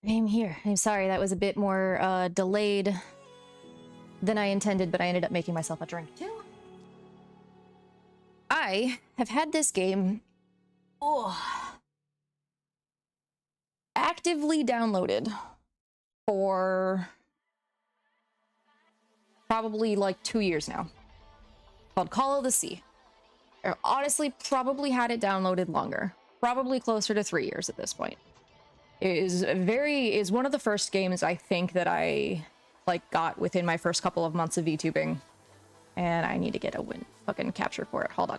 I'm here. I'm sorry, that was a bit more delayed than I intended, but I ended up making myself a drink too. I have had this game actively downloaded for probably like 2 years now. Called Call of the Sea. I honestly probably had it downloaded longer. Probably closer to 3 years at this point. It is one of the first games I think that I like got within my first couple of months of VTubing. And I need to get a fucking capture for it. Hold on.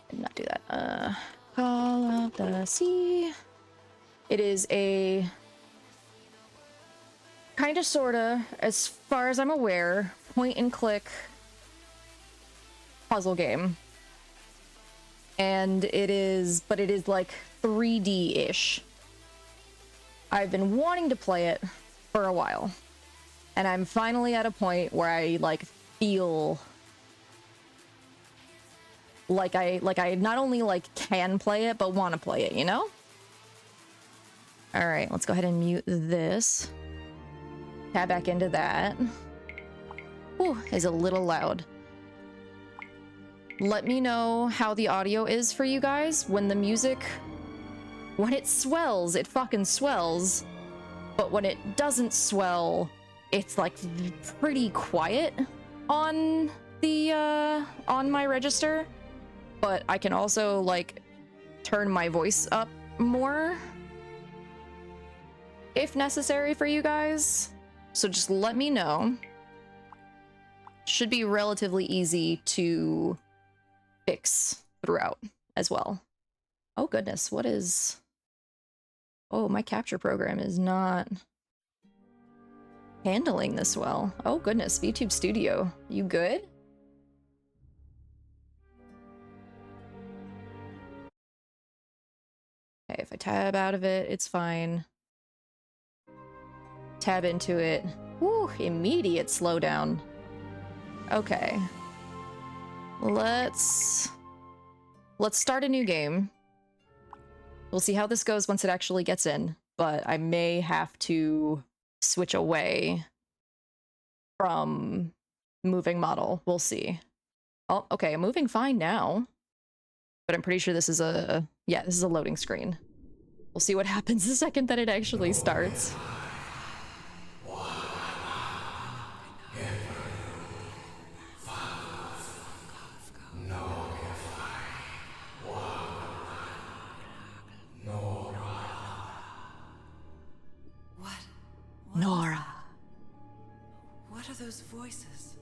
Did not do that. Call of the Sea. It is a kind of sorta, as far as I'm aware, point and click puzzle game. And it is like 3D-ish. I've been wanting to play it for a while. And I'm finally at a point where I like feel like I not only like can play it, but want to play it, you know? All right, let's go ahead and mute this. Tab back into that. Ooh, is a little loud. Let me know how the audio is for you guys. When the music, when it swells, it fucking swells. But when it doesn't swell, it's like pretty quiet on the on my register. But I can also like turn my voice up more if necessary for you guys. So just let me know. Should be relatively easy to fix throughout as well. Oh goodness, what is... Oh, my capture program is not handling this well. Oh goodness, VTube Studio, you good? Okay, if I tab out of it, it's fine. Tab into it. Woo, immediate slowdown. Okay. Let's start a new game. We'll see how this goes once it actually gets in, but I may have to switch away from moving model. We'll see. Oh, okay, I'm moving fine now. But I'm pretty sure this is a... Yeah, this is a loading screen. We'll see what happens the second that it actually starts. Nora. What are those voices?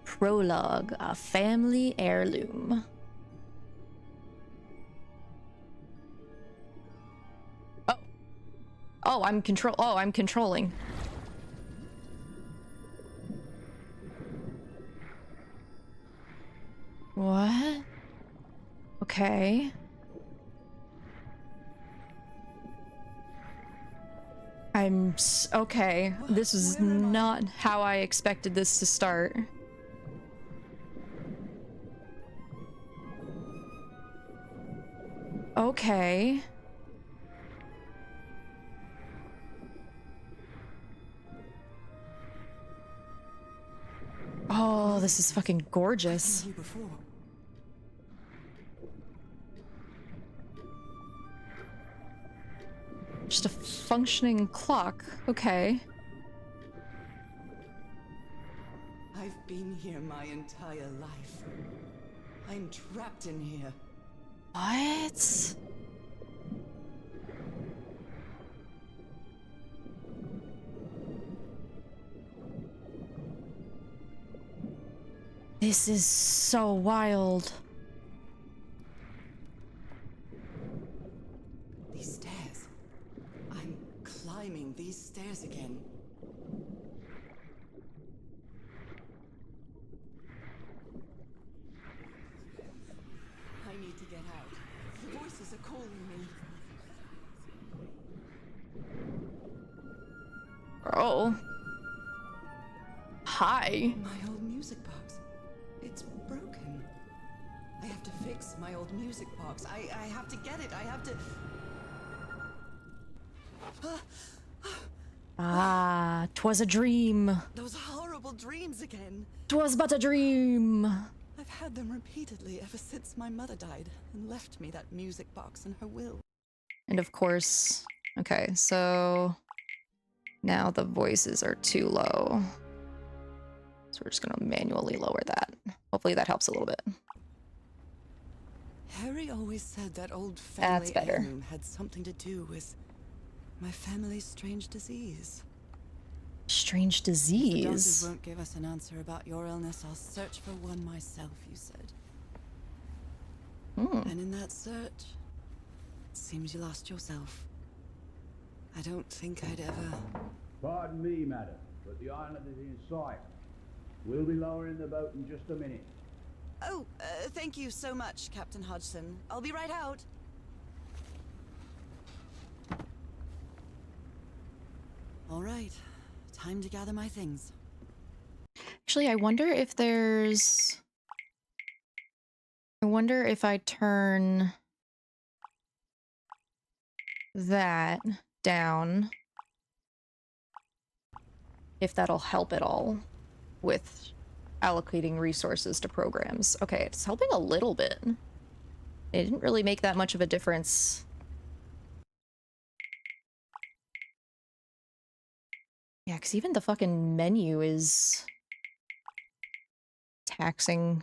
Prologue, a family heirloom. Oh. Oh, I'm controlling. What? Okay. Okay. This is not how I expected this to start. Okay. Oh, this is fucking gorgeous. Just a functioning clock. Okay. I've been here my entire life. I'm trapped in here. What? This is so wild. These stairs. I'm climbing these stairs again. I need to get out. The voices are calling me. Oh. Hi. My old music box. It's broken. I have to fix my old music box. I have to get it. I have to... Ah, 'twas a dream. Those horrible dreams again. 'Twas but a dream. I've had them repeatedly ever since my mother died and left me that music box in her will. And of course, okay, so now the voices are too low. So we're just gonna manually lower that. Hopefully that helps a little bit. Harry always said that old family That's better. heirloom had something to do with my family's strange disease. Strange If the disease. doctors won't give us an answer about your illness, I'll search for one myself, you said. And in that search, it seems you lost yourself. I don't think I'd ever... Pardon me, madam, but the island is in sight. We'll be lowering the boat in just a minute. Oh, thank you so much, Captain Hodgson. I'll be right out. All right, time to gather my things. Actually, I wonder if there's... I wonder if I turn that down, if that'll help at all with allocating resources to programs. Okay, it's helping a little bit. It didn't really make that much of a difference. Yeah, because even the fucking menu is taxing.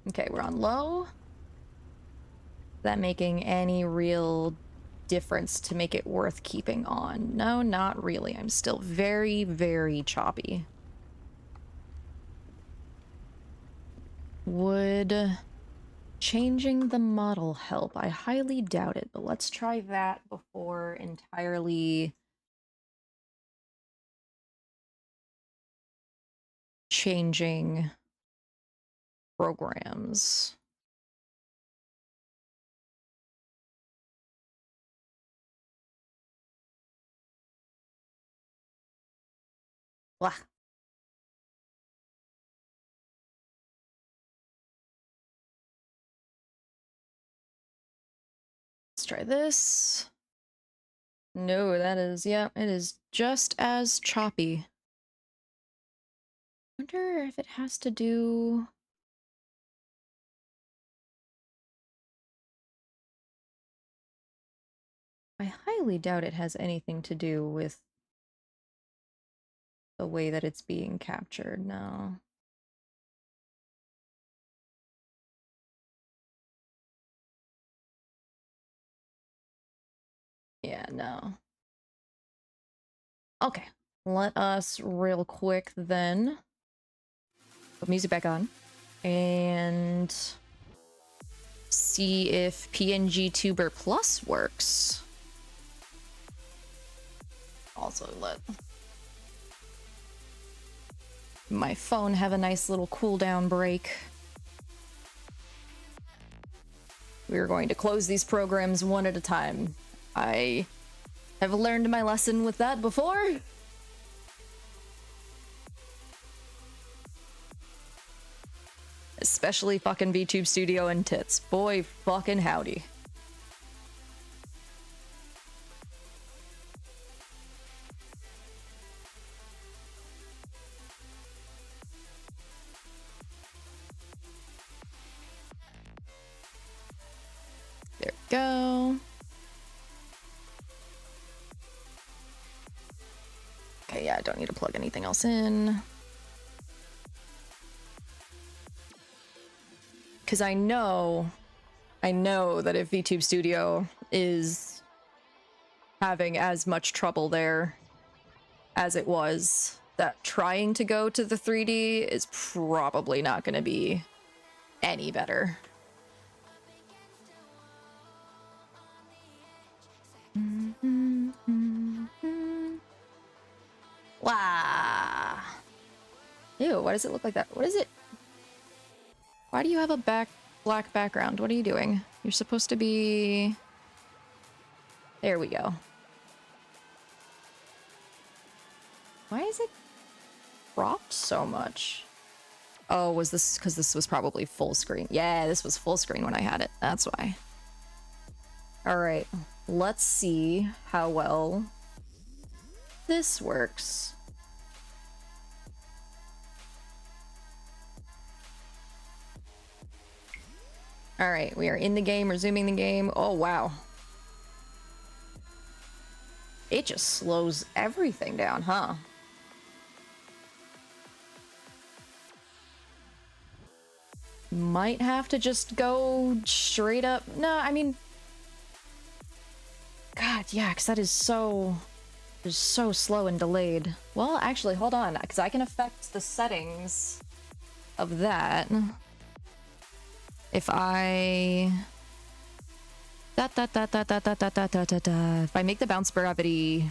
Okay, we're on low. Is that making any real difference to make it worth keeping on? No, not really. I'm still very, very choppy. Would changing the model help? I highly doubt it, but let's try that before entirely changing programs. Blah. Let's try this. No, that is, yeah, it is just as choppy. Wonder if it has to do... I highly doubt it has anything to do with the way that it's being captured, no. Yeah, no. Okay, let us real quick then put music back on and see if PNG Tuber Plus works. Also let my phone have a nice little cooldown break. We're going to close these programs one at a time. I have learned my lesson with that before. Especially fucking VTube Studio and tits. Boy fucking howdy. There we go. Okay, yeah, I don't need to plug anything else in. Because I know that if VTube Studio is having as much trouble there as it was, that trying to go to the 3D is probably not going to be any better. Wow. Ew, why does it look like that? What is it? Why do you have a black background? What are you doing? You're supposed to be... There we go. Why is it cropped so much? Oh, was this because this was probably full screen? Yeah, this was full screen when I had it. That's why. All right, let's see how well this works. All right, we are in the game, resuming the game. Oh, wow. It just slows everything down, huh? Might have to just go straight up. No, I mean... God, yeah, because that is so slow and delayed. Well, actually, hold on, because I can affect the settings of that. If I... If I make the bounce gravity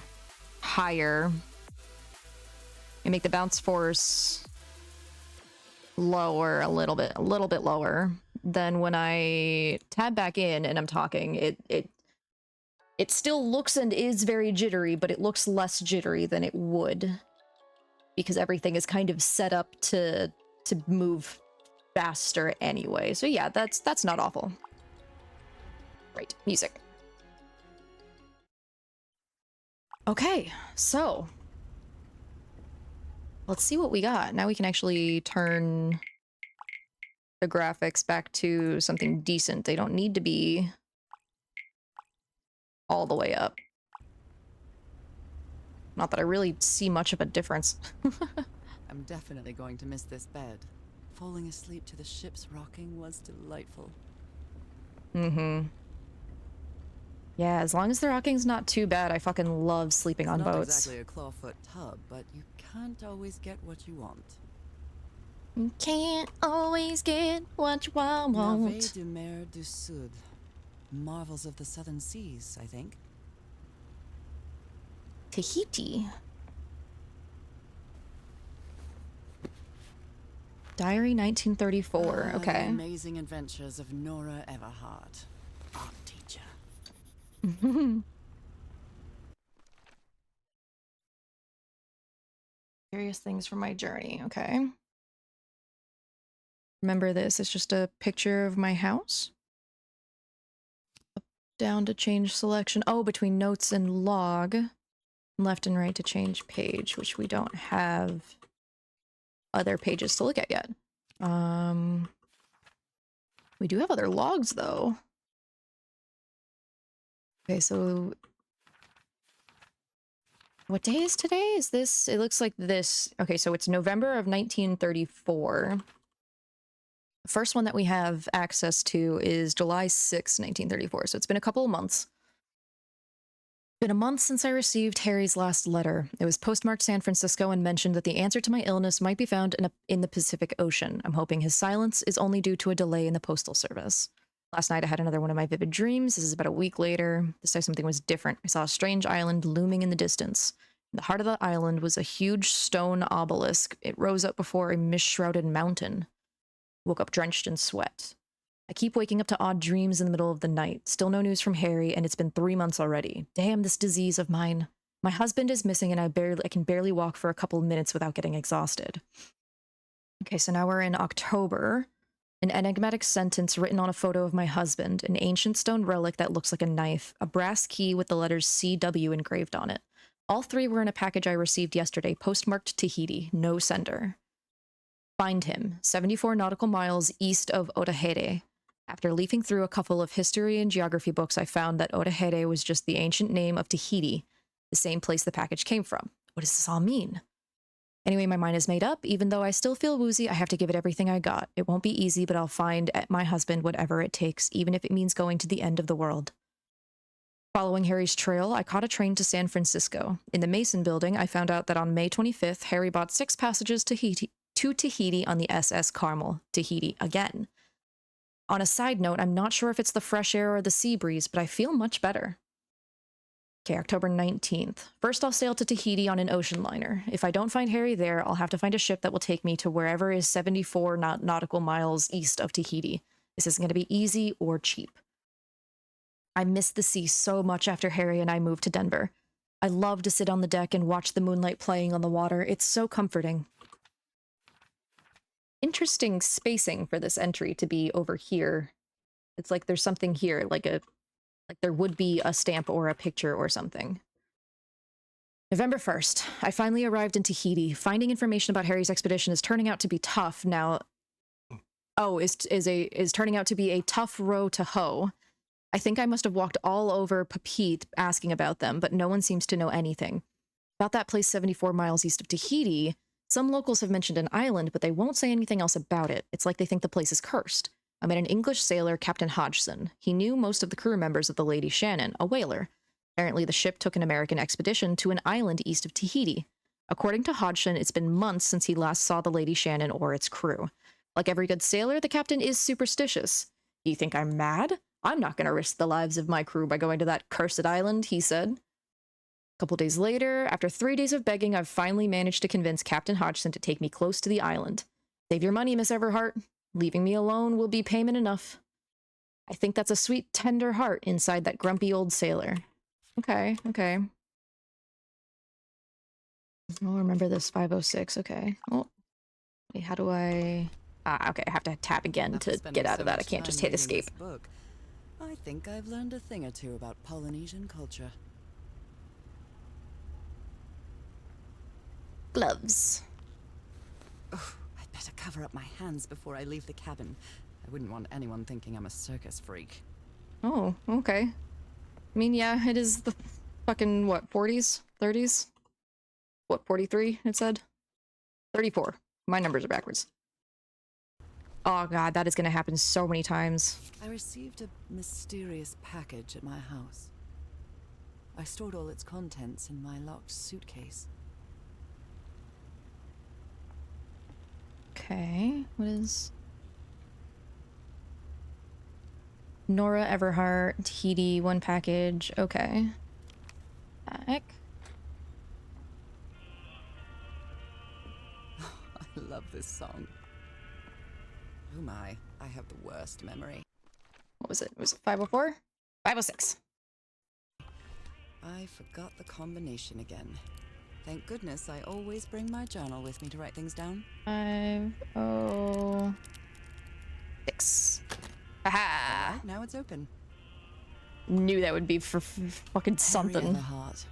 higher, and make the bounce force lower a little bit lower, then when I tab back in and I'm talking, it still looks and is very jittery, but it looks less jittery than it would because everything is kind of set up to move faster anyway. So yeah, that's not awful. Right, music. Okay, so let's see what we got. Now we can actually turn the graphics back to something decent. They don't need to be all the way up. Not that I really see much of a difference. I'm definitely going to miss this bed. Falling asleep to the ship's rocking was delightful. Mm-hmm. Yeah, as long as the rocking's not too bad, I fucking love sleeping on Not boats. exactly a clawfoot tub, but you can't always get what you want. You can't always get what you want. Nave de mer du Sud. Marvels of the southern seas, I think. Tahiti. Diary 1934. The Okay. amazing adventures of Nora Everhart, art teacher. Various things from my journey. Okay. Remember this. It's just a picture of my house. Up, down to change selection. Oh, between notes and log. Left and right to change page, which we don't have other pages to look at yet. We do have other logs though. Okay, so what day is today? Is this, it looks like this. Okay, so it's November of 1934. The first one that we have access to is July 6, 1934. So it's been a couple of months. Been a month since I received Harry's last letter. It was postmarked San Francisco and mentioned that the answer to my illness might be found in the Pacific Ocean. I'm hoping his silence is only due to a delay in the postal service. Last night I had another one of my vivid dreams. This is about a week later. This time something was different. I saw a strange island looming in the distance. In the heart of the island was a huge stone obelisk. It rose up before a mist-shrouded mountain. Woke up drenched in sweat. I keep waking up to odd dreams in the middle of the night. Still no news from Harry, and it's been 3 months already. Damn this disease of mine. My husband is missing, and I can barely walk for a couple of minutes without getting exhausted. Okay, so now we're in October. An enigmatic sentence written on a photo of my husband, an ancient stone relic that looks like a knife, a brass key with the letters CW engraved on it. All three were in a package I received yesterday, postmarked Tahiti, no sender. Find him, 74 nautical miles east of Otaheite. After leafing through a couple of history and geography books, I found that Otaheite was just the ancient name of Tahiti, the same place the package came from. What does this all mean? Anyway, my mind is made up. Even though I still feel woozy, I have to give it everything I got. It won't be easy, but I'll find my husband whatever it takes, even if it means going to the end of the world. Following Harry's trail, I caught a train to San Francisco. In the Mason building, I found out that on May 25th, Harry bought 6 passages to Tahiti on the SS Carmel. Tahiti again. On a side note, I'm not sure if it's the fresh air or the sea breeze, but I feel much better. Okay, October 19th. First, I'll sail to Tahiti on an ocean liner. If I don't find Harry there, I'll have to find a ship that will take me to wherever is 74 nautical miles east of Tahiti. This isn't going to be easy or cheap. I missed the sea so much after Harry and I moved to Denver. I love to sit on the deck and watch the moonlight playing on the water. It's so comforting. interesting spacing for this entry to be over here. It's like there's something here, like there would be a stamp or a picture or something. November 1st, I finally arrived in Tahiti. Finding information about Harry's expedition is turning out to be tough now. Oh, is turning out to be a tough row to hoe. I think I must have walked all over Papeete asking about them, but no one seems to know anything. About that place 74 miles east of Tahiti, some locals have mentioned an island, but they won't say anything else about it. It's like they think the place is cursed. I met an English sailor, Captain Hodgson. He knew most of the crew members of the Lady Shannon, a whaler. Apparently, the ship took an American expedition to an island east of Tahiti. According to Hodgson, it's been months since he last saw the Lady Shannon or its crew. Like every good sailor, the captain is superstitious. Do you think I'm mad? I'm not going to risk the lives of my crew by going to that cursed island, he said. A couple days later, after 3 days of begging, I've finally managed to convince Captain Hodgson to take me close to the island. Save your money, Miss Everhart. Leaving me alone will be payment enough. I think that's a sweet, tender heart inside that grumpy old sailor. Okay, okay. I'll remember this 506, okay. Oh, wait, how do I... Ah, okay, I have to tap again to get out of that. I can't just hit escape. Book, I think I've learned a thing or two about Polynesian culture. Gloves. Oh, I'd better cover up my hands before I leave the cabin. I wouldn't want anyone thinking I'm a circus freak. Oh, okay. I mean, yeah, it is the fucking, what, 40s? 30s? What, 43, it said? 34. My numbers are backwards. Oh god, that is gonna happen so many times. I received a mysterious package at my house. I stored all its contents in my locked suitcase. Okay, what is... Nora Everhart, Tahiti, one package, okay. Back. I love this song. Oh my, I have the worst memory. What was it? Was it 504? 506. I forgot the combination again. Thank goodness I always bring my journal with me to write things down. 506. Haha! Right, now it's open. Knew that would be for fucking something. Harry Everhart,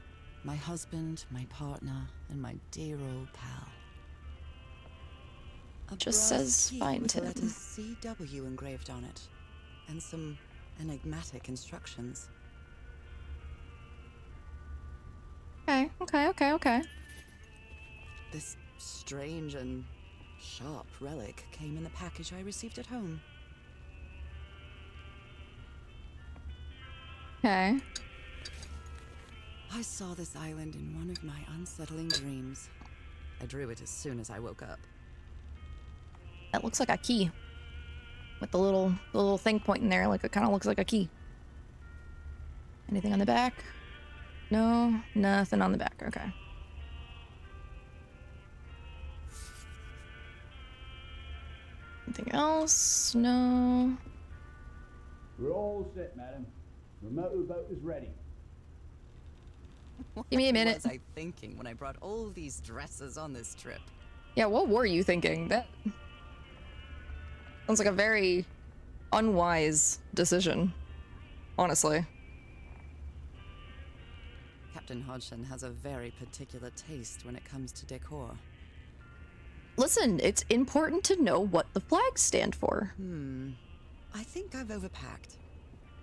my husband, my partner, and my dear old pal. A Just brass says key find with the him. letters CW engraved on it, and some enigmatic instructions. Okay. This strange and sharp relic came in the package I received at home. Okay. I saw this island in one of my unsettling dreams. I drew it as soon as I woke up. That looks like a key. With the little thing pointing there, like it kind of looks like a key. Anything on the back? No, nothing on the back. Okay. Anything else? No. We're all set, madam. The motorboat is ready. Give me a minute. What was I thinking when I brought all these dresses on this trip? Yeah, what were you thinking? That sounds like a very unwise decision, honestly. Captain Hodgson has a very particular taste when it comes to decor. Listen, it's important to know what the flags stand for. I think I've overpacked.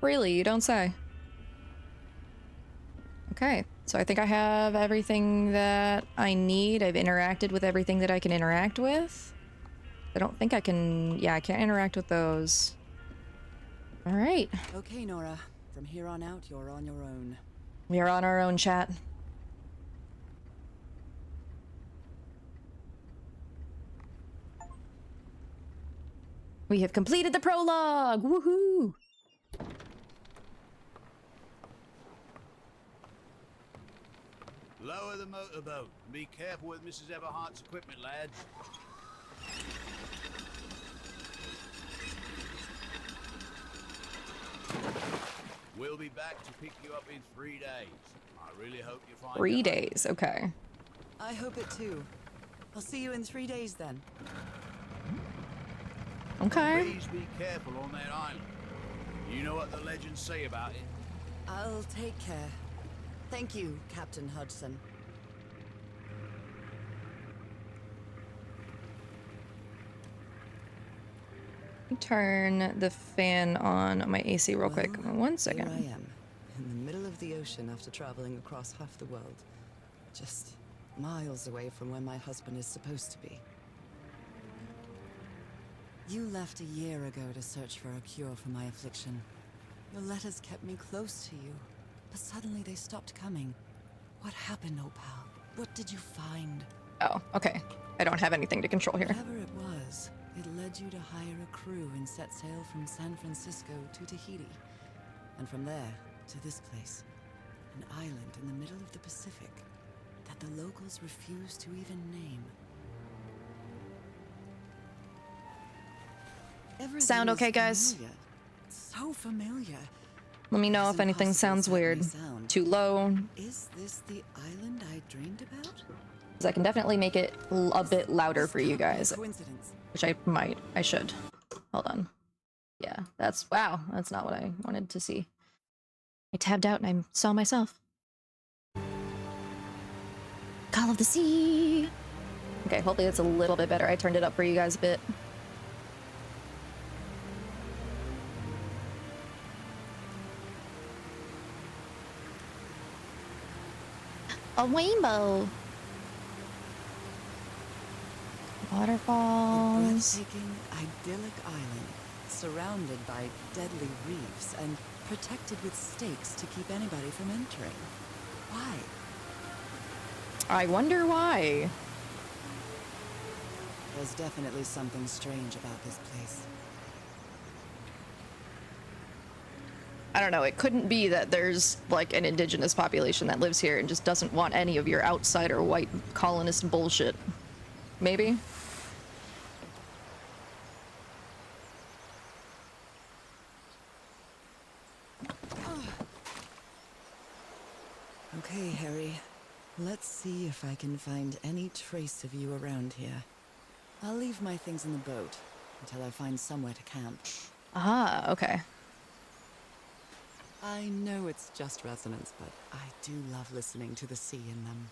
Really, you don't say. Okay, so I think I have everything that I need. I've interacted with everything that I can interact with. I don't think I can... Yeah, I can't interact with those. All right. Okay, Nora. From here on out, you're on your own. We are on our own, chat. We have completed the prologue! Woohoo! Lower the motorboat. Be careful with Mrs. Everhart's equipment, lads. We'll be back to pick you up in 3 days. I really hope you find 3 your home. days, okay. I hope it too. I'll see you in 3 days then. Okay. Please be careful on that island. You know what the legends say about it? I'll take care. Thank you, Captain Hudson. Turn the fan on my AC real quick. Well, 1 second. Here I am, in the middle of the ocean after traveling across half the world. Just miles away from where my husband is supposed to be. You left a year ago to search for a cure for my affliction. Your letters kept me close to you, but suddenly they stopped coming. What happened, Opal? What did you find? Oh, okay. I don't have anything to control here. Whatever it was, it led you to hire a crew and set sail from San Francisco to Tahiti. And from there, to this place. An island in the middle of the Pacific that the locals refuse to even name. Everything Sound is okay, guys? familiar. So familiar. Let me know It's if anything impossible sounds to let me weird. sound. Too low. Is this the island I dreamed about? Because I can definitely make it a bit louder This for you can't be a guys. coincidence. Which I should. Hold on. Yeah, wow, that's not what I wanted to see. I tabbed out and I saw myself. Call of the Sea! Okay, hopefully it's a little bit better. I turned it up for you guys a bit. A rainbow! Waterfalls. Breathtaking, idyllic island, surrounded by deadly reefs and protected with stakes to keep anybody from entering. Why? I wonder why. There's definitely something strange about this place. I don't know, it couldn't be that there's like an indigenous population that lives here and just doesn't want any of your outsider white colonist bullshit. Maybe? Okay, Harry. Let's see if I can find any trace of you around here. I'll leave my things in the boat until I find somewhere to camp. Ah, okay. I know it's just resonance, but I do love listening to the sea in them.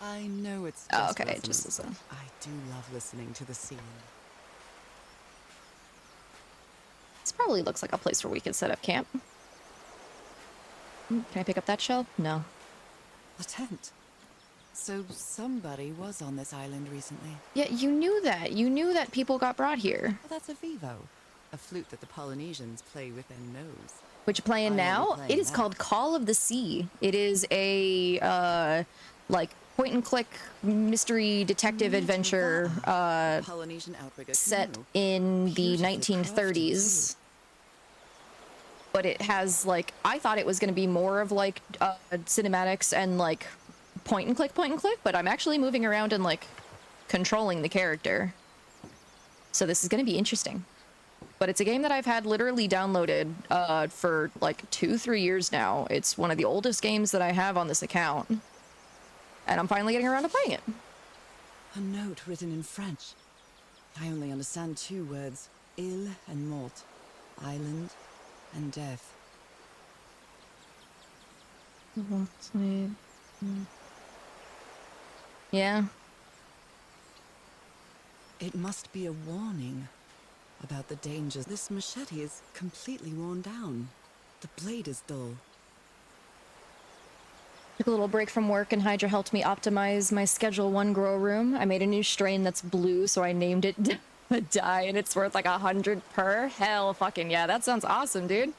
I know it's just Oh, okay, resonance, just as a... but I do love listening to the sea in them. This probably looks like a place where we could set up camp. Can I pick up that shell? No. A tent. So somebody was on this island recently. Yeah, you knew that. You knew that people got brought here. Well, that's a vivo. A flute that the Polynesians play with their nose. What you playing I now? will be playing It is that. called Call of the Sea. It is a, like, point-and-click mystery detective adventure, Polynesian outrigger set canoe. in the Beautifully 1930s. But it has, like, I thought it was going to be more of, like, cinematics and, like, point and click, but I'm actually moving around and, like, controlling the character. So this is going to be interesting. But it's a game that I've had literally downloaded for, like, 2-3 years now. It's one of the oldest games that I have on this account. And I'm finally getting around to playing it. A note written in French. I only understand 2 words. Île and mort. Island and death. Yeah. It must be a warning about the dangers. This machete is completely worn down. The blade is dull. Took a little break from work and Hydra helped me optimize my Schedule 1 grow room. I made a new strain that's blue, so I named it Dye, and it's worth like 100 per. Hell fucking yeah, that sounds awesome, dude.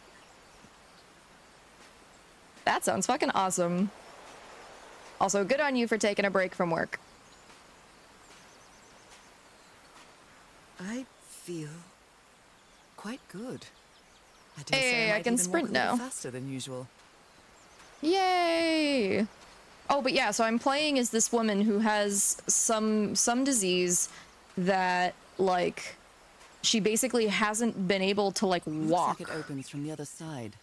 That sounds fucking awesome. Also, good on you for taking a break from work. I feel quite good. I dare say Hey, I might can even sprint walk a little now. faster than usual. Yay! Oh, but yeah, so I'm playing as this woman who has some disease that, like, she basically hasn't been able to, like, walk. Looks like it opens from the other side.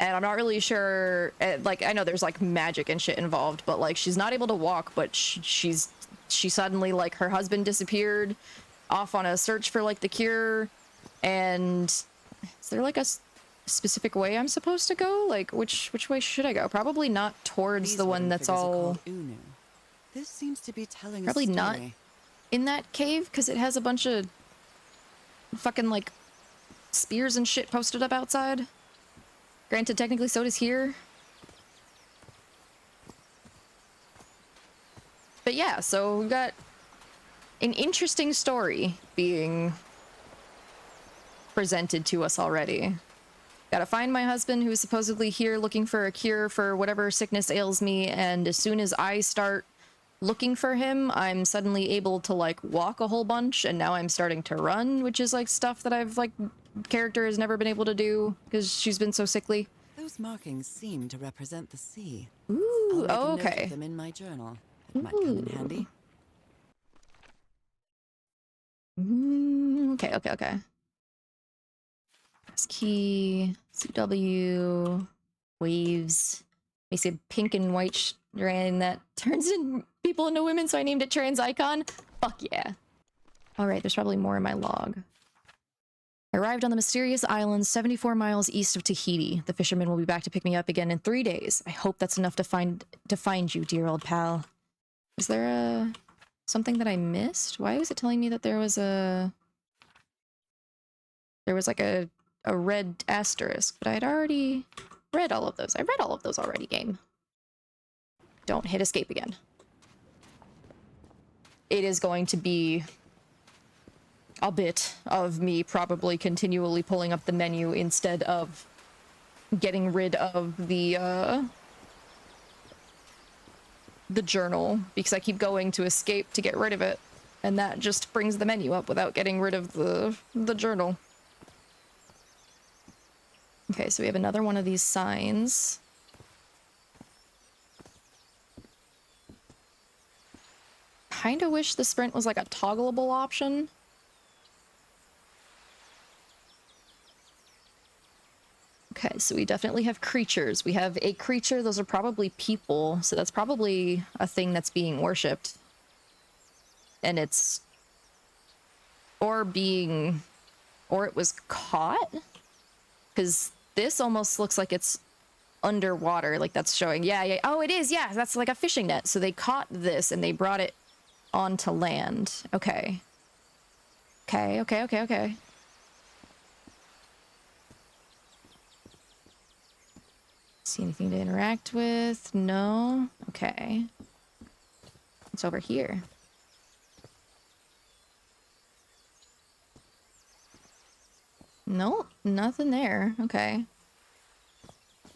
And I'm not really sure, like, I know there's, like, magic and shit involved, but, like, she's not able to walk, but she suddenly, like, her husband disappeared. off on a search for like the cure. And is there like a specific way I'm supposed to go? Like which way should I go? Probably not towards These the one wooden that's figures are all called Unu. This seems to be telling probably a story. not in that cave because it has a bunch of fucking like spears and shit posted up outside. Granted, technically so does here. But yeah, so we've got an interesting story being presented to us already. Gotta find my husband, who's supposedly here looking for a cure for whatever sickness ails me, and as soon as I start looking for him, I'm suddenly able to like walk a whole bunch, and now I'm starting to run, which is like stuff that I've like character has never been able to do because she's been so sickly. Those markings seem to represent the sea. Ooh, I'll make a note okay. of them in my journal. It might come in handy. Okay. Press key, CW, waves. We see a pink and white strand that turns people into women, so I named it trans icon. Fuck yeah. All right, there's probably more in my log. I arrived on the mysterious island 74 miles east of Tahiti. The fisherman will be back to pick me up again in 3 days. I hope that's enough to find you, dear old pal. Is there something that I missed? Why was it telling me that there was like a red asterisk? But I'd already read all of those. I read all of those already, game. Don't hit escape again. It is going to be a bit of me probably continually pulling up the menu instead of getting rid of the journal, because I keep going to escape to get rid of it, and that just brings the menu up without getting rid of the journal. Okay, so we have another one of these signs. Kinda wish the sprint was like a toggleable option. Okay, so we definitely have creatures. We have a creature, those are probably people, so that's probably a thing that's being worshipped. And it's... or it was caught? Because this almost looks like it's underwater, like that's showing. Yeah. Oh, it is, yeah, that's like a fishing net. So they caught this and they brought it onto land. Okay. Okay. See anything to interact with? No? Okay. It's over here. Nope, nothing there. Okay.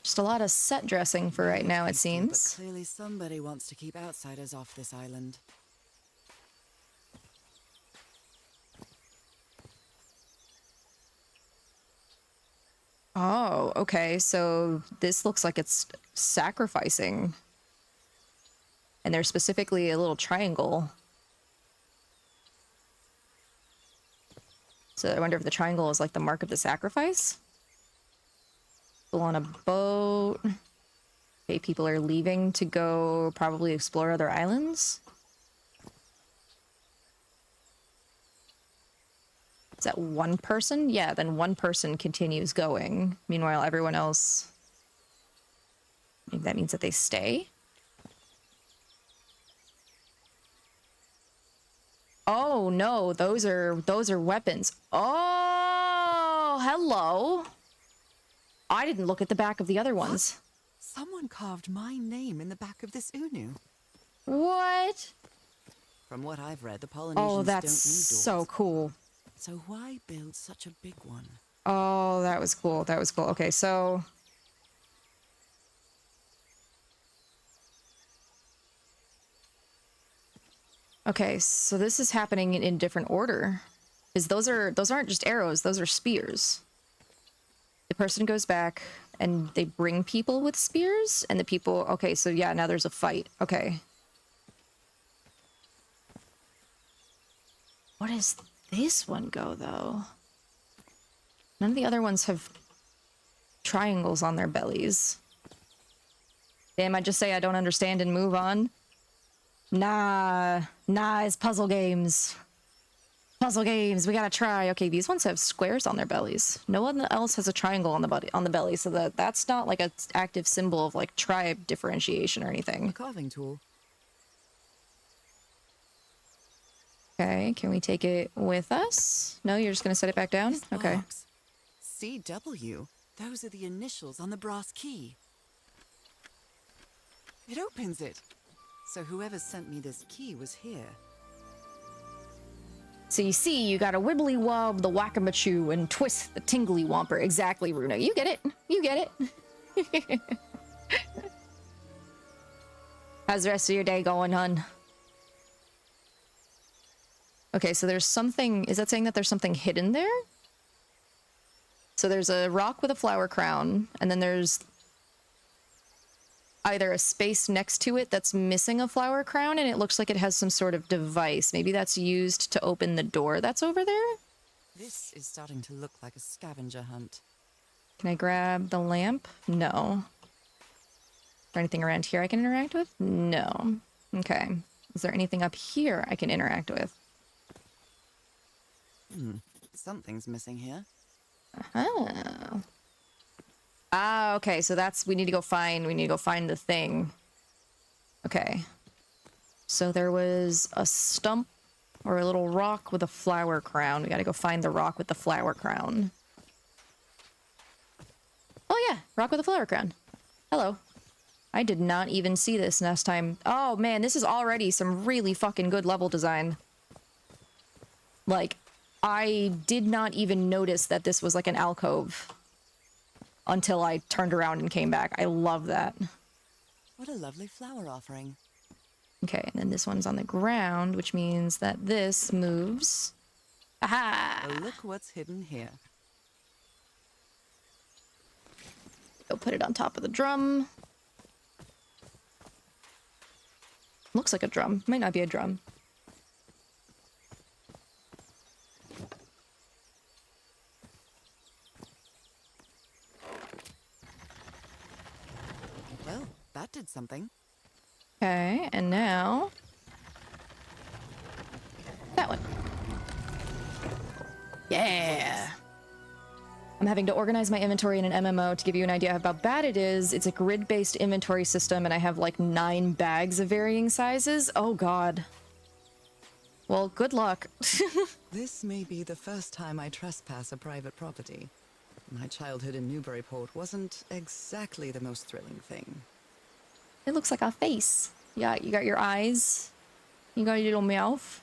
Just a lot of set dressing for right now, it seems. But clearly somebody wants to keep outsiders off this island. Oh, okay, so this looks like it's sacrificing. And there's specifically a little triangle. So I wonder if the triangle is like the mark of the sacrifice? People on a boat. Okay, people are leaving to go probably explore other islands. Is that one person? Yeah, then one person continues going. Meanwhile, everyone else... maybe that means that they stay? Oh, no, those are weapons. Oh, hello. I didn't look at the back of the other ones. Someone carved my name in the back of this Unu. What? From what I've read, the Polynesians Oh, that's don't need doors. so cool. So why build such a big one? Oh, that was cool. That was cool. Okay, so... okay, so this is happening in different order. Because those aren't just arrows, those are spears. The person goes back and they bring people with spears, and the people... okay, so yeah, now there's a fight. Okay. What does this one go, though? None of the other ones have triangles on their bellies. Damn, I just say I don't understand and move on? Nah, it's puzzle games. Puzzle games, we gotta try. Okay, these ones have squares on their bellies. No one else has a triangle on the belly, so that's not like an active symbol of like tribe differentiation or A anything. carving tool. Okay, can we take it with us? No, you're just gonna set it back down? This Okay. box. CW. Those are the initials on the brass key. It opens it. So whoever sent me this key was here. So you see, you gotta wibbly wob the whack-a-machew and twist the tingly womper. Exactly, Runa. You get it. You get it. How's the rest of your day going, hun? Okay, so there's something... Is that saying that there's something hidden there? So there's a rock with a flower crown, and then there's either a space next to it that's missing a flower crown, and it looks like it has some sort of device. Maybe that's used to open the door that's over there? This is starting to look like a scavenger hunt. Can I grab the lamp? No. Is there anything around here I can interact with? No. Okay. Is there anything up here I can interact with? Something's missing here. Oh. Ah, okay, so that's... We need to go find the thing. Okay. So there was a stump or a little rock with a flower crown. We gotta go find the rock with the flower crown. Oh yeah, rock with a flower crown. Hello. I did not even see this last time. Oh man, this is already some really fucking good level design. Like, I did not even notice that this was like an alcove until I turned around and came back. I love that. What a lovely flower offering. Okay, and then this one's on the ground, which means that this moves. Aha! Oh, look what's hidden here. Go put it on top of the drum. Looks like a drum. Might not be a drum. Well, that did something. Okay, and now... that one. Yeah! I'm having to organize my inventory in an MMO to give you an idea of how bad it is. It's a grid-based inventory system, and I have like 9 bags of varying sizes. Oh god. Well, good luck. This may be the first time I trespass a private property. My childhood in Newburyport wasn't exactly the most thrilling thing. It looks like a face. Yeah, you got your eyes. You got your little mouth.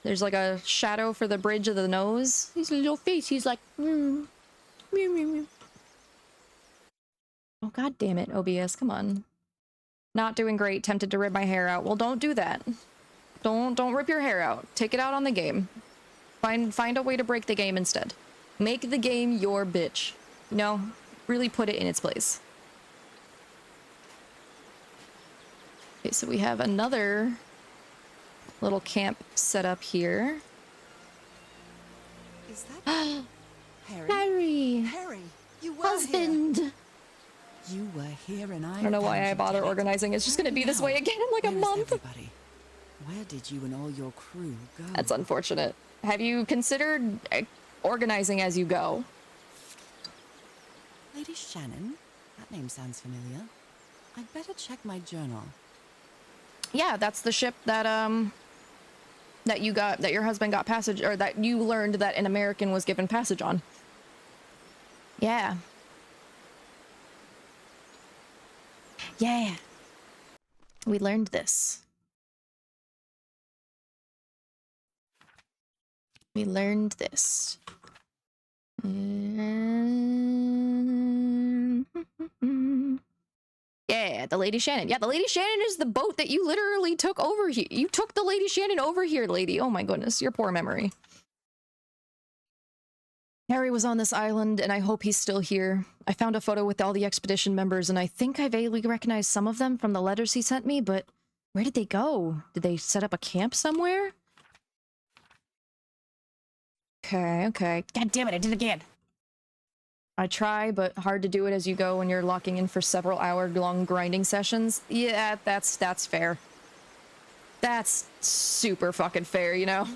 There's like a shadow for the bridge of the nose. His little face, he's like... Mew, mew, mew. Oh, god damn it, OBS, come on. Not doing great, tempted to rip my hair out. Well, don't do that. Don't rip your hair out. Take it out on the game. Find a way to break the game instead. Make the game your bitch. No, really put it in its place. Okay, so we have another little camp set up here. Is that Harry? Harry! Harry, you were Husband! here. You were here, and I don't know why I bother organizing. It's just gonna be this way again in like a month. Everybody? Where did you and all your crew go? That's unfortunate. Have you considered organizing as you go? Lady Shannon? That name sounds familiar. I'd better check my journal. Yeah, that's the ship that that your husband got passage, or that you learned that an American was given passage on. Yeah. Yeah. We learned this. We learned this. Yeah, the Lady Shannon. Yeah, the Lady Shannon is the boat that you literally took over here. You took the Lady Shannon over here, lady. Oh my goodness, your poor memory. Harry was on this island, and I hope he's still here. I found a photo with all the expedition members, and I think I vaguely recognize some of them from the letters he sent me, but where did they go? Did they set up a camp somewhere? Okay. God damn it, I did it again. I try, but hard to do it as you go when you're locking in for several hour-long grinding sessions. Yeah, that's fair. That's super fucking fair, you know?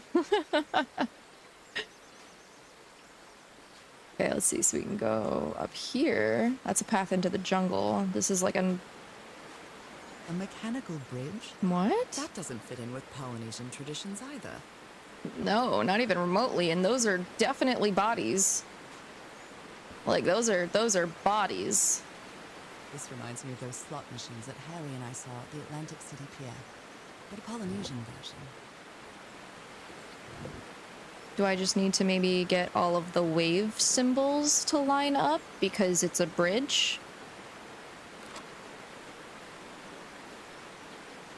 Okay, let's see. So we can go up here. That's a path into the jungle. This is like a mechanical bridge? what? That doesn't fit in with Polynesian traditions either. No, not even remotely. And those are definitely bodies. Like those are bodies. This reminds me of those slot machines that Harry and I saw at the Atlantic City Pier, but a Polynesian version. Do I just need to maybe get all of the wave symbols to line up because it's a bridge?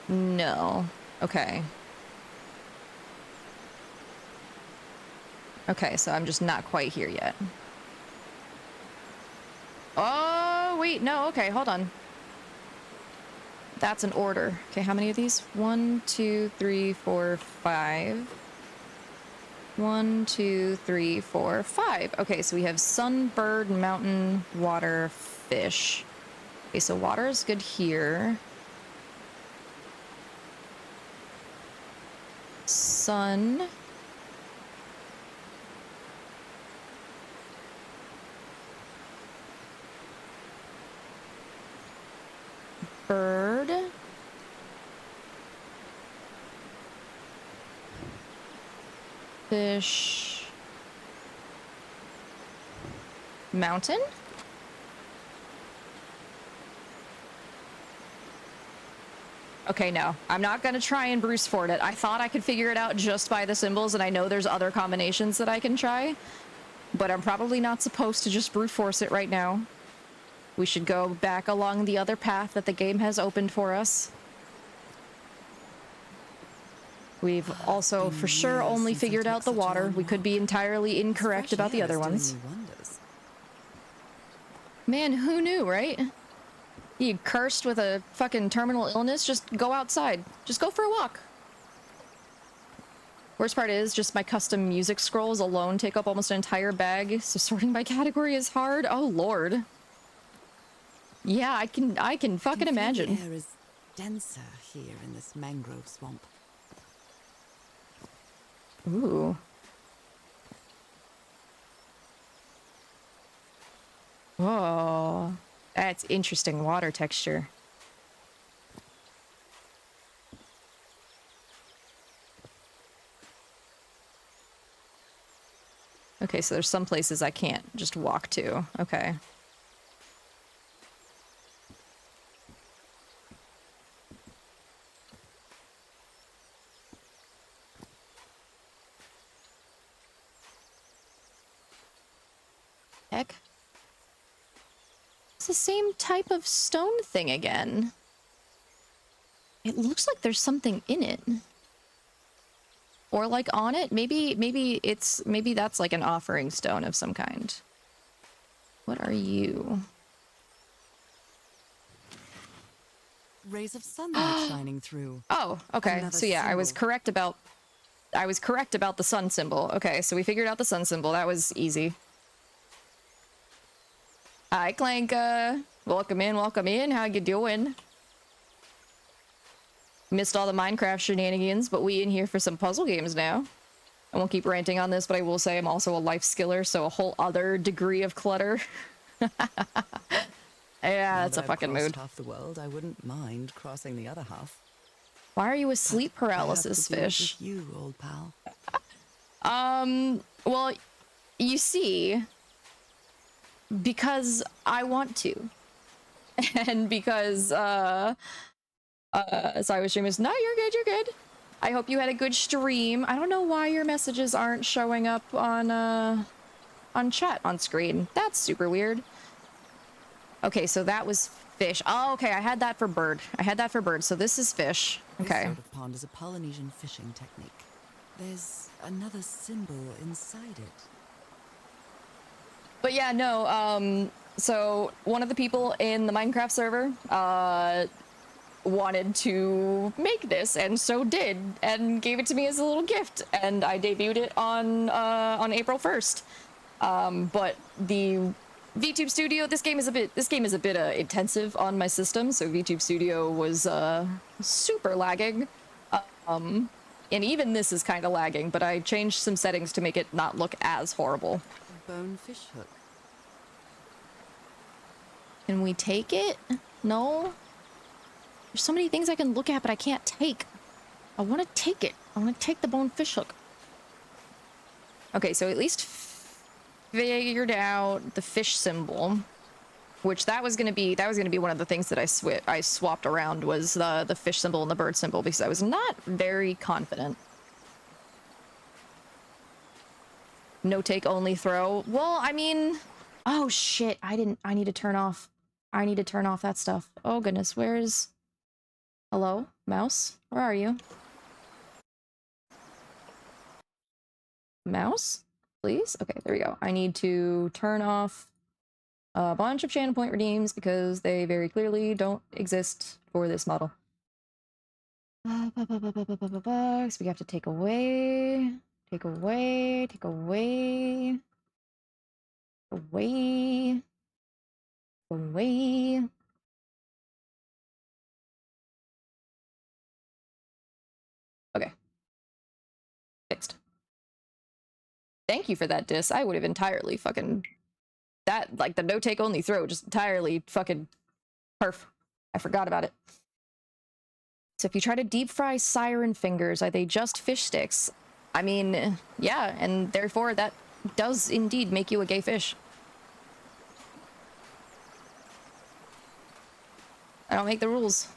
No. Okay. Okay, so I'm just not quite here yet. Oh, wait, no, okay, hold on. That's an order. Okay, how many of these? 1, 2, 3, 4, 5. 1, 2, 3, 4, 5. Okay, so we have sun, bird, mountain, water, fish. Okay, so water is good here. Sun. Bird. Fish. Mountain? Okay, no. I'm not gonna try and Bruce Ford it. I thought I could figure it out just by the symbols, and I know there's other combinations that I can try, but I'm probably not supposed to just brute force it right now. We should go back along the other path that the game has opened for us. We've also for sure only figured out the water. We could be entirely incorrect about the other ones. Man, who knew, right? You cursed with a fucking terminal illness, just go outside. Just go for a walk. Worst part is, just my custom music scrolls alone take up almost an entire bag, so sorting by category is hard. Oh, Lord. Yeah, I can fucking imagine. The air is denser here in this mangrove swamp. Ooh. Whoa. That's interesting water texture. Okay, so there's some places I can't just walk to. Okay. Heck. It's the same type of stone thing again. It looks like there's something in it. Or like on it. Maybe that's like an offering stone of some kind. What are you? Rays of sunlight shining through. Oh, okay. Another So yeah, I was symbol. correct about the sun symbol. Okay, so we figured out the sun symbol. That was easy. Hi, Clanka. Welcome in. How you doing? Missed all the Minecraft shenanigans, but we in here for some puzzle games now. I won't keep ranting on this, but I will say I'm also a life skiller, so a whole other degree of clutter. Yeah, that's a fucking mood. Half the world, I wouldn't mind crossing the other half. Why are you a sleep paralysis I have to do it fish? with you, old pal. Well, you see, because I want to. And because, Cyber Stream is, no, you're good. I hope you had a good stream. I don't know why your messages aren't showing up on chat on screen. That's super weird. Okay, so that was fish. Oh, okay, I had that for bird. So this is fish. Okay. This sort of pond is a Polynesian fishing technique. There's another symbol inside it. But yeah, no, so one of the people in the Minecraft server, wanted to make this, and so did, and gave it to me as a little gift, and I debuted it on April 1st. But the VTube Studio, this game is a bit intensive on my system, so VTube Studio was super lagging. And even this is kind of lagging, but I changed some settings to make it not look as horrible. bone fish hook. Can we take it? No. There's so many things I can look at, but I can't take. I want to take it. I want to take the bone fish hook. Okay, so at least figured out the fish symbol, which that was gonna be one of the things that I swapped around, was the fish symbol and the bird symbol, because I was not very confident. No take, only throw. Well, I mean, oh shit, I need to turn off that stuff. Oh goodness, where's... Hello, mouse? Where are you? Mouse? Please? Okay, there we go. I need to turn off a bunch of channel point redeems because they very clearly don't exist for this model. So we have to take away, away. Okay. Fixed. Thank you for that, Dis. I would have entirely fucking... That, like, the no-take only throw, just entirely fucking... Perf. I forgot about it. So if you try to deep fry siren fingers, are they just fish sticks? I mean, yeah, and therefore that does indeed make you a gay fish. I don't make the rules.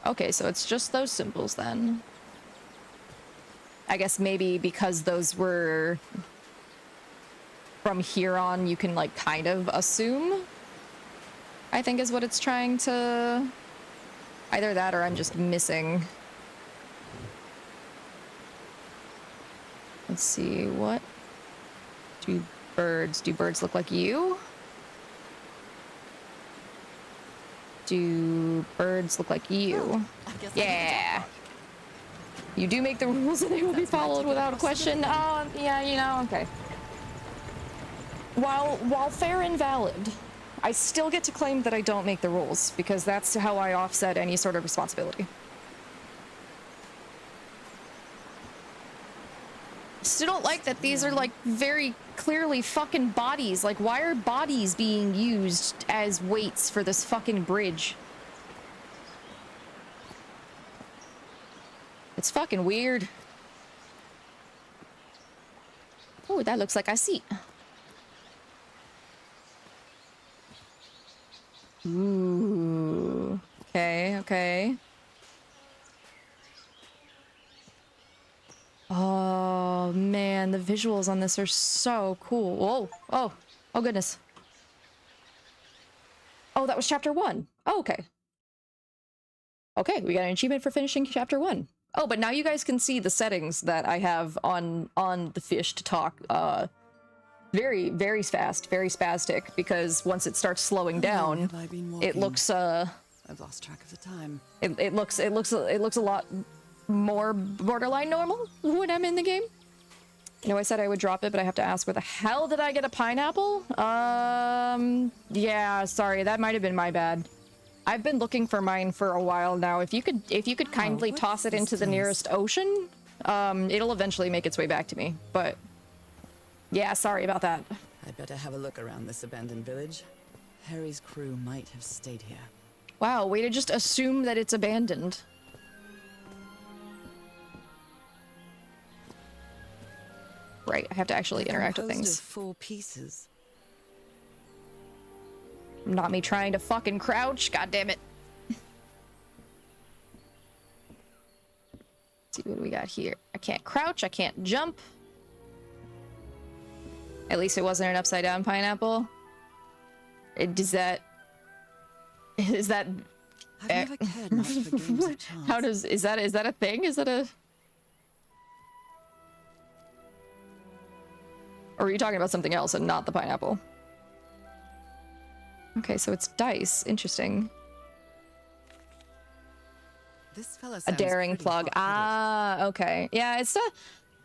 Okay, so it's just those symbols then. I guess maybe because those were... From here on, you can, like, kind of assume, I think is what it's trying to... Either that or I'm just missing. Let's see, what do birds look like you? Do birds look like you? Yeah. You do make the rules and they will be followed without a question. Oh, yeah, you know, okay. While fair and valid, I still get to claim that I don't make the rules, because that's how I offset any sort of responsibility. Still don't like that these are, like, very clearly fucking bodies. Like, why are bodies being used as weights for this fucking bridge? It's fucking weird. Oh, that looks like a seat. Ooh. Okay, okay. Oh, man, the visuals on this are so cool. Whoa, oh goodness. Oh, that was chapter 1. Oh, okay. Okay, we got an achievement for finishing chapter 1. Oh, but now you guys can see the settings that I have on the fish to talk. Very, very fast, very spastic, because once it starts slowing down, it looks, I've lost track of the time. It looks a lot more borderline normal when I'm in the game. You know, I said I would drop it, but I have to ask, where the hell did I get a pineapple? Yeah, sorry, that might have been my bad. I've been looking for mine for a while now. If you could kindly toss it into the nearest ocean, it'll eventually make its way back to me. But yeah, sorry about that. I'd better have a look around this abandoned village. Harry's crew might have stayed here. Wow, way to just assume that it's abandoned. Right, I have to actually interact with things. 4 pieces. Not me trying to fucking crouch, god damn it. Let's see what we got here. I can't crouch, I can't jump. At least it wasn't an upside down pineapple. Is that I've never cared much for games of chance. how does is that a thing? Is that a... Or are you talking about something else and not the pineapple? Okay, so it's dice. Interesting. This fella A sounds daring pretty plug. hot-headed. Ah, okay. Yeah, it's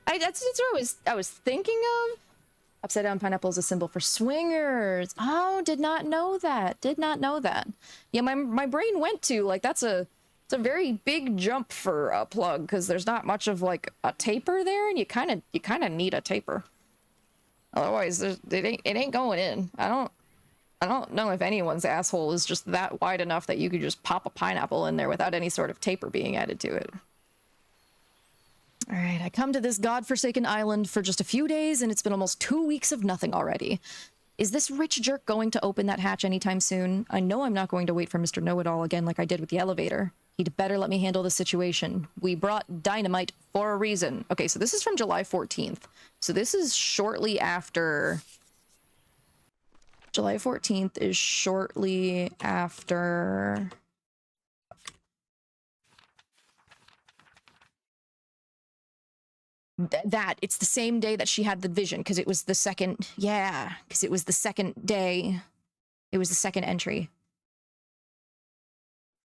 that's what I was thinking of. Upside down pineapple is a symbol for swingers. Oh, did not know that. Did not know that. Yeah, my brain went to, like, that's a It's a very big jump for a plug because there's not much of like a taper there, and you kind of need a taper. Otherwise, it ain't going in. I don't know if anyone's asshole is just that wide enough that you could just pop a pineapple in there without any sort of taper being added to it. All right, I come to this godforsaken island for just a few days, and it's been almost 2 weeks of nothing already. Is this rich jerk going to open that hatch anytime soon? I know I'm not going to wait for Mr. Know-It-All again like I did with the elevator. He'd better let me handle the situation. We brought dynamite for a reason. Okay, so this is from July 14th. So this is shortly after... July 14th is shortly after... It's the same day that she had the vision, because it was the second... Yeah, because it was the second day. It was the second entry.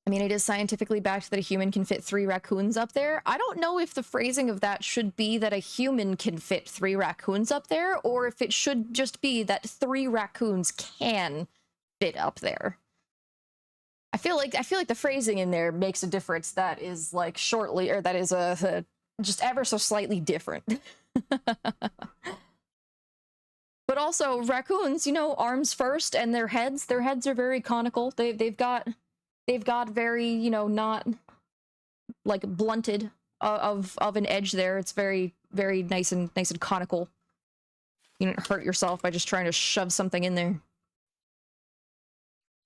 I mean, it is scientifically backed that a human can fit 3 raccoons up there. I don't know if the phrasing of that should be that a human can fit 3 raccoons up there, or if it should just be that 3 raccoons can fit up there. I feel like the phrasing in there makes a difference that is like shortly, or that is a just ever so slightly different. But also raccoons, you know, arms first, and their heads are very conical. They've got very, you know, not like blunted of an edge there. It's very, very nice and conical. You don't hurt yourself by just trying to shove something in there.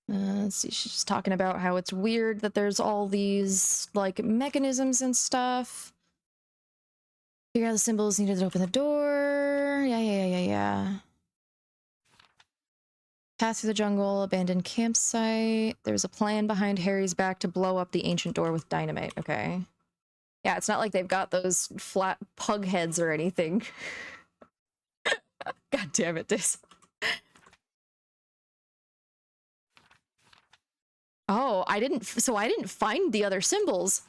Let's see, she's just talking about how it's weird that there's all these like mechanisms and stuff. Figure out the symbols needed to open the door. Yeah. Path through the jungle, abandoned campsite. There's a plan behind Harry's back to blow up the ancient door with dynamite. Okay. Yeah, it's not like they've got those flat pug heads or anything. God damn it, this. Oh, I didn't find the other symbols.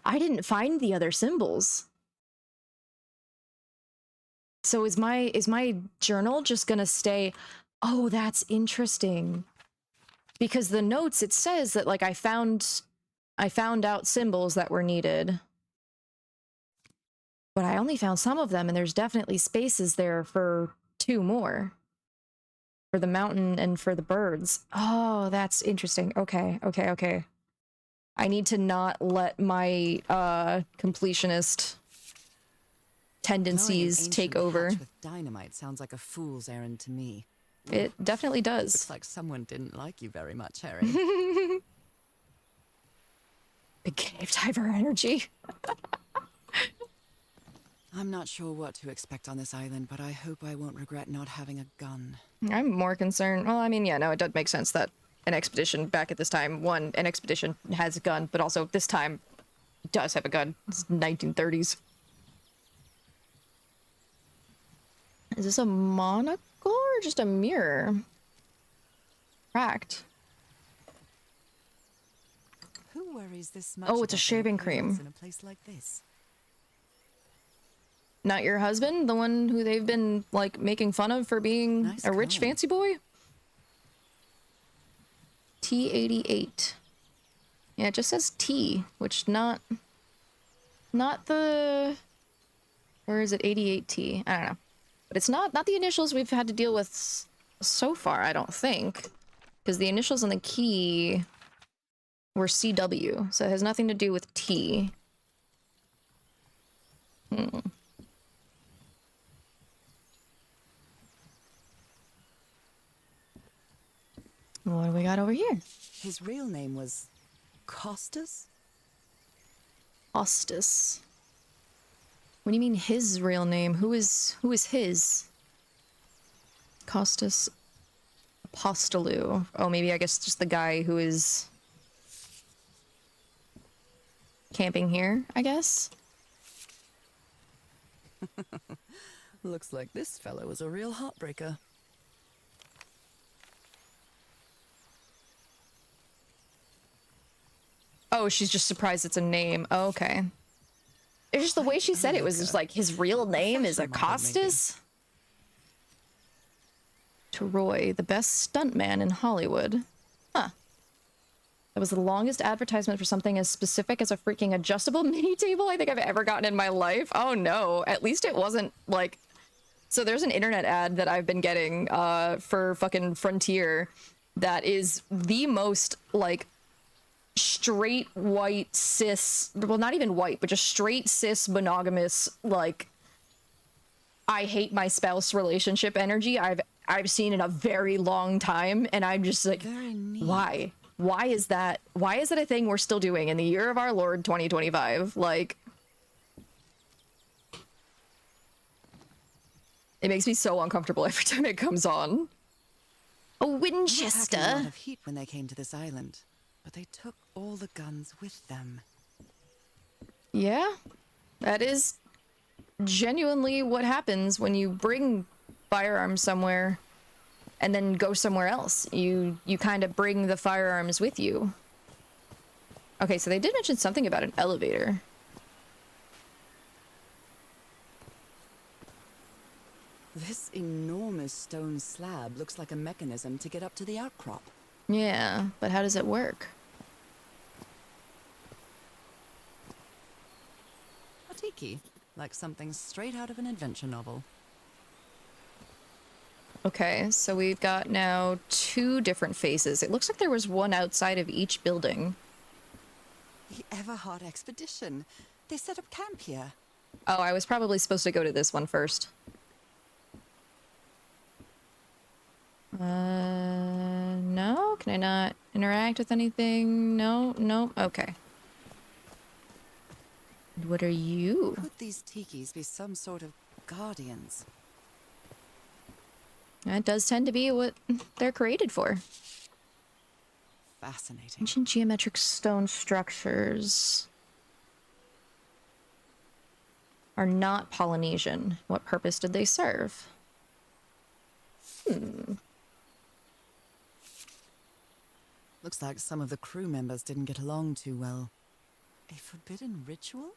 I didn't find the other symbols. So is my journal just gonna stay... Oh, that's interesting. Because the notes, it says that like I found out symbols that were needed. But I only found some of them, and there's definitely spaces there for 2 more. For the mountain and for the birds. Oh, that's interesting. Okay. I need to not let my completionist tendencies take over. With dynamite sounds like a fool's errand to me. It definitely does. Looks like someone didn't like you very much, Harry. Big cave diver energy. I'm not sure what to expect on this island, but I hope I won't regret not having a gun. I'm more concerned. Well, I mean, yeah, no, it does make sense that an expedition back at this time, an expedition has a gun, but also this time it does have a gun. It's 1930s. Is this a monocle or just a mirror? Cracked. Who worries this much? Oh, it's a shaving cream. In a place like this? Not your husband? The one who they've been, like, making fun of for being nice a rich comb. fancy boy? T88. Yeah, it just says T, which not the... Or is it 88T? I don't know. But it's not the initials we've had to deal with so far, I don't think. Because the initials on the key were CW, so it has nothing to do with T. What do we got over here? His real name was Costas? Costas. What do you mean his real name? Who is his? Costas Apostolou. Oh, maybe I guess just the guy who is camping here, I guess. Looks like this fellow was a real heartbreaker. Oh, she's just surprised it's a name. Oh, okay. It's just the way she said it was just like, his real name is Costas? Troy, the best stuntman in Hollywood. Huh. That was the longest advertisement for something as specific as a freaking adjustable mini table I think I've ever gotten in my life. Oh no, at least it wasn't like... So there's an internet ad that I've been getting for fucking Frontier that is the most like straight white cis, well not even white, but just straight cis monogamous like I hate my spouse relationship energy I've seen in a very long time, and I'm just like, why? Why is that a thing we're still doing in the year of our Lord 2025? Like, it makes me so uncomfortable every time it comes on. A Winchester. They were packing a lot of heat when they came to this island, but they took all the guns with them. Yeah, that is genuinely what happens when you bring firearms somewhere and then go somewhere else. You kind of bring the firearms with you. Okay, so they did mention something about an elevator. This enormous stone slab looks like a mechanism to get up to the outcrop. Yeah, but how does it work? A tiki, like something straight out of an adventure novel. Okay, so we've got now 2 different phases. It looks like there was one outside of each building. The Everhard expedition. They set up camp here. Oh, I was probably supposed to go to this one first. No? Can I not interact with anything? No? No? Okay. What are you? Could these tikis be some sort of guardians? That does tend to be what they're created for. Fascinating. Ancient geometric stone structures are not Polynesian. What purpose did they serve? Looks like some of the crew members didn't get along too well. A forbidden ritual?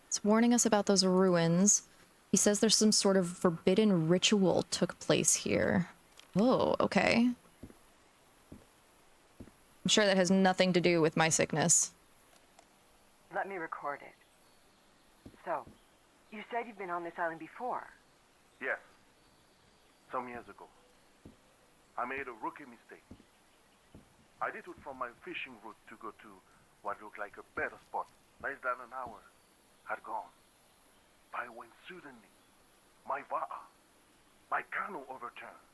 It's warning us about those ruins. He says there's some sort of forbidden ritual took place here. Oh, okay. I'm sure that has nothing to do with my sickness. Let me record it. So, you said you've been on this island before. Yes. Some years ago. I made a rookie mistake. I detoured from my fishing route to go to what looked like a better spot. Less than an hour had gone. By when suddenly, my va'a, my canoe overturned.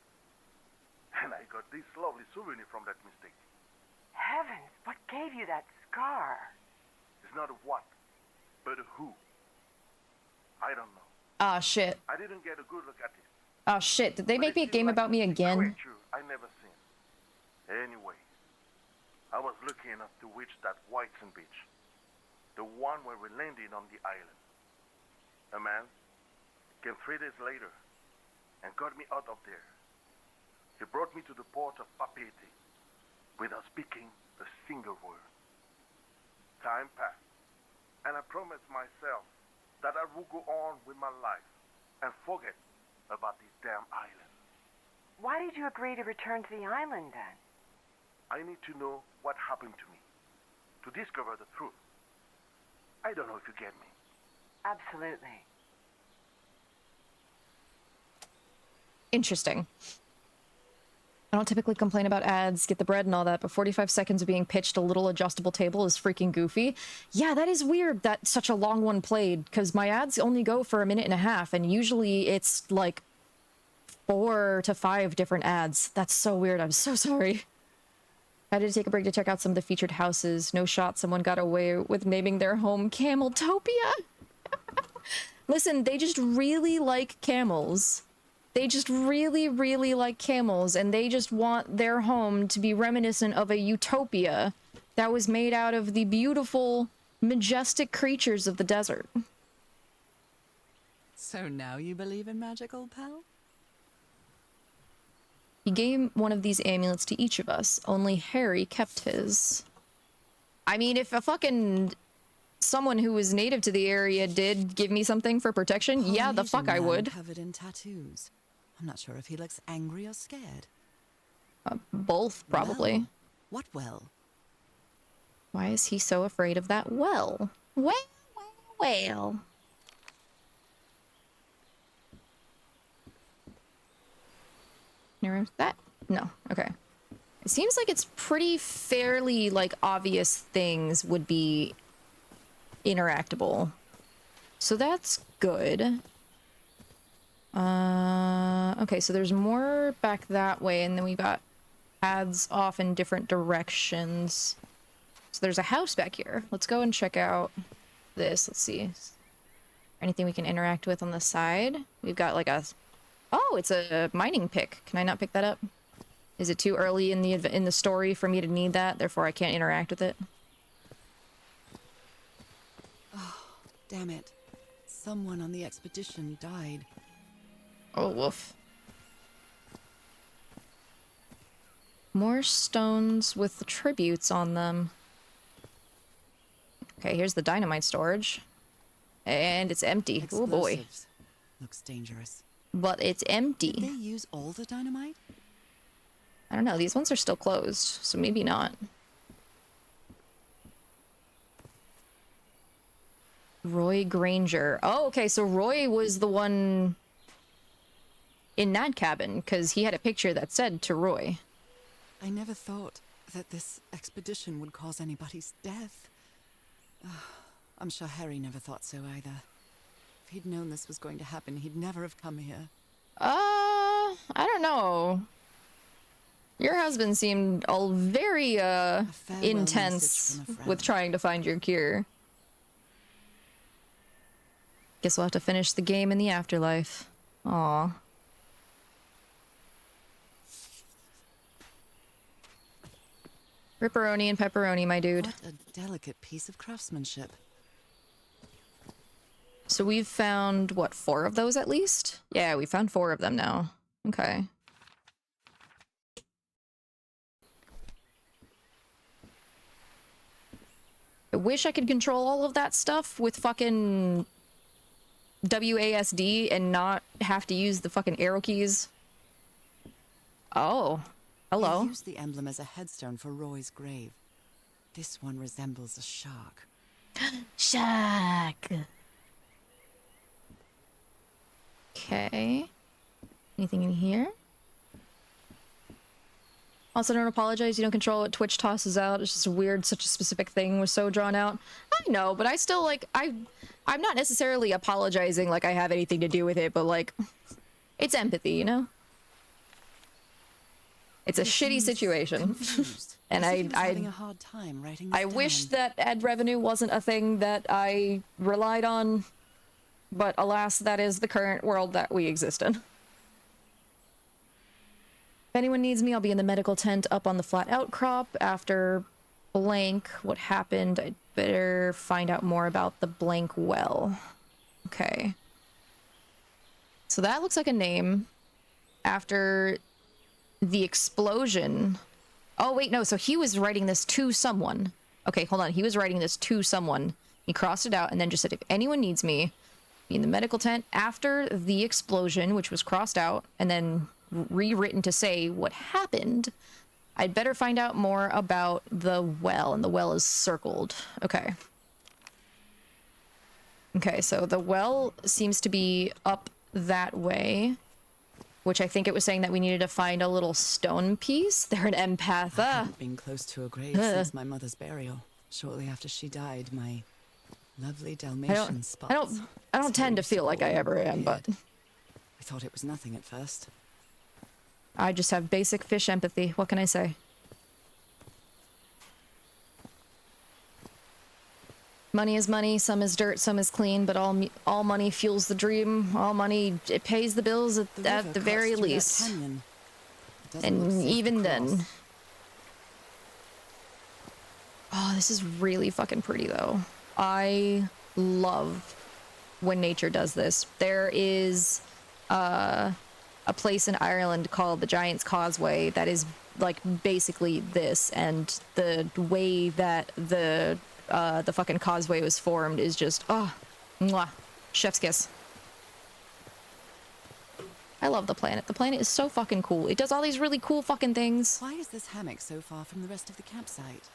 And I got this lovely souvenir from that mistake. Heavens, what gave you that scar? It's not a what, but a who. I don't know. Ah, shit. I didn't get a good look at it. Ah, shit. Did they make me a game about me again? Creature I never seen. Anyway, I was lucky enough to reach that Whitesand beach. The one where we landed on the island. A man came 3 days later and got me out of there. He brought me to the port of Papeete without speaking a single word. Time passed, and I promised myself that I would go on with my life and forget about this damn island. Why did you agree to return to the island then? I need to know what happened to me, to discover the truth. I don't know if you get me. Absolutely. Interesting. I don't typically complain about ads, get the bread and all that, but 45 seconds of being pitched a little adjustable table is freaking goofy. Yeah, that is weird that such a long one played, because my ads only go for 1.5 minutes, and usually it's like 4 to 5 different ads. That's so weird. I'm so sorry. I had to take a break to check out some of the featured houses. No shot someone got away with naming their home Cameltopia. Listen, they just really like camels. They just really, really like camels, and they just want their home to be reminiscent of a utopia that was made out of the beautiful, majestic creatures of the desert. So now you believe in magic, old pal? He gave one of these amulets to each of us. Only Harry kept his. I mean, if a fucking someone who was native to the area did give me something for protection, yeah, the fuck I would. Covered in tattoos. I'm not sure if he looks angry or scared. Both, probably. Well, What well? Why is he so afraid of that well? Well. Near that? No. Okay. It seems like it's pretty fairly, like, obvious things would be interactable. So that's good. Okay, so there's more back that way, and then we got paths off in different directions. So there's a house back here. Let's go and check out this. Let's see. Anything we can interact with on the side? We've got like a... Oh, it's a mining pick. Can I not pick that up? Is it too early in the story for me to need that? Therefore, I can't interact with it. Oh, damn it. Someone on the expedition died. Oh, woof. More stones with the tributes on them. Okay, here's the dynamite storage. And it's empty. Oh boy. Explosives. Looks dangerous. But it's empty. Did they use all the dynamite? I don't know. These ones are still closed, so maybe not. Roy Granger. Oh, okay, so Roy was the one in that cabin, because he had a picture that said to Roy. I never thought that this expedition would cause anybody's death. I'm sure Harry never thought so either. If he'd known this was going to happen, he'd never have come here. I don't know. Your husband seemed all very, intense with trying to find your cure. Guess we'll have to finish the game in the afterlife. Aw. Ripperoni and pepperoni, my dude. What a delicate piece of craftsmanship. So we've found, what, 4 of those at least? Yeah, we found 4 of them now. Okay. I wish I could control all of that stuff with fucking WASD and not have to use the fucking arrow keys. Oh. Hello. They used the emblem as a headstone for Roy's grave. This one resembles a shark. Shark. Okay. Anything in here? Also, don't apologize. You don't control what Twitch tosses out. It's just weird. Such a specific thing was so drawn out. I know, but I still, like, I'm not necessarily apologizing like I have anything to do with it, but, like, it's empathy, you know? It's a shitty situation. And having a hard time writing this I wish down. that ad revenue wasn't a thing that I relied on, but alas, that is the current world that we exist in. If anyone needs me, I'll be in the medical tent up on the flat outcrop after blank. What happened? I'd better find out more about the blank well. Okay. So that looks like a name after the explosion. Oh, wait, no. So he was writing this to someone. Okay, hold on. He was writing this to someone. He crossed it out and then just said, if anyone needs me, be in the medical tent after the explosion, which was crossed out, and then rewritten to say what happened. I'd better find out more about the well, and the well is circled. Okay. Okay, so the well seems to be up that way, which I think it was saying that we needed to find a little stone piece. They're an empath. I haven't been close to a grave since my mother's burial. Shortly after she died, my lovely Dalmatian spots. I don't tend to feel like I ever am, but I thought it was nothing at first. I just have basic fish empathy. What can I say? Money is money, some is dirt, some is clean, but all money fuels the dream. All money, it pays the bills at the very least. And even then. Oh, this is really fucking pretty though. I love when nature does this. There is a place in Ireland called the Giant's Causeway that is like basically this, and the way that the fucking causeway was formed is just, oh, mwah, chef's kiss. I love the planet. The planet is so fucking cool. It does all these really cool fucking things. Why is this hammock so far from the rest of the campsite?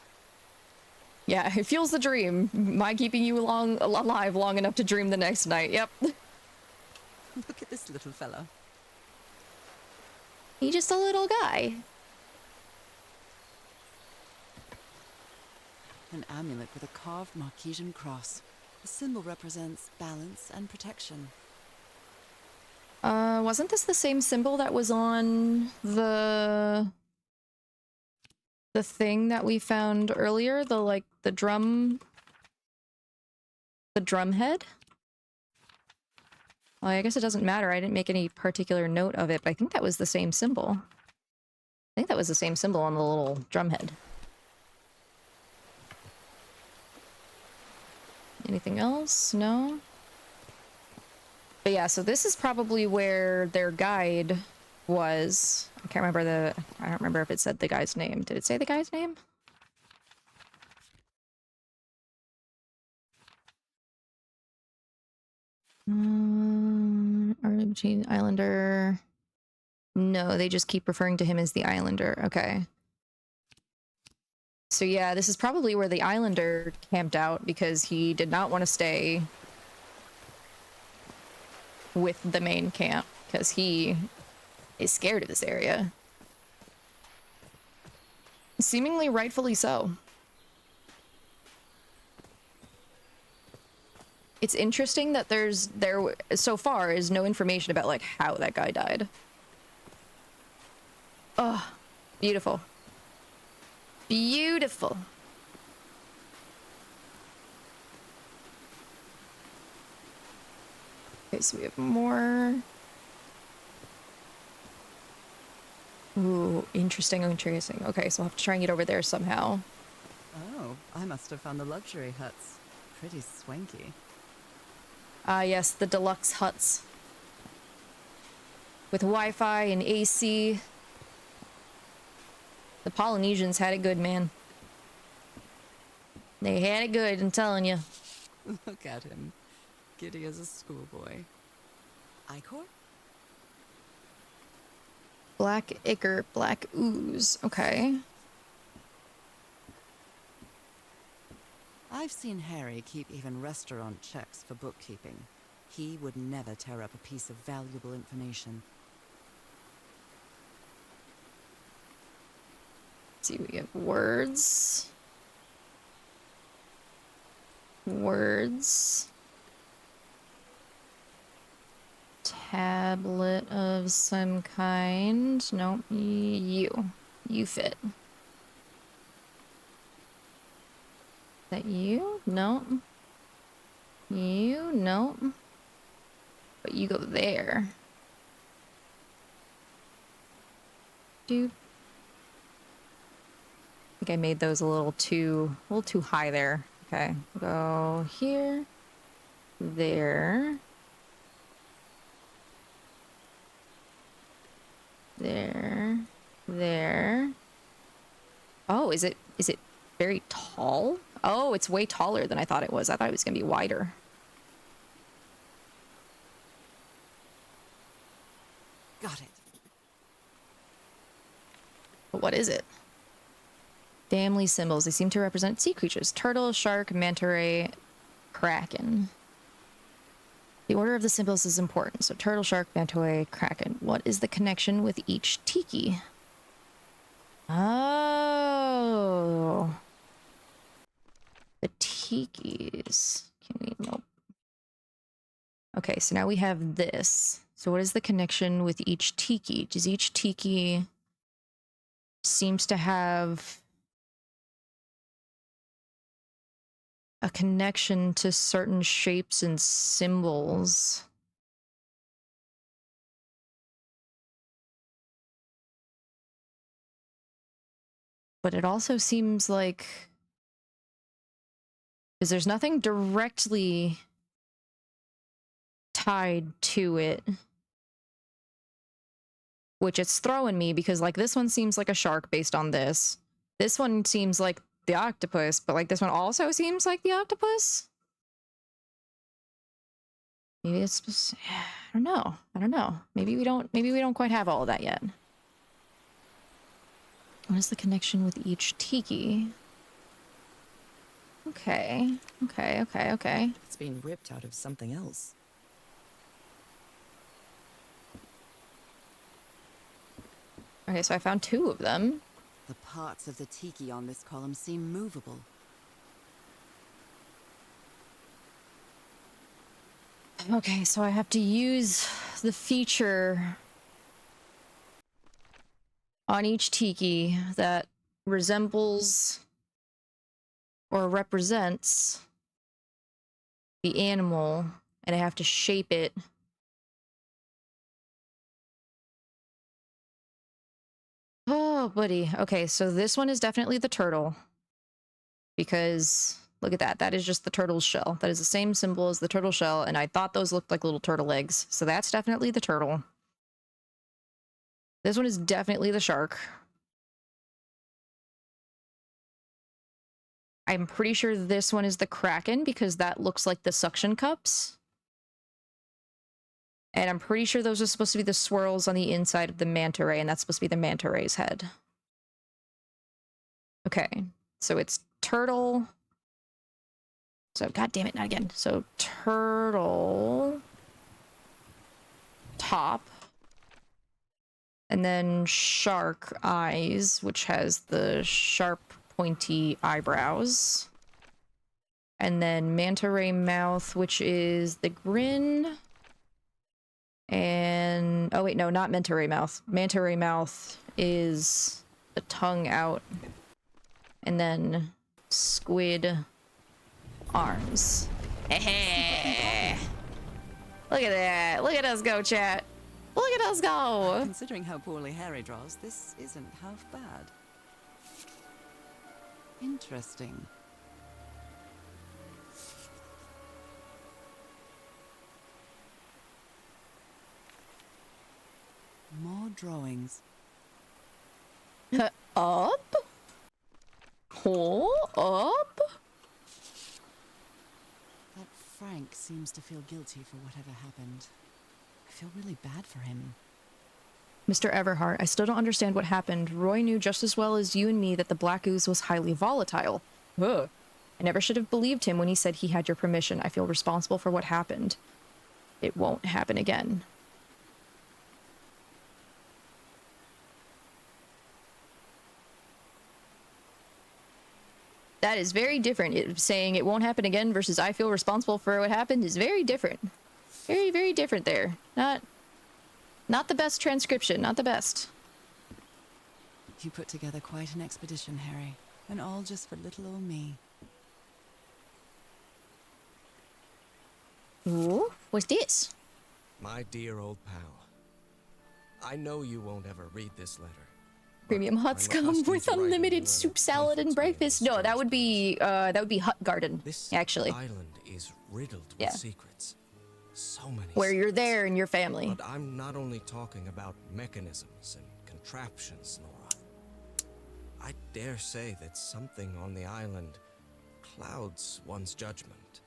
Yeah, it fuels the dream. My keeping you alive long enough to dream the next night. Yep. Look at this little fella. He's just a little guy. An amulet with a carved Marquesian cross. The symbol represents balance and protection. Wasn't this the same symbol that was on the thing that we found earlier? The drum head? Well, I guess it doesn't matter. I didn't make any particular note of it, but I think that was the same symbol. I think that was the same symbol on the little drum head. Anything else? No? But yeah, so this is probably where their guide was. I can't remember I don't remember if it said the guy's name. Did it say the guy's name? Argentine Islander. No, they just keep referring to him as the Islander. Okay. So yeah, this is probably where the Islander camped out because he did not want to stay with the main camp because he is scared of this area. Seemingly rightfully so. It's interesting that there so far is no information about like how that guy died. Oh, beautiful. Beautiful. Okay, so we have more. Ooh, interesting. Okay, so I'll have to try and get over there somehow. Oh, I must have found the luxury huts. Pretty swanky. Ah, yes, the deluxe huts. With Wi-Fi and AC. The Polynesians had it good, man. They had it good, I'm telling you. Look at him. Giddy as a schoolboy. Ichor? Black ichor, black ooze. Okay. I've seen Harry keep even restaurant checks for bookkeeping. He would never tear up a piece of valuable information. Let's see, we have words. Words. Tablet of some kind. Nope, you. You fit. Is that you? No. You? No. But you go there. Dude. I think I made those a little too high there. Okay, go here, there, there, there. Oh, is it very tall? Oh, it's way taller than I thought it was. I thought it was gonna be wider. Got it. But what is it? Family symbols. They seem to represent sea creatures. Turtle, shark, manta ray, kraken. The order of the symbols is important. So turtle, shark, manta ray, kraken. What is the connection with each tiki? Oh. The tikis. Can we? Nope. Okay, so now we have this. So what is the connection with each tiki? Does each tiki seems to have a connection to certain shapes and symbols? But it also seems like, because there's nothing directly tied to it, which it's throwing me because like this one seems like a shark based on this. This one seems like the octopus, but like this one also seems like the octopus. Maybe it's just, I don't know. I don't know. Maybe we don't quite have all of that yet. What is the connection with each tiki? Okay. Okay. It's been ripped out of something else. Okay, so I found 2 of them. The parts of the tiki on this column seem movable. Okay, so I have to use the feature on each tiki that resembles or represents the animal, and I have to shape it. Oh, buddy. Okay, so this one is definitely the turtle. Because, look at that. That is just the turtle's shell. That is the same symbol as the turtle shell, and I thought those looked like little turtle eggs. So that's definitely the turtle. This one is definitely the shark. I'm pretty sure this one is the kraken, because that looks like the suction cups. And I'm pretty sure those are supposed to be the swirls on the inside of the manta ray, and that's supposed to be the manta ray's head. Okay, so it's turtle. So, god damn it, not again. So, turtle top. And then shark eyes, which has the sharp, pointy eyebrows. And then manta ray mouth, which is the grin. And oh wait, no, not manta ray mouth. Manta ray mouth is the tongue out. And then squid arms. Look at that. Look at us go, chat. Look at us go. Considering how poorly Harry draws, this isn't half bad. Interesting. More drawings. Up? Hole up? That Frank seems to feel guilty for whatever happened. I feel really bad for him. Mr. Everhart, I still don't understand what happened. Roy knew just as well as you and me that the black ooze was highly volatile. Ugh. I never should have believed him when he said he had your permission. I feel responsible for what happened. It won't happen again. That is very different. Saying it won't happen again versus I feel responsible for what happened is very different. Very, very different there. Not the best transcription, not the best. You put together quite an expedition, Harry. And all just for little old me. Ooh, what's this? My dear old pal, I know you won't ever read this letter. Premium huts come with unlimited soup, salad, and breakfast. No, that would be Hut Garden, This actually. island is riddled with Yeah. secrets. So many Where you're secrets. there and your family. But I'm not only talking about mechanisms and contraptions, Nora. I dare say that something on the island clouds one's judgment.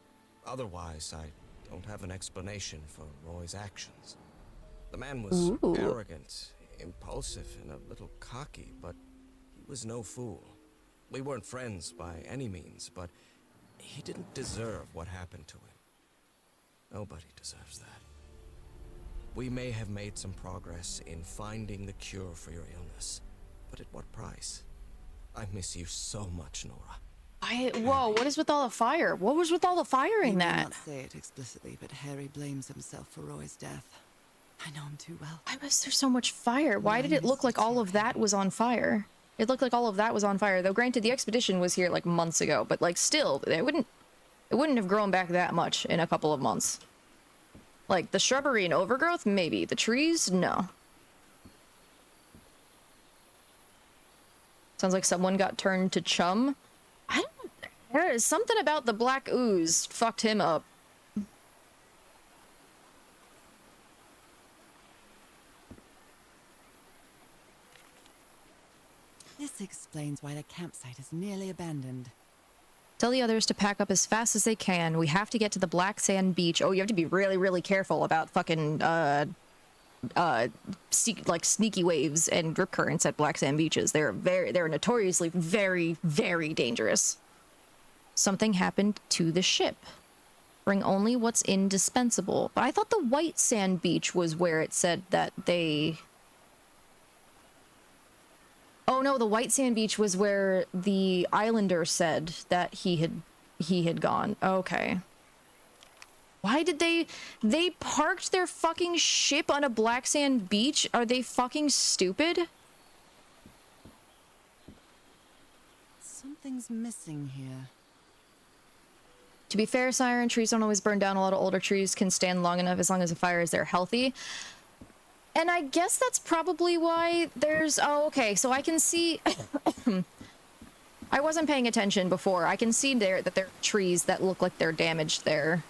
Otherwise, I don't have an explanation for Roy's actions. The man was Ooh. arrogant, impulsive, and a little cocky, but he was no fool. We weren't friends by any means, but he didn't deserve what happened to him. Nobody deserves that. We may have made some progress in finding the cure for your illness, but at what price? I miss you so much, Nora. Whoa, what is with all the fire? What was with all the fire He in may that? not say it explicitly, but Harry blames himself for Roy's death. I know him too well. Why was there so much fire? Why did it look like all of that was on fire? It looked like all of that was on fire. Though granted, the expedition was here like months ago, but like still, it wouldn't have grown back that much in a couple of months. Like the shrubbery and overgrowth, maybe. The trees, no. Sounds like someone got turned to chum. There is something about the black ooze fucked him up. This explains why the campsite is nearly abandoned. Tell the others to pack up as fast as they can. We have to get to the black sand beach. Oh, you have to be really, really careful about fucking, like sneaky waves and rip currents at black sand beaches. They're notoriously very, very dangerous. Something happened to the ship. Bring only what's indispensable. But I thought the white sand beach was where it said that they... Oh no, the white sand beach was where the islander said that he had gone. Okay. Why did they parked their fucking ship on a black sand beach? Are they fucking stupid? Something's missing here. To be fair, Siren, trees don't always burn down. A lot of older trees can stand long enough as long as the fire is there healthy. And I guess that's probably why there's... Oh, okay, so I can see... I wasn't paying attention before. I can see there that there are trees that look like they're damaged there.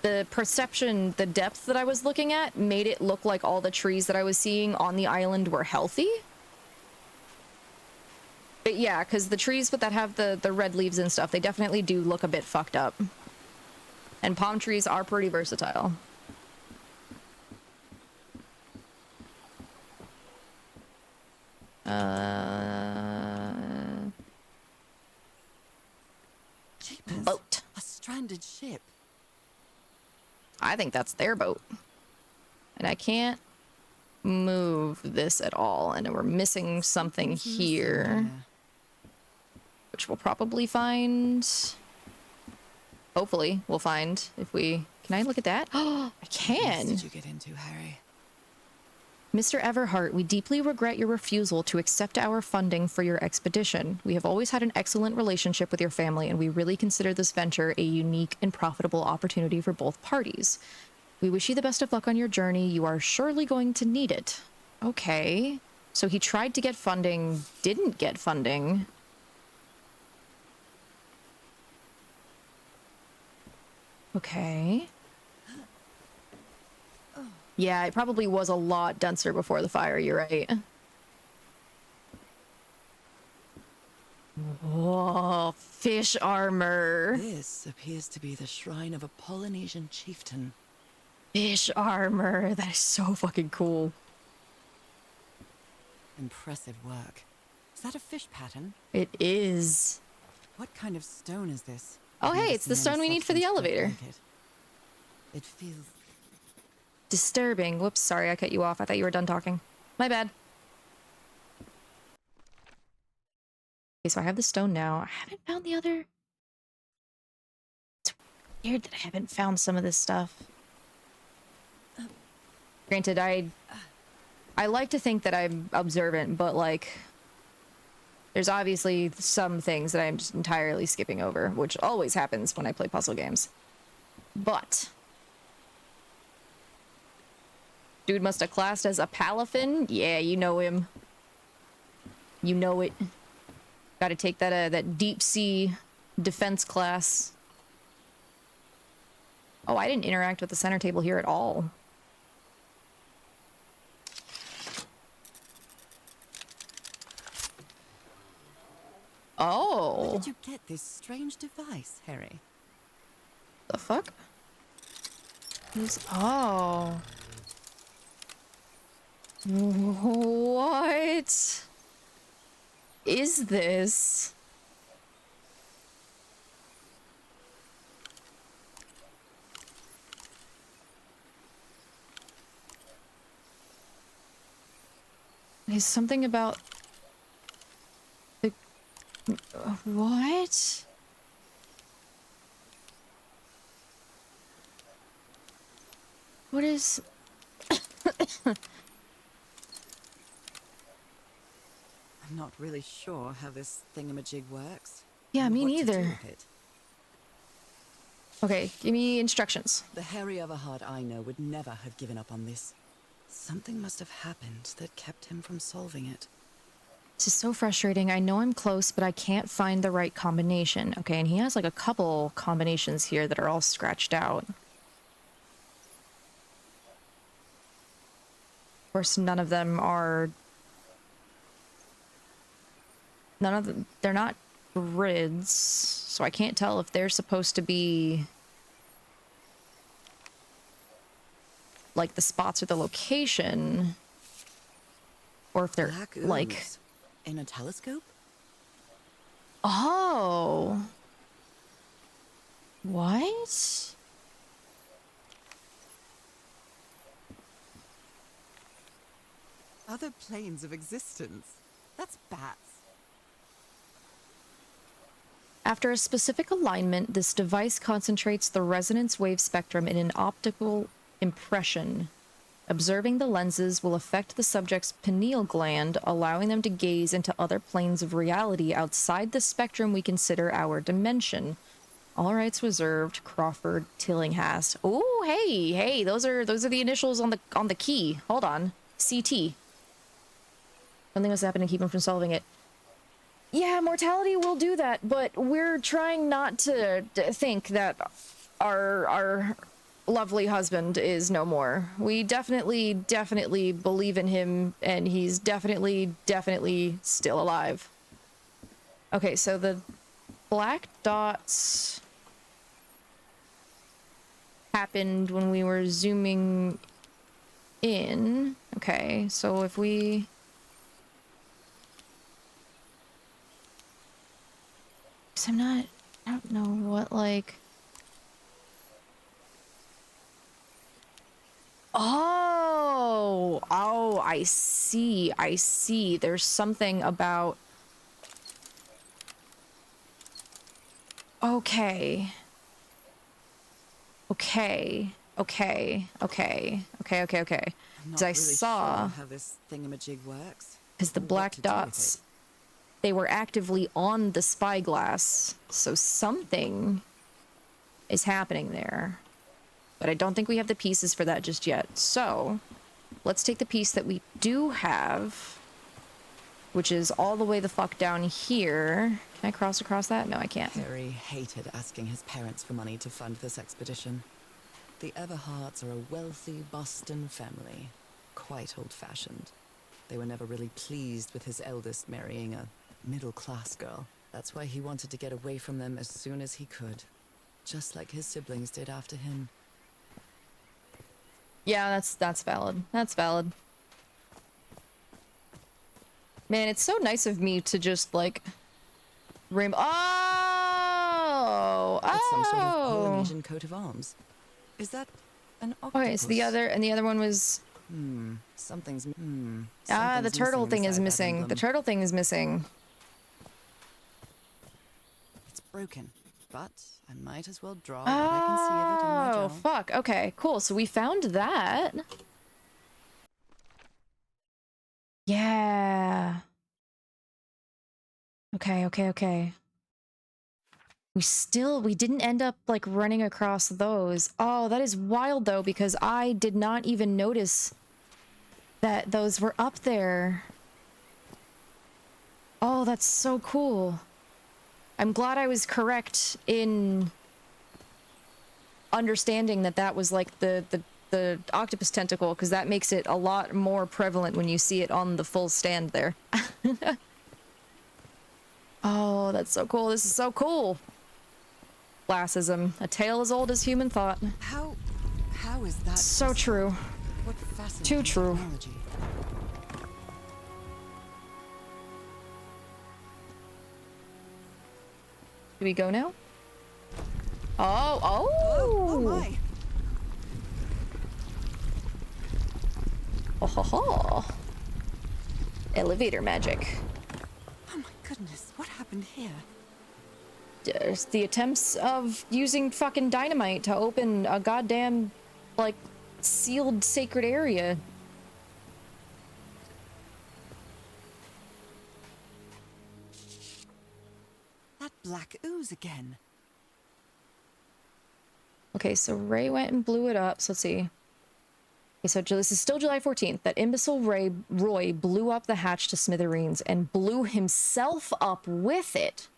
The perception, the depth that I was looking at made it look like all the trees that I was seeing on the island were healthy. But yeah, because the trees that have the red leaves and stuff, they definitely do look a bit fucked up. And palm trees are pretty versatile. Jeepers, Boat. a stranded ship. I think that's their boat. And I can't move this at all. And we're missing something here. Which we'll probably find. Hopefully we'll find if we... Can I look at that? Oh, I can! What did you get into, Harry? Mr. Everhart, we deeply regret your refusal to accept our funding for your expedition. We have always had an excellent relationship with your family, and we really consider this venture a unique and profitable opportunity for both parties. We wish you the best of luck on your journey. You are surely going to need it. Okay. So he tried to get funding, didn't get funding. Okay. Yeah, it probably was a lot denser before the fire, you're right. Whoa, fish armor. This appears to be the shrine of a Polynesian chieftain. Fish armor. That is so fucking cool. Impressive work. Is that a fish pattern? It is. What kind of stone is this? Oh, I've hey, never it's the seen stone any we need for the substance quite elevator. like it. It feels... Disturbing. Whoops, sorry, I cut you off. I thought you were done talking. My bad. Okay, so I have the stone now. I haven't found the other... It's weird that I haven't found some of this stuff. Granted, I like to think that I'm observant, but, like... There's obviously some things that I'm just entirely skipping over, which always happens when I play puzzle games. But... Dude must have classed as a palafin. Yeah, you know him. You know it. Gotta take that that deep sea defense class. Oh, I didn't interact with the center table here at all. Oh. Where did you get this strange device, Harry? The fuck? Oh. What is this? There's something about the... What? What is... I'm not really sure how this thingamajig works. Yeah, or me what to do neither. with it. Okay, give me instructions. The Harry Everhart I know would never have given up on this. Something must have happened that kept him from solving it. This is so frustrating. I know I'm close, but I can't find the right combination. Okay, and he has like a couple combinations here that are all scratched out. Of course, none of them are... None of them... They're not grids, so I can't tell if they're supposed to be like the spots or the location, or if they're Black like... ooze. In a telescope? Oh. What? Other planes of existence. That's bats. After a specific alignment, this device concentrates the resonance wave spectrum in an optical impression. Observing the lenses will affect the subject's pineal gland, allowing them to gaze into other planes of reality outside the spectrum we consider our dimension. All rights reserved. Crawford Tillinghast. Oh, hey, those are the initials on the key. Hold on. CT. Something must happen to keep him from solving it. Yeah, mortality will do that, but we're trying not to think that our lovely husband is no more. We definitely believe in him, and he's definitely still alive. Okay, so the black dots happened when we were zooming in. Okay, so if we... So I don't know what, like... Oh, I see. There's something about... Okay. Because I saw... Sure how this thingamajig works. Because the black dots, they were actively on the spyglass, so something is happening there. But I don't think we have the pieces for that just yet. So, let's take the piece that we do have, which is all the way the fuck down here. Can I cross across that? No, I can't. Harry hated asking his parents for money to fund this expedition. The Everharts are a wealthy Boston family, quite old-fashioned. They were never really pleased with his eldest marrying a middle-class girl. That's why he wanted to get away from them as soon as he could, just like his siblings did after him. Yeah, that's valid. That's valid. Man, it's so nice of me to just, like... It's some sort of Polynesian coat of arms. Is that an octopus? Okay, so the other one was... Something's the turtle thing is missing. The turtle thing is missing. It's broken, but I might as well draw what I can see of it in my journal. Fuck. Okay, cool. So we found that. Yeah. Okay. We didn't end up, like, running across those. Oh, that is wild, though, because I did not even notice that those were up there. Oh, that's so cool. I'm glad I was correct in understanding that that was, like, the octopus tentacle, because that makes it a lot more prevalent when you see it on the full stand there. Oh, that's so cool. This is so cool. Classism. A tale as old as human thought. How is that so possible? True. What fascinating Too true. technology. Do we go now? Oh! Oh my! Oh ho ho! Elevator magic. Oh my goodness, what happened here? There's the attempts of using fucking dynamite to open a goddamn, like, sealed sacred area. That black ooze again. Okay, so Ray went and blew it up. So let's see. Okay, so this is still July 14th. That imbecile Roy blew up the hatch to smithereens and blew himself up with it.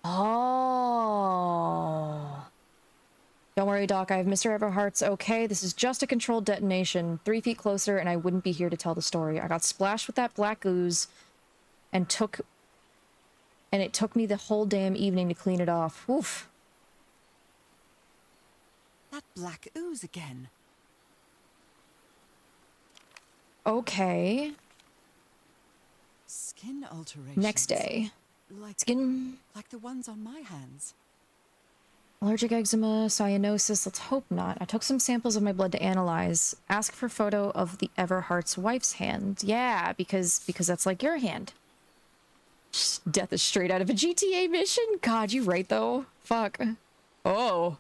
Oh. Don't worry, Doc. I have Mr. Everhart's okay. This is just a controlled detonation. 3 feet closer, and I wouldn't be here to tell the story. I got splashed with that black ooze and took And it took me the whole damn evening to clean it off. Oof. That black ooze again. Okay. Skin alterations. Next day. Like, Skin... like the ones on my hands. Allergic eczema, cyanosis, let's hope not. I took some samples of my blood to analyze. Ask for photo of the Everhart's wife's hand. Yeah, because that's like your hand. Death is straight out of a GTA mission? God, you right though. Fuck. Oh.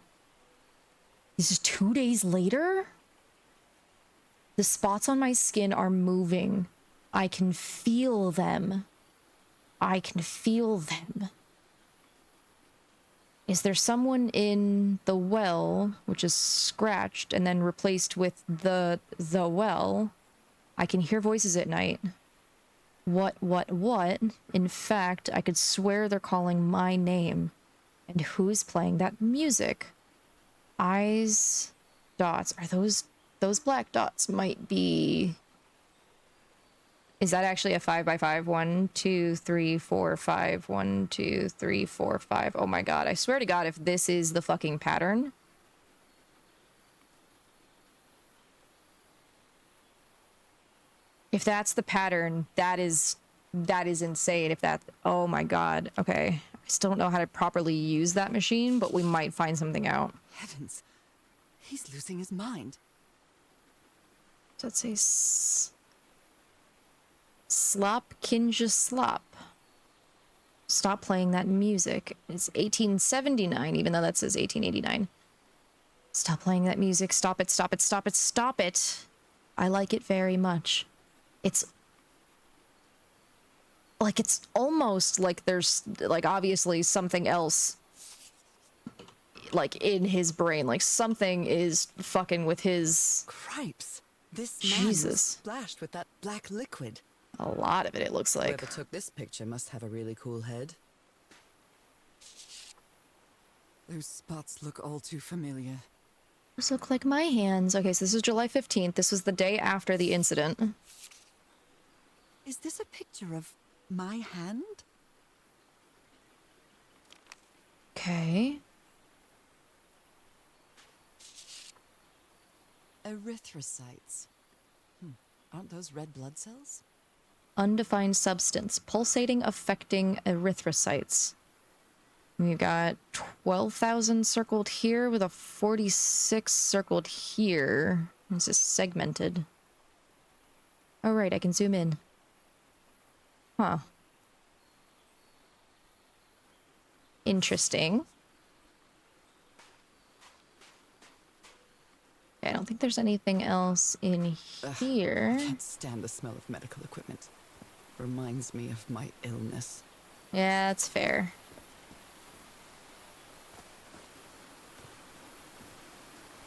This is 2 days later? The spots on my skin are moving. I can feel them. I can feel them. Is there someone in the well, which is scratched and then replaced with the well? I can hear voices at night. What? In fact, I could swear they're calling my name. And who's playing that music? Eyes, dots. Are those black dots might be... Is that actually a 5x5? 1, 2, 3, 4, 5. 1, 2, 3, 4, 5. Oh my god, I swear to god if this is the fucking pattern. If that's the pattern, that is insane. If that... Oh my god. Okay. I still don't know how to properly use that machine, but we might find something out. Heavens. He's losing his mind. So let's say... Slop Kinja Slop. Stop playing that music. It's 1879, even though that says 1889. Stop playing that music. Stop it, stop it, stop it, stop it. I like it very much. It's almost like there's, like, obviously something else, like, in his brain. Like, something is fucking with his... Cripes. This man was splashed with that black liquid. A lot of it looks like. Whoever took this picture must have a really cool head. Those spots look all too familiar. Those look like my hands. Okay, so this is July 15th. This was the day after the incident. Is this a picture of my hand? Okay. Erythrocytes. Aren't those red blood cells? Undefined substance. Pulsating, affecting erythrocytes. We've got 12,000 circled here with a 46 circled here. This is segmented. Oh, right, I can zoom in. Huh. Interesting. Okay, I don't think there's anything else in here. I can't stand the smell of medical equipment. Reminds me of my illness. Yeah, that's fair.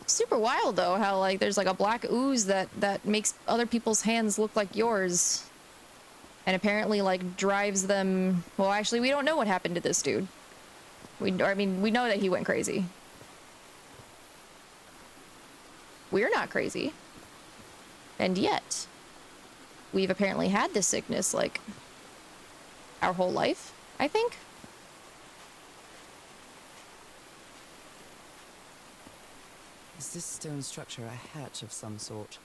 Super wild though, how like there's like a black ooze that makes other people's hands look like yours. And apparently like drives them... Well, actually, we don't know what happened to this dude. We know that he went crazy. We're not crazy. And yet, we've apparently had this sickness, like, our whole life, I think. Is this stone structure a hatch of some sort?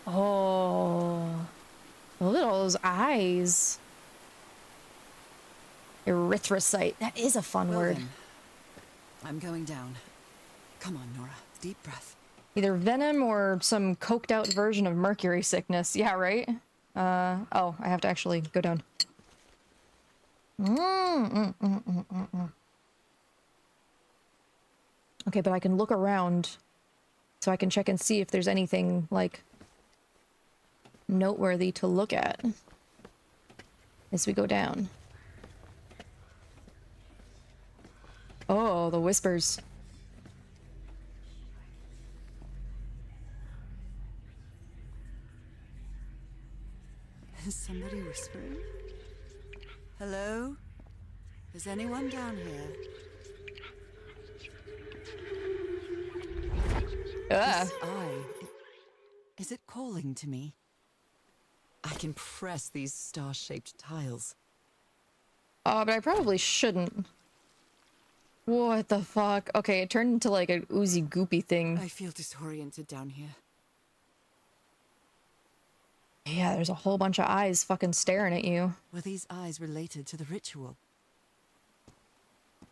Oh. Look at all those eyes. Erythrocyte. That is a fun word. Then. I'm going down. Come on, Nora. Deep breath. Either venom or some coked out version of mercury sickness. Yeah, right? Oh, I have to actually go down. Okay, but I can look around so I can check and see if there's anything, like, noteworthy to look at as we go down. Oh, the whispers. Is somebody whispering? Hello? Is anyone down here? This eye, is it calling to me? I can press these star-shaped tiles. But I probably shouldn't. What the fuck? Okay, it turned into like an oozy goopy thing. I feel disoriented down here. Yeah, there's a whole bunch of eyes fucking staring at you. Were these eyes related to the ritual?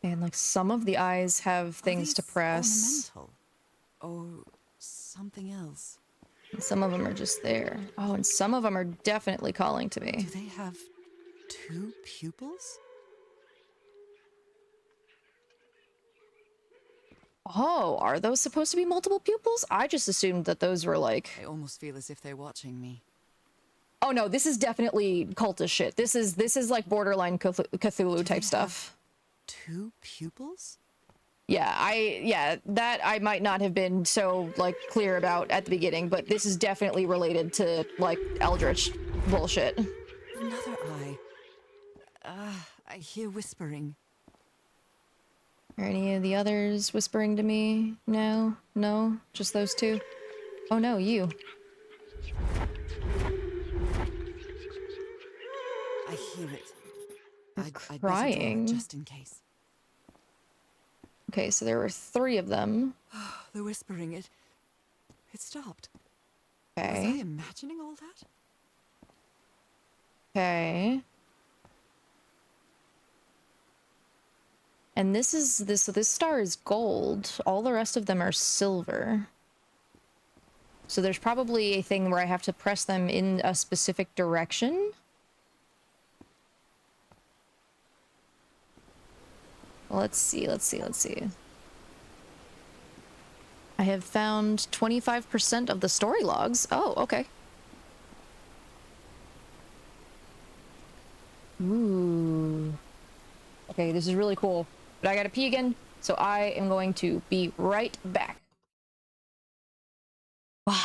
And like some of the eyes have things to press. Ornamental? Or something else? And some of them are just there. Oh, and some of them are definitely calling to me. Do they have 2 pupils? Oh, are those supposed to be multiple pupils? I just assumed that those were like... I almost feel as if they're watching me. Oh no, this is definitely cultist shit. This is like borderline Cthulhu type stuff. 2 pupils? Yeah, that I might not have been so like clear about at the beginning, but this is definitely related to like eldritch bullshit. Another eye. I hear whispering. Are any of the others whispering to me? No, just those two. Oh no, you. I hear it. I'd better Crying. draw it just in case. Okay, so there were 3 of them. The whispering, it stopped. Was I Okay. imagining all that? Okay. And this star is gold. All the rest of them are silver. So there's probably a thing where I have to press them in a specific direction. Let's see. I have found 25% of the story logs. Oh, okay. Ooh. Okay, this is really cool. But I gotta pee again, so I am going to be right back. Wow.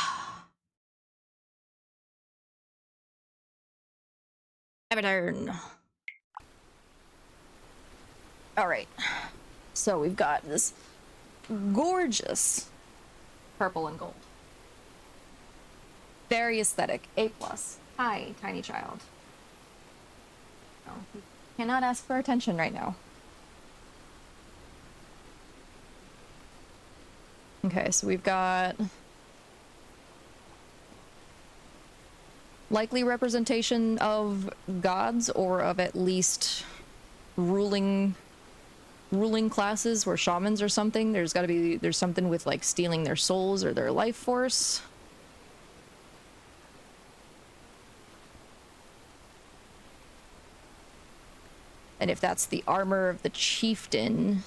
Have a turn. Alright. So we've got this gorgeous purple and gold. Very aesthetic. A+. Hi, tiny child. No, you cannot ask for attention right now. Okay, so we've got likely representation of gods, or of at least ruling classes, or shamans or something. There's something with like stealing their souls or their life force. And if that's the armor of the chieftain,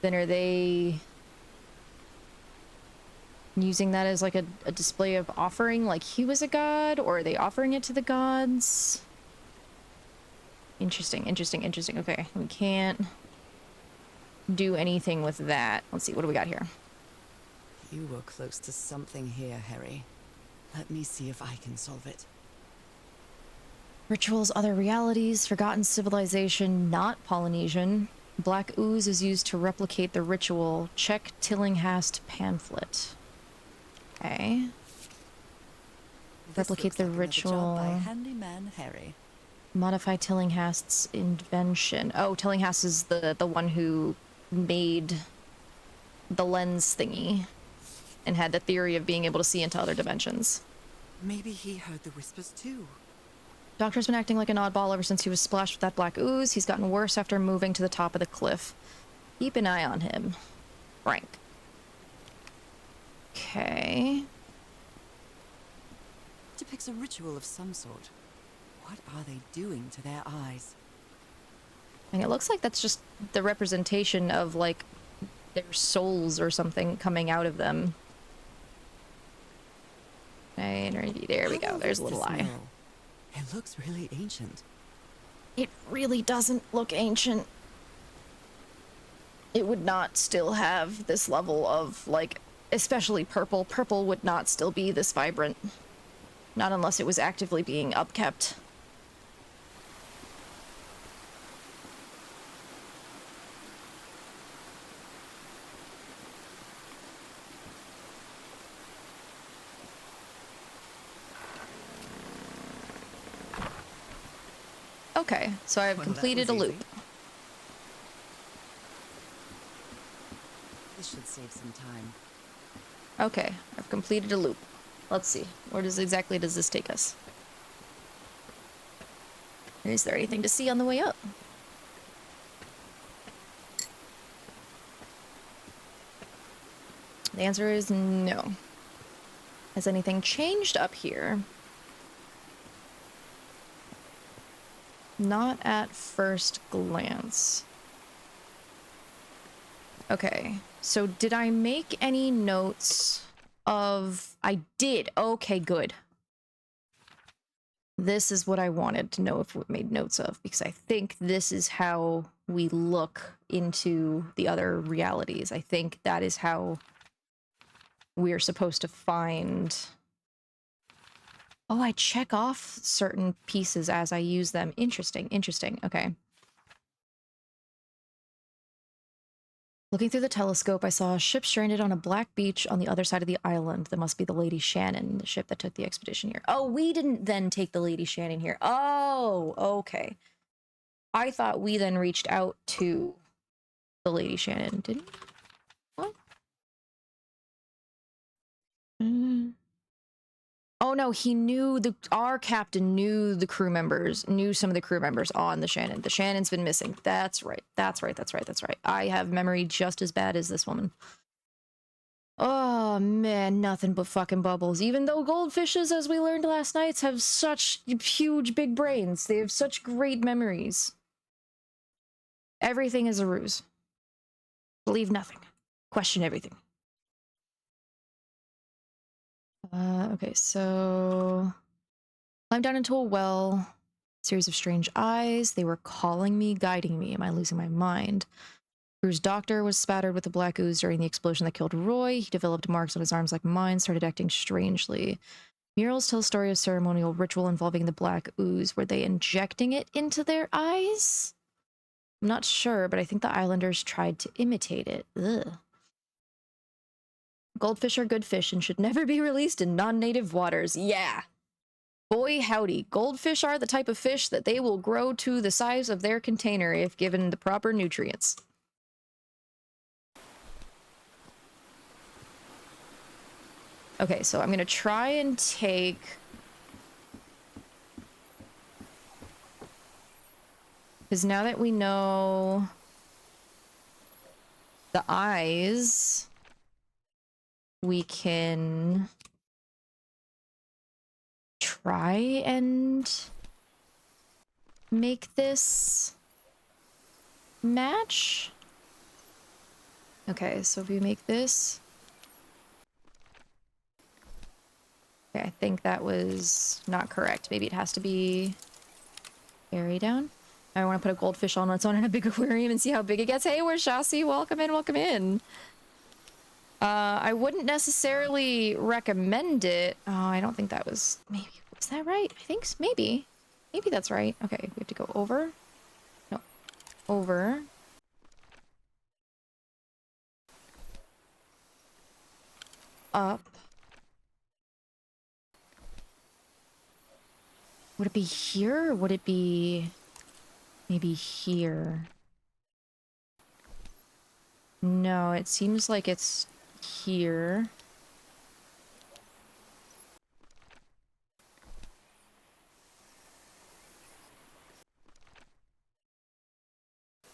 then are they using that as like a display of offering, like he was a god, or are they offering it to the gods? Interesting. Okay, we can't do anything with that. Let's see, what do we got here? You were close to something here, Harry. Let me see if I can solve it. Rituals, other realities, forgotten civilization, not Polynesian. Black ooze is used to replicate the ritual. Check Tillinghast pamphlet. Okay. Replicate the ritual. Job by handyman Harry. Modify Tillinghast's invention. Oh, Tillinghast is the one who made the lens thingy and had the theory of being able to see into other dimensions. Maybe he heard the whispers too. Doctor's been acting like an oddball ever since he was splashed with that black ooze. He's gotten worse after moving to the top of the cliff. Keep an eye on him. Frank. Okay. Depicts a ritual of some sort. What are they doing to their eyes? And it looks like that's just the representation of, like, their souls or something coming out of them. Okay, there we go. There's a little eye. It looks really ancient. It really doesn't look ancient. It would not still have this level of, like, especially purple. Purple would not still be this vibrant. Not unless it was actively being upkept. Okay, so I've Well, that completed a was loop. easy. This should save some time. Okay, I've completed a loop. Let's see. Where exactly does this take us? Is there anything to see on the way up? The answer is no. Has anything changed up here? Not at first glance. Okay, so did I make any notes of... I did. Okay, good. This is what I wanted to know if we made notes of, because I think this is how we look into the other realities. I think that is how we're supposed to find... Oh, I check off certain pieces as I use them. Interesting, interesting. Okay. Looking through the telescope, I saw a ship stranded on a black beach on the other side of the island. That must be the Lady Shannon, the ship that took the expedition here. Oh, we didn't then take the Lady Shannon here. Oh, okay. I thought we then reached out to the Lady Shannon, didn't we? What? Oh no, he knew our captain knew the crew members, knew some of the crew members on the Shannon. The Shannon's been missing. That's right. That's right. That's right. That's right. I have memory just as bad as this woman. Oh man, nothing but fucking bubbles. Even though goldfishes, as we learned last night, have such huge big brains. They have such great memories. Everything is a ruse. Believe nothing. Question everything. Okay, so... Climbed down into a well. Series of strange eyes. They were calling me, guiding me. Am I losing my mind? Drew's doctor was spattered with the black ooze during the explosion that killed Roy. He developed marks on his arms like mine, started acting strangely. Murals tell a story of ceremonial ritual involving the black ooze. Were they injecting it into their eyes? I'm not sure, but I think the islanders tried to imitate it. Ugh. Goldfish are good fish and should never be released in non-native waters. Yeah. Boy howdy, goldfish are the type of fish that they will grow to the size of their container if given the proper nutrients. Okay, so I'm gonna try and take... Because now that we know the eyes, we can try and make this match. Okay, so if we make this... Okay, I think that was not correct. Maybe it has to be very down. I want to put a goldfish on its own in a big aquarium and see how big it gets. Hey, where's Shasi? Welcome in, welcome in. I wouldn't necessarily recommend it. Oh, I don't think that was... Maybe. Was that right? I think maybe. Maybe that's right. Okay, we have to go over. No. Over. Up. Would it be here or would it be maybe here? No, it seems like it's here.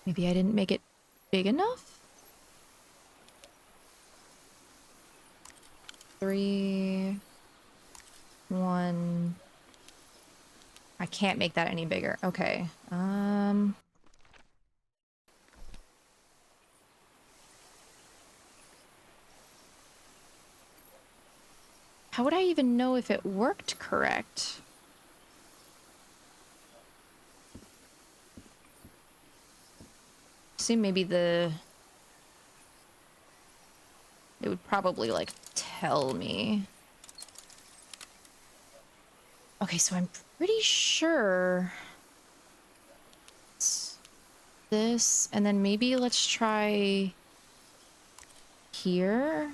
Maybe I didn't make it big enough? 3, 1. I can't make that any bigger. Okay. How would I even know if it worked correct? See, maybe it would probably, like, tell me. Okay, so I'm pretty sure it's this, and then maybe let's try here.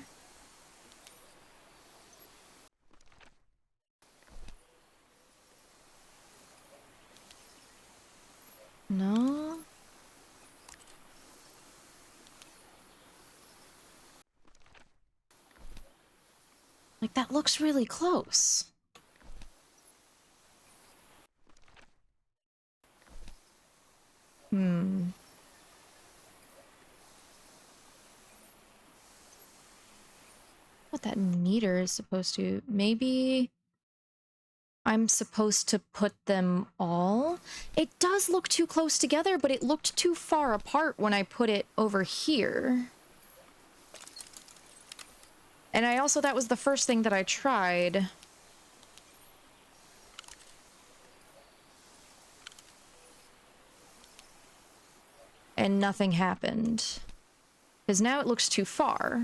Like, that looks really close. What that meter is supposed to... Maybe I'm supposed to put them all? It does look too close together, but it looked too far apart when I put it over here. And I also... That was the first thing that I tried. And nothing happened. Because now it looks too far.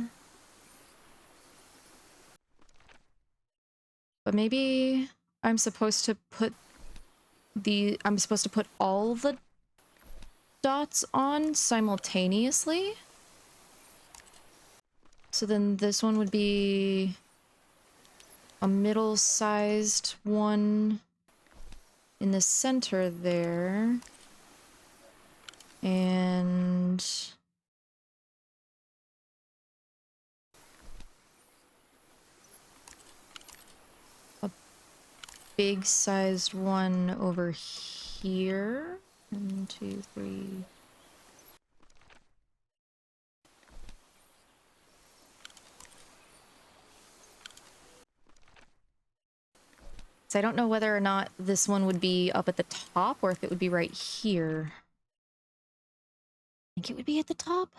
But maybe I'm supposed to put I'm supposed to put all the dots on simultaneously? So then this one would be a middle-sized one in the center there. And... big-sized one over here. 1, 2, 3. So I don't know whether or not this one would be up at the top or if it would be right here. I think it would be at the top.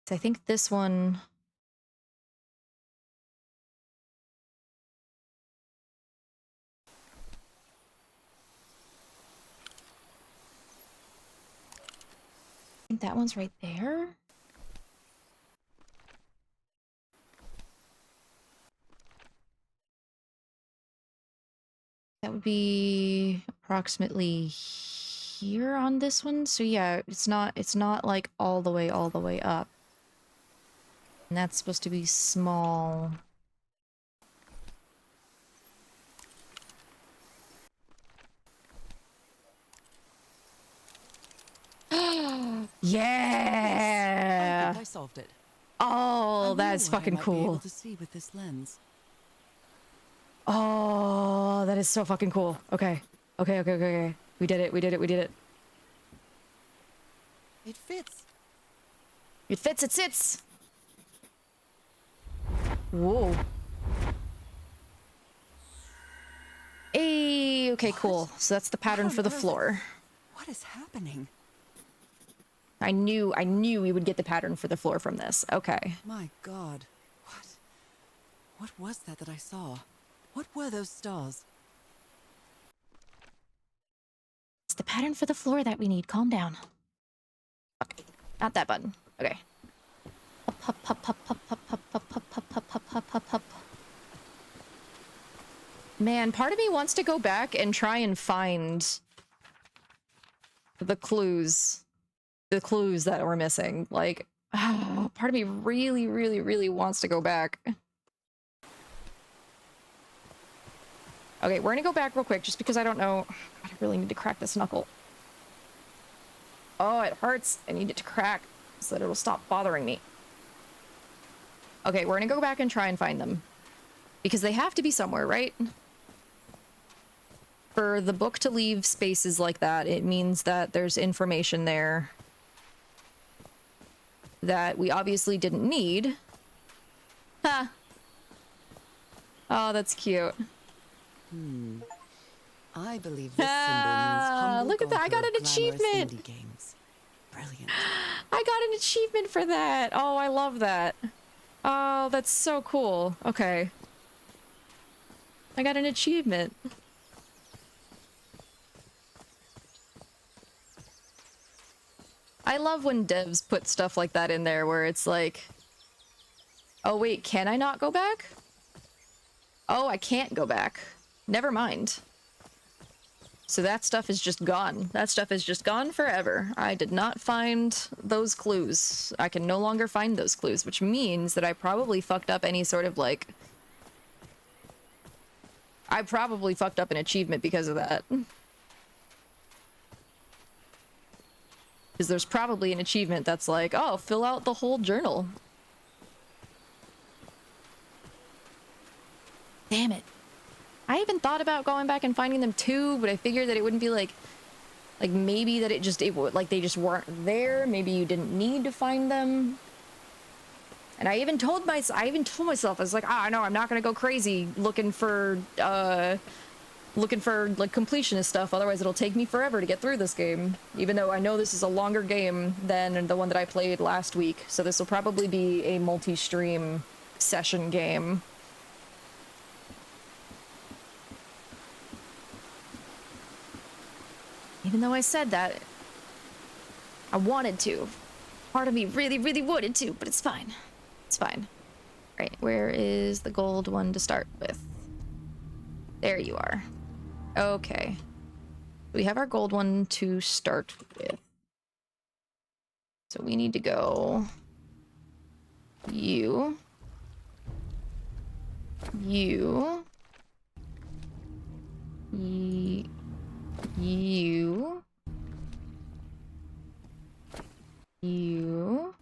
So I think this one... I think that one's right there. That would be approximately here on this one. So yeah, it's not like all the way up. And that's supposed to be small. Yeah! I think I solved it. Oh, I that's wonder what I fucking might be cool. able to see with this lens. Oh, that is so fucking cool. Okay. Okay. We did it. It fits. It fits, it sits. Whoa. Hey, okay, cool. So that's the pattern for the floor. What is happening? I knew we would get the pattern for the floor from this. Okay. My God. What was that I saw? What were those stars? It's the pattern for the floor that we need. Calm down. Okay. Not that button. Okay. Up. Man, part of me wants to go back and try and find the clues that we're missing. Like, part of me really wants to go back. Okay, we're gonna go back real quick just because I don't know. I really need to crack this knuckle. Oh, it hurts. I need it to crack so that it'll stop bothering me. Okay, we're gonna go back and try and find them. Because they have to be somewhere, right? For the book to leave spaces like that, it means that there's information there that we obviously didn't need. Ha! Oh, that's cute. I believe this symbol means humble look at that, I got golfer an of glamorous achievement! indie games. Brilliant. I got an achievement for that! Oh, I love that. Oh, that's so cool. Okay. I got an achievement. I love when devs put stuff like that in there where it's like, oh wait, can I not go back? Oh, I can't go back. Never mind. So that stuff is just gone. That stuff is just gone forever. I did not find those clues. I can no longer find those clues, which means that I probably fucked up any sort of like... I probably fucked up an achievement because of that. Because there's probably an achievement that's like, oh, fill out the whole journal. Damn it. I even thought about going back and finding them too, but I figured that it wouldn't be like maybe that like they just weren't there. Maybe you didn't need to find them. And I even told myself, I was like, ah, no, I'm not gonna go crazy looking for like completionist stuff. Otherwise it'll take me forever to get through this game. Even though I know this is a longer game than the one that I played last week. So this will probably be a multi-stream session game. Even though I said that, I wanted to. Part of me really, really wanted to, but it's fine. It's fine. Right, where is the gold one to start with? There you are. Okay. We have our gold one to start with. So we need to go... You. You. You. You.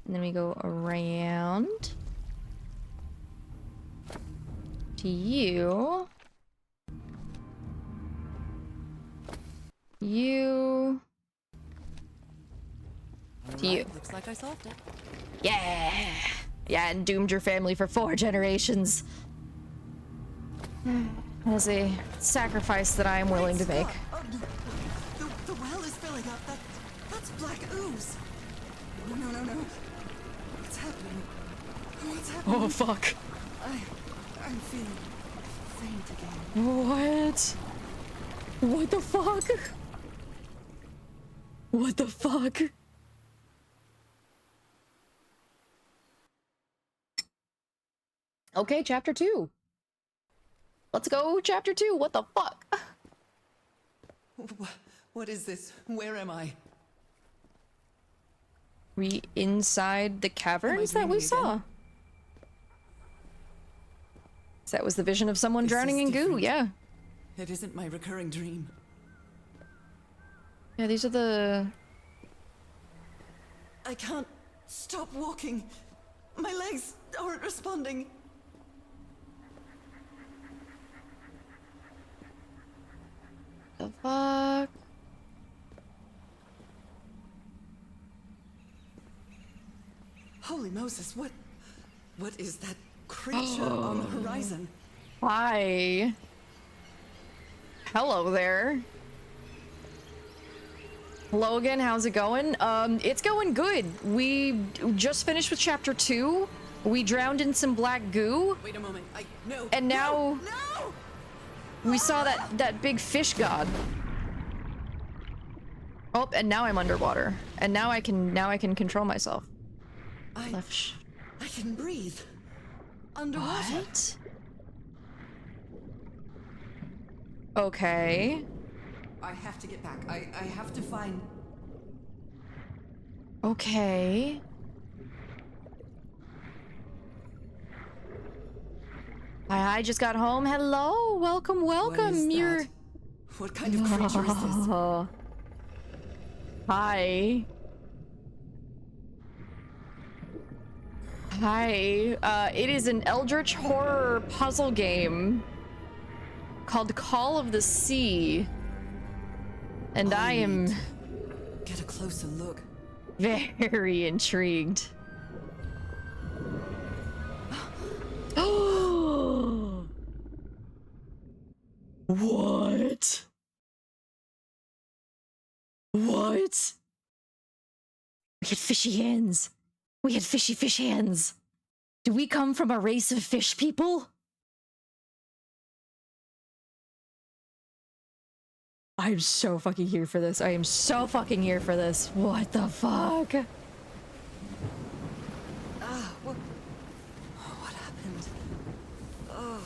And then we go around to you. You. To you. Looks like I solved it. Yeah. Yeah, and doomed your family for 4 generations. That is a sacrifice that I am willing to make. Oh, the well is filling up. That's black ooze. No. What's happening? What's happening? Oh, fuck. I'm feeling faint again. What? What the fuck? What the fuck? Okay, chapter 2. Let's go, chapter 2. What the fuck? What is this? Where am I? We inside the caverns that we saw. again? So that was the vision of someone This drowning is in goo, different. yeah. It isn't my recurring dream. Yeah, these are the... I can't stop walking. My legs aren't responding. The fuck? Holy Moses, what is that creature on the horizon? Hi. Hello there. Hello again, how's it going? It's going good. We just finished with chapter 2. We drowned in some black goo. Wait a moment. No. And now No! we saw that big fish god. Oh, and now I'm underwater. And now I can control myself. I can breathe. Underwater. What? Okay. I have to get back. I have to find... Okay. I just got home. Hello. Welcome. What is You're... that? What kind of creature is this? Hi. Hi. It is an eldritch horror puzzle game called Call of the Sea. And I am Get a closer look. very intrigued. What? What? We had fishy hands. We had fishy fish hands. Do we come from a race of fish people? I'm so fucking here for this. I am so fucking here for this. What the fuck? What happened? Oh,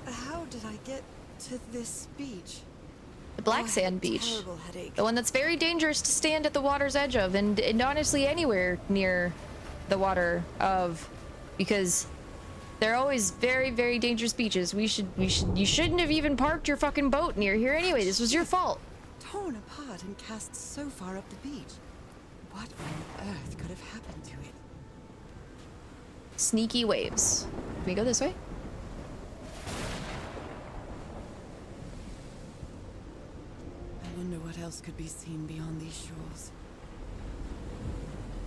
how did I get to this beach? The Black I Sand had a Beach. terrible headache. The one that's very dangerous to stand at the water's edge of, and honestly anywhere near the water of, because they're always very, very dangerous beaches. You shouldn't have even parked your fucking boat near here anyway. This was your fault. torn apart and cast so far up the beach. What on earth could have happened to it? Sneaky waves. Can we go this way? I wonder what else could be seen beyond these shores.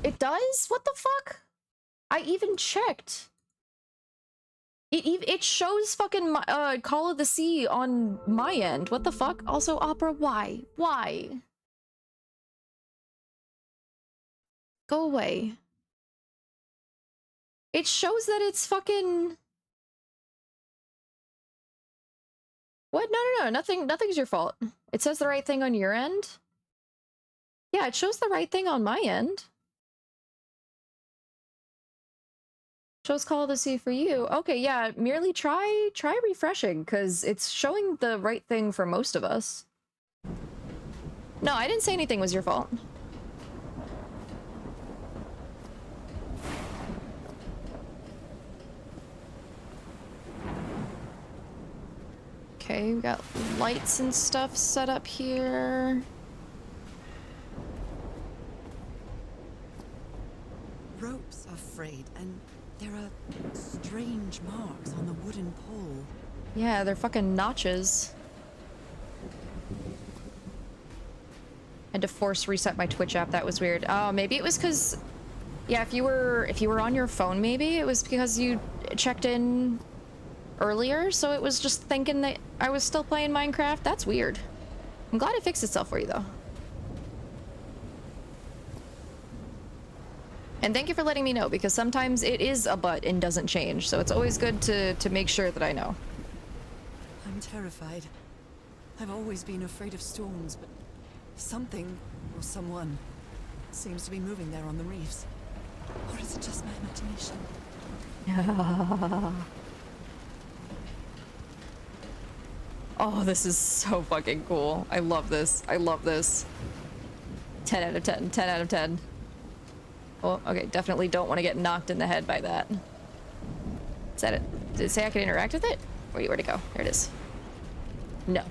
It does? What the fuck? I even checked. It shows fucking Call of the Sea on my end. What the fuck? Also, Opera, why? Why? Go away. It shows that it's fucking... What? No. Nothing's your fault. It says the right thing on your end? Yeah, it shows the right thing on my end. Shows Call of the Sea for you. Okay, yeah, merely try refreshing, because it's showing the right thing for most of us. No, I didn't say anything was your fault. Okay, we got lights and stuff set up here. Ropes are frayed, and there are strange marks on the wooden pole. Yeah, they're fucking notches. Had to force reset my Twitch app. That was weird. Oh, maybe it was because, yeah, if you were on your phone, maybe it was because you checked in earlier, so it was just thinking that I was still playing Minecraft. That's weird. I'm glad it fixed itself for you, though. And thank you for letting me know, because sometimes it is a butt and doesn't change, so it's always good to make sure that I know. I'm terrified. I've always been afraid of storms, but something, or someone, seems to be moving there on the reefs. Or is it just my imagination? Oh, this is so fucking cool. I love this. I love this. 10 out of 10. 10 out of 10. Oh, okay. Definitely don't want to get knocked in the head by that. Is that it? Did it say I could interact with it? Where'd it go? There it is. No.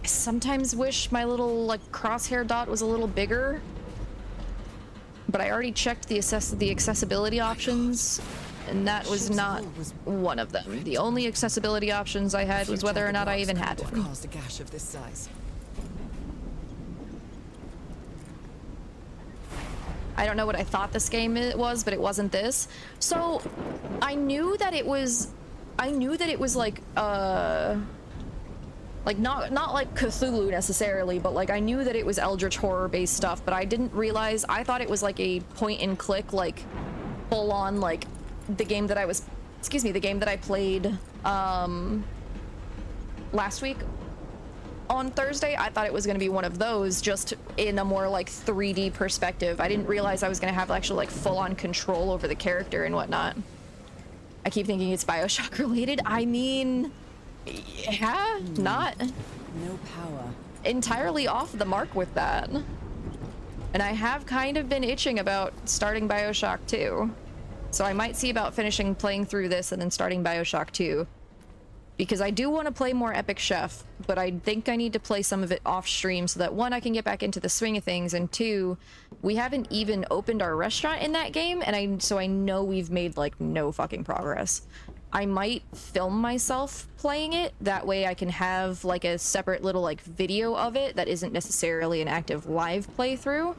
I sometimes wish my little, like, crosshair dot was a little bigger. But I already checked the accessibility options, and that was not one of them. The only accessibility options I had was whether or not I even had one. Caused a gash of this size. I don't know what I thought this game was, but it wasn't this. So I knew that it was like not like Cthulhu necessarily, but like I knew that it was eldritch horror based stuff, but I didn't realize, I thought it was like a point and click, like full on, like the game that I played last week on Thursday. I thought it was going to be one of those, just in a more like 3D perspective. I didn't realize I was going to have actual like full-on control over the character and whatnot. I keep thinking it's BioShock related. I mean, yeah, not no power. Entirely off the mark with that. And I have kind of been itching about starting BioShock 2. So I might see about finishing playing through this and then starting BioShock 2. Because I do want to play more Epic Chef, but I think I need to play some of it off stream so that, one, I can get back into the swing of things, and two, we haven't even opened our restaurant in that game, and so I know we've made like no fucking progress. I might film myself playing it, that way I can have like a separate little like video of it that isn't necessarily an active live playthrough.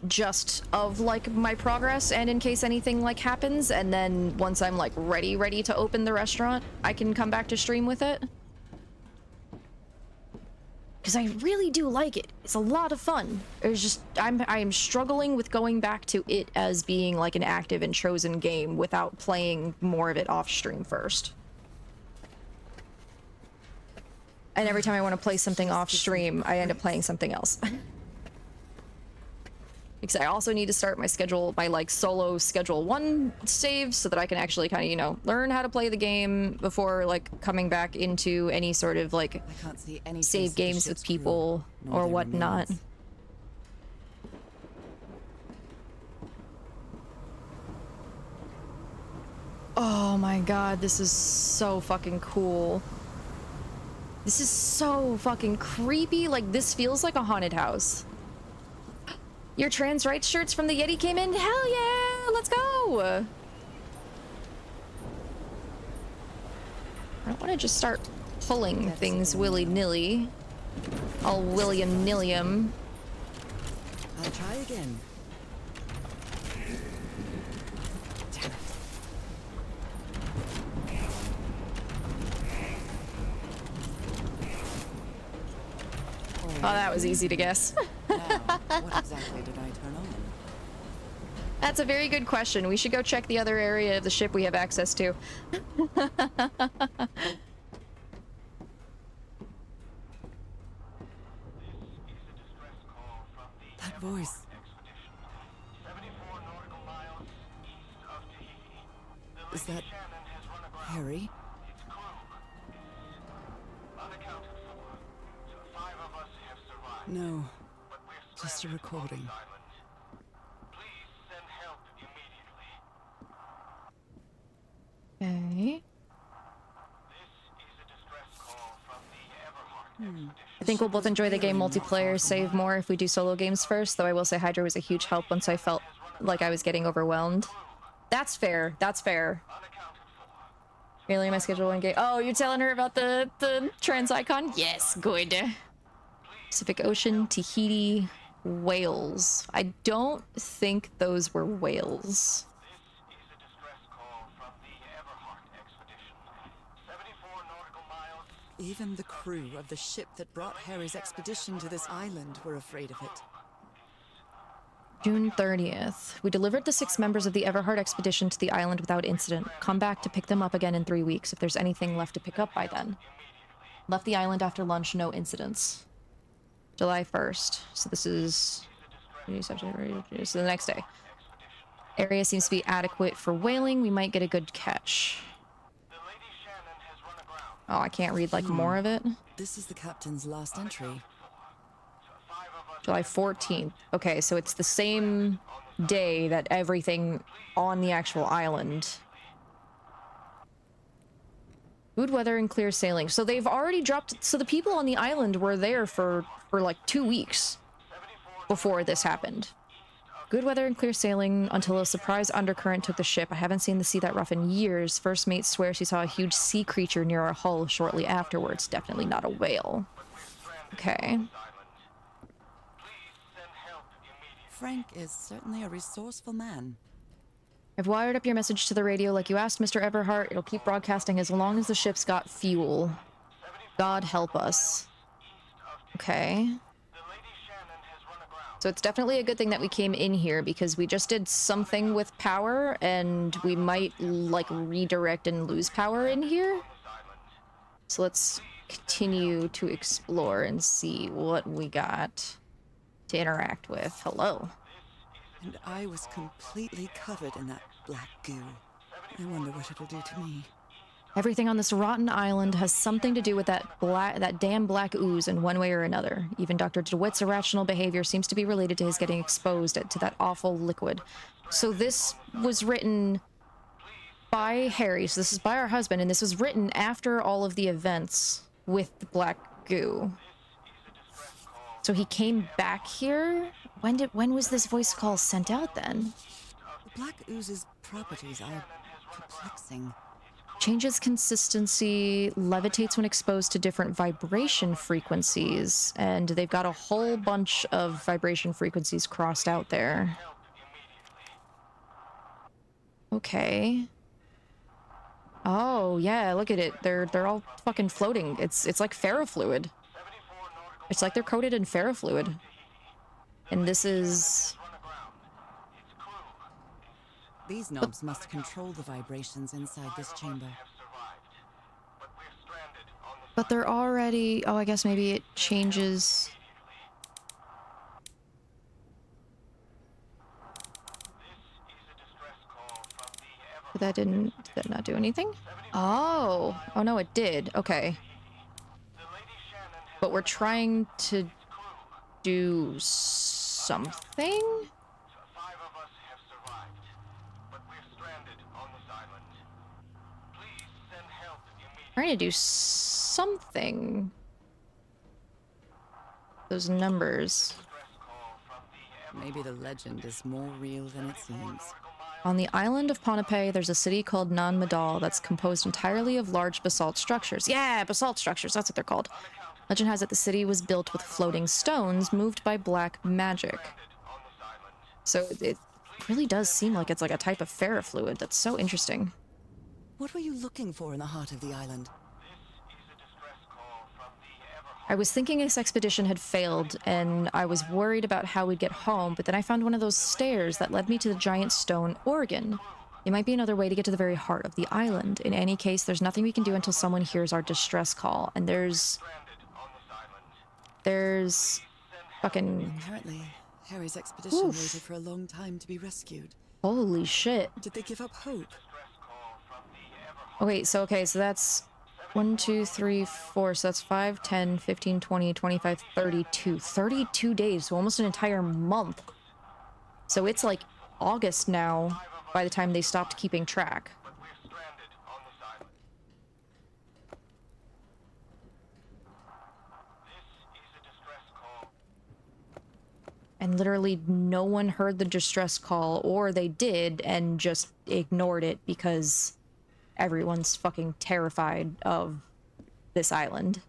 Just of like my progress, and in case anything like happens, and then once I'm like ready to open the restaurant, I can come back to stream with it. Because I really do like it. It's a lot of fun. It's just I'm struggling with going back to it as being like an active and chosen game without playing more of it off stream first. And every time I want to play something off stream, I end up playing something else. Because I also need to start my schedule, my like solo schedule 1 save, so that I can actually kind of, you know, learn how to play the game before like ing back into any sort of like I can't see any save games with people or whatnot. Oh my god, this is so fucking cool. This is so fucking creepy. Like, this feels like a haunted house. Your trans rights shirts from the Yeti came in? Hell yeah! Let's go! I don't want to just start pulling things willy-nilly. All William-nillium. I'll try again. Damn it. Oh, that was easy to guess. Now, what exactly did I turn on? That's a very good question. We should go check the other area of the ship we have access to. That voice. Is that Harry? No, just a recording. Okay. I think we'll both enjoy the game multiplayer, save more if we do solo games first, though I will say Hydra was a huge help once I felt like I was getting overwhelmed. That's fair. That's fair. Really, my schedule one game. Oh, you're telling her about the trans icon? Yes, good. Pacific Ocean, Tahiti, whales. I don't think those were whales. Even the crew of the ship that brought Harry's expedition to this island were afraid of it. June 30th. We delivered the 6 members of the Everhard expedition to the island without incident. Come back to pick them up again in 3 weeks if there's anything left to pick up by then. Left the island after lunch, no incidents. July 1st. So this is... So the next day. Area seems to be adequate for whaling. We might get a good catch. Oh, I can't read, like, more of it. This is the captain's last entry. July 14th. Okay, so it's the same day that everything on the actual island. Good weather and clear sailing. So they've already dropped... So the people on the island were there for like 2 weeks before this happened. Good weather and clear sailing until a surprise undercurrent took the ship. I haven't seen the sea that rough in years. First mate swears she saw a huge sea creature near our hull shortly afterwards. Definitely not a whale. Okay. Frank is certainly a resourceful man. I've wired up your message to the radio like you asked, Mr. Everhart. It'll keep broadcasting as long as the ship's got fuel. God help us. Okay. So it's definitely a good thing that we came in here because we just did something with power and we might, like, redirect and lose power in here. So let's continue to explore and see what we got to interact with. Hello. And I was completely covered in that black goo. I wonder what it'll do to me. Everything on this rotten island has something to do with that damn black ooze in one way or another. Even Dr. DeWitt's irrational behavior seems to be related to his getting exposed to that awful liquid. So this was written by Harry. So this is by our husband, and this was written after all of the events with the black goo. So he came back here? When was this voice call sent out then? The black ooze's properties are perplexing. Changes consistency, levitates when exposed to different vibration frequencies, and they've got a whole bunch of vibration frequencies crossed out there. Okay. Oh, yeah, look at it. They're all fucking floating. It's like ferrofluid. It's like they're coated in ferrofluid. And this is... These knobs must control the vibrations inside this chamber. But they're already... Oh, I guess maybe it changes... Did that not do anything? Oh! Oh no, it did. Okay. But we're trying to do something? Trying to do something. those numbers. Maybe the legend is more real than it seems. On the island of Ponape, there's a city called Nan Madal that's composed entirely of large basalt structures. Yeah, basalt structures, that's what they're called. Legend has it the city was built with floating stones moved by black magic. So it really does seem like it's like a type of ferrofluid. That's so interesting. What were you looking for in the heart of the island? I was thinking this expedition had failed, and I was worried about how we'd get home, but then I found one of those stairs that led me to the giant stone organ. It might be another way to get to the very heart of the island. In any case, there's nothing we can do until someone hears our distress call, and there's fucking... Apparently, Harry's expedition waited for a long time to be rescued. Holy shit. Did they give up hope? Okay, so that's 1, 2, 3, 4, so that's 5, 10, 15, 20, 25, 32. 32 days, so almost an entire month. So it's like August now by the time they stopped keeping track. And literally no one heard the distress call, or they did and just ignored it because everyone's fucking terrified of this island.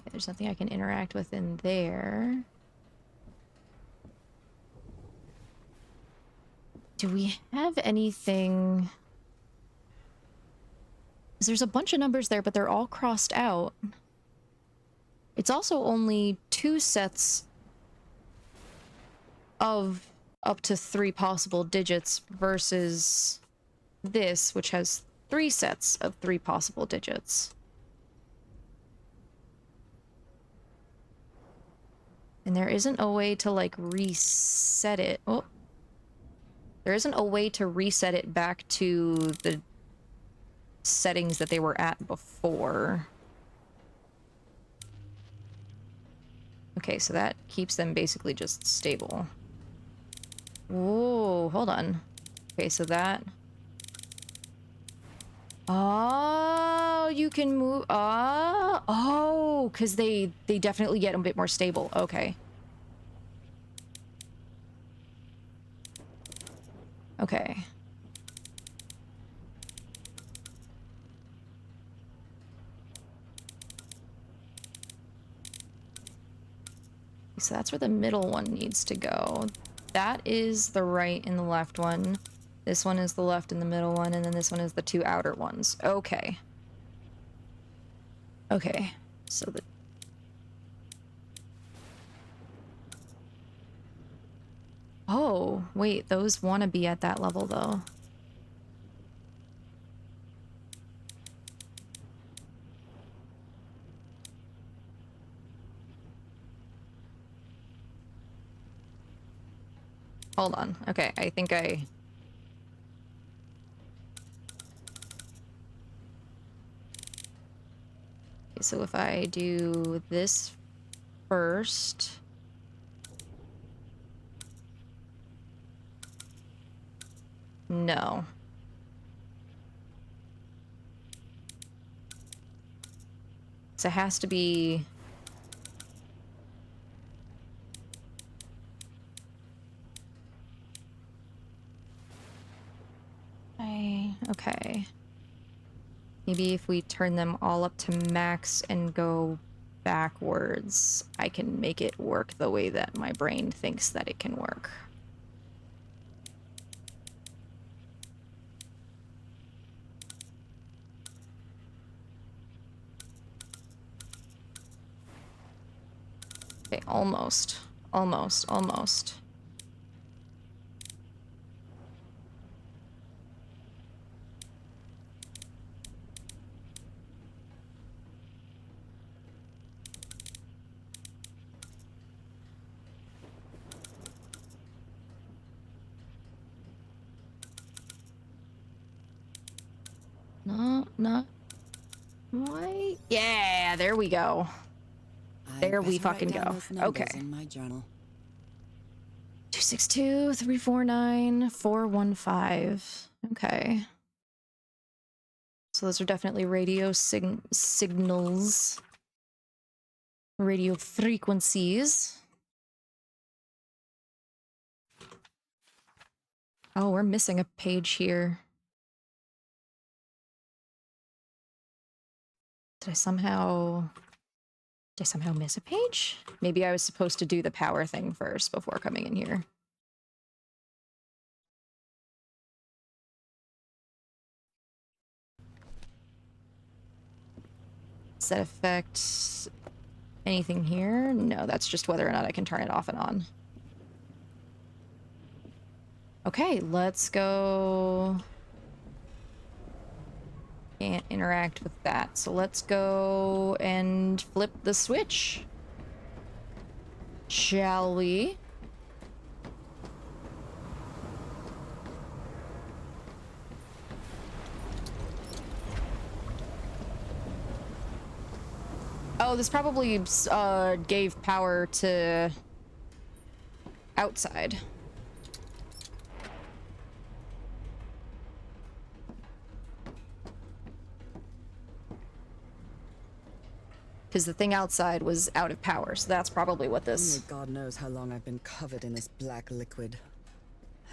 Okay, there's nothing I can interact with in there. Do we have anything? 'Cause there's a bunch of numbers there, but they're all crossed out. It's also only 2 sets of up to 3 possible digits versus this, which has 3 sets of 3 possible digits. And there isn't a way to, like, reset it. Oh. There isn't a way to reset it back to the settings that they were at before. Okay, so that keeps them basically just stable. Whoa, hold on. Okay, so that... Oh, you can move... Oh, because they definitely get a bit more stable. Okay. Okay. So that's where the middle one needs to go. That is the right and the left one. This one is the left and the middle one, and then this one is the 2 outer ones. Okay. Okay. So the... Oh, wait, those want to be at that level, though. Hold on. Okay, I think I... Okay, so if I do this first... No. So it has to be... Okay. Maybe if we turn them all up to max and go backwards, I can make it work the way that my brain thinks that it can work. Okay, almost. Not right. Yeah, there we go. There we fucking go. Okay. In my journal. 262 349 415. Okay. So those are definitely radio signals. Radio frequencies. Oh, we're missing a page here. Did I somehow miss a page? Maybe I was supposed to do the power thing first before coming in here. Does that affect anything here? No, that's just whether or not I can turn it off and on. Okay, let's go. Can't interact with that, so let's go and flip the switch. Shall we? Oh, this probably gave power to outside. Because the thing outside was out of power, so that's probably what this... Only God knows how long I've been covered in this black liquid.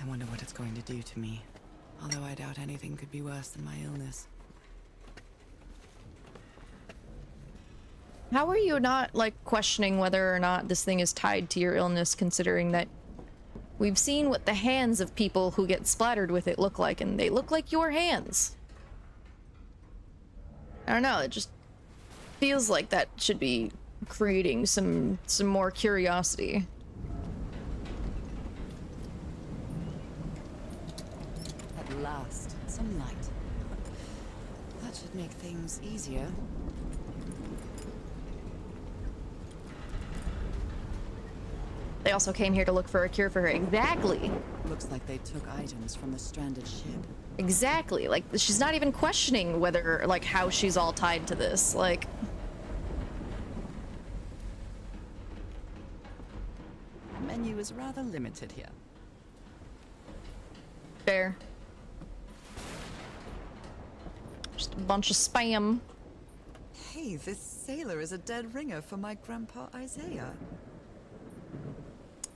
I wonder what it's going to do to me. Although I doubt anything could be worse than my illness. How are you not, like, questioning whether or not this thing is tied to your illness, considering that we've seen what the hands of people who get splattered with it look like, and they look like your hands? I don't know, it just feels like that should be creating some more curiosity. At last, some light. That should make things easier. They also came here to look for a cure for her. Exactly. Looks like they took items from the stranded ship. Exactly. Like, she's not even questioning whether, like, how she's all tied to this. Like... The menu is rather limited here. Fair. Just a bunch of spam. Hey, this sailor is a dead ringer for my grandpa Isaiah.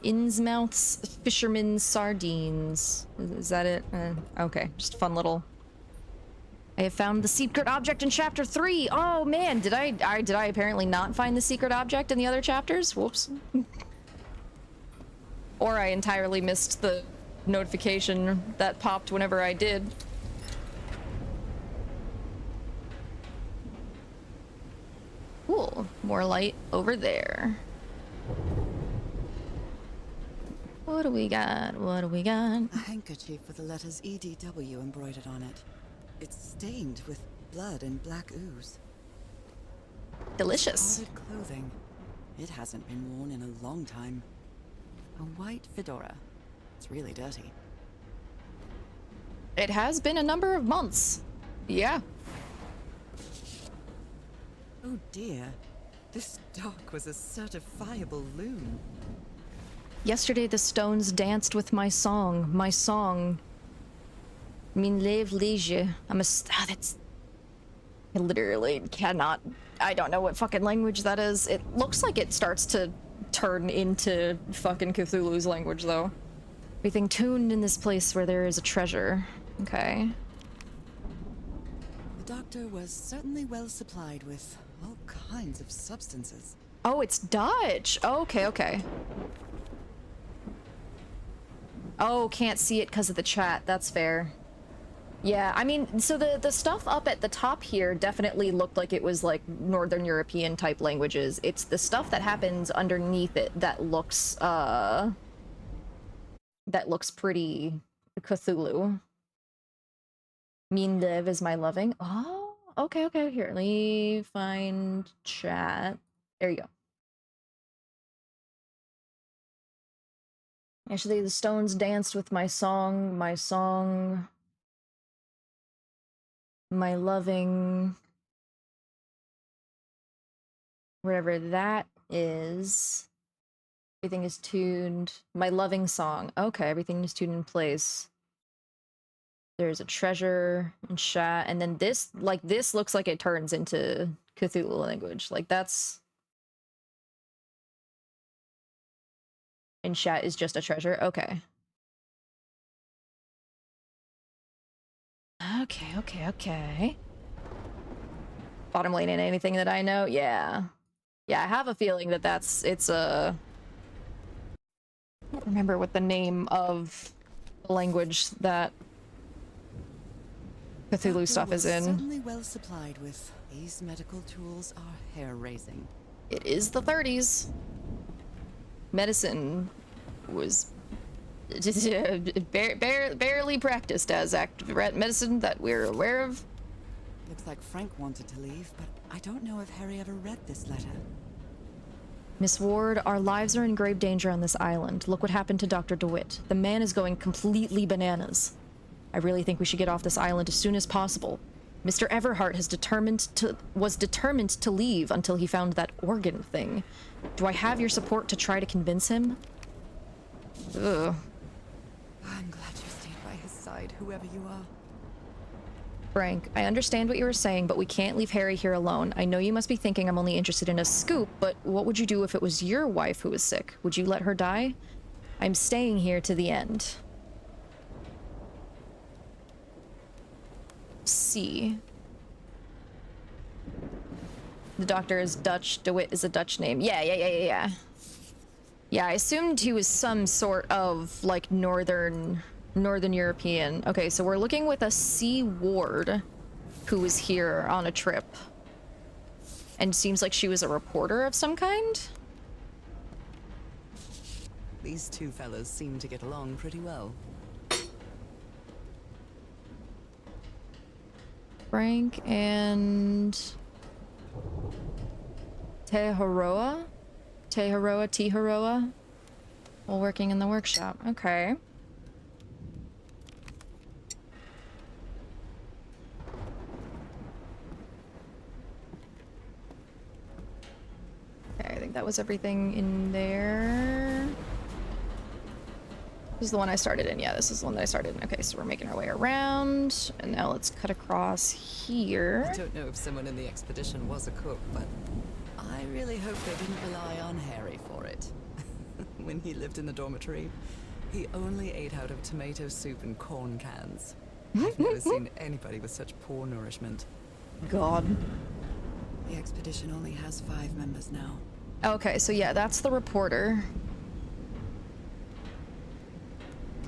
Innsmouth's Fisherman's Sardines. Is that it? Okay, just a fun little... I have found the secret object in chapter 3! Oh man, did I apparently not find the secret object in the other chapters? Whoops. Or I entirely missed the notification that popped whenever I did. Cool. More light over there. What do we got? What do we got? A handkerchief with the letters EDW embroidered on it. It's stained with blood and black ooze. Delicious. Discarded clothing. It hasn't been worn in a long time. A white fedora. It's really dirty. It has been a number of months. Yeah. Oh dear. This dock was a certifiable loon. Yesterday the stones danced with my song. My song. Min lève léger. That's... I literally cannot... I don't know what fucking language that is. It looks like it starts to turn into fucking Cthulhu's language, though. Everything tuned in this place where there is a treasure. Okay. The doctor was certainly well supplied with all kinds of substances. Oh, it's Dutch. Oh, okay, okay. Oh, can't see it because of the chat. That's fair. Yeah, I mean, so the stuff up at the top here definitely looked like it was like Northern European type languages. It's the stuff that happens underneath it that looks pretty Cthulhu. Mean live is my loving. Oh, okay, okay. Here, let me find chat. There you go. Actually, the stones danced with my song, my loving, whatever that is. Everything is tuned. My loving song. Okay, everything is tuned in place. There's a treasure in chat, and then this, like, this looks like it turns into Cthulhu language. Like, that's... in chat is just a treasure? Okay. Okay. Bottom lane in anything that I know? Yeah. Yeah, I have a feeling that it's a... I don't remember what the name of the language that Cthulhu stuff is in. Certainly well supplied with. These medical tools are hair-raising. It is the 30s. Medicine was barely practiced as medicine that we're aware of. Looks like Frank wanted to leave, but I don't know if Harry ever read this letter. Miss Ward, our lives are in grave danger on this island. Look what happened to Dr. DeWitt. The man is going completely bananas. I really think we should get off this island as soon as possible. Mr. Everhart was determined to leave until he found that organ thing. Do I have your support to try to convince him? Ugh. I'm glad you stayed by his side, whoever you are. Frank, I understand what you were saying, but we can't leave Harry here alone. I know you must be thinking I'm only interested in a scoop, but what would you do if it was your wife who was sick? Would you let her die? I'm staying here to the end. C. The doctor is Dutch. DeWitt is a Dutch name. Yeah. Yeah, I assumed he was some sort of, like, Northern European. Okay, so we're looking with a C. Ward, who was here on a trip. And seems like she was a reporter of some kind? These two fellas seem to get along pretty well. Frank and... Teheroa, all working in the workshop. Okay. Okay, I think that was everything in there. This is the one I started in. Yeah, this is the one that I started in. Okay, so we're making our way around, and now let's cut across here. I don't know if someone in the expedition was a cook, but I really hope they didn't rely on Harry for it. When he lived in the dormitory, he only ate out of tomato soup and corn cans. I've never seen anybody with such poor nourishment. God. The expedition only has 5 members now. Okay, so yeah, that's the reporter.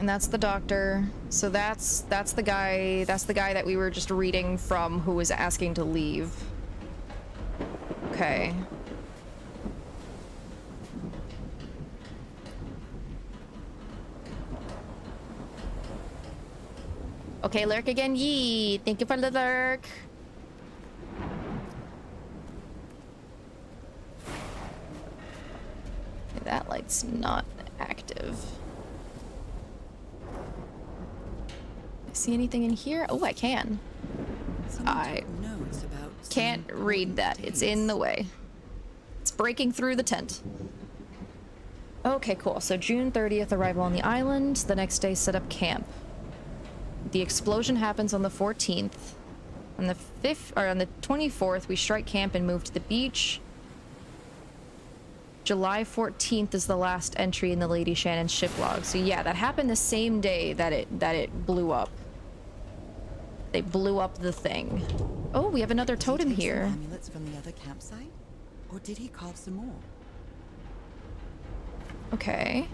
And that's the doctor. So that's the guy that we were just reading from who was asking to leave. Okay. Okay, lurk again, yee. Thank you for the lurk. Okay, that light's not active. See anything in here? Oh, I can. I can't read that. It's in the way. It's breaking through the tent. Okay, cool. So June 30th, arrival on the island. The next day, set up camp. The explosion happens on the 14th. On the 5th, or on the 24th, we strike camp and move to the beach. July 14th is the last entry in the Lady Shannon ship log. So yeah, that happened the same day that it blew up. They blew up the thing. Oh, we have another totem here. Some amulets from the other campsite? Or did he carve some more? Okay.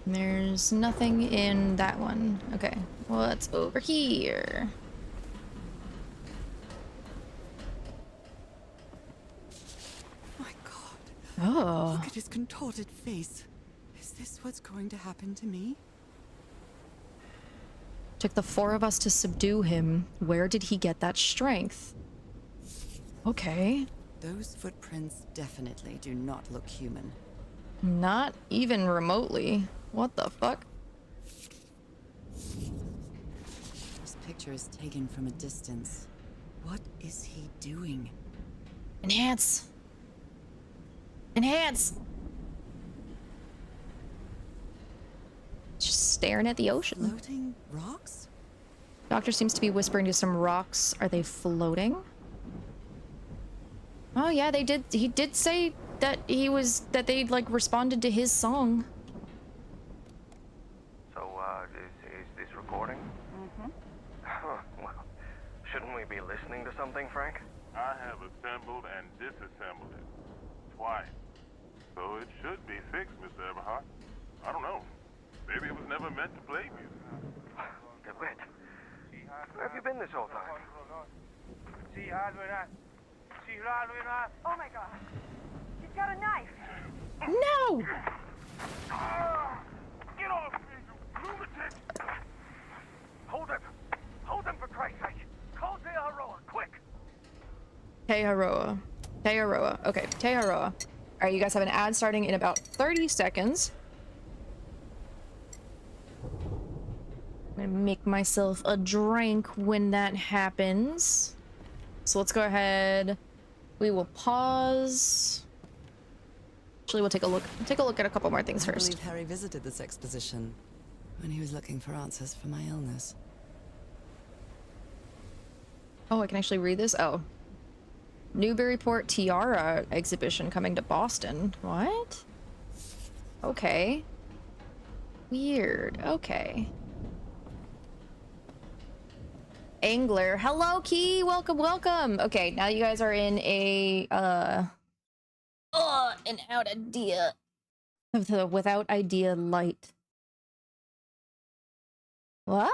There's nothing in that one. Okay. What's over here? My God. Oh. Look at his contorted face. Is this what's going to happen to me? Took the 4 of us to subdue him. Where did he get that strength? Okay. Those footprints definitely do not look human. Not even remotely. What the fuck? This picture is taken from a distance. What is he doing? Enhance! Enhance! Just staring at the ocean. Floating rocks? Doctor seems to be whispering to some rocks. Are they floating? Oh yeah, they did. He did say that they like responded to his song. So, is this recording? Mm-hmm. Well, shouldn't we be listening to something, Frank? I have assembled and disassembled it twice. So it should be fixed, Mr. Eberhard. I don't know. Maybe it was never meant to play music. DeWitt, where have you been this whole time? Oh my god. He's got a knife. No! Get off me, you lunatic! Hold him! Hold him, for Christ's sake! Call Teharoa, quick! Teharoa. Teharoa. Okay, Teharoa. Alright, you guys have an ad starting in about 30 seconds. I'm gonna make myself a drink when that happens. So let's go ahead. We will pause. Actually, we'll take a look at a couple more things I first. believe Harry visited this exposition when he was looking for answers for my illness. Oh, I can actually read this? Oh. Newburyport Tiara exhibition coming to Boston. What? Okay. Weird. Okay. Angler. Hello, Key. Welcome, welcome. Okay, now you guys are in a, an out idea of the without idea light. What?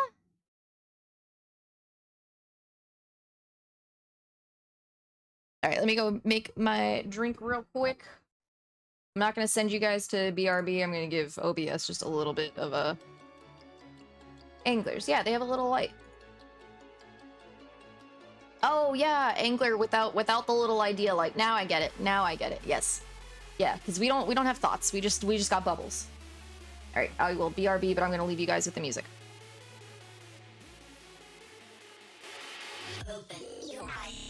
All right, let me go make my drink real quick. I'm not going to send you guys to BRB. I'm going to give OBS just a little bit of a... Anglers. Yeah, they have a little light. Oh, yeah, angler without the little idea light. Now I get it. Now I get it. Yes. Yeah, because we don't have thoughts. We just got bubbles. All right, I will BRB, but I'm going to leave you guys with the music. Open your eyes.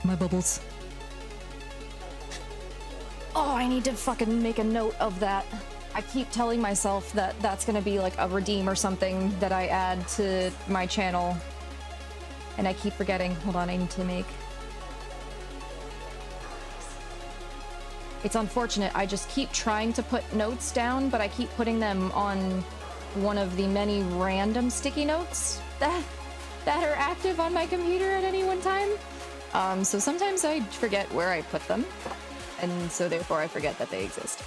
My bubbles. Oh, I need to fucking make a note of that. I keep telling myself that that's gonna be like a redeem or something that I add to my channel. And I keep forgetting. Hold on, I need to make... It's unfortunate. I just keep trying to put notes down, but I keep putting them on one of the many random sticky notes that are active on my computer at any one time. So sometimes I forget where I put them, and so therefore I forget that they exist.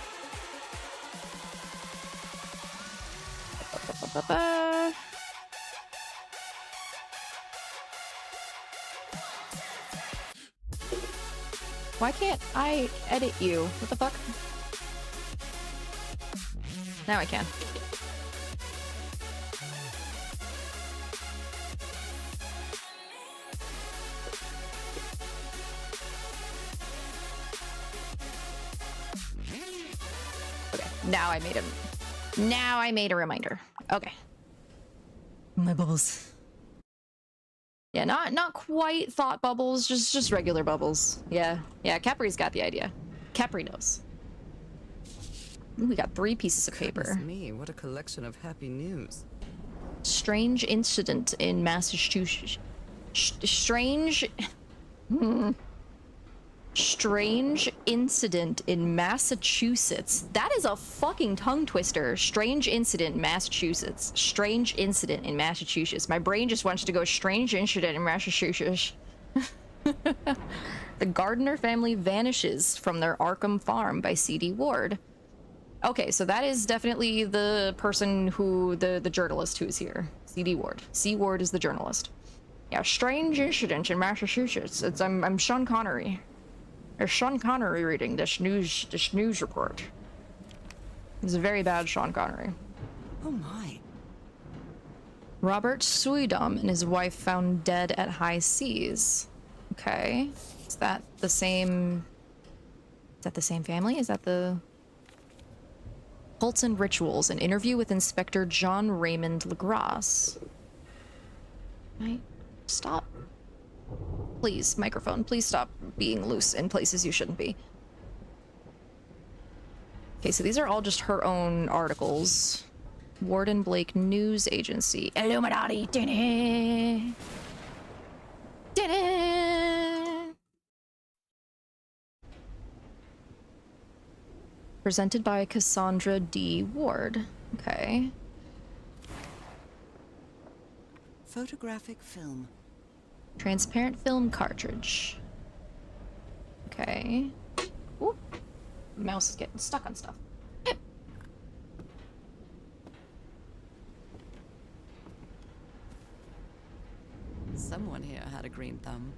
Why can't I edit you? What the fuck? Now I can. Okay, now I made him. Now I made a reminder. Okay. My bubbles. Yeah, not quite thought bubbles, just regular bubbles. Yeah, Capri's got the idea. Capri knows. Ooh, we got 3 pieces of paper. Goodness me, what a collection of happy news. Strange incident in Massachusetts. Strange incident in Massachusetts. That is a fucking tongue twister. Strange incident in Massachusetts. Strange incident in Massachusetts. My brain just wants to go strange incident in Massachusetts. The Gardner family vanishes from their Arkham farm by C.D. Ward. Okay, so that is definitely the person who, the journalist who's here. C.D. Ward. C. Ward is the journalist. Yeah, strange incident in Massachusetts. I'm Sean Connery. There's Sean Connery reading this news report. It's a very bad Sean Connery. Oh my. Robert Suydam and his wife found dead at high seas. Okay. Is that the same... Is that the same family? Is that the... Cults and Rituals, an interview with Inspector John Raymond Legrasse. Right? Stop. Please, microphone, please stop being loose in places you shouldn't be. Okay, so these are all just her own articles. Warden Blake News Agency. Illuminati. Dinny. Dinny. Presented by Cassandra D. Ward. Okay. Photographic film. Transparent film cartridge. Okay. Ooh. Mouse is getting stuck on stuff. Someone here had a green thumb.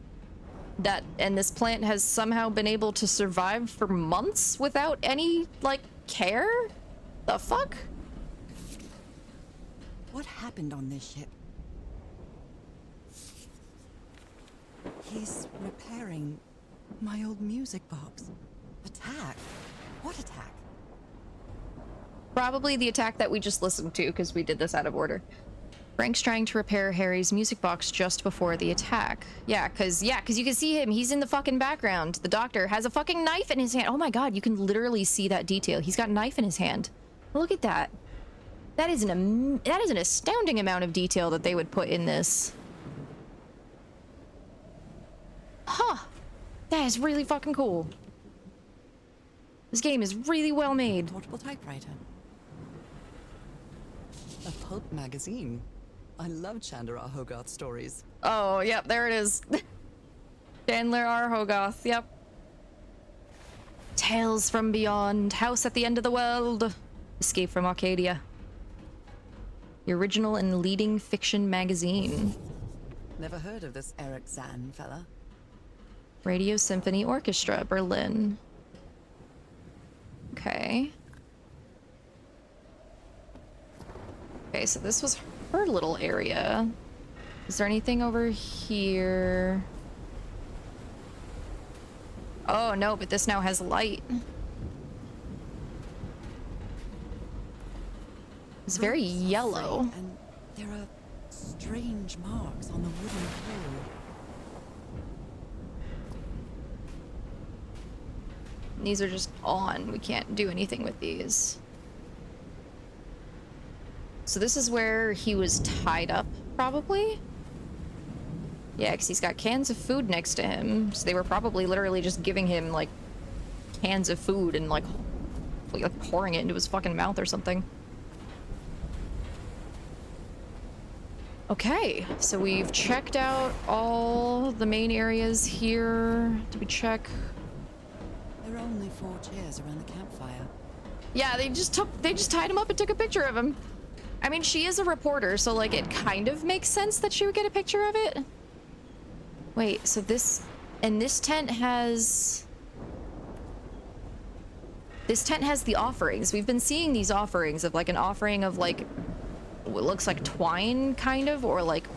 And this plant has somehow been able to survive for months without any, like, care? The fuck? What happened on this ship? He's repairing my old music box. Attack? What attack? Probably the attack that we just listened to, because we did this out of order. Frank's trying to repair Harry's music box just before the attack. Yeah, cause you can see him. He's in the fucking background. The doctor has a fucking knife in his hand. Oh my god, you can literally see that detail. He's got a knife in his hand. Look at that. That is an astounding amount of detail that they would put in this. Huh. That is really fucking cool. This game is really well made. Portable typewriter. A pulp magazine. I love Chandler R. Hogarth stories. Oh, yep, there it is. Chandler R. Hogarth, yep. Tales from Beyond, House at the End of the World, Escape from Arcadia. The original and leading fiction magazine. Never heard of this Eric Zahn fella. Radio Symphony Orchestra, Berlin. Okay. Okay, so this was her little area. Is there anything over here? Oh, no, but this now has light. It's very yellow. And there are strange marks on the wooden floor. These are just on. We can't do anything with these. So this is where he was tied up, probably? Yeah, because he's got cans of food next to him. So they were probably literally just giving him, like, cans of food and, like pouring it into his fucking mouth or something. Okay, so we've checked out all the main areas here. Did we check? There are only 4 chairs around the campfire. Yeah, they just tied him up and took a picture of him. I mean, she is a reporter, so, like, it kind of makes sense that she would get a picture of it. Wait, so this... And this tent has... This tent has the offerings. We've been seeing these offerings of like an offering of like what looks like twine kind of, or like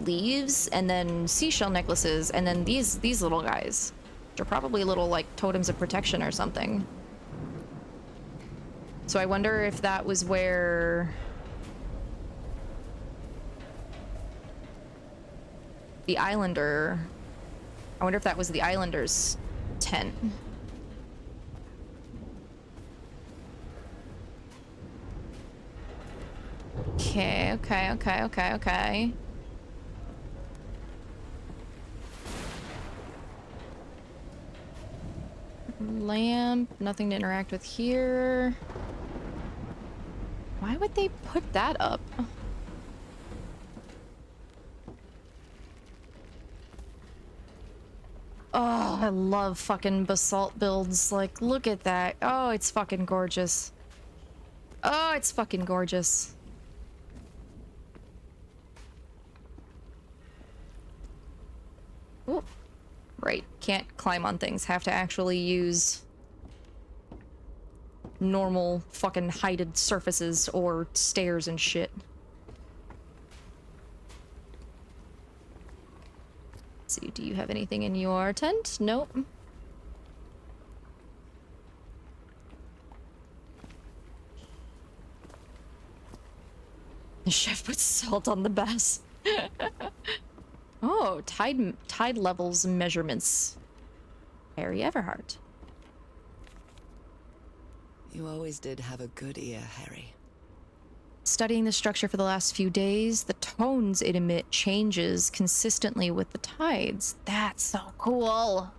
leaves, and then seashell necklaces, and then these little guys, which are probably little like totems of protection or something. So I wonder if that was where the Islander, I wonder if that was the Islander's tent. Okay, okay, okay, okay, okay. Lamp, nothing to interact with here. Why would they put that up? Oh, I love fucking basalt builds. Like, look at that. Oh, it's fucking gorgeous. Oh, it's fucking gorgeous. Oh, right. Can't climb on things. Have to actually use normal fucking heighted surfaces or stairs and shit. Let's see, do you have anything in your tent? Nope. The chef puts salt on the bass. Oh, tide levels measurements. Harry Everhart. You always did have a good ear, Harry. Studying the structure for the last few days, the tones it emit changes consistently with the tides. That's so cool.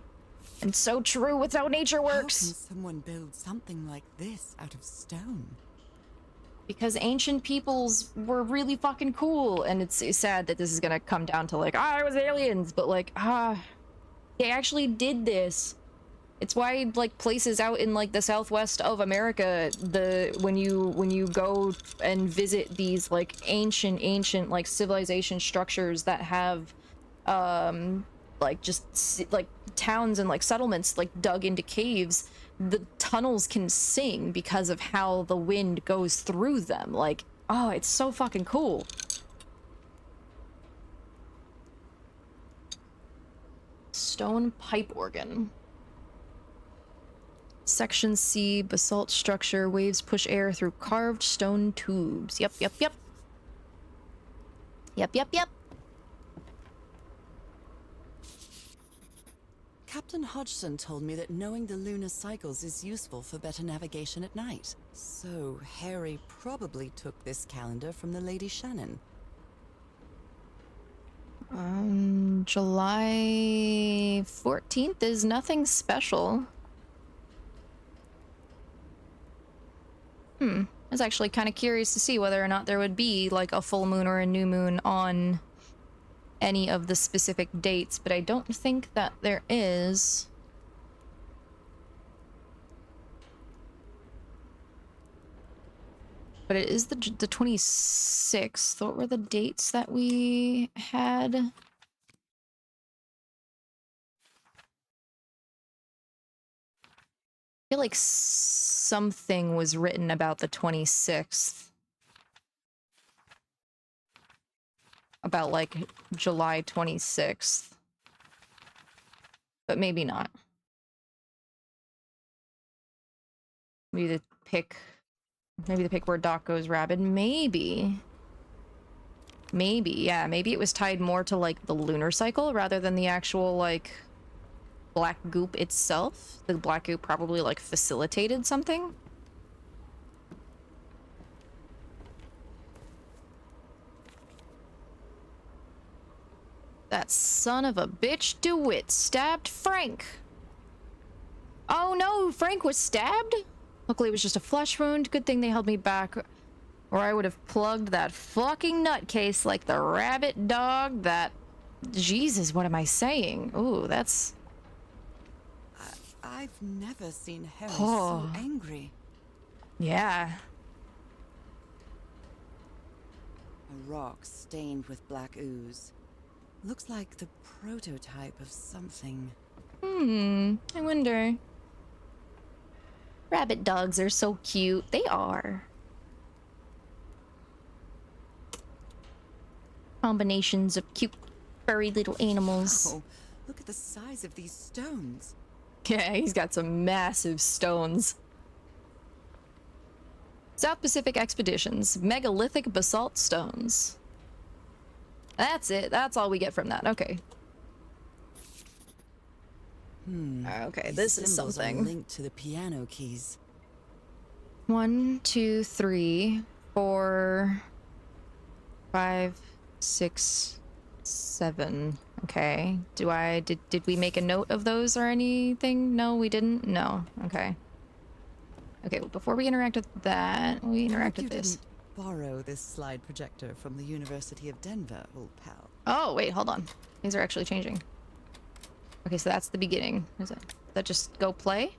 And so true with how nature works. How can someone build something like this out of stone? Because ancient peoples were really fucking cool, and it's sad that this is gonna come down to like, it was aliens, but like, they actually did this. It's why like places out in like the southwest of America, when you go and visit these like ancient like civilization structures that have like just like towns and like settlements like dug into caves, the tunnels can sing because of how the wind goes through them. Like, oh, it's so fucking cool. Stone pipe organ. Section C, basalt structure, waves push air through carved stone tubes. Yep. Captain Hodgson told me that knowing the lunar cycles is useful for better navigation at night. So Harry probably took this calendar from the Lady Shannon. July 14th is nothing special. I was actually kind of curious to see whether or not there would be like a full moon or a new moon on any of the specific dates, but I don't think that there is. But it is the 26th. What were the dates that we had? I feel like something was written about the 26th. About like July 26th. But maybe not. Maybe the pick where Doc goes rabid. Maybe, yeah, maybe it was tied more to like the lunar cycle rather than the actual like black goop itself. The black goop probably like facilitated something. That son of a bitch DeWitt stabbed Frank. Oh no, Frank was stabbed? Luckily it was just a flesh wound. Good thing they held me back, or I would have plugged that fucking nutcase like the rabbit dog that... Jesus, what am I saying? Ooh, that's... I've never seen Harry so angry. Yeah. A rock stained with black ooze. Looks like the prototype of something. I wonder. Rabbit dogs are so cute. They are. Combinations of cute, furry little animals. Oh, look at the size of these stones. Yeah, he's got some massive stones. South Pacific Expeditions. Megalithic basalt stones. That's it. That's all we get from that. Okay. Okay, These this is symbols are something. linked to the piano keys. 1, 2, 3, 4, 5, 6, 7. Okay. Did we make a note of those or anything? No, we didn't? No. Okay. Okay, well, before we interact with that, we interact with You this. didn't borrow this slide projector from the University of Denver, old pal. Oh, wait, hold on. These are actually changing. Okay, so that's the beginning. Is it? That just go play?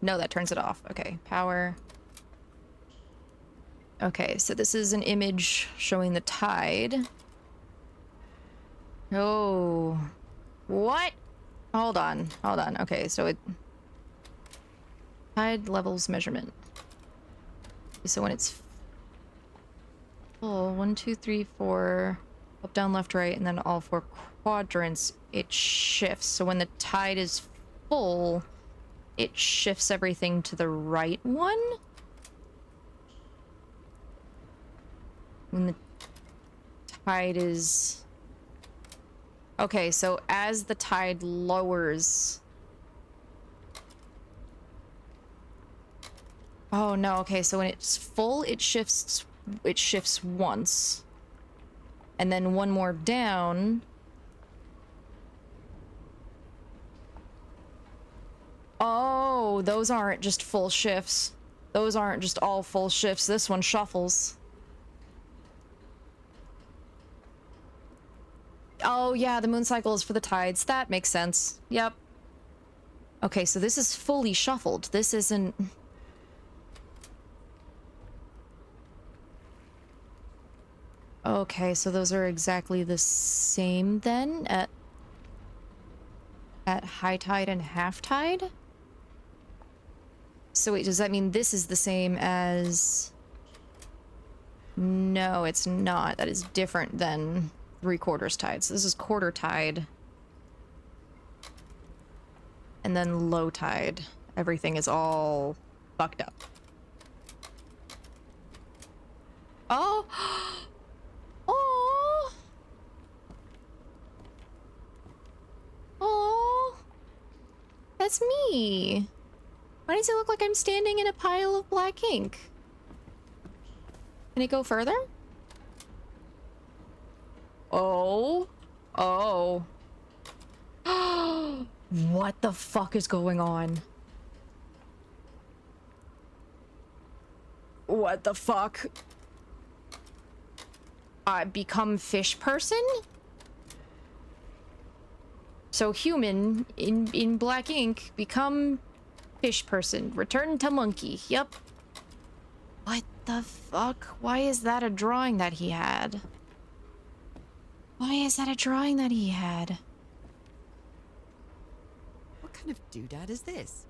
No, that turns it off. Okay, power. Okay, so this is an image showing the tide. Oh. What? Hold on. Hold on. Okay, so it... Tide levels measurement. So when it's full, 1, 2, 3, 4, up, down, left, right, and then all 4 quadrants, it shifts. So when the tide is full, it shifts everything to the right one. When the tide is... Okay, so as the tide lowers... Oh no, okay, so when it's full, it shifts once. And then one more down. Oh, those aren't just full shifts. Those aren't just all full shifts. This one shuffles. Oh yeah, the moon cycle is for the tides. That makes sense. Yep. Okay, so this is fully shuffled. This isn't... Okay, so those are exactly the same then at high tide and half tide? So wait, does that mean this is the same as... No, it's not. That is different than 3/4 tide. So this is quarter tide. And then low tide. Everything is all fucked up. Oh! Oh! Oh! That's me! Why does it look like I'm standing in a pile of black ink? Can it go further? Oh. Oh. What the fuck is going on? What the fuck? Become fish person? So human in black ink, become fish person. Return to monkey. Yep. What the fuck? Why is that a drawing that he had? Why is that a drawing that he had? What kind of doodad is this?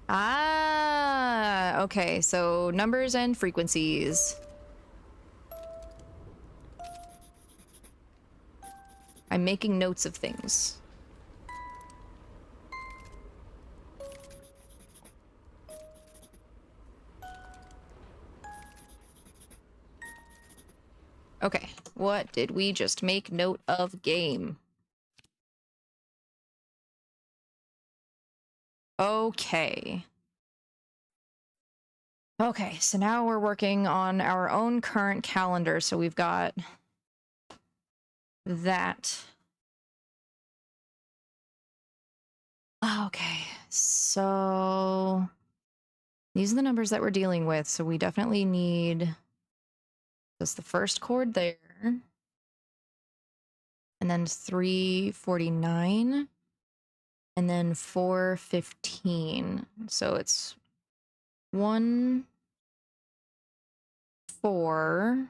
Ah, okay, so numbers and frequencies. I'm making notes of things. Okay, what did we just make note of game? Okay. Okay, so now we're working on our own current calendar, so we've got that. Okay, so these are the numbers that we're dealing with, so we definitely need just the first chord there. And then 349. And then 415. So it's 1, 4,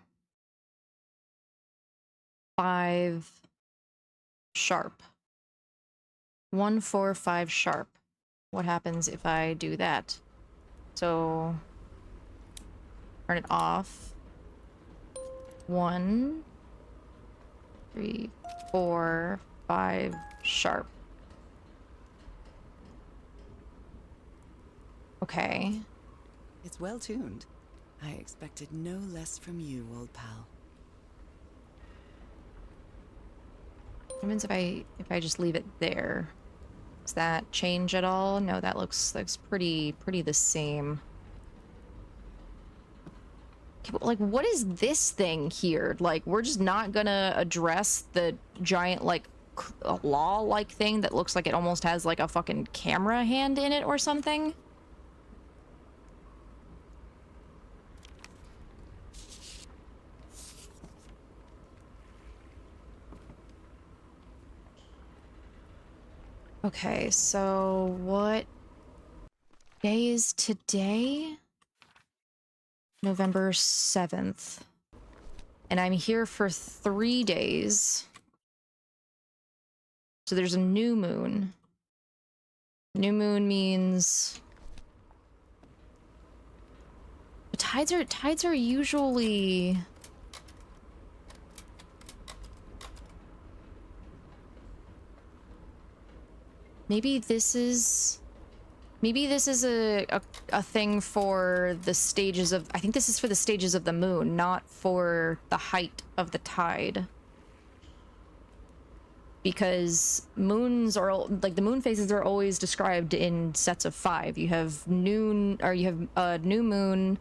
5 sharp. 1, 4, 5 sharp. what happens if I do that. So turn it off. 1, 3, 4, 5, sharp. Okay. It's well tuned. I expected no less from you, old pal. What happens if I just leave it there? Does that change at all? No, that looks pretty the same. Okay, but like, what is this thing here? Like, we're just not gonna address the giant like claw-like thing that looks like it almost has like a fucking camera hand in it or something? Okay, so what day is today? November 7th. And I'm here for 3 days. So there's a new moon. New moon means tides are usually maybe this is a thing for the stages of, I think this is for the stages of the moon, not for the height of the tide. Because moons are, like, the moon phases are always described in sets of 5. You have noon, or you have new moon,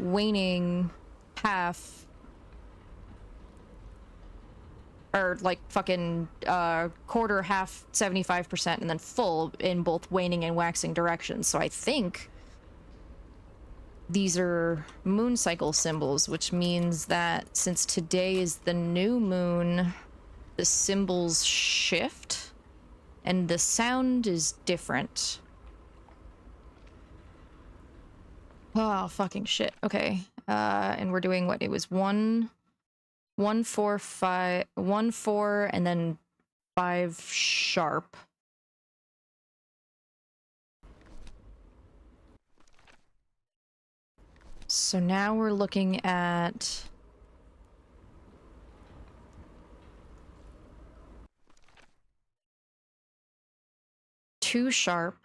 waning, half, or like fucking quarter, half, 75%, and then full in both waning and waxing directions. So I think these are moon cycle symbols, which means that since today is the new moon, the symbols shift and the sound is different. Oh, fucking shit. Okay. And we're doing what? It was 1, 4, 5, 1, 4, and then 5 sharp. So now we're looking at two sharp,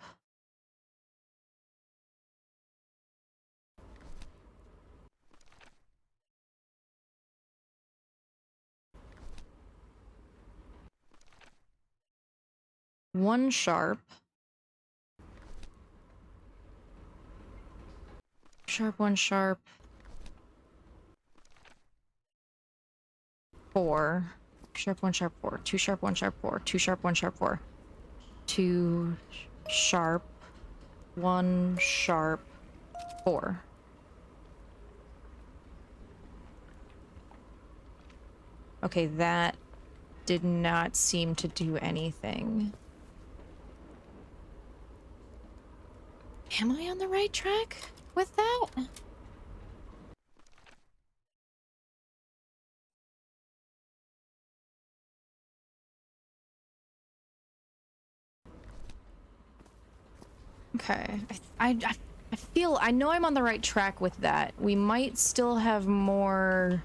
one sharp, sharp, one sharp, 4, sharp, one sharp, 4, 2 sharp, 1 sharp, 4, 2 sharp, 1 sharp, 4, 2 sharp, 1 sharp, 4. Okay, that did not seem to do anything. Am I on the right track with that? Okay, I feel, I know I'm on the right track with that. We might still have more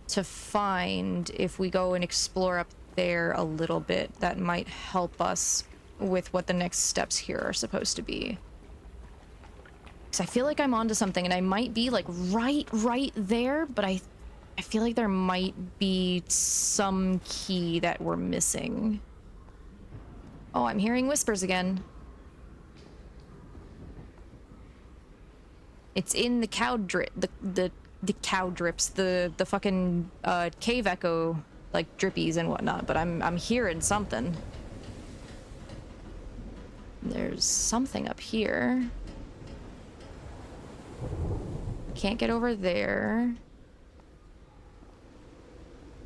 to find if we go and explore up there a little bit. That might help us with what the next steps here are supposed to be. Because I feel like I'm onto something, and I might be like right there, but I feel like there might be some key that we're missing. Oh, I'm hearing whispers again. It's in the cow drip, the cow drips, the fucking cave echo, like drippies and whatnot. But I'm hearing something. There's something up here. Can't get over there.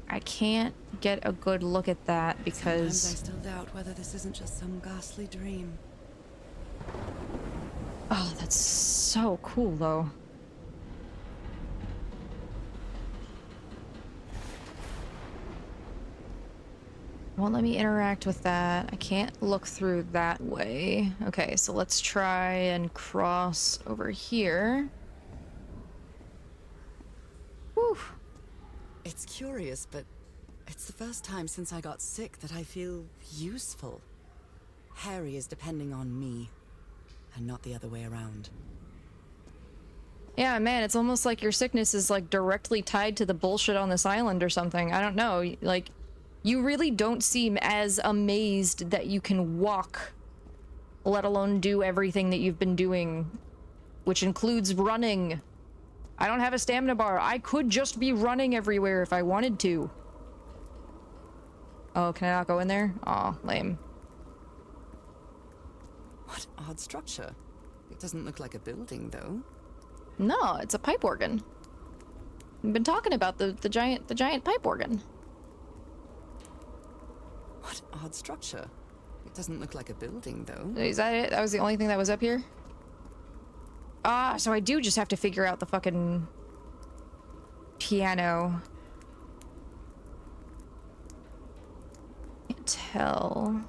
I can't get a good look at that because Sometimes I still doubt whether this isn't just some ghastly dream. oh, that's so cool, though. Won't let me interact with that. I can't look through that way. Okay, so let's try and cross over here. Whew. It's curious, but it's the first time since I got sick that I feel useful. Harry is depending on me, and not the other way around. Yeah, man, it's almost like your sickness is like directly tied to the bullshit on this island or something. I don't know. Like, you really don't seem as amazed that you can walk, let alone do everything that you've been doing, which includes running. I don't have a stamina bar. I could just be running everywhere if I wanted to. Oh, can I not go in there? Aw, lame. What odd structure. It doesn't look like a building, though. No, it's a pipe organ. We've been talking about the giant pipe organ. What odd structure. It doesn't look like a building, though. Is that it? That was the only thing that was up here? Ah, so I do just have to figure out the fucking piano. Can't tell.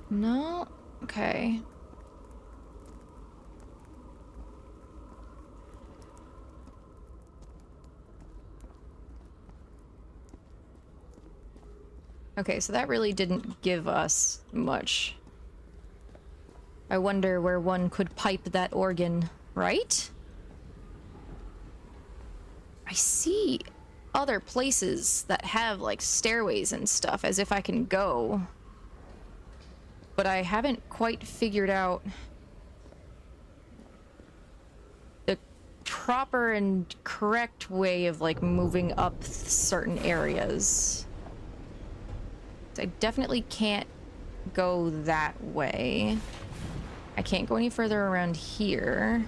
No? Okay. Okay, so that really didn't give us much. I wonder where one could pipe that organ, right? I see other places that have, like, stairways and stuff, as if I can go. But I haven't quite figured out the proper and correct way of, like, moving up certain areas. I definitely can't go that way. I can't go any further around here.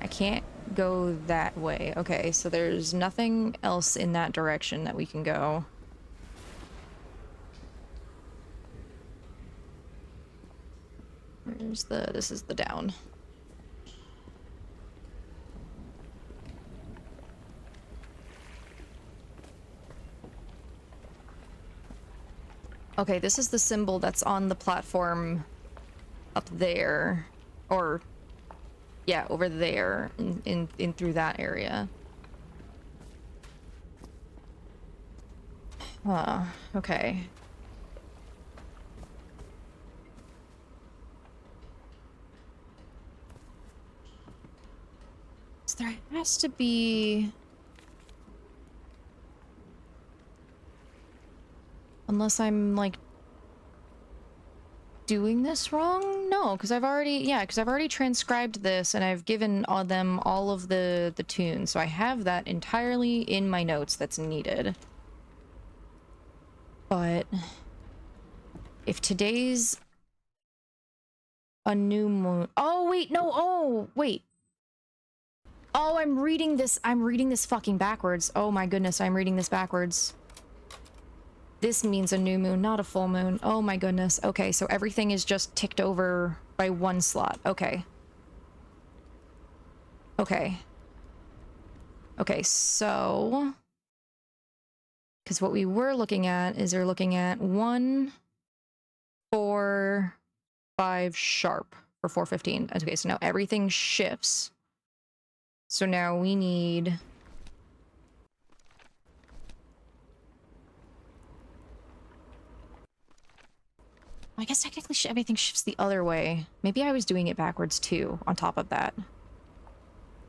I can't go that way. Okay, so there's nothing else in that direction that we can go. Where's the... this is the down. Okay, this is the symbol that's on the platform up there. Or, yeah, over there in through that area. Okay. So there has to be... Unless I'm, like, doing this wrong? No, because I've already... yeah, because I've already transcribed this, and I've given them all of the tunes, so I have that entirely in my notes that's needed. But... if today's... a new moon... oh, wait, no! Oh, wait! Oh, I'm reading this fucking backwards. Oh my goodness, I'm reading this backwards. This means a new moon, not a full moon. Oh my goodness. Okay, so everything is just ticked over by one slot. Okay. Okay. Okay, so... because what we were looking at is they're looking at 1, 4, 5 sharp for 415. Okay, so now everything shifts. So now we need... I guess technically everything shifts the other way. Maybe I was doing it backwards too, on top of that.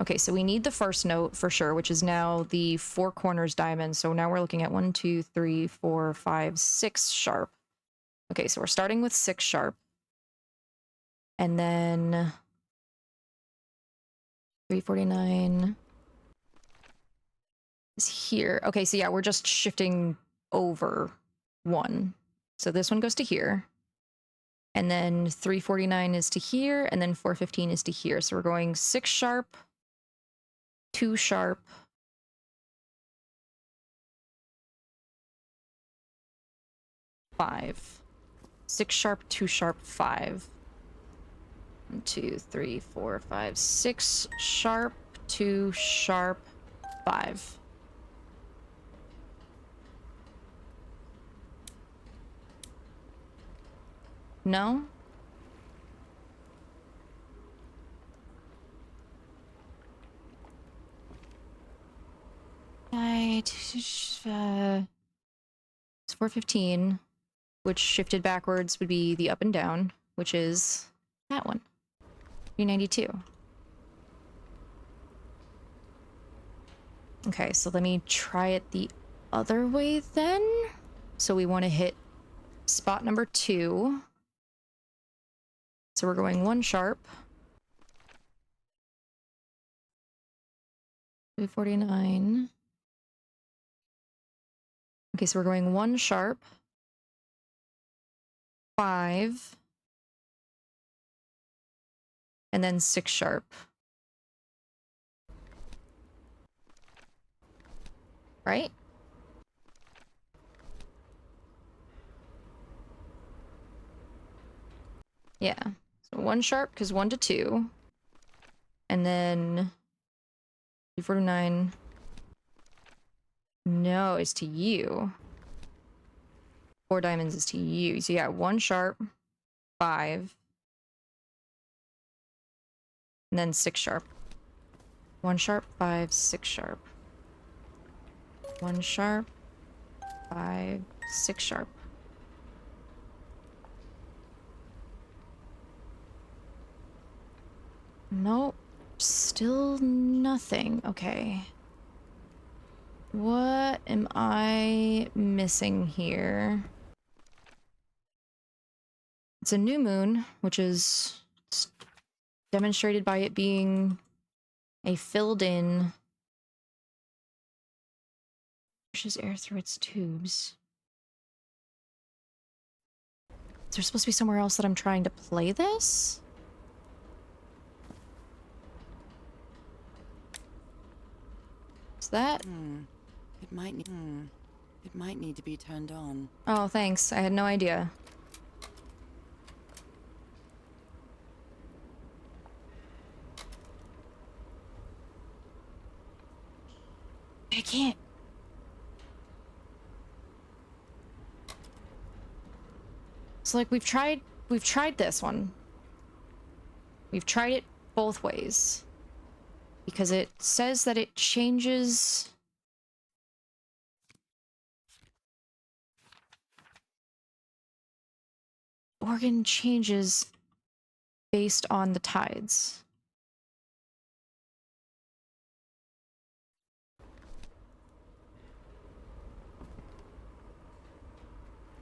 Okay, so we need the first note for sure, which is now the 4 corners diamond. So now we're looking at 1, 2, 3, 4, 5, 6 sharp. Okay, so we're starting with 6 sharp. And then 349 is here. Okay, so yeah, we're just shifting over 1. So this one goes to here. And then 349 is to here, and then 415 is to here. So we're going 6 sharp, 2 sharp, 5. 6 sharp, 2 sharp, 5. 1, 2, 3, 4, 5, 6 sharp, 2 sharp, 5. No? It's 415, which shifted backwards would be the up and down, which is that one. 392. Okay, so let me try it the other way then. So we want to hit spot number 2. So we're going 1 sharp. 249. Okay, so we're going 1 sharp. 5. And then 6 sharp. Right? Yeah. So 1 sharp, because 1 to 2. And then 249. No, it's to you. 4 diamonds is to you. So yeah, 1 sharp, 5. And then 6 sharp. 1 sharp, 5, 6 sharp. 1 sharp, 5, 6 sharp. Nope. Still nothing. Okay. What am I missing here? It's a new moon, which is demonstrated by it being a filled-in pushes air through its tubes. Is there supposed to be somewhere else that I'm trying to play this? Is that? It might need to be turned on. Oh, thanks. I had no idea. I can't. So like we've tried this one. We've tried it both ways. Because it says that it changes organ changes based on the tides.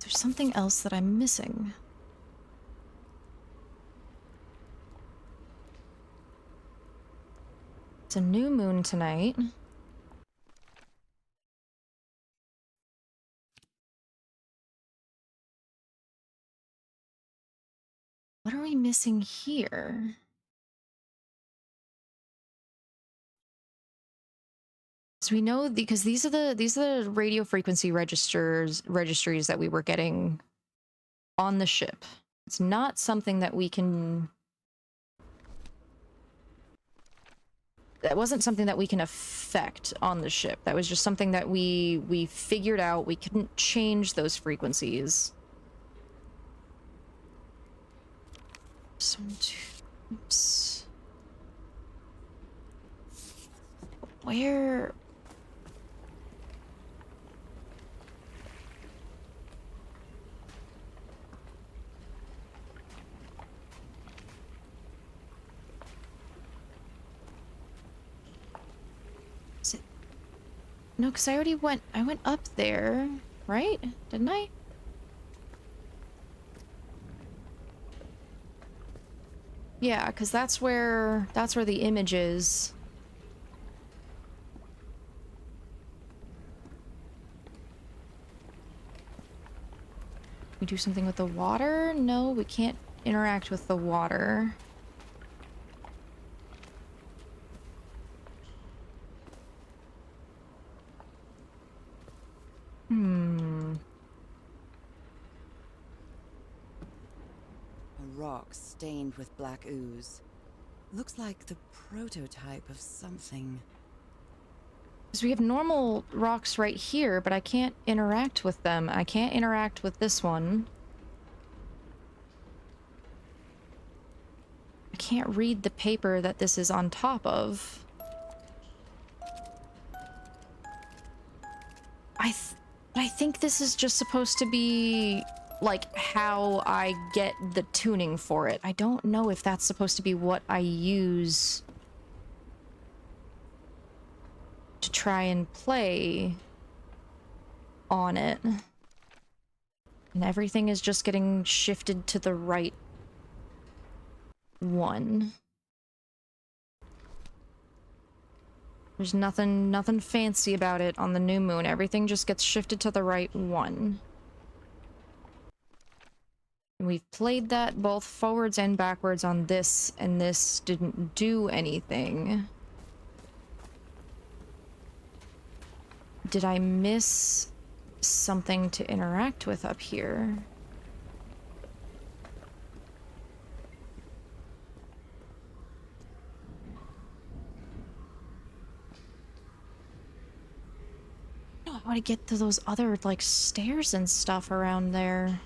There's something else that I'm missing. It's a new moon tonight. What are we missing here? So we know because these are the radio frequency registries that we were getting on the ship. It's not something that we can. That wasn't something that we can affect on the ship. That was just something that we figured out. We couldn't change those frequencies. Oops. Where? Is it? No, because I went up there, right? Didn't I? Yeah, because that's where the image is. We do something with the water? No, we can't interact with the water. A rock stained with black ooze. Looks like the prototype of something. Because we have normal rocks right here, but I can't interact with them. I can't interact with this one. I can't read the paper that this is on top of. I think this is just supposed to be, like, how I get the tuning for it. I don't know if that's supposed to be what I use to try and play on it. And everything is just getting shifted to the right one. There's nothing fancy about it on the new moon. Everything just gets shifted to the right one. And we've played that both forwards and backwards on this, and this didn't do anything. Did I miss something to interact with up here? I don't know how to get to those other, like, stairs and stuff around there.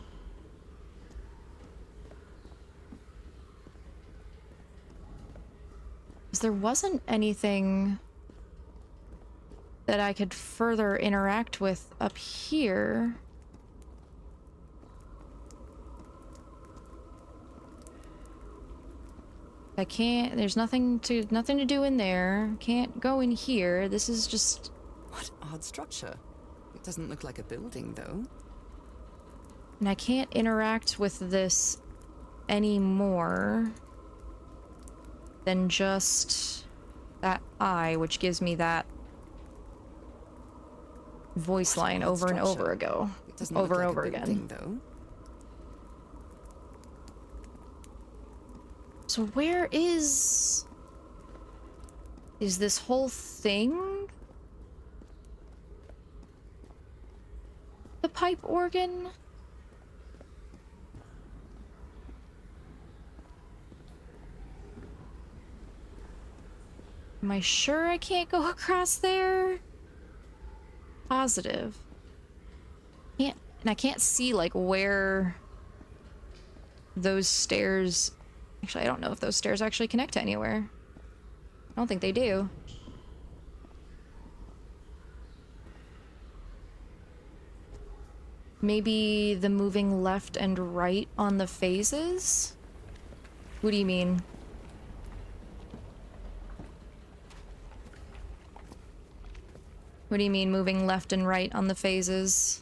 Because there wasn't anything that I could further interact with up here. I can't, there's nothing to do in there. Can't go in here. This is just... What odd structure. It doesn't look like a building, though. And I can't interact with this anymore than just that eye, which gives me that voice line over and over again. Over and over again. Though. So where is this whole thing the pipe organ? Am I sure I can't go across there? Positive. And I can't see, like, where those stairs... Actually, I don't know if those stairs actually connect to anywhere. I don't think they do. Maybe the moving left and right on the phases? What do you mean? What do you mean moving left and right on the phases?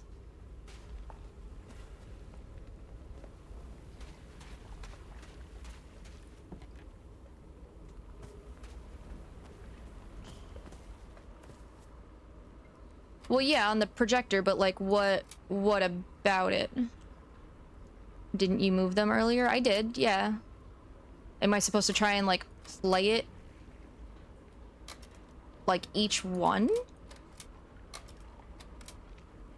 Well, yeah, on the projector, but like what about it? Didn't you move them earlier? I did, yeah. Am I supposed to try and like play it like each one?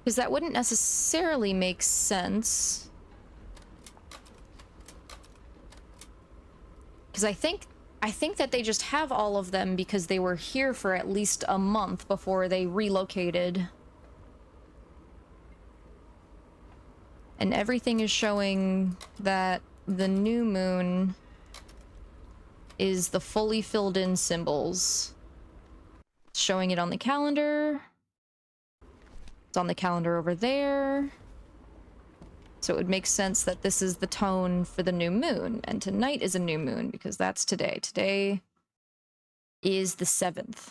Because that wouldn't necessarily make sense. Because I think that they just have all of them because they were here for at least a month before they relocated. And everything is showing that the new moon is the fully filled in symbols. It's showing it on the calendar. It's on the calendar over there. So it would make sense that this is the tone for the new moon, and tonight is a new moon because that's today. Today is the 7th.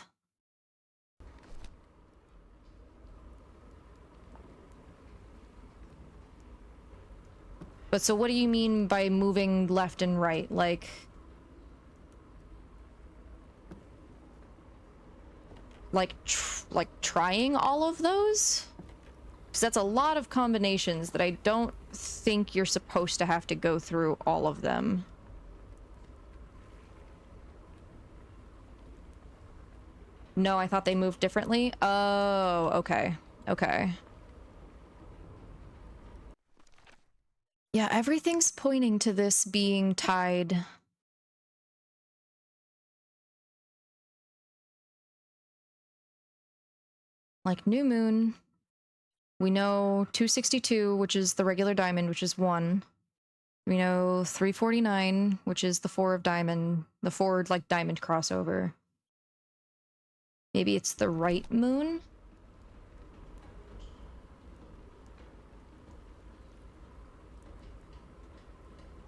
But so what do you mean by moving left and right? Like trying all of those? Because that's a lot of combinations that I don't think you're supposed to have to go through all of them. No, I thought they moved differently. Oh, okay. Okay. Yeah, everything's pointing to this being tied Like new moon. We know 262, which is the regular diamond, which is 1. We know 349, which is the 4 of diamond, the 4 like diamond crossover. Maybe it's the right moon?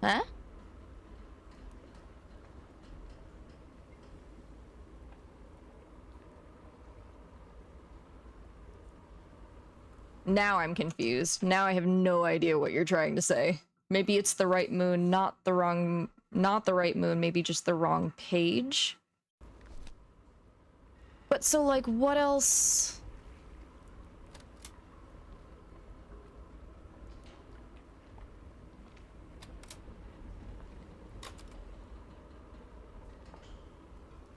Huh? Now I'm confused. Now I have no idea what you're trying to say. Maybe it's the right moon, not the right moon, maybe just the wrong page. But so like what else?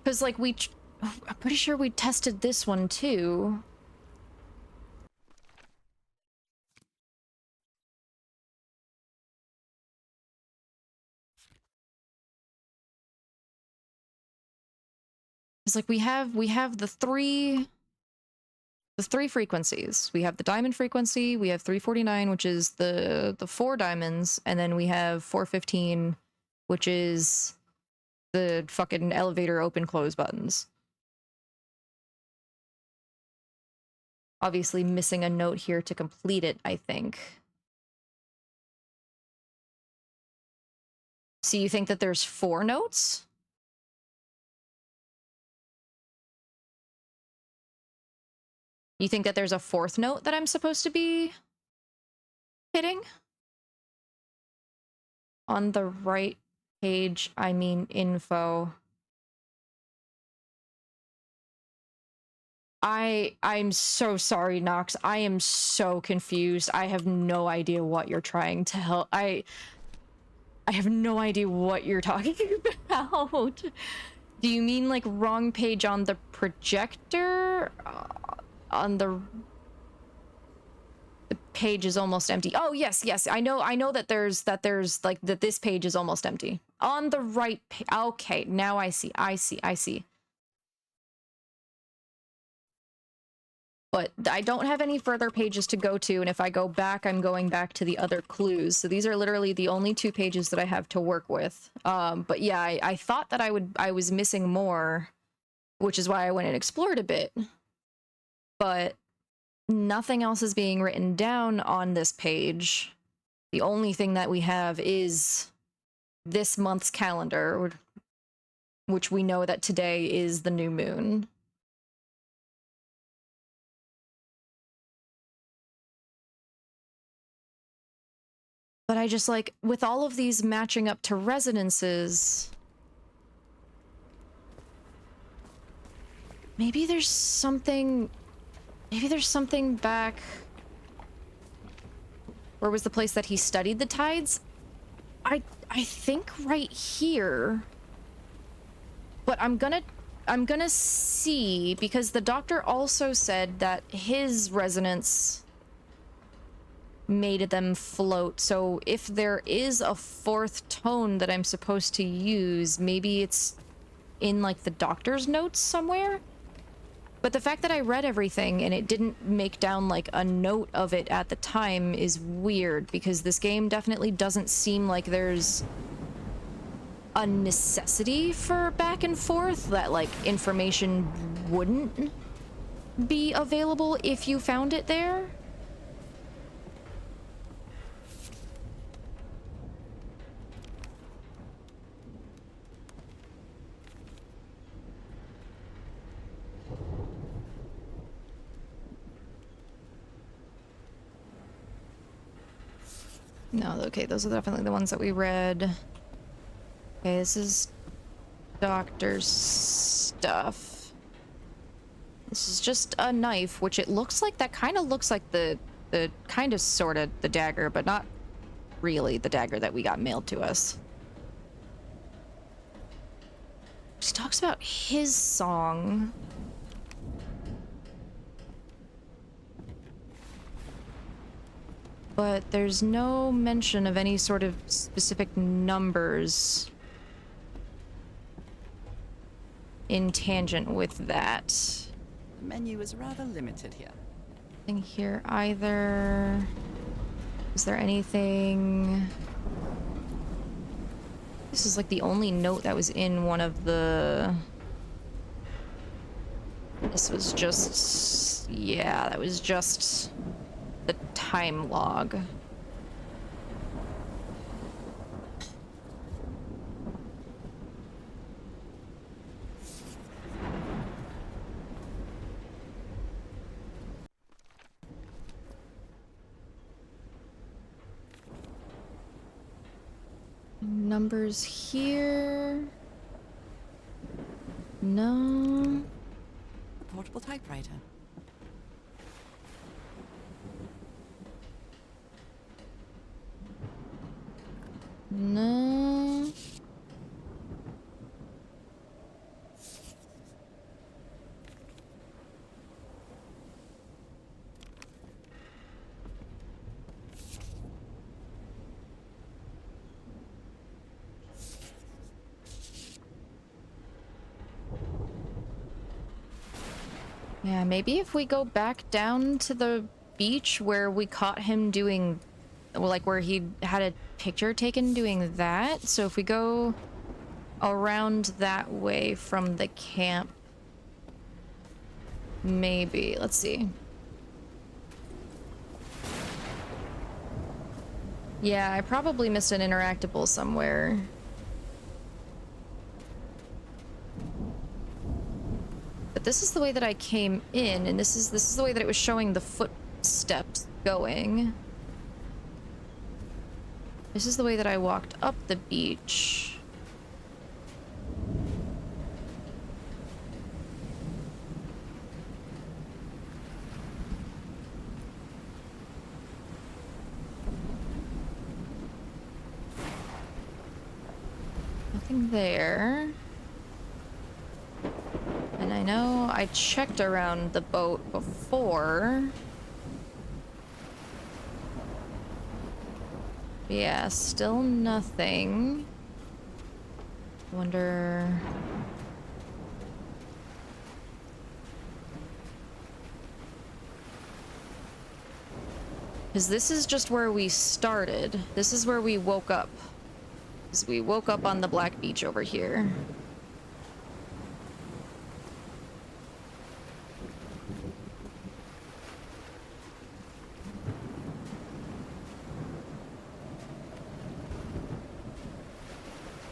Cuz like I'm pretty sure we tested this one too. It's like we have the three frequencies. We have the diamond frequency, we have 349, which is the 4 diamonds, and then we have 415, which is the fucking elevator open close buttons. Obviously missing a note here to complete it, I think. So you think that there's 4 notes? You think that there's a 4th note that I'm supposed to be hitting? On the right page, I mean info. I'm so sorry, Nox. I am so confused. I have no idea what you're trying to help. I have no idea what you're talking about. Do you mean like wrong page on the projector? On the page is almost empty. Oh yes, I know that there's like that this page is almost empty. On the right page. Okay, now I see. But I don't have any further pages to go to, and if I go back, I'm going back to the other clues. So these are literally the only 2 pages that I have to work with. But yeah, I thought that I was missing more, which is why I went and explored a bit. But nothing else is being written down on this page. The only thing that we have is this month's calendar, which we know that today is the new moon. But I just like, with all of these matching up to resonances, maybe there's something back. Where was the place that he studied the tides? I think right here. But I'm gonna see, because the doctor also said that his resonance made them float. So if there is a 4th tone that I'm supposed to use, maybe it's in like the doctor's notes somewhere. But the fact that I read everything and it didn't make down like a note of it at the time is weird, because this game definitely doesn't seem like there's a necessity for back and forth, that like information wouldn't be available if you found it there. No, okay, those are definitely the ones that we read. Okay, this is doctor's stuff. This is just a knife, which it looks like, that kind of looks like the kind of sort of the dagger, but not really the dagger that we got mailed to us. She talks about his song. But there's no mention of any sort of specific numbers in tangent with that. The menu is rather limited here. Nothing here either. Is there anything? This is like the only note that was in one of the... This was just... Yeah, that was just the time log. Numbers here. No. A portable typewriter. No. Yeah, maybe if we go back down to the beach where we caught him doing, well, like where he had a picture taken doing that. So if we go around that way from the camp, maybe. Let's see. Yeah, I probably missed an interactable somewhere. But this is the way that I came in, and this is the way that it was showing the footsteps going. This is the way that I walked up the beach. Nothing there. And I know I checked around the boat before. Yeah, still nothing. Wonder... Because this is just where we started. This is where we woke up. Because we woke up on the Black Beach over here.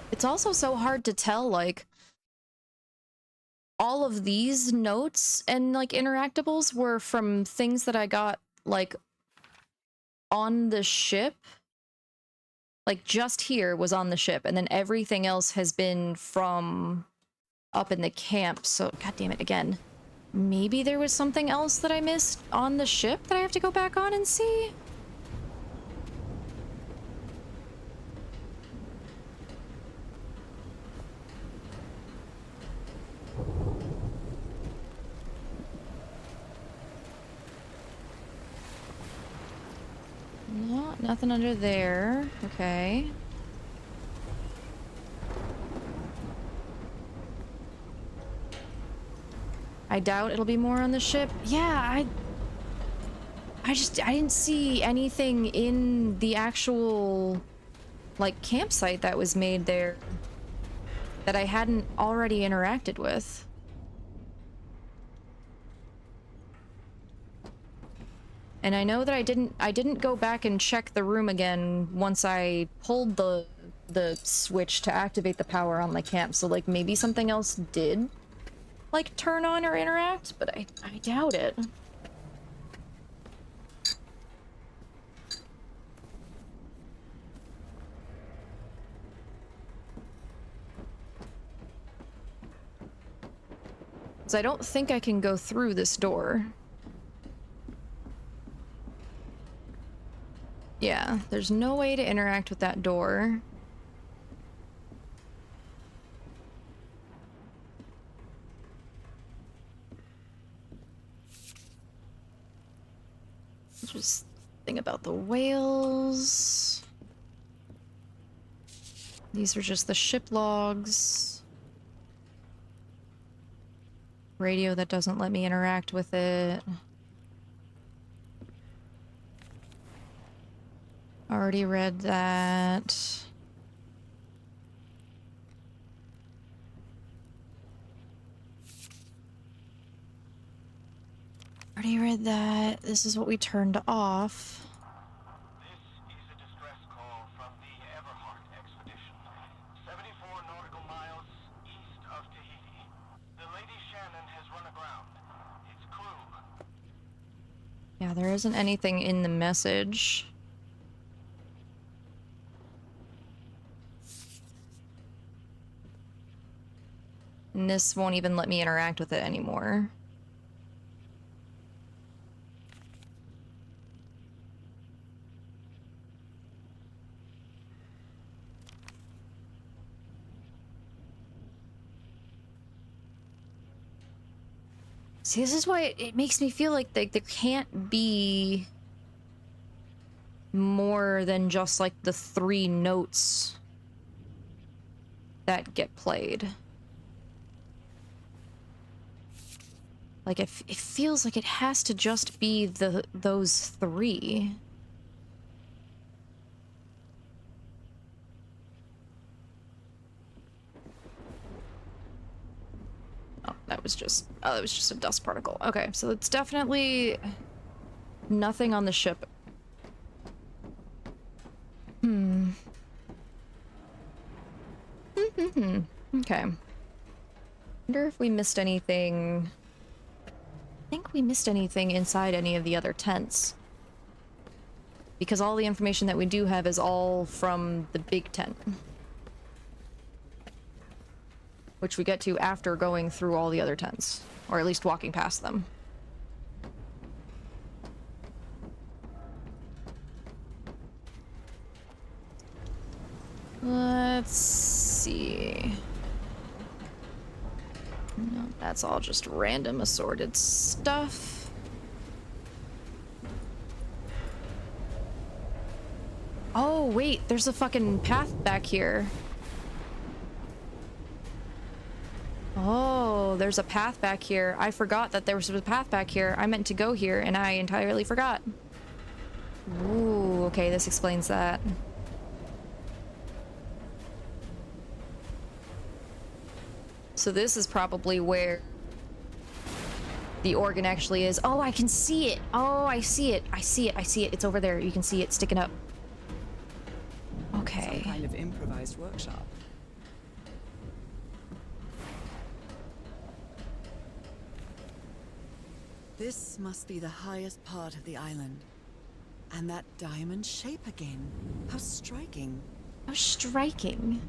It's also so hard to tell, like, all of these notes and, like, interactables were from things that I got, like, on the ship. Like, just here was on the ship, and then everything else has been from up in the camp, so, god damn it, again. Maybe there was something else that I missed on the ship that I have to go back on and see? No, nothing under there. Okay. I doubt it'll be more on the ship. Yeah, I didn't see anything in the actual, like, campsite that was made there that I hadn't already interacted with. And I know that I didn't go back and check the room again once I pulled the switch to activate the power on the camp, so, like, maybe something else did, like, turn on or interact, but I doubt it. Because I don't think I can go through this door. Yeah, there's no way to interact with that door. Just think about the whales. These are just the ship logs. Radio that doesn't let me interact with it. Already read that. Already read that. This is what we turned off. This is a distress call from the Everhart expedition. 74 nautical miles east of Tahiti. The Lady Shannon has run aground. Its crew. Yeah, there isn't anything in the message. And this won't even let me interact with it anymore. See, this is why it makes me feel like there can't be more than just like the 3 notes that get played. Like it feels like it has to just be those 3. Oh, that was just a dust particle. Okay, so it's definitely nothing on the ship. Okay. Wonder if we missed anything. I think we missed anything inside any of the other tents. Because all the information that we do have is all from the big tent. Which we get to after going through all the other tents. Or at least walking past them. Let's see. No, that's all just random assorted stuff. Oh, wait, there's a fucking path back here. Oh, there's a path back here. I forgot that there was a path back here. I meant to go here, and I entirely forgot. Ooh, okay, this explains that. So this is probably where the organ actually is. Oh, I can see it. Oh, I see it. I see it. I see it. It's over there. You can see it sticking up. Okay. Some kind of improvised workshop. This must be the highest part of the island. And that diamond shape again. How striking. How striking.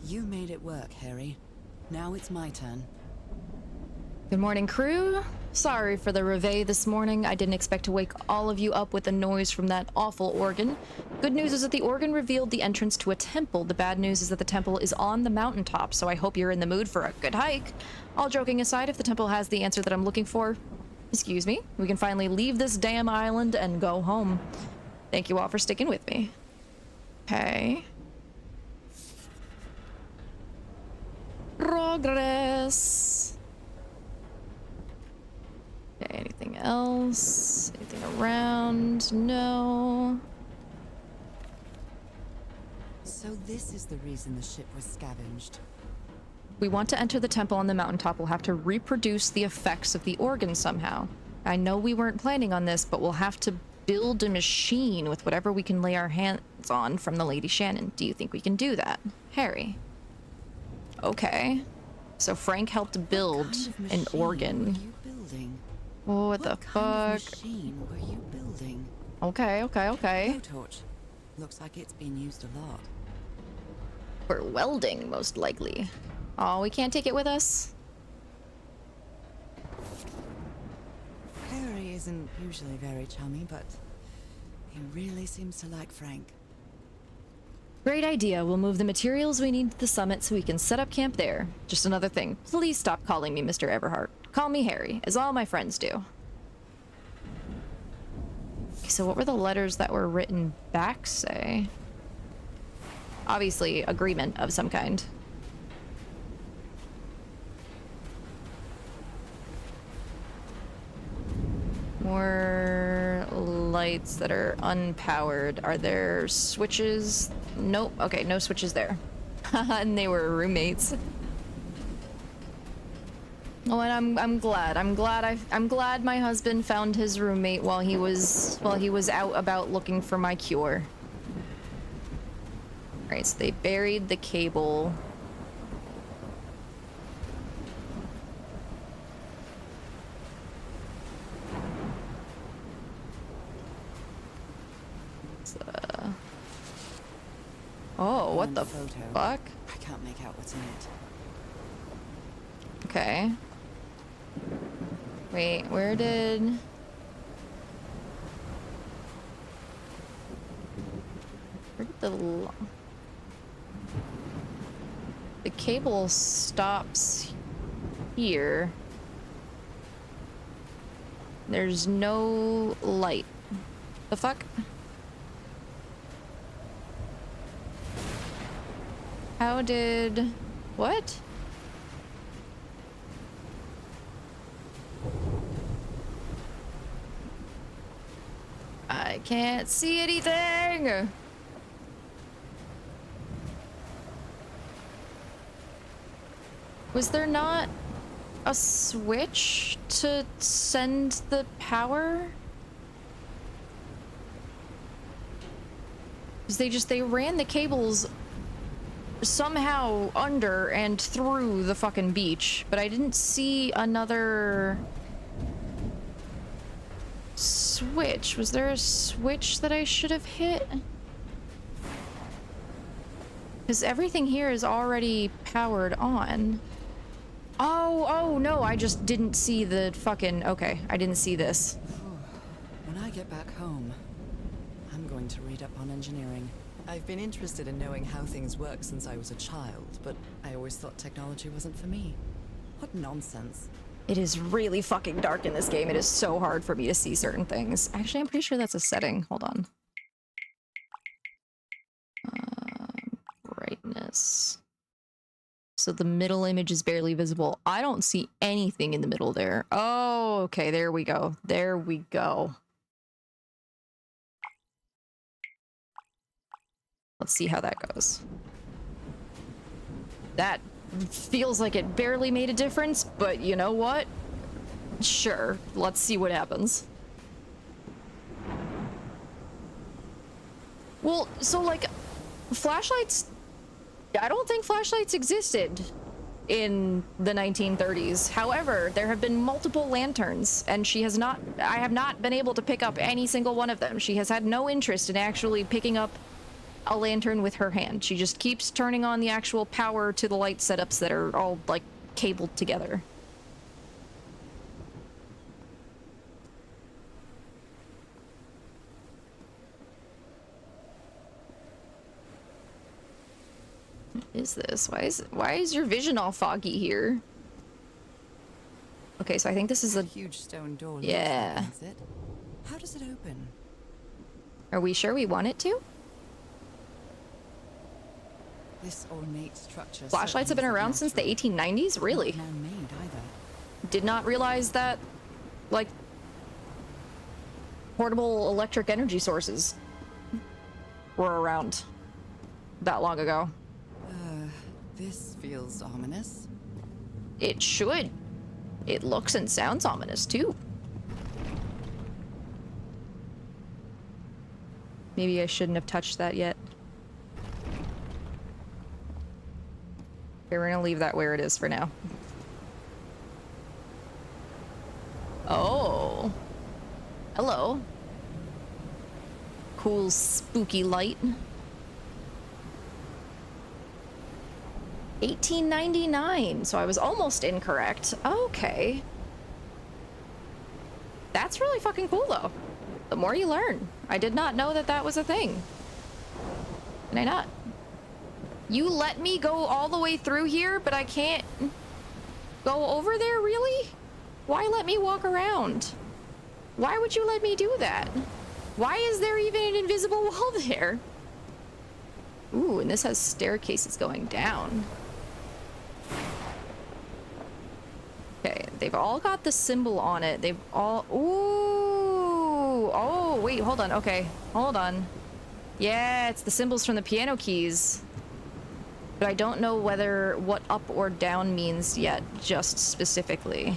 You made it work, Harry. Now it's my turn. Good morning, crew. Sorry for the reveille this morning. I didn't expect to wake all of you up with the noise from that awful organ. Good news is that the organ revealed the entrance to a temple. The bad news is that the temple is on the mountaintop, so I hope you're in the mood for a good hike. All joking aside, if the temple has the answer that I'm looking for, excuse me, we can finally leave this damn island and go home. Thank you all for sticking with me. Okay. Progress. Okay, anything else? Anything around? No. So this is the reason the ship was scavenged. If we want to enter the temple on the mountaintop, we'll have to reproduce the effects of the organ somehow. I know we weren't planning on this, but we'll have to build a machine with whatever we can lay our hands on from the Lady Shannon. Do you think we can do that? Harry? Okay. So Frank helped build an organ. Were you building? Oh, what the What kind fuck? of machine were you building? Okay, okay, okay. Blowtorch. Looks like it's been used a lot. For welding, most likely. Oh, we can't take it with us? Harry isn't usually very chummy, but he really seems to like Frank. Great idea. We'll move the materials we need to the summit so we can set up camp there. Just another thing. Please stop calling me Mr. Everhart. Call me Harry, as all my friends do. Okay, so what were the letters that were written back say? Obviously, agreement of some kind. More lights that are unpowered. Are there switches? Nope. Okay, no switches there. And they were roommates. Oh, and I'm glad. I'm glad my husband found his roommate while he was out about looking for my cure. All right, so they buried the cable. Oh, what the fuck? I can't make out what's in it. Okay. Wait, where did... the cable stops here. There's no light. The fuck? How did... what? I can't see anything! Was there not a switch to send the power? Because they ran the cables somehow under and through the fucking beach, but I didn't see another switch. Was there a switch that I should have hit? Because everything here is already powered on. Oh no, I just didn't see the fucking... okay, I didn't see this. When I get back home, I'm going to read up on engineering. I've been interested in knowing how things work since I was a child, but I always thought technology wasn't for me. What nonsense. It is really fucking dark in this game. It is so hard for me to see certain things. Actually, I'm pretty sure that's a setting. Hold on. Brightness. So the middle image is barely visible. I don't see anything in the middle there. Oh, okay, there we go. There we go. Let's see how that goes. That feels like it barely made a difference, but you know what? Sure, let's see what happens. Well, so like, flashlights... I don't think flashlights existed in the 1930s. However, there have been multiple lanterns, and I have not been able to pick up any single one of them. She has had no interest in actually picking up a lantern with her hand. She just keeps turning on the actual power to the light setups that are all, like, cabled together. What is this? Why is your vision all foggy here? Okay, so I think this is a huge stone door. Yeah. How does it open? Are we sure we want it to? This ornate structure. Flashlights have been around since the 1890s? Really? Not man-made either. Did not realize that, like, portable electric energy sources were around that long ago. This feels ominous. It should. It looks and sounds ominous, too. Maybe I shouldn't have touched that yet. Okay, we're gonna leave that where it is for now. Oh. Hello. Cool, spooky light. 1899, so I was almost incorrect. Okay. That's really fucking cool, though. The more you learn. I did not know that that was a thing. Can I not? You let me go all the way through here, but I can't go over there, really? Why let me walk around? Why would you let me do that? Why is there even an invisible wall there? Ooh, and this has staircases going down. Okay, they've all got the symbol on it. They've all... ooh! wait, hold on. Okay, hold on. Yeah, it's the symbols from the piano keys. But I don't know what up or down means yet, just specifically.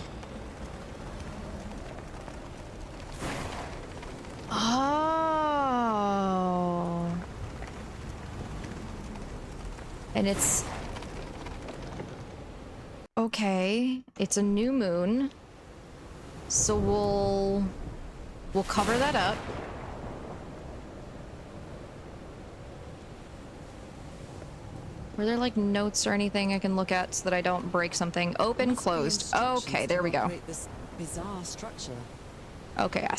Oh. And it's... Okay, it's a new moon. So we'll cover that up. Were there like notes or anything I can look at so that I don't break something? Open, closed. Okay, there we go. This bizarre structure. Okay, I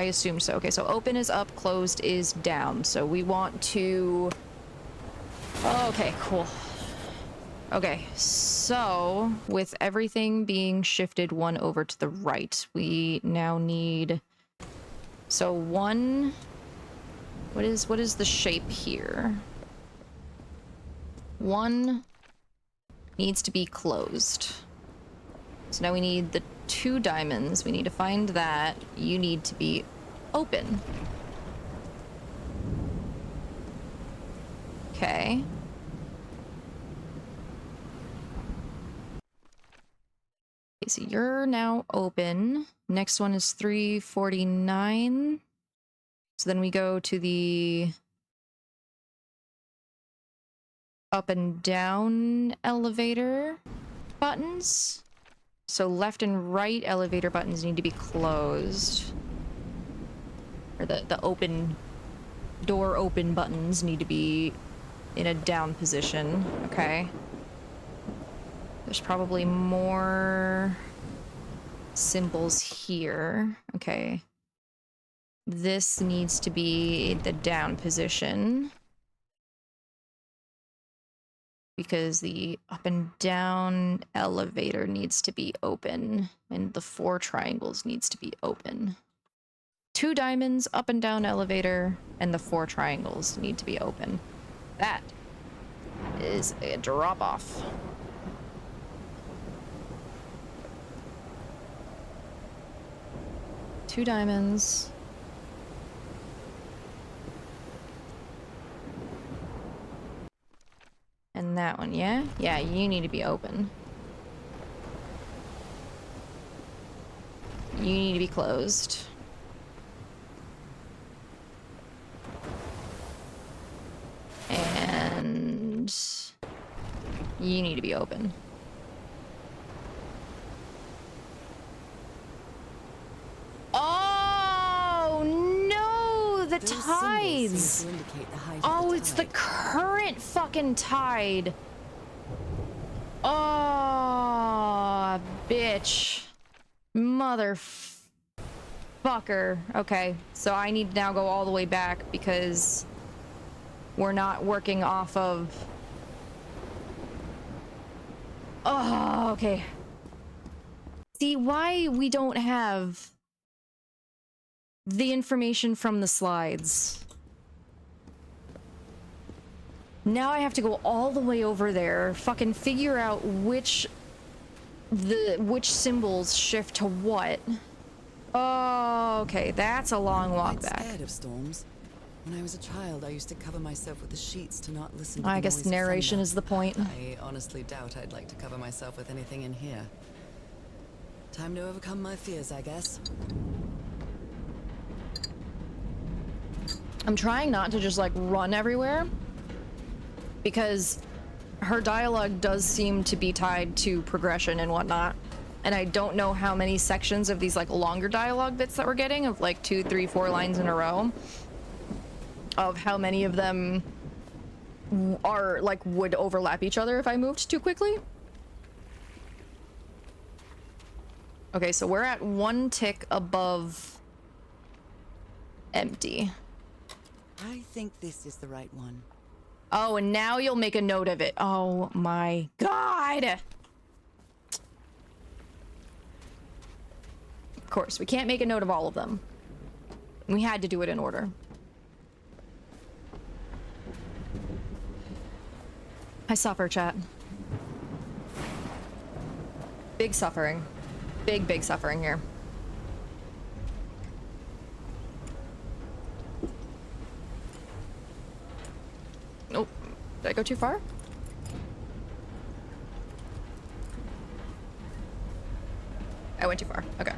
assumed so. Okay, so open is up, closed is down. So we want to... Okay, cool. Okay, so with everything being shifted one over to the right, we now need... So one... What is the shape here? One needs to be closed. So now we need the 2 diamonds. We need to find that. You need to be open. Okay. Okay, so you're now open. Next one is 349. So then we go to the up and down elevator buttons. So left and right elevator buttons need to be closed. Or the open, door open buttons need to be in a down position. Okay. There's probably more symbols here. Okay. This needs to be the down position. Because the up and down elevator needs to be open. And the 4 triangles needs to be open. 2 diamonds, up and down elevator, and the 4 triangles need to be open. That is a drop off. Two diamonds. And that one, yeah? Yeah, you need to be open. You need to be closed. And you need to be open. Oh no, the Those tides. symbols seem to indicate the height of Oh, the it's the tide. current fucking tide. Oh, bitch. Motherfucker. Okay, so I need to now go all the way back because we're not working off of... Oh, okay. See, why we don't have the information from the slides. Now I have to go all the way over there, fucking figure out which symbols shift to what. Oh, okay, that's a long walk I'm back. scared of storms. When I was a child, I used to cover myself with the sheets to not listen to I the guess noise of narration thunder. is the point. I honestly doubt I'd like to cover myself with anything in here. Time to overcome my fears, I guess. I'm trying not to just like run everywhere because her dialogue does seem to be tied to progression and whatnot. And I don't know how many sections of these like longer dialogue bits that we're getting of like 2, 3, 4 lines in a row, of how many of them are like would overlap each other if I moved too quickly. Okay, so we're at 1 tick above empty. I think this is the right one. Oh, and now you'll make a note of it. Oh my god! Of course, we can't make a note of all of them. We had to do it in order. I suffer, chat. Big suffering. Big suffering here. Oh, did I go too far? I went too far. Okay.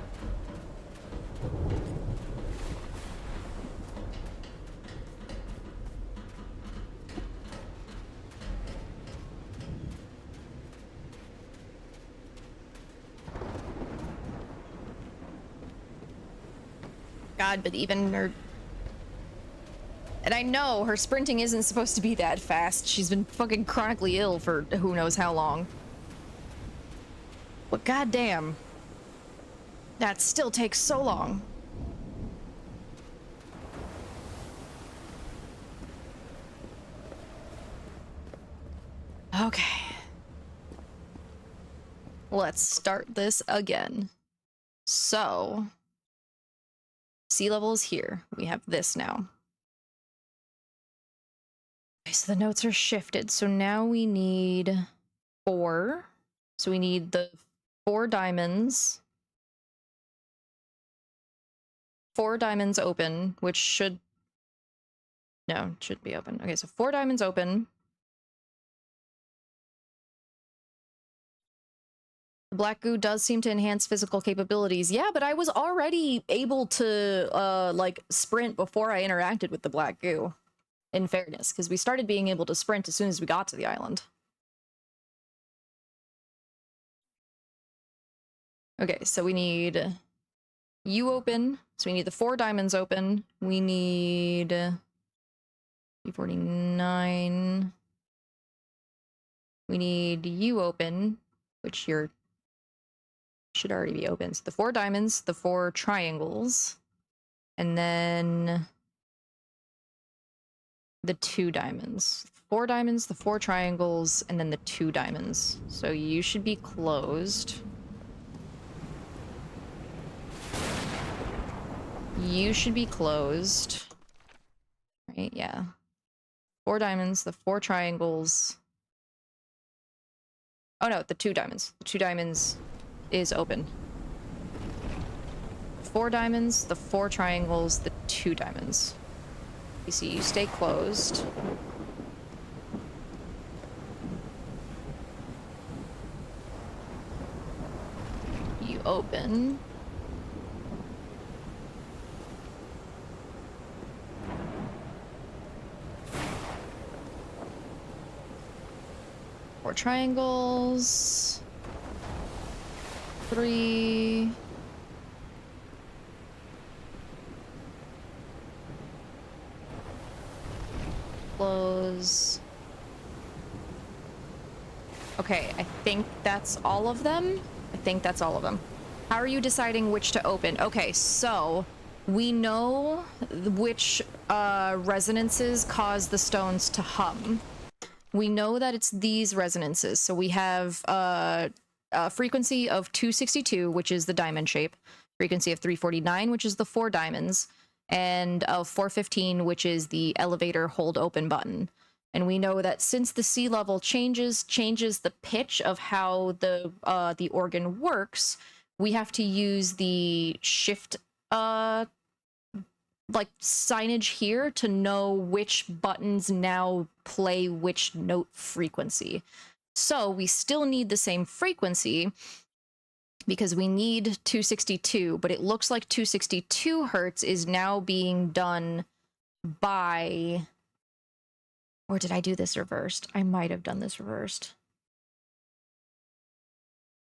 God, but even her... And I know her sprinting isn't supposed to be that fast. She's been fucking chronically ill for who knows how long. But goddamn, that still takes so long. Okay. Let's start this again. So, sea level is here. We have this now. Okay, so the notes are shifted. So now we need 4. So we need the 4 diamonds. 4 diamonds open, which should... No, it should be open. Okay, so 4 diamonds open. The black goo does seem to enhance physical capabilities. Yeah, but I was already able to, like, sprint before I interacted with the black goo, in fairness, because we started being able to sprint as soon as we got to the island. Okay, so we need you open. So we need the 4 diamonds open. We need 49. We need you open, which you're should already be open. So the 4 diamonds, the 4 triangles, and then the 2 diamonds. 4 diamonds, the 4 triangles, and then the 2 diamonds. So you should be closed. You should be closed. Right, yeah. 4 diamonds, the 4 triangles. Oh no, the 2 diamonds. The 2 diamonds is open. 4 diamonds, the 4 triangles, the 2 diamonds. You see, you stay closed. You open. Four triangles. 3. Close. Okay, I think that's all of them. I think that's all of them. How are you deciding which to open? Okay, so we know which resonances cause the stones to hum. We know that it's these resonances. So we have a frequency of 262, which is the diamond shape, frequency of 349, which is the 4 diamonds, and of 415, which is the elevator hold open button. And we know that since the sea level changes the pitch of how the organ works, we have to use the shift like signage here to know which buttons now play which note frequency. So we still need the same frequency because we need 262, but it looks like 262 hertz is now being done by... Or did I do this reversed? I might have done this reversed.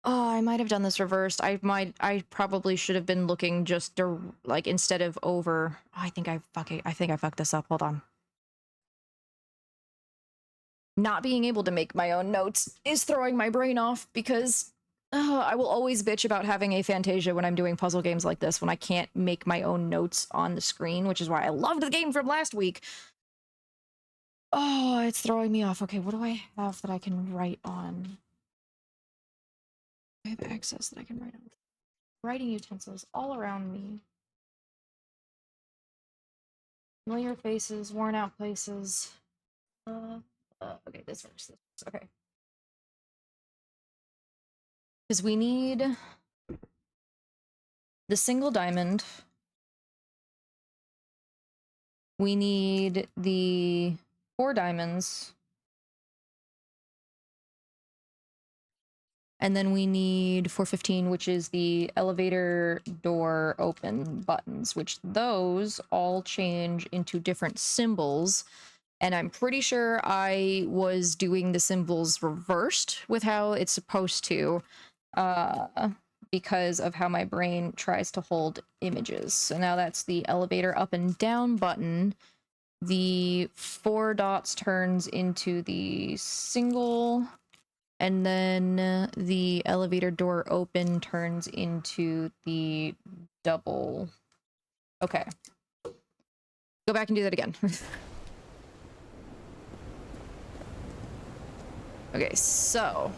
Oh, I might have done this reversed. I probably should have been looking just like instead of over. Oh, I think I fucked this up. Hold on. Not being able to make my own notes is throwing my brain off because I will always bitch about having aphantasia when I'm doing puzzle games like this when I can't make my own notes on the screen, which is why I loved the game from last week. Oh, it's throwing me off. Okay, what do I have that I can write on? I have access that I can write on. Writing utensils all around me. Familiar faces, worn out places. Okay, this works. Okay. Because we need the single diamond. We need the 4 diamonds. And then we need 415, which is the elevator door open buttons, which those all change into different symbols. And I'm pretty sure I was doing the symbols reversed with how it's supposed to, because of how my brain tries to hold images. So now that's the elevator up and down button. The 4 dots turns into the single, and then the elevator door open turns into the double. Okay. Go back and do that again. Okay, so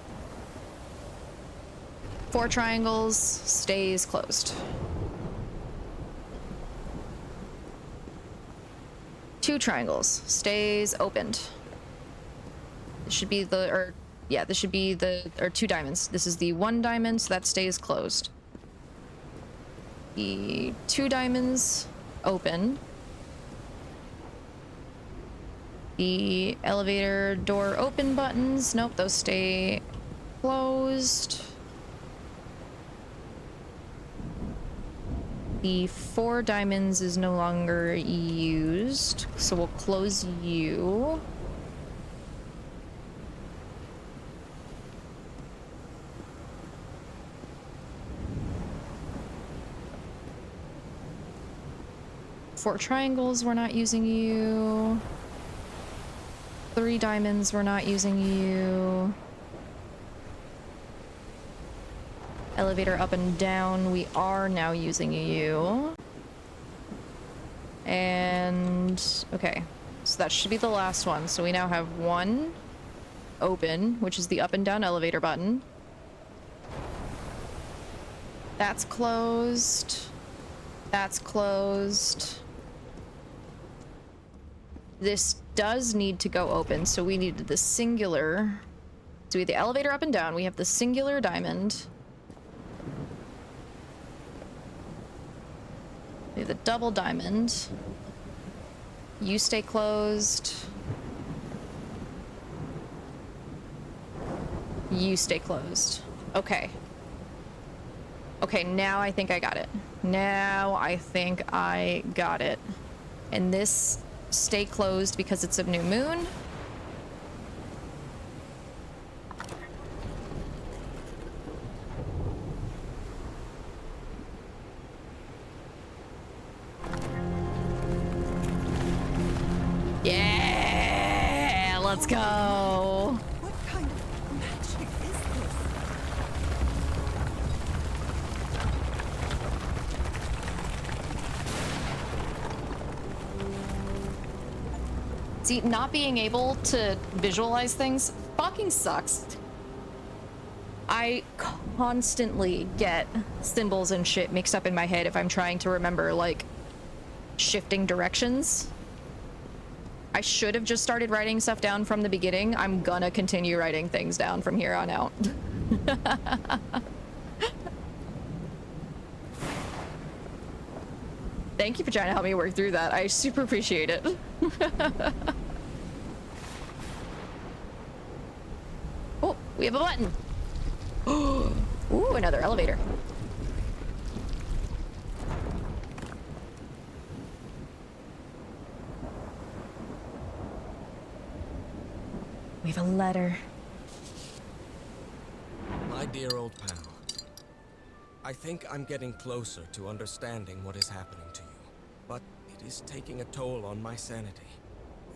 4 triangles stays closed. 2 triangles stays opened. This should be the, or yeah, this should be the, or 2 diamonds. This is the 1 diamond, so that stays closed. The 2 diamonds open. The elevator door open buttons, nope, those stay closed. The 4 diamonds is no longer used, so we'll close you. Four triangles, we're not using you. 3 diamonds, we're not using you. Elevator up and down, we are now using you. And okay, so that should be the last one. So we now have 1 open, which is the up and down elevator button. That's closed. That's closed. This does need to go open, so we needed the singular. So we have the elevator up and down, we have the singular diamond. We have the double diamond. You stay closed. You stay closed. Okay. Okay, now I think I got it. Now I think I got it. And this stay closed because it's a new moon. Yeah, let's go. What kind of magic is this? See, not being able to visualize things fucking sucks. I constantly get symbols and shit mixed up in my head if I'm trying to remember, like, shifting directions. I should have just started writing stuff down from the beginning. I'm gonna continue writing things down from here on out. Thank you for trying to help me work through that. I super appreciate it. Oh, we have a button. Ooh, another elevator. We have a letter. My dear old pal, I think I'm getting closer to understanding what is happening to you, but it is taking a toll on my sanity.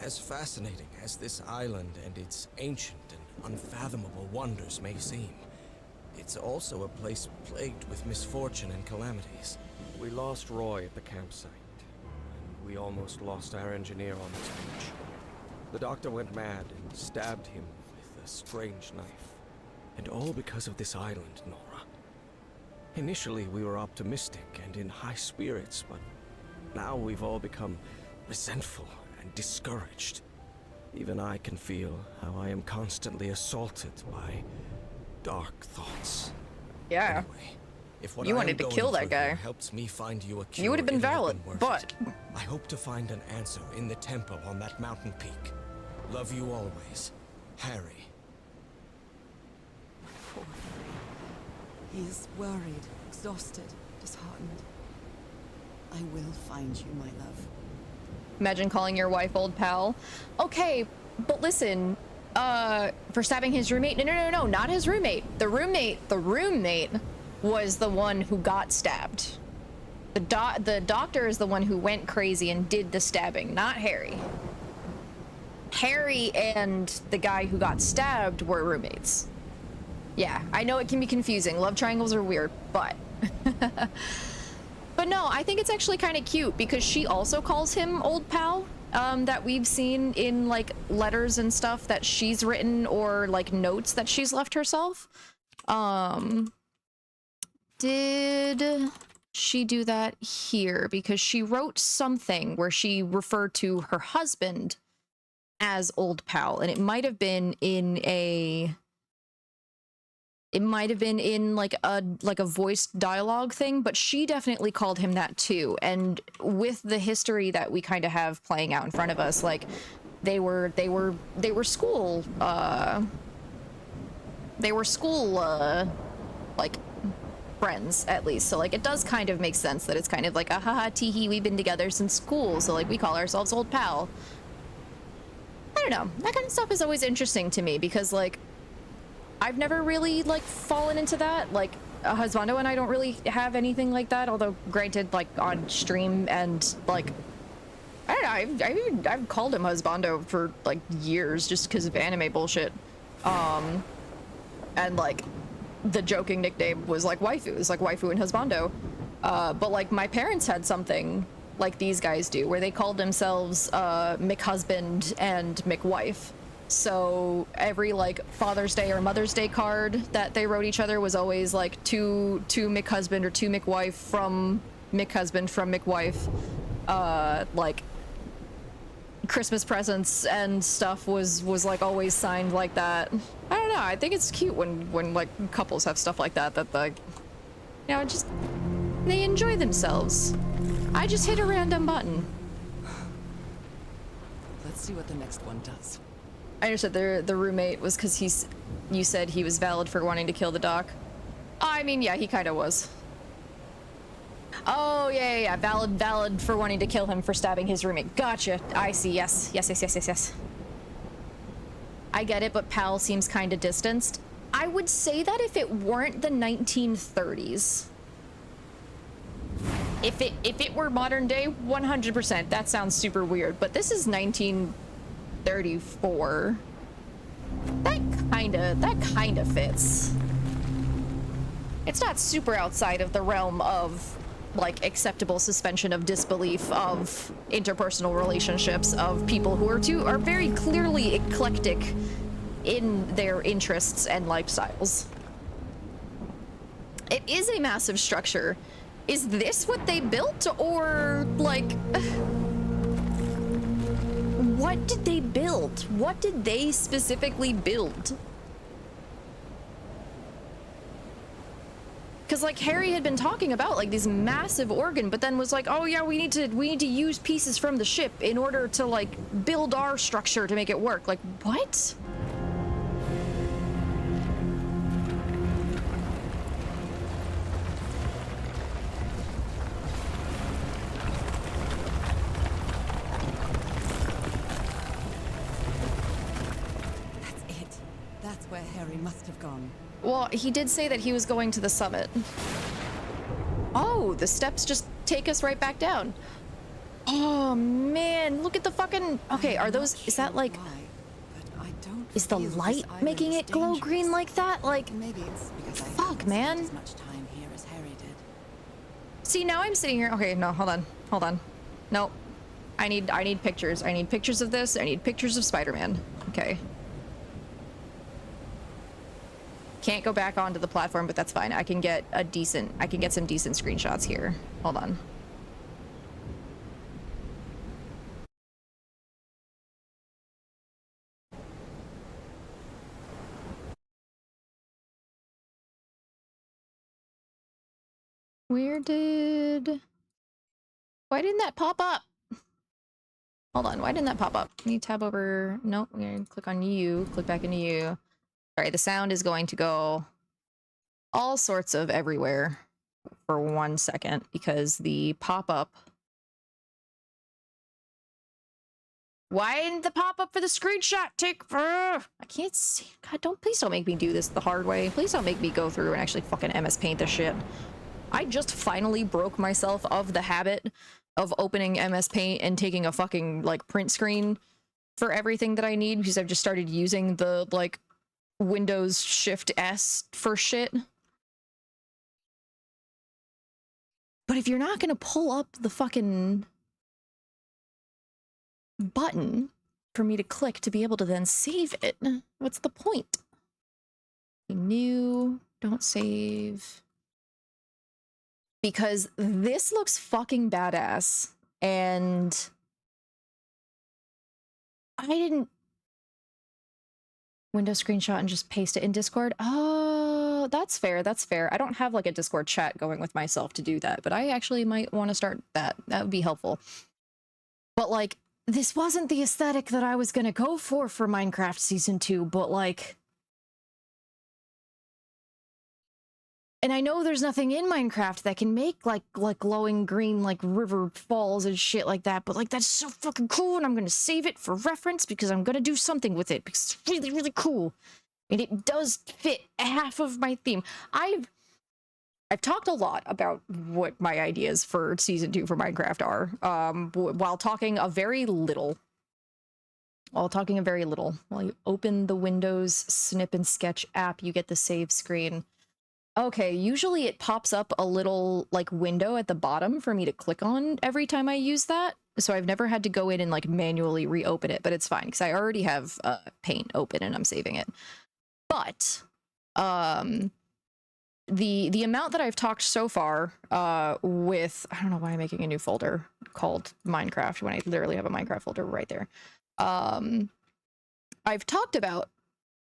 As fascinating as this island and its ancient and unfathomable wonders may seem, it's also a place plagued with misfortune and calamities. We lost Roy at the campsite, and we almost lost our engineer on this beach. The doctor went mad and stabbed him with a strange knife. And all because of this island, Nora. Initially, we were optimistic and in high spirits, but now we've all become resentful and discouraged. Even I can feel how I am constantly assaulted by dark thoughts. Yeah. Anyway, if what You I wanted am to going kill that through guy. here helps me find you a cure, You would have been it'll valid, worth but it. I hope to find an answer in the temple on that mountain peak. Love you always, Harry. Poor Harry. He is worried, exhausted, disheartened. I will find you, my love. Imagine calling your wife old pal. Okay, but listen, for stabbing his roommate. No, not his roommate. The roommate was the one who got stabbed. The doctor is the one who went crazy and did the stabbing, not Harry. Harry and the guy who got stabbed were roommates. Yeah, I know it can be confusing. Love triangles are weird, but... But no, I think it's actually kind of cute because she also calls him old pal, that we've seen in like letters and stuff that she's written or like notes that she's left herself. Did she do that here? Because she wrote something where she referred to her husband as old pal, and it might have been in a... It might have been in like a voiced dialogue thing, but she definitely called him that too. And with the history that we kind of have playing out in front of us, like they were school like friends at least. So like it does kind of make sense that it's kind of like a haha teehee, we've been together since school, so like we call ourselves old pal. I don't know. That kind of stuff is always interesting to me because like I've never really like fallen into that. Like husbando and I don't really have anything like that, although granted like on stream and like I don't know, I've called him husbando for like years just because of anime bullshit. And like the joking nickname was like waifu. It was like waifu and husbando. But like my parents had something like these guys do where they called themselves McHusband and McWife. So every like Father's Day or Mother's Day card that they wrote each other was always like to McHusband or to McWife from McHusband from McWife. Like Christmas presents and stuff was like always signed like that. I don't know. I think it's cute when like couples have stuff like that like, you know, just they enjoy themselves. I just hit a random button. Let's see what the next one does. I understood the roommate was because you said he was valid for wanting to kill the doc. I mean, yeah, he kind of was. Oh, yeah, valid for wanting to kill him for stabbing his roommate. Gotcha. I see, yes. I get it, but pal seems kind of distanced. I would say that if it weren't the 1930s. If it were modern day, 100%, that sounds super weird, but this is 1934. That kind of fits. It's not super outside of the realm of like acceptable suspension of disbelief of interpersonal relationships of people who are very clearly eclectic in their interests and lifestyles. It is a massive structure. Is this what they built, or like what did they build? What did they specifically build? Because like Harry had been talking about like this massive organ, but then was like, oh yeah, we need to use pieces from the ship in order to like build our structure to make it work. Like what? That's where Harry must have gone. Well, he did say that he was going to the summit. Oh, the steps just take us right back down. Oh man, look at the fucking... Okay, are those... Is that like... Is the light making it glow green like that? Like... Maybe it's because I fuck, man. as much time here as Harry did. See, now I'm sitting here... Okay, no, hold on. Nope. I need pictures. I need pictures of this. I need pictures of Spider-Man. Okay. Can't go back onto the platform, but that's fine. I can get some decent screenshots here. Hold on. Why didn't that pop up? Hold on, why didn't that pop up? Can you tab over? Nope, we're gonna click on you, click back into you. Alright, the sound is going to go all sorts of everywhere for 1 second because the pop-up... Why didn't the pop-up for the screenshot take... I can't see... God, please don't make me do this the hard way. Please don't make me go through and actually fucking MS Paint this shit. I just finally broke myself of the habit of opening MS Paint and taking a fucking, like, print screen for everything that I need because I've just started using the, like, Windows Shift S for shit. But if you're not gonna pull up the fucking button for me to click to be able to then save it, what's the point? New, don't save. Because this looks fucking badass, and I didn't Windows screenshot and just paste it in Discord. Oh, that's fair, that's fair. I don't have like a Discord chat going with myself to do that, but I actually might want to start that. That would be helpful. But like, this wasn't the aesthetic that I was gonna go for Minecraft Season 2, but like... And I know there's nothing in Minecraft that can make like glowing green like river falls and shit like that, but like that's so fucking cool, and I'm gonna save it for reference because I'm gonna do something with it because it's really, really cool. And it does fit half of my theme. I've talked a lot about what my ideas for Season 2 for Minecraft are, while talking a very little. While you open the Windows Snip and Sketch app, you get the save screen. Okay, usually it pops up a little, like, window at the bottom for me to click on every time I use that. So I've never had to go in and, like, manually reopen it, but it's fine, because I already have Paint open and I'm saving it. But, the amount that I've talked so far, with... I don't know why I'm making a new folder called Minecraft when I literally have a Minecraft folder right there. I've talked about,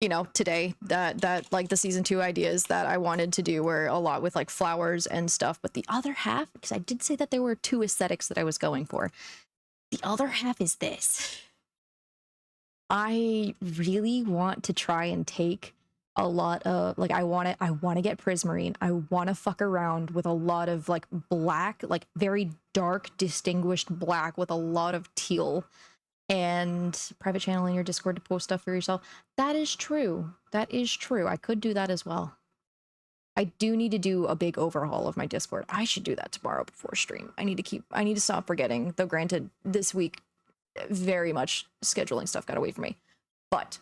you know, today, that like the Season 2 ideas that I wanted to do were a lot with like flowers and stuff, but the other half, because I did say that there were 2 aesthetics that I was going for, the other half is this. I really want to try and take a lot of, like, I want to get Prismarine. I want to fuck around with a lot of like black, like very dark, distinguished black with a lot of teal. And private channel in your Discord to post stuff for yourself. That is true. That is true. I could do that as well. I do need to do a big overhaul of my Discord. I should do that tomorrow before stream. I need to stop forgetting. Though granted, this week, very much scheduling stuff got away from me. But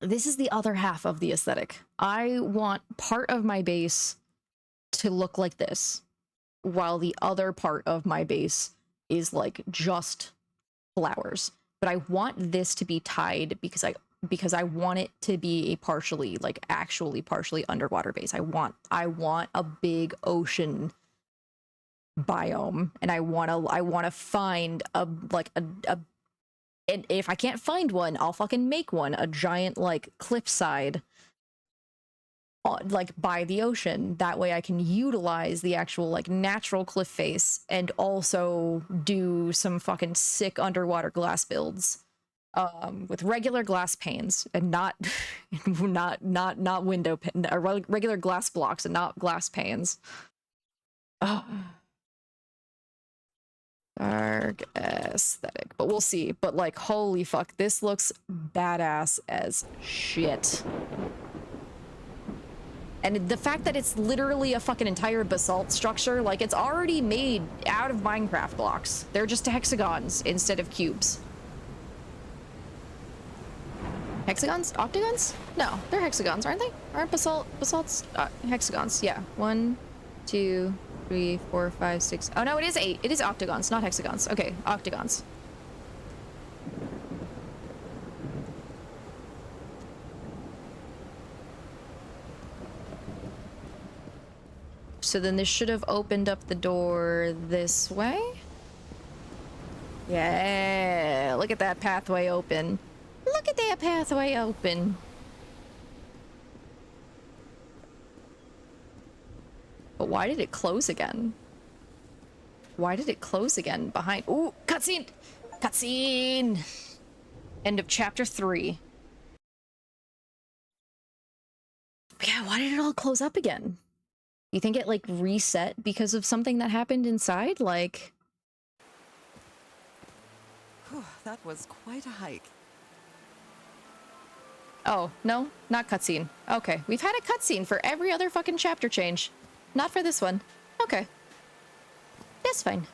this is the other half of the aesthetic. I want part of my base to look like this, while the other part of my base is like just flowers. But I want this to be tied because I want it to be a partially, like actually partially underwater base. I want a big ocean biome, and I want to find a and if I can't find one, I'll fucking make one, a giant like cliffside like by the ocean. That way I can utilize the actual like natural cliff face and also do some fucking sick underwater glass builds with regular glass panes and not window regular glass blocks and not glass panes. Oh. Dark aesthetic, but we'll see. But like, holy fuck, this looks badass as shit. And the fact that it's literally a fucking entire basalt structure, like it's already made out of Minecraft blocks. They're just hexagons instead of cubes. Hexagons? Octagons? No, they're hexagons, aren't they? Aren't basalts hexagons? Yeah. 1, 2, 3, 4, 5, 6. Oh no, it is 8. It is octagons, not hexagons. Okay, octagons. So then this should have opened up the door this way. Yeah, look at that pathway open. Look at that pathway open. But why did it close again? Why did it close again behind? Ooh, cutscene! Cutscene! End of chapter 3. Yeah, why did it all close up again? You think it, like, reset because of something that happened inside? Like... Whew, that was quite a hike. Oh, no? Not cutscene. Okay, we've had a cutscene for every other fucking chapter change. Not for this one. Okay. That's fine.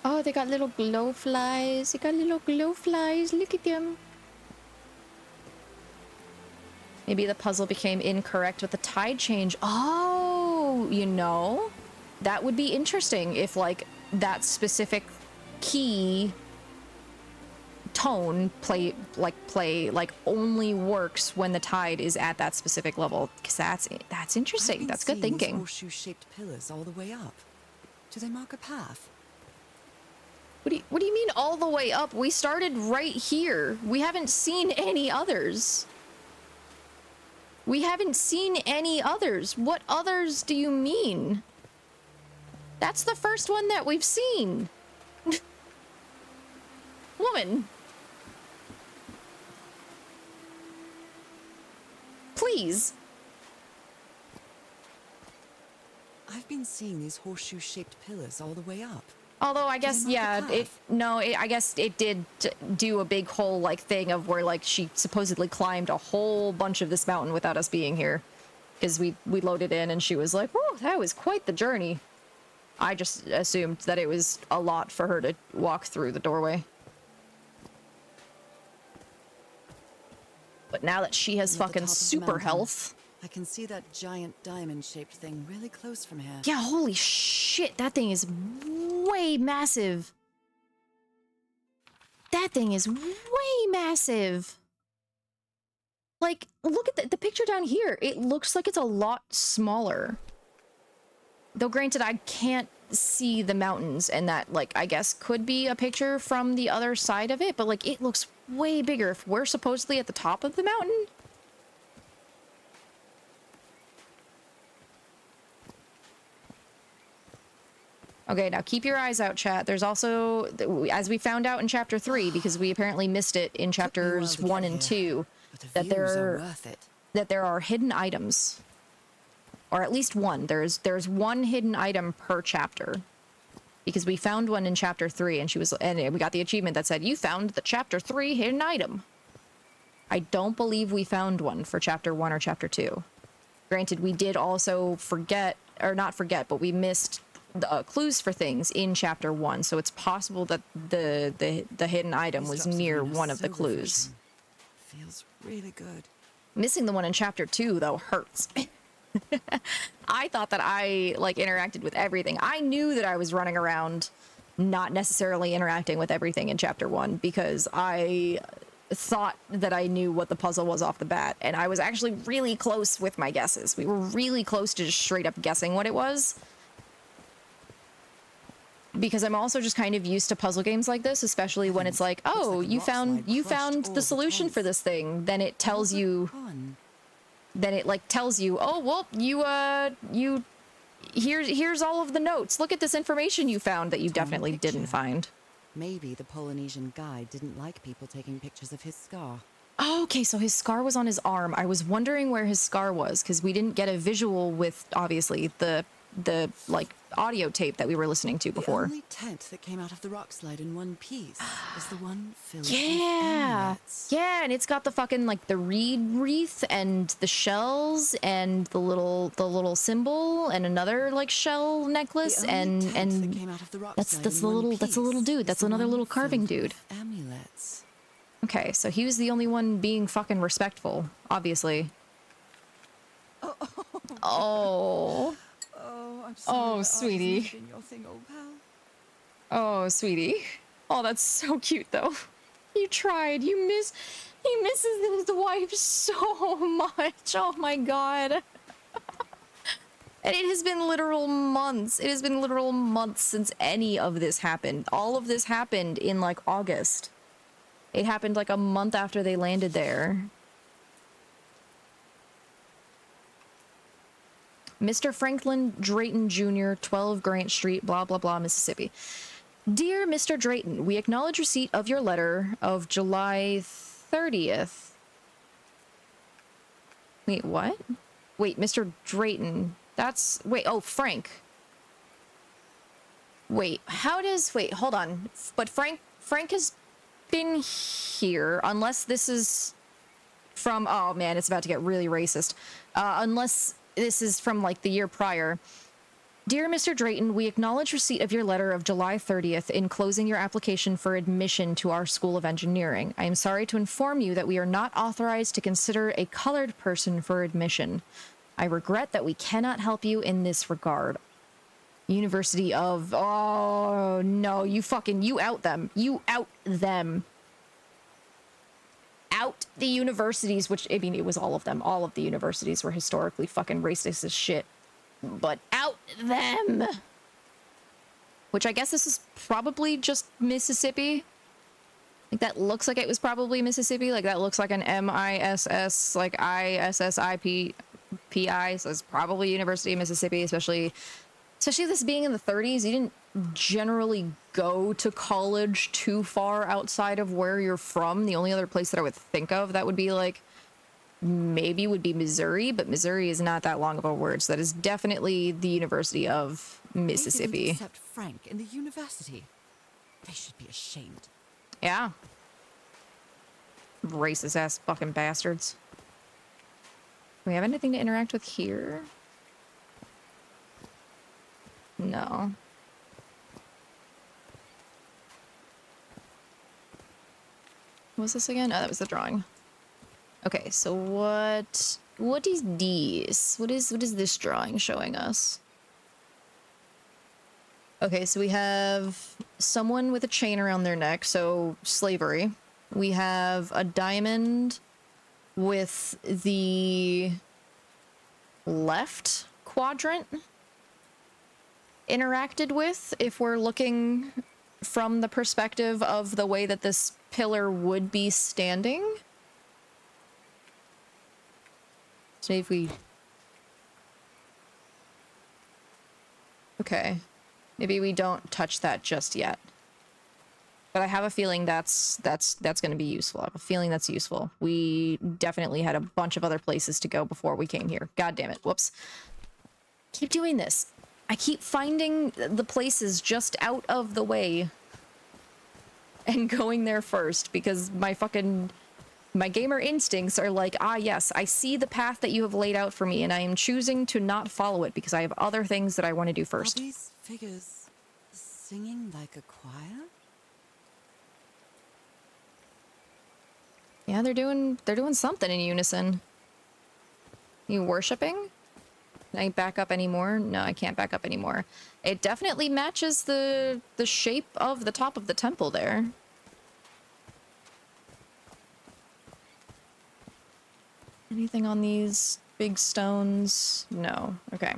Oh, they got little glowflies. They got little glowflies. Look at them. Maybe the puzzle became incorrect with the tide change. Oh, you know, that would be interesting if, like, that specific key tone play only works when the tide is at that specific level. Because that's interesting. That's good thinking. Horseshoe-shaped pillars all the way up. Do they mark a path? What do you mean all the way up? We started right here. We haven't seen any others. We haven't seen any others. What others do you mean? That's the first one that we've seen. Woman. Please. I've been seeing these horseshoe-shaped pillars all the way up. Although I guess, yeah, I guess it did do a big whole, like, thing of where, like, she supposedly climbed a whole bunch of this mountain without us being here. Because we loaded in and she was like, oh, that was quite the journey. I just assumed that it was a lot for her to walk through the doorway. But now that she has fucking super health... I can see that giant diamond-shaped thing really close from here. Yeah, holy shit, that thing is way massive. That thing is way massive. Like, look at the picture down here. It looks like it's a lot smaller. Though granted, I can't see the mountains, and that, like, I guess could be a picture from the other side of it, but, like, it looks way bigger. If we're supposedly at the top of the mountain... Okay, now keep your eyes out, chat. There's also, as we found out in chapter 3, because we apparently missed it in chapters 1 and 2, that there are hidden items. Or at least one. There's one hidden item per chapter. Because we found one in chapter 3, and we got the achievement that said, you found the chapter 3 hidden item. I don't believe we found one for chapter 1 or chapter 2. Granted, we did also forget, or not forget, but we missed clues for things in chapter 1, so it's possible that the hidden item was near one of the clues. Feels really good. Missing the one in chapter 2 though hurts. I thought that I, like, interacted with everything. I knew that I was running around not necessarily interacting with everything in chapter 1 because I thought that I knew what the puzzle was off the bat, and I was actually really close with my guesses. We were really close to just straight up guessing what it was. Because I'm also just kind of used to puzzle games like this, especially when it's like, oh, you found the solution for this thing. Then it tells you, oh, well, here's all of the notes. Look at this information you found that you definitely didn't find. Maybe the Polynesian guide didn't like people taking pictures of his scar. Oh, okay, so his scar was on his arm. I was wondering where his scar was, because we didn't get a visual with, obviously, the like audio tape that we were listening to before. The only tent that came out of the rock slide in one piece is the one filled with amulets. Yeah, and it's got the fucking, like, the reed wreath and the shells and the little symbol and another, like, shell necklace and that's the little dude. That's another little carving dude. Amulets. Okay, so he was the only one being fucking respectful, obviously. Oh. Oh, I'm sorry. Oh, sweetie. Your thing, old pal. Oh, sweetie. Oh, that's so cute, though. You tried. He misses his wife so much. Oh my god. And it has been literal months. It has been literal months since any of this happened. All of this happened in, like, August. It happened, like, a month after they landed there. Mr. Franklin Drayton Jr., 12 Grant Street, blah, blah, blah, Mississippi. Dear Mr. Drayton, we acknowledge receipt of your letter of July 30th. Wait, what? Wait, Mr. Drayton. That's... Wait, oh, Frank. Wait, how does... Wait, hold on. But Frank has been here, unless this is from... Oh, man, it's about to get really racist. Unless this is from, like, the year prior. Dear Mr. Drayton, we acknowledge receipt of your letter of July 30th enclosing your application for admission to our School of Engineering. I am sorry to inform you that we are not authorized to consider a colored person for admission. I regret that we cannot help you in this regard. University of... Oh, no, you out them. You out them. Out the universities, which, I mean, it was all of them. All of the universities were historically fucking racist as shit. But out them! Which I guess this is probably just Mississippi. Like, that looks like it was probably Mississippi. Like, that looks like an M-I-S-S, like, I-S-S-I-P-I. So it's probably University of Mississippi, especially this being in the 30s. You didn't generally go to college too far outside of where you're from. The only other place that I would think of that would be, like, maybe would be Missouri, but Missouri is not that long of a word, so that is definitely the University of Mississippi. They didn't accept Frank in the university. They should be ashamed. Yeah. Racist ass fucking bastards. Do we have anything to interact with here? No. What was this again? Oh, that was the drawing. Okay, so what is this? What is this drawing showing us? Okay, so we have someone with a chain around their neck, so slavery. We have a diamond with the left quadrant interacted with, if we're looking from the perspective of the way that this pillar would be standing. So if we... Okay. Maybe we don't touch that just yet. But I have a feeling that's going to be useful. I have a feeling that's useful. We definitely had a bunch of other places to go before we came here. God damn it. Whoops. Keep doing this. I keep finding the places just out of the way and going there first because my gamer instincts are like, ah, yes, I see the path that you have laid out for me, and I am choosing to not follow it because I have other things that I want to do first. Are these figures singing like a choir? Yeah, they're doing something in unison. You worshiping? Can I back up anymore? No, I can't back up anymore. It definitely matches the shape of the top of the temple there. Anything on these big stones? No. Okay.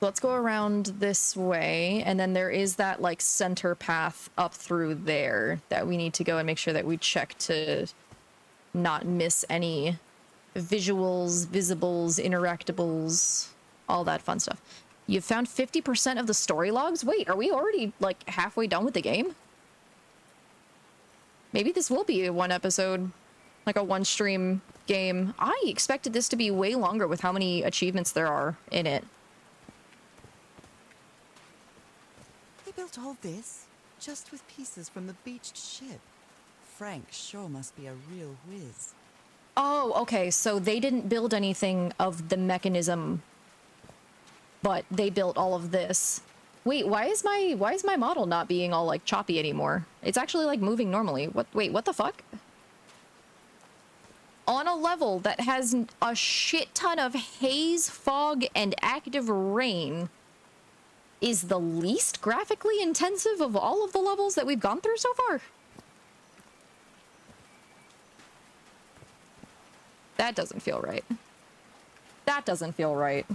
Let's go around this way, and then there is that, like, center path up through there that we need to go and make sure that we check to not miss any visuals, visibles, interactables, all that fun stuff. You've found 50% of the story logs? Wait, are we already, like, halfway done with the game? Maybe this will be a one episode, like a one stream game. I expected this to be way longer with how many achievements there are in it. They built all this just with pieces from the beached ship. Frank sure must be a real whiz. Oh, okay, so they didn't build anything of the mechanism, but they built all of this. Wait, why is my model not being all, like, choppy anymore? It's actually, like, moving normally. Wait, what the fuck? On a level that has a shit ton of haze, fog, and active rain, is the least graphically intensive of all of the levels that we've gone through so far. That doesn't feel right. That doesn't feel right.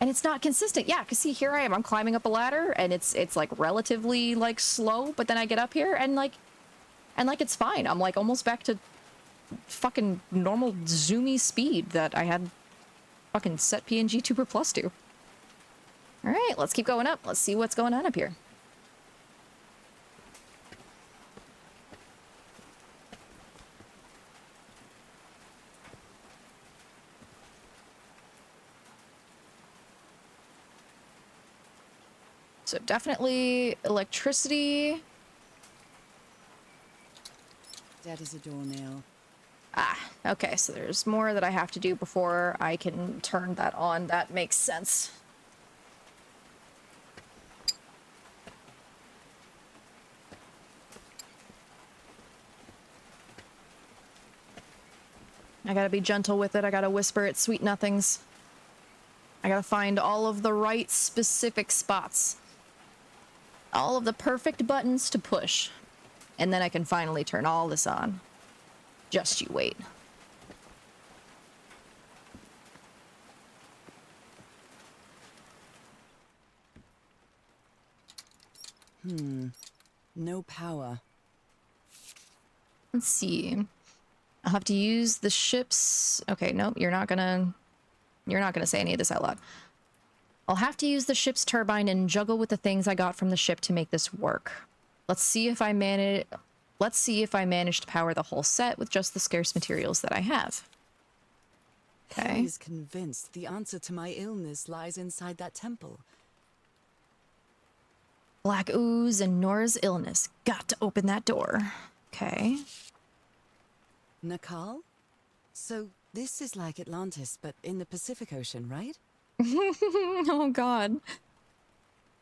And it's not consistent. Yeah, because see, here I am. I'm climbing up a ladder, and it's like relatively, like, slow, but then I get up here, and it's fine. I'm, like, almost back to fucking normal zoomy speed that I had Fucking set PNG tuber plus 2. All right, let's keep going up. Let's see what's going on up here. So definitely electricity. That is a doornail. Ah, okay, so there's more that I have to do before I can turn that on. That makes sense. I gotta be gentle with it. I gotta whisper its sweet nothings. I gotta find all of the right specific spots. All of the perfect buttons to push. And then I can finally turn all this on. Just you wait. No power. Let's see. I'll have to use the ship's... Okay, nope, you're not gonna say any of this out loud. I'll have to use the ship's turbine and juggle with the things I got from the ship to make this work. Let's see if I manage to power the whole set with just the scarce materials that I have. Okay. Harry is convinced the answer to my illness lies inside that temple. Black ooze and Nora's illness. Got to open that door. Okay. Nakal? So this is like Atlantis, but in the Pacific Ocean, right? Oh god.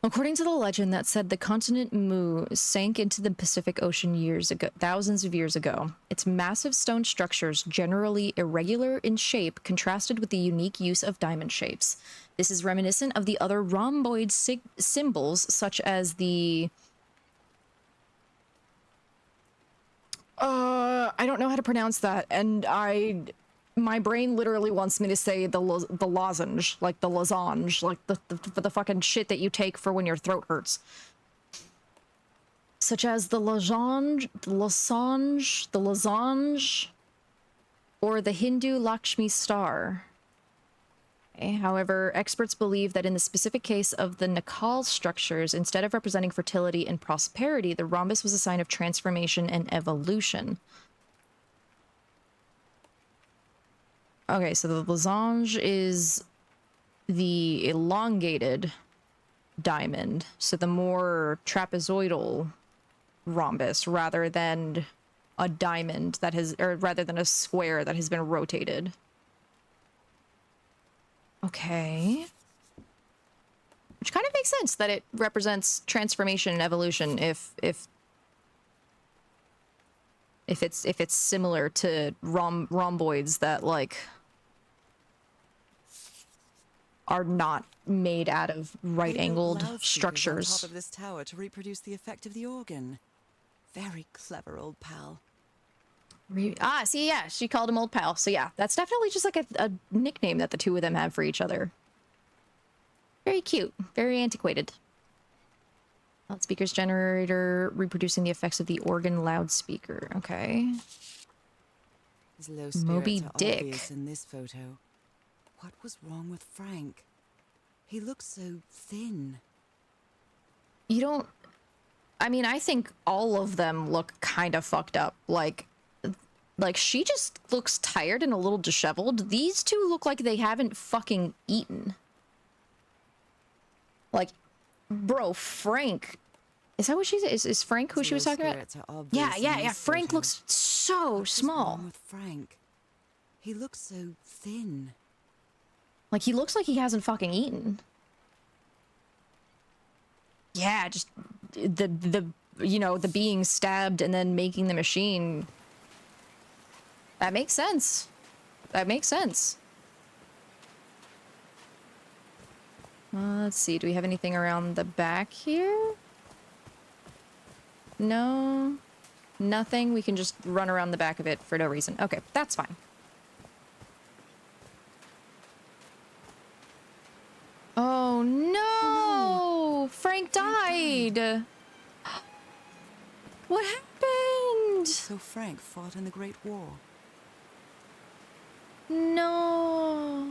According to the legend that said the continent Mu sank into the Pacific Ocean years ago, thousands of years ago, its massive stone structures, generally irregular in shape, contrasted with the unique use of diamond shapes. This is reminiscent of the other rhomboid symbols, such as the... I don't know how to pronounce that, and my brain literally wants me to say the lozenge, like the losange, like the fucking shit that you take for when your throat hurts. Such as the losange, or the Hindu Lakshmi star. Okay, however, experts believe that in the specific case of the Nakal structures, instead of representing fertility and prosperity, the rhombus was a sign of transformation and evolution. Okay, so the losange is the elongated diamond, so the more trapezoidal rhombus rather than a diamond that has, or rather than a square that has been rotated. Okay. Which kind of makes sense that it represents transformation and evolution if it's similar to rhomboids that like are not made out of right-angled structures. On top of this tower to reproduce the effect of the organ. Very clever, old pal. See, yeah, she called him old pal. So yeah, that's definitely just like a nickname that the two of them have for each other. Very cute, very antiquated. Loudspeakers generator reproducing the effects of the organ loudspeaker. Okay. His low spirits Moby are Dick. obvious in this photo. What was wrong with Frank? He looks so thin. You don't... I mean, I think all of them look kind of fucked up. Like she just looks tired and a little disheveled. These two look like they haven't fucking eaten. Like, bro, Frank... Is that what she said? Is Frank who she was talking about? Yeah. Frank looks so small. What's wrong with Frank? He looks so thin. Like, he looks like he hasn't fucking eaten. Yeah, just the you know, the being stabbed and then making the machine. That makes sense. That makes sense. Let's see, do we have anything around the back here? No. Nothing. We can just run around the back of it for no reason. Okay, that's fine. Oh no! Frank died! What happened? So Frank fought in the Great War. No.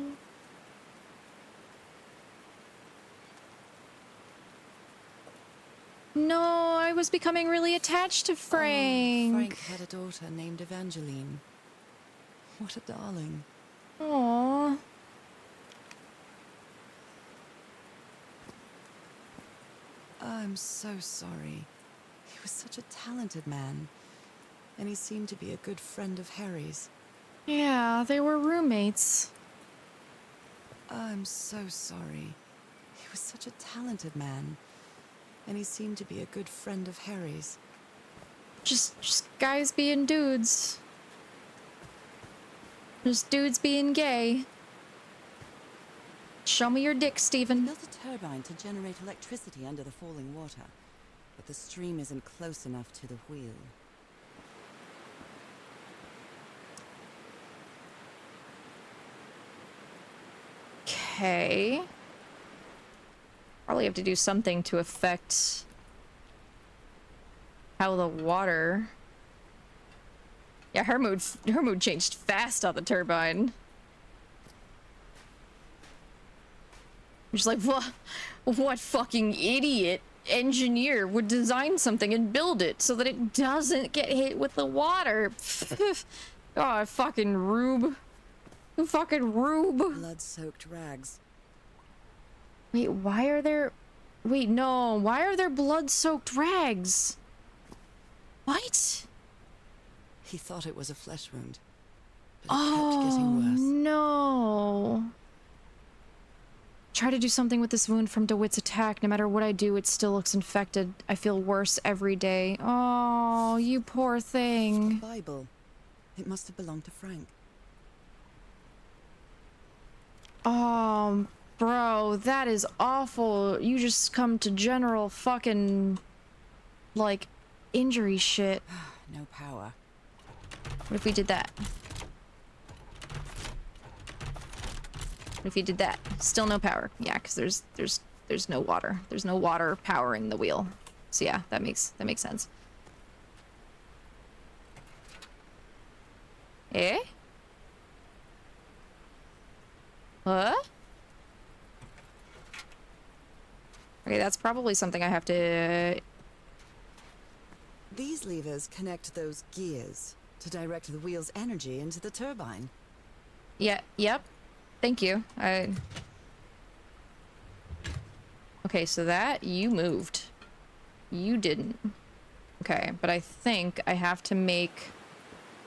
No, I was becoming really attached to Frank. Oh, Frank had a daughter named Evangeline. What a darling. Aww. I'm so sorry. He was such a talented man. And he seemed to be a good friend of Harry's. Yeah, they were roommates. I'm so sorry. He was such a talented man. And he seemed to be a good friend of Harry's. Just guys being dudes. Just dudes being gay. Show me your dick, He Steven. built a turbine to generate electricity under the falling water. But the stream isn't close enough to the wheel. Okay. Probably have to do something to affect how the water... Yeah, her mood changed fast on the turbine. Just like, what fucking idiot engineer would design something and build it so that it doesn't get hit with the water? God, fucking rube. You fucking rube. Blood-soaked rags. Wait, why are there... Wait, no. Why are there blood-soaked rags? What? He thought it was a flesh wound. But it kept getting worse. No. Try to do something with this wound from DeWitt's attack. No matter what I do, it still looks infected. I feel worse every day. Oh, you poor thing. Bible. It must have belonged to Frank. Oh, bro, that is awful. You just come to general fucking, like, injury shit. No power. What if we did that? What if you did that? Still no power. Yeah, because there's no water. There's no water powering the wheel. So yeah, that makes sense. Eh? What? Okay, that's probably something I have to... These levers connect those gears to direct the wheel's energy into the turbine. Yeah, yep. Thank you. Okay, so that, you moved. You didn't. Okay, but I think I have to make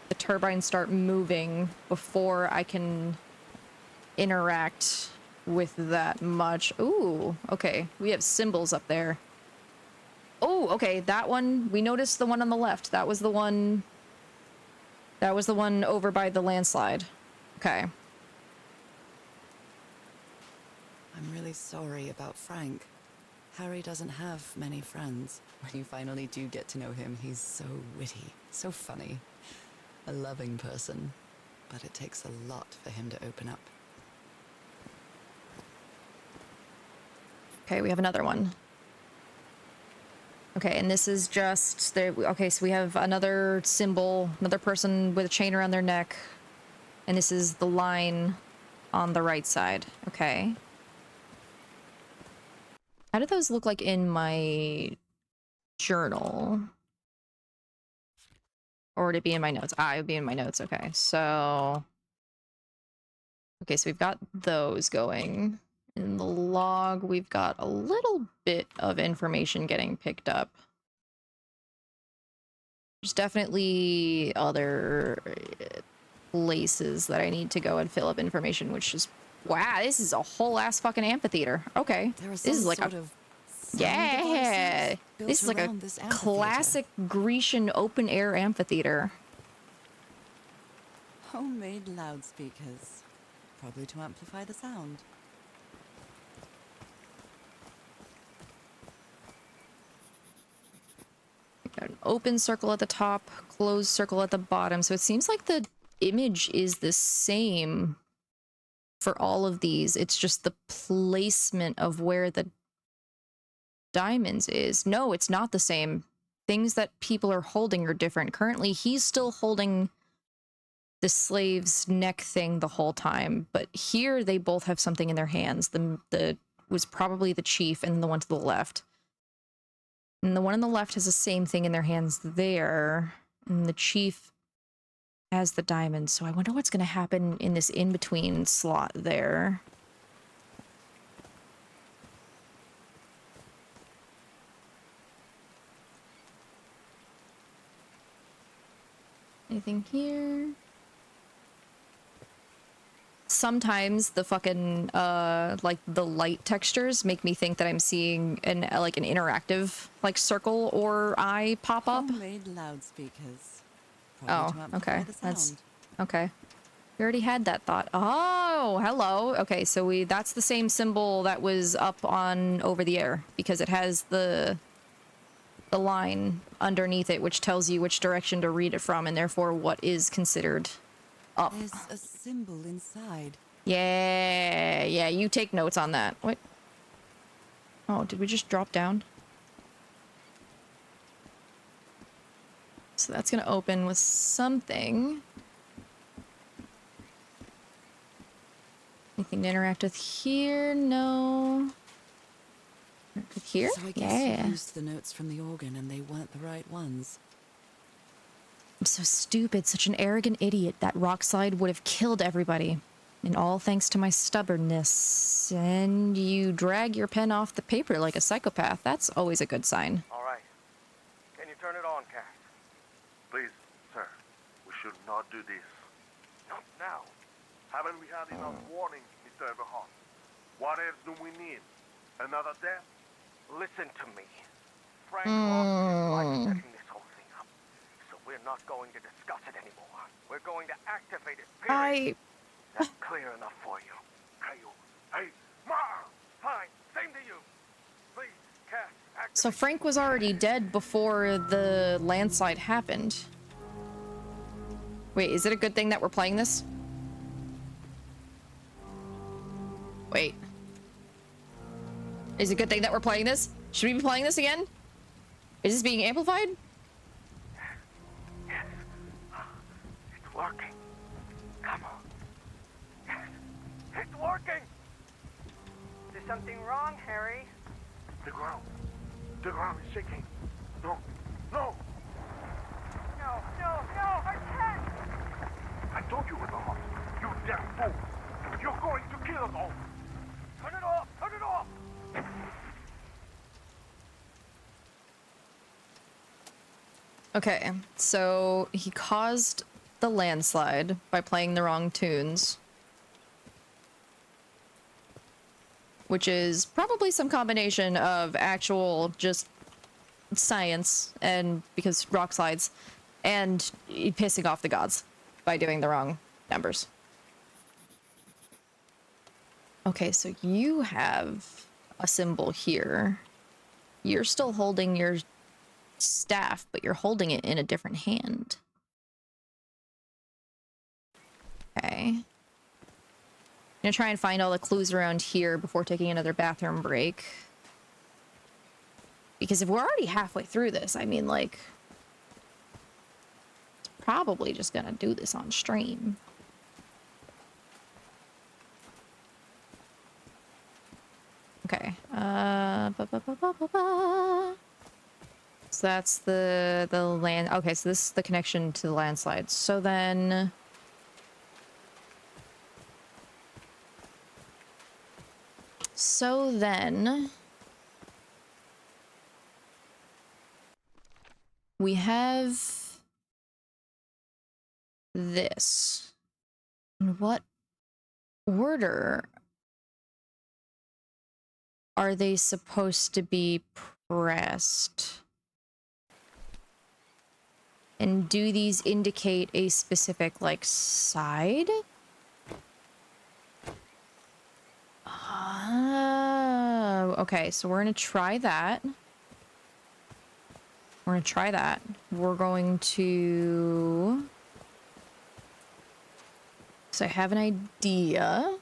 the turbine start moving before I can interact with that much. Ooh, okay. We have symbols up there. Oh, okay, that one, we noticed the one on the left. That was the one over by the landslide. Okay. I'm really sorry about Frank. Harry doesn't have many friends. When you finally do get to know him, he's so witty, so funny. A loving person. But it takes a lot for him to open up. Okay, we have another one. Okay, and this is just... Okay, so we have another symbol, another person with a chain around their neck. And this is the line on the right side. Okay. How do those look like in my journal? Or would it be in my notes? Ah, it would be in my notes. Okay, so... Okay, so we've got those going. In the log, we've got a little bit of information getting picked up. There's definitely other places that I need to go and fill up information, which is... Wow, this is a whole ass fucking amphitheater. Okay. This is like a... Yeah! This is like a classic Grecian open-air amphitheater. Homemade loudspeakers. Probably to amplify the sound. Got an open circle at the top, closed circle at the bottom. So it seems like the image is the same for all of these. It's just the placement of where the diamonds is. No, it's not the same. Things that people are holding are different. Currently, he's still holding the slave's neck thing the whole time, but here they both have something in their hands. The was probably the chief and the one to the left. And the one on the left has the same thing in their hands there. And the chief has the diamond. So I wonder what's going to happen in this in-between slot there. Anything here? Sometimes the fucking like the light textures make me think that I'm seeing an like an interactive like circle or eye pop up. Homemade loudspeakers. Probably to Oh, amplify okay. the That's sound. okay. We already had that thought. Oh, hello. Okay, so that's the same symbol that was up on over the air because it has the line underneath it which tells you which direction to read it from and therefore what is considered up. There's a symbol inside. Yeah, you take notes on that. What? Oh, did we just drop down? So that's gonna open with something. Anything to interact with here? No. With here? So I guess Yeah. you used the notes from the organ and they weren't the right ones. I'm so stupid, such an arrogant idiot. That rock slide would have killed everybody. And all thanks to my stubbornness. And you drag your pen off the paper like a psychopath. That's always a good sign. All right. Can you turn it on, Cass? Please, sir. We should not do this. Not now. Haven't we had enough warnings, Mr. Everhart? What else do we need? Another death? Listen to me. Frank Austin is like setting this whole thing up. So we're not going to discuss it anymore. We're going to activate it, period. That's clear enough for you. Hey, Ma! Fine, same to you. Please, Cass, activate. So Frank was already dead before the landslide happened. Wait, is it a good thing that we're playing this? Wait. Is it a good thing that we're playing this? Should we be playing this again? Is this being amplified? Yes. It's working. Come on. Yes. It's working. Is there something wrong, Harry? The ground is shaking. No. No, I can't! I told you, Everhart. You damn fool. You're going to kill us all. Turn it off! Turn it off! Okay, so he caused the landslide by playing the wrong tunes. Which is probably some combination of actual just science and because rock slides and pissing off the gods by doing the wrong numbers. Okay, so you have a symbol here. You're still holding your staff, but you're holding it in a different hand. Okay. I'm gonna try and find all the clues around here before taking another bathroom break. Because if we're already halfway through this, I mean, like, it's probably just gonna do this on stream. Okay. So that's the land. Okay, so this is the connection to the landslide. So then we have this. In what order are they supposed to be pressed? And do these indicate a specific, like, side? Oh, okay, so we're gonna try that. We're going to... So I have an idea.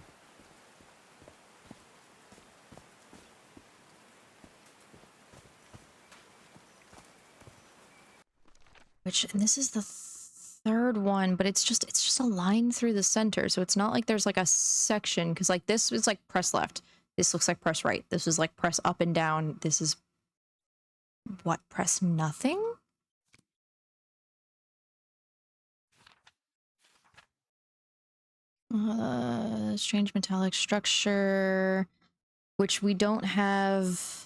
And this is the third one, but it's just a line through the center, so it's not like there's like a section, because like this is like press left, this looks like press right, this is like press up and down, this is What? Press nothing? Strange metallic structure, which we don't have.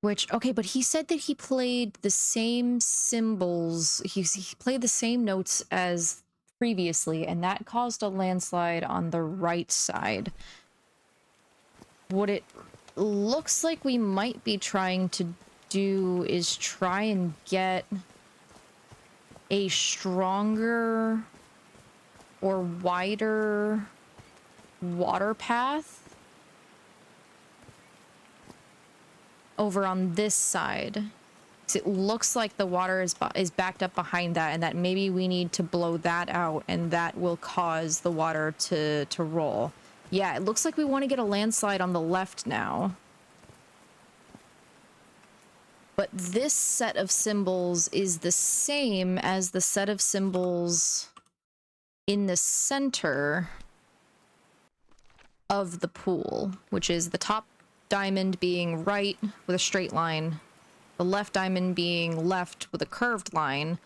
Which, okay, but he said that he played the same symbols. He played the same notes as previously, and that caused a landslide on the right side. What it looks like we might be trying to do is try and get a stronger or wider water path over on this side. So it looks like the water is backed up behind that, and that maybe we need to blow that out, and that will cause the water to roll. Yeah, it looks like we want to get a landslide on the left now. But this set of symbols is the same as the set of symbols in the center of the pool, which is the top diamond being right with a straight line, the left diamond being left with a curved line,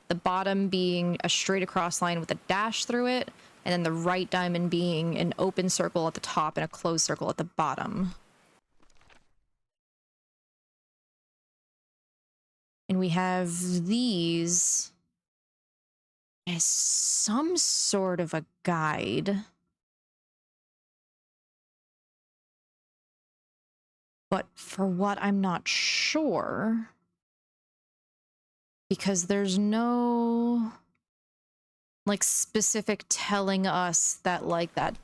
the bottom being a straight across line with a dash through it, and then the right diamond being an open circle at the top and a closed circle at the bottom. And we have these as some sort of a guide. But for what, I'm not sure. Because there's no like specific telling us that that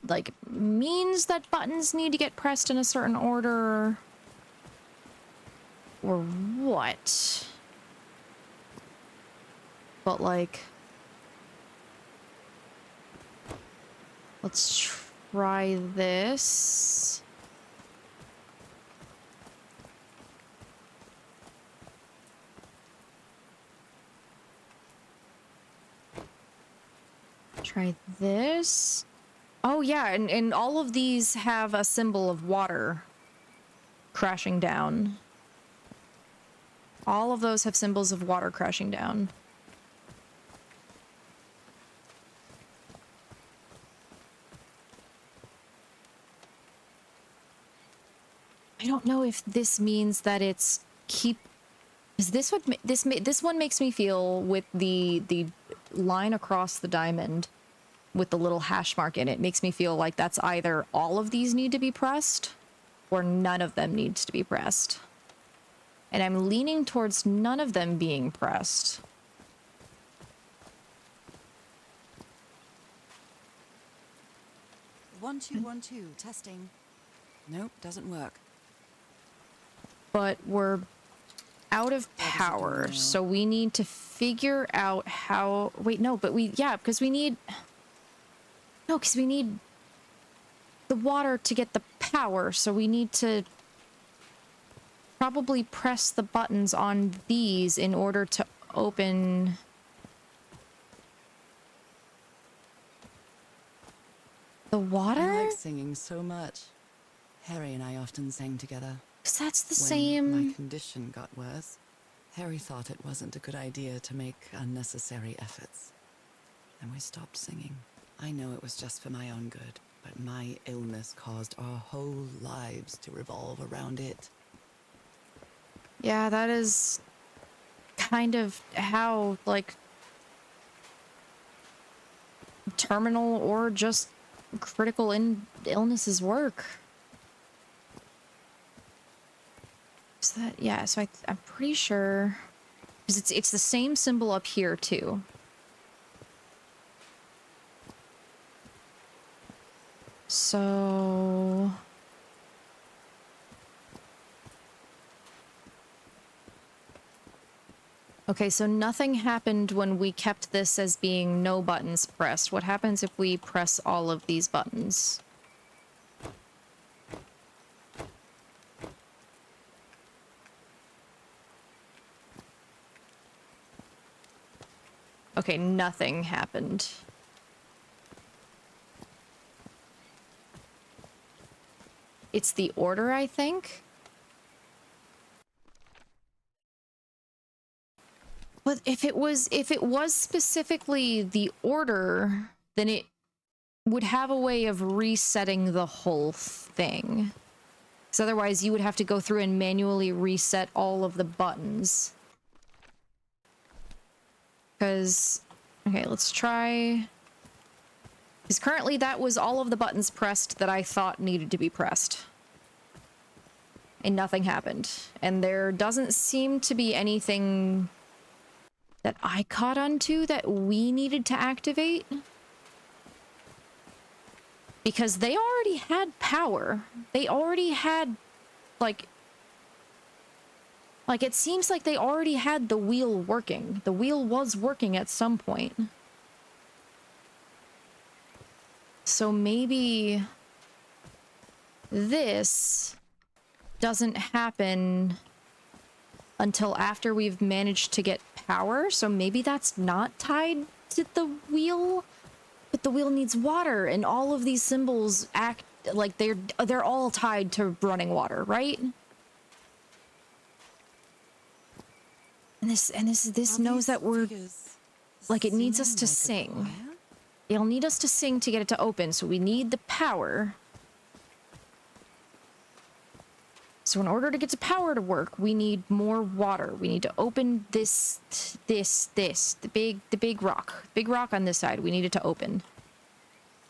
means that buttons need to get pressed in a certain order or what. But like, let's try this. Try this. Oh yeah, and all of these have a symbol of water crashing down. All of those have symbols of water crashing down. I don't know if this means that it's keep. Is this what this one makes me feel with the line across the diamond with the little hash mark in it, makes me feel like that's either all of these need to be pressed or none of them needs to be pressed. And I'm leaning towards none of them being pressed. 1 2 1 2 testing. Nope, doesn't work. But we're out of power, so we need to figure out how. Wait, no, but because we need. No, because we need the water to get the power, so we need to probably press the buttons on these in order to open. The water? I like singing so much. Harry and I often sang together. Because that's the When same. my condition got worse, Harry thought it wasn't a good idea to make unnecessary efforts. And we stopped singing. I know it was just for my own good, but my illness caused our whole lives to revolve around it. Yeah, that is kind of how, like, terminal or just critical illnesses work. So that, yeah, so I'm pretty sure, because it's the same symbol up here too. So okay, so nothing happened when we kept this as being no buttons pressed. What happens if we press all of these buttons? Okay, nothing happened. It's the order, I think. But if it was specifically the order, then it would have a way of resetting the whole thing. Because otherwise you would have to go through and manually reset all of the buttons. Because, okay, let's try... Because currently that was all of the buttons pressed that I thought needed to be pressed. And nothing happened. And there doesn't seem to be anything that I caught onto that we needed to activate. Because they already had power. They already had, like, it seems like they already had the wheel working. The wheel was working at some point. So maybe this doesn't happen until after we've managed to get power. So maybe that's not tied to the wheel. But the wheel needs water, and all of these symbols act like they're all tied to running water, right? And this knows that we're like, it needs us to sing. It'll need us to sing to get it to open, so we need the power. So in order to get the power to work, we need more water. We need to open the big rock on this side. We need it to open.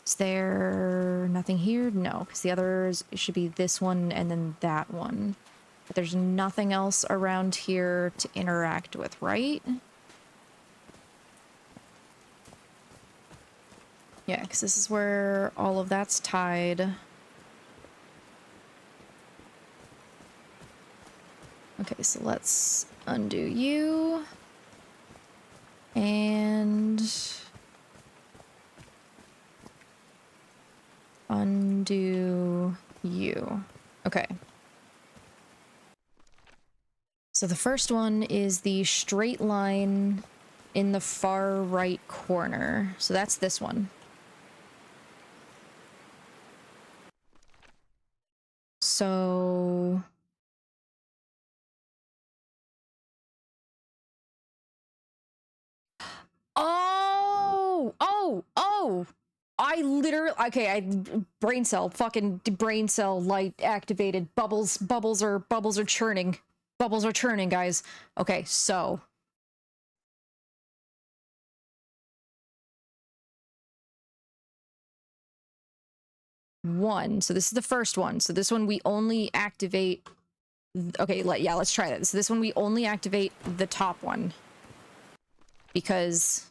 Is there nothing here? No, because the others, it should be this one and then that one. But there's nothing else around here to interact with, right? Yeah, because this is where all of that's tied. Okay, so let's undo you. And undo you. Okay. So the first one is the straight line in the far right corner. So that's this one. So... Oh! I literally, okay, brain cell, fucking brain cell light activated. Bubbles are churning. Bubbles are churning, guys. Okay, so. So this is the first one. So this one we only activate, okay, let's try that. So this one we only activate the top one. Because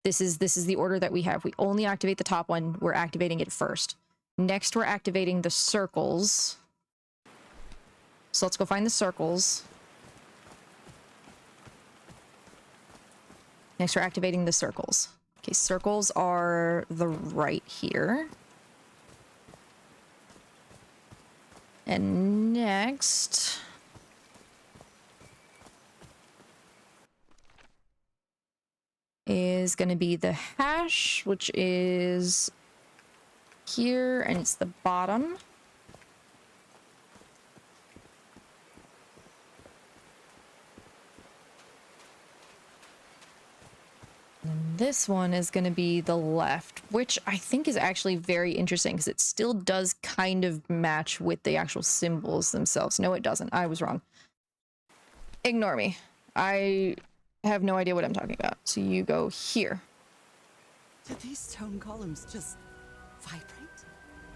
this is the order that we have. We only activate the top one. We're activating it first. Next, we're activating the circles. So let's go find the circles. Next, we're activating the circles. Okay, circles are the right here. And next... is going to be the hash, which is here, and it's the bottom. And this one is going to be the left, which I think is actually very interesting because it still does kind of match with the actual symbols themselves. No, it doesn't. I was wrong. Ignore me. I have no idea what I'm talking about. So you go here. Did these stone columns just vibrate?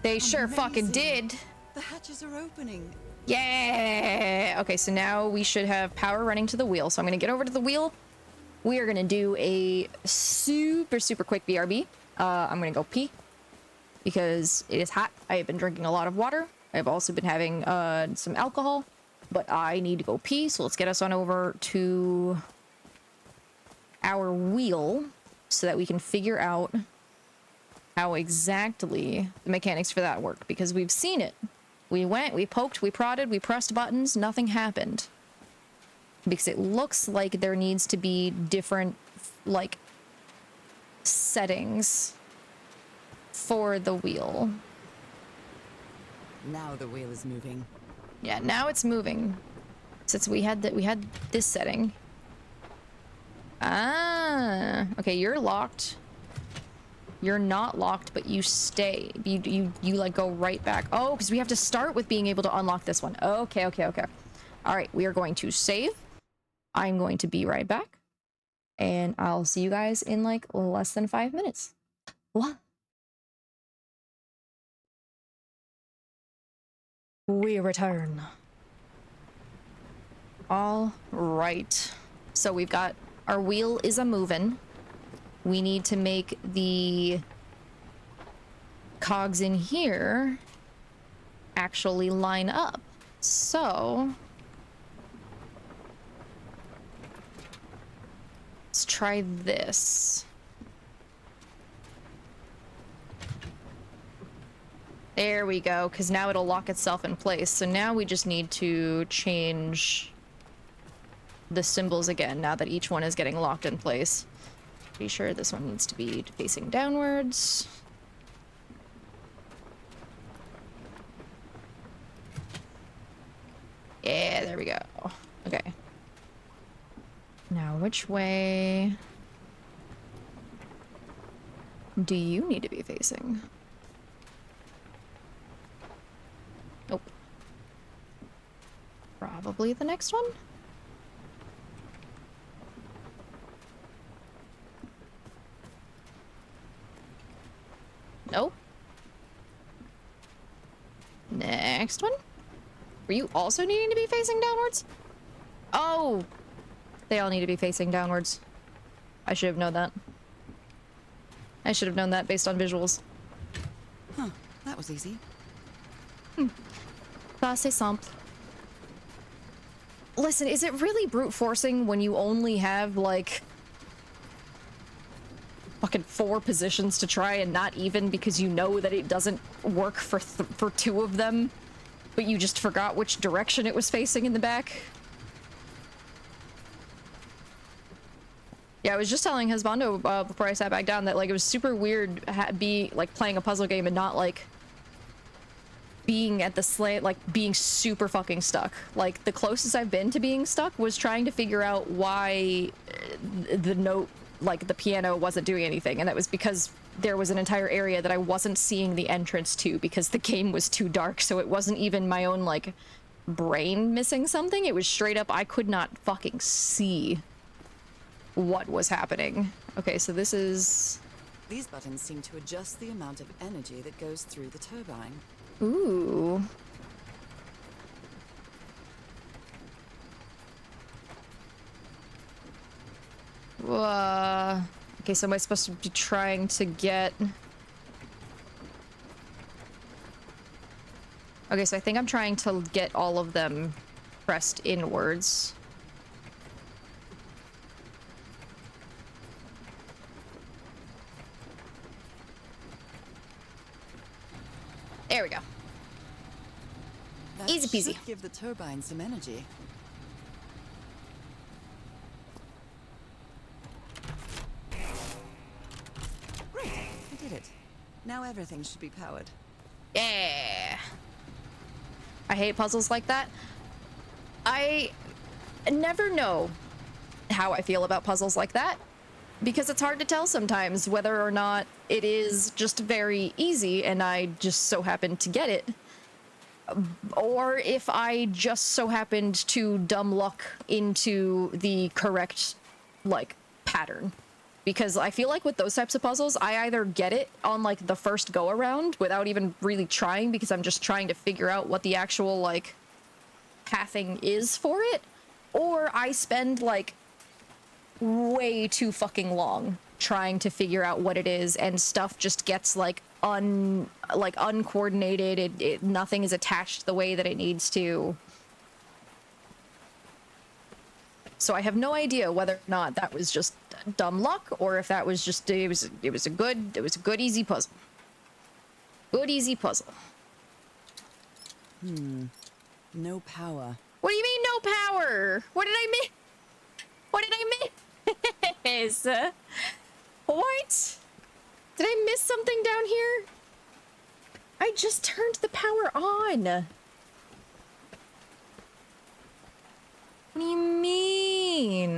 They sure fucking did. The hatches are opening. Yeah. Okay, so now we should have power running to the wheel. So I'm gonna get over to the wheel. We are gonna do a super quick BRB. I'm gonna go pee because it is hot. I have been drinking a lot of water. I've also been having some alcohol, but I need to go pee. So let's get us on over to our wheel so that we can figure out how exactly the mechanics for that work, because we've seen it. We went, we poked, we prodded, we pressed buttons, nothing happened. Because it looks like there needs to be different, like, settings for the wheel. Now the wheel is moving. Yeah, now it's moving. Since we had this setting. Ah, okay, you're locked. You're not locked, but you stay. You like go right back. Oh, because we have to start with being able to unlock this one. Okay, okay, okay. All right, we are going to save. I'm going to be right back. And I'll see you guys in like less than 5 minutes. What? We return. All right. So we've got our wheel is a moving. We need to make the cogs in here actually line up. So let's try this. There we go, because now it'll lock itself in place. So now we just need to change the symbols again, now that each one is getting locked in place. Pretty sure this one needs to be facing downwards. Yeah, there we go. Okay. Now, which way do you need to be facing? Nope. Probably the next one? Nope. Next one? Were you also needing to be facing downwards? Oh! They all need to be facing downwards. I should have known that. I should have known that based on visuals. Huh, that was easy. C'est simple. Listen, is it really brute forcing when you only have, like, fucking 4 positions to try and not even because you know that it doesn't work for 2 of them, but you just forgot which direction it was facing in the back? Yeah, I was just telling Husbando before I sat back down that, like, it was super weird playing a puzzle game and not, like, being at the slant, like, being super fucking stuck. Like, the closest I've been to being stuck was trying to figure out why the note, like, the piano wasn't doing anything, and that was because there was an entire area that I wasn't seeing the entrance to because the game was too dark, so it wasn't even my own, like, brain missing something. It was straight up, I could not fucking see what was happening. Okay, so this is... These buttons seem to adjust the amount of energy that goes through the turbine. Ooh. Okay, so am I supposed to be trying to get... Okay, so I think I'm trying to get all of them pressed inwards. There we go. That Easy peasy. should give the turbine some energy. Great, I did it. Now everything should be powered. Yeah. I hate puzzles like that. I never know how I feel about puzzles like that, because it's hard to tell sometimes whether or not it is just very easy and I just so happened to get it, or if I just so happened to dumb luck into the correct, like, pattern. Because I feel like with those types of puzzles, I either get it on, like, the first go around without even really trying, because I'm just trying to figure out what the actual, like, pathing is for it, or I spend, like, way too fucking long trying to figure out what it is, and stuff just gets, like, uncoordinated. Nothing is attached the way that it needs to. So I have no idea whether or not that was just dumb luck, or if that was just it was a good easy puzzle. Good easy puzzle. No power. What do you mean no power? What did I miss? What did I miss? What? Did I miss something down here? I just turned the power on. What do you mean?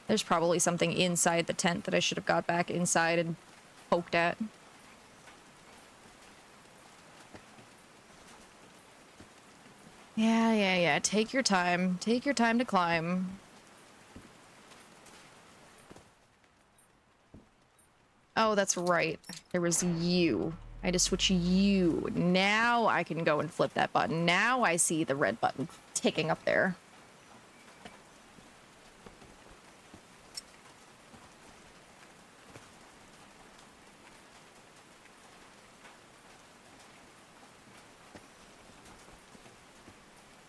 There's probably something inside the tent that I should have got back inside and poked at. Yeah. Take your time. Take your time to climb. Oh, that's right. There was you. I had to switch you. Now I can go and flip that button. Now I see the red button ticking up there.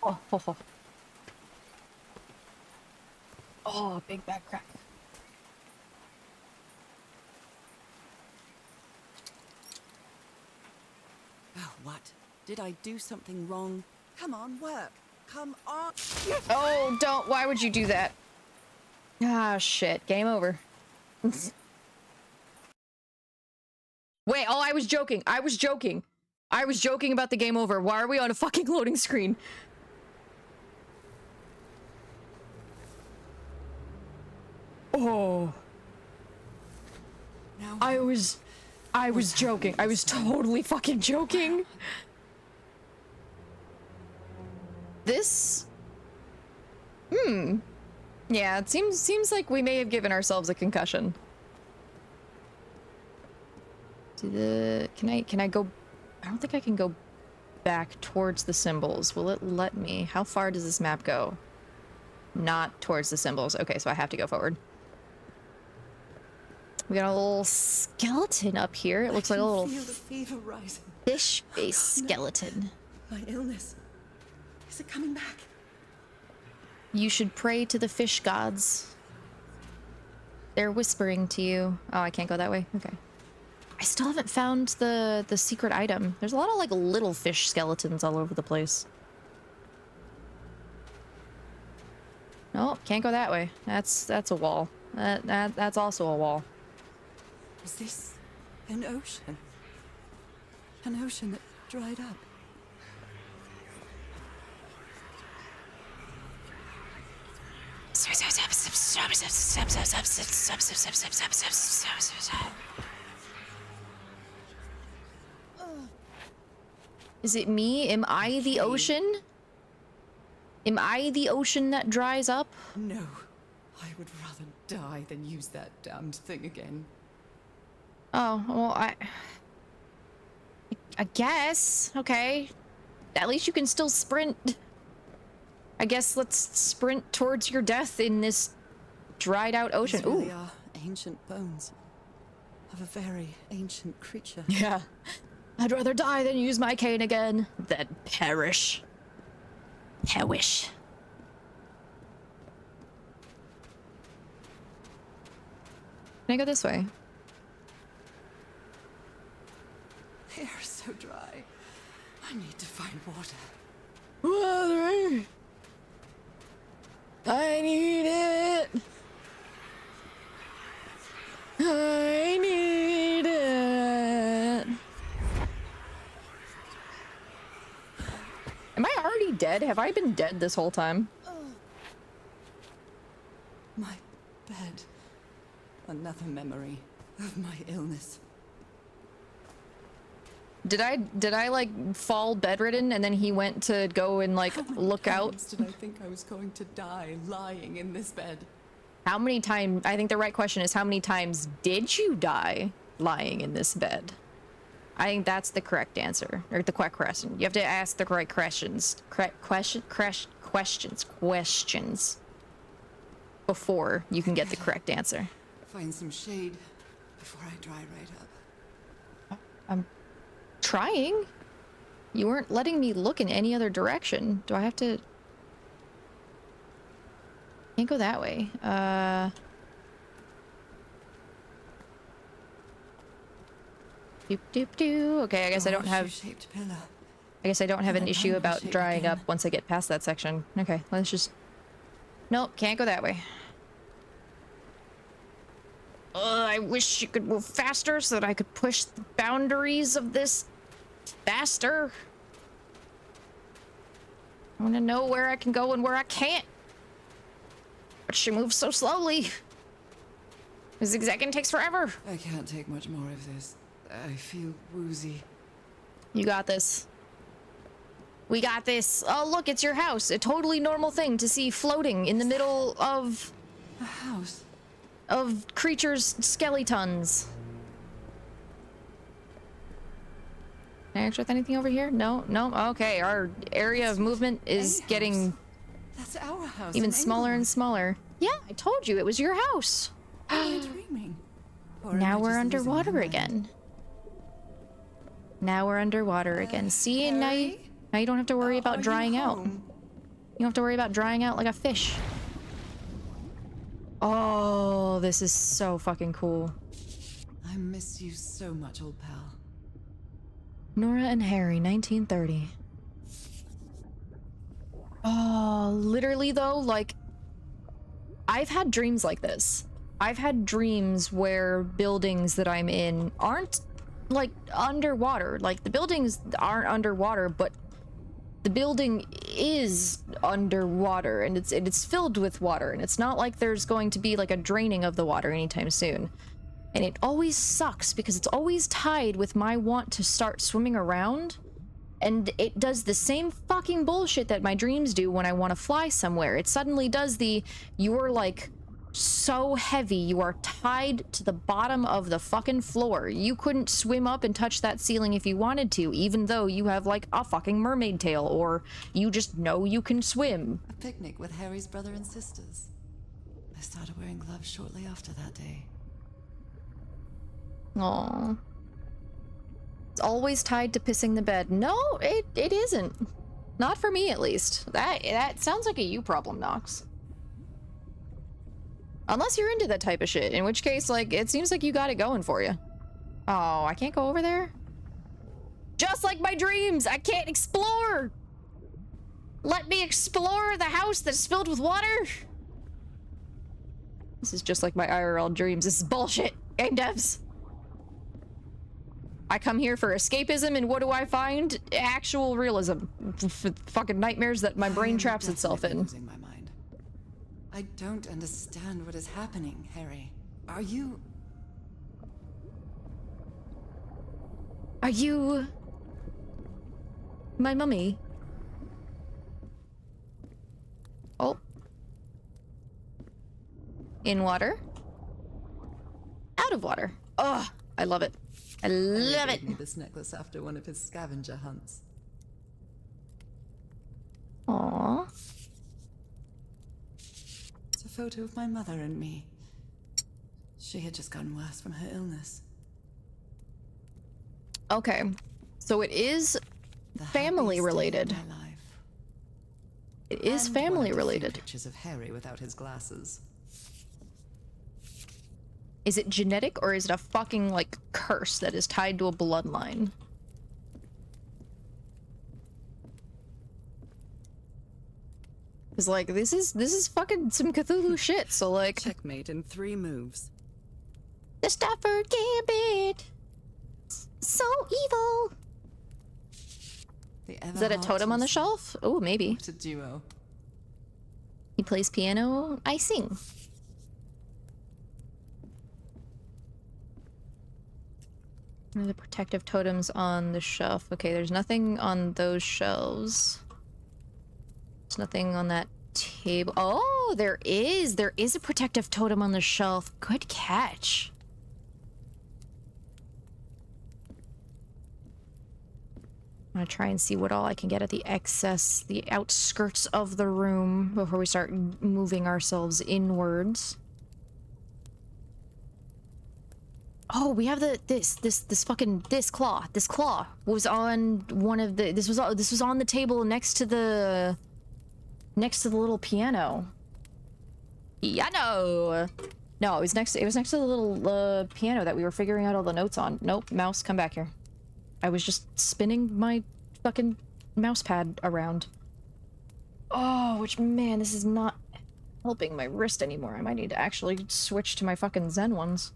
Oh, oh, big back crack. Oh, what? Did I do something wrong? Come on, work. Come on. Oh, don't. Why would you do that? Ah, shit. Game over. Wait, oh, I was joking. I was joking. I was joking about the game over. Why are we on a fucking loading screen? Oh. Now I was joking. I was totally fucking joking. This? Yeah, it seems like we may have given ourselves a concussion. Can I go? I don't think I can go back towards the symbols. Will it let me? How far does this map go? Not towards the symbols. Okay, so I have to go forward. We got a little skeleton up here. It looks like a little fish-based skeleton. My illness. Is it coming back? You should pray to the fish gods. They're whispering to you. Oh, I can't go that way? Okay. I still haven't found the secret item. There's a lot of like little fish skeletons all over the place. Nope, can't go that way. That's a wall. That's also a wall. Is this an ocean? An ocean that dried up? Is it me? Am I the ocean? Am I the ocean that dries up? No. I would rather die than use that damned thing again. Oh, well, I guess. Okay. At least you can still sprint. I guess let's sprint towards your death in this dried out ocean. These really Ooh. are ancient bones of a very ancient creature. Yeah. I'd rather die than use my cane again. Than perish. Perish. Can I go this way? The air is so dry. I need to find water. Water! I need it! I need it! Am I already dead? Have I been dead this whole time? My bed. Another memory of my illness. Did I like fall bedridden and then he went to go and like look out? Did I think I was going to die lying in this bed? How many times? I think the right question is how many times did you die lying in this bed? I think that's the correct answer, or the correct question. You have to ask the correct questions. Questions before you can get the correct answer. Find some shade before I dry right up. I'm trying. You weren't letting me look in any other direction. Do I have to? Can't go that way. Doop doop doo. Okay, I guess I don't have. I guess I don't have an issue about drying up once I get past that section. Okay, let's just. Nope, can't go that way. I wish you could move faster so that I could push the boundaries of this faster. I want to know where I can go and where I can't. But she moves so slowly. This zigzagging takes forever. I can't take much more of this. I feel woozy. You got this. We got this. Oh, look, it's your house. A totally normal thing to see floating in the middle of... A house? Of creatures' skeletons. Can I extract anything over here? No? No? Okay, our area of movement is getting... That's our house. Even smaller and smaller. Yeah, I told you, it was your house. Am I dreaming? Or am I Now we're just losing my underwater mind? again. Now we're underwater again. See, and now you don't have to worry about drying out. You don't have to worry about drying out like a fish. Oh, this is so fucking cool. I miss you so much, old pal. Nora and Harry, 1930. Oh, literally though, like, I've had dreams like this. I've had dreams where buildings that I'm in aren't, like, underwater. Like, the buildings aren't underwater, but the building is underwater, and it's filled with water, and it's not like there's going to be, like, a draining of the water anytime soon. And it always sucks, because it's always tied with my want to start swimming around, and it does the same fucking bullshit that my dreams do when I want to fly somewhere. It suddenly does the, you're, like, so heavy, you are tied to the bottom of the fucking floor. You couldn't swim up and touch that ceiling if you wanted to, even though you have, like, a fucking mermaid tail, or you just know you can swim. A picnic with Harry's brother and sisters. I started wearing gloves shortly after that day. Aww. It's always tied to pissing the bed. No, it isn't. Not for me, at least. That sounds like a you problem, Nox. Unless you're into that type of shit, in which case, like, it seems like you got it going for you. Oh, I can't go over there? Just like my dreams, I can't explore! Let me explore the house that's filled with water! This is just like my IRL dreams. This is bullshit, game devs. I come here for escapism, and what do I find? Actual realism. Fucking nightmares that my brain traps itself in. Losing my mind. I don't understand what is happening, Harry. Are you my mummy? Oh. In water? Out of water. Ugh, I love it. I love it. gave me this necklace after one of his scavenger hunts. Aww. It's a photo of my mother and me. She had just gotten worse from her illness. Okay. So it is The family happiest day of related. my life. It is And family one of the few related. Pictures of Harry without his glasses. Is it genetic, or is it a fucking, like, curse that is tied to a bloodline? Cause, like, this is fucking some Cthulhu shit, so, like... Checkmate in 3 moves. The Stafford Gambit! So evil! Is that a totem on the shelf? Oh, maybe. What a duo. He plays piano, I sing. What are the protective totems on the shelf? Okay, there's nothing on those shelves. There's nothing on that table. Oh, there is! There is a protective totem on the shelf. Good catch. I'm gonna try and see what all I can get at the outskirts of the room before we start moving ourselves inwards. Oh, we have this claw. This claw was on one of the, this was on the table next to the little piano. Piano. No, it was next to the little piano that we were figuring out all the notes on. Nope, mouse, come back here. I was just spinning my fucking mouse pad around. Oh, which, man, this is not helping my wrist anymore. I might need to actually switch to my fucking Zen ones.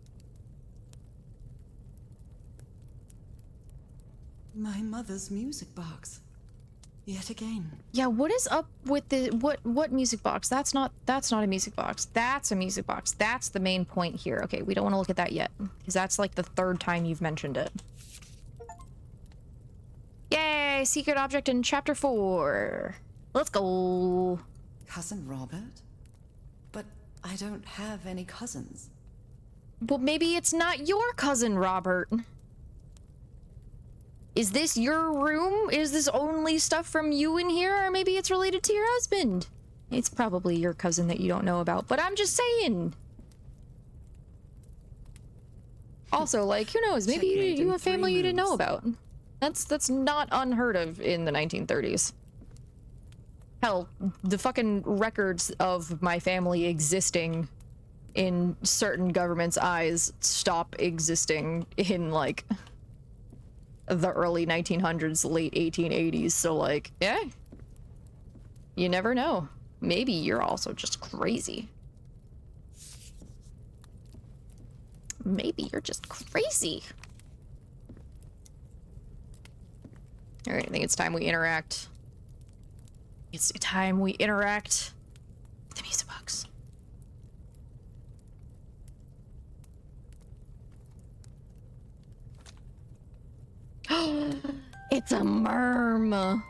My mother's music box. Yet again. Yeah, what is up with the what music box? That's not a music box. That's a music box. That's the main point here. Okay, we don't want to look at that yet, because that's like the third time you've mentioned it. Yay! Secret object in chapter 4. Let's go. Cousin Robert? But I don't have any cousins. Well, maybe it's not your cousin, Robert. Is this your room? Is this only stuff from you in here? Or maybe it's related to your husband? It's probably your cousin that you don't know about, but I'm just saying. Also, like, who knows? Maybe you have family you didn't know about. That's not unheard of in the 1930s. Hell, the fucking records of my family existing in certain governments' eyes stop existing in, like, the early 1900s, late 1880s. So, like, yeah. You never know. Maybe you're also just crazy. Maybe you're just crazy. Alright, I think it's time we interact. It's time we interact with the music box. It's a merm.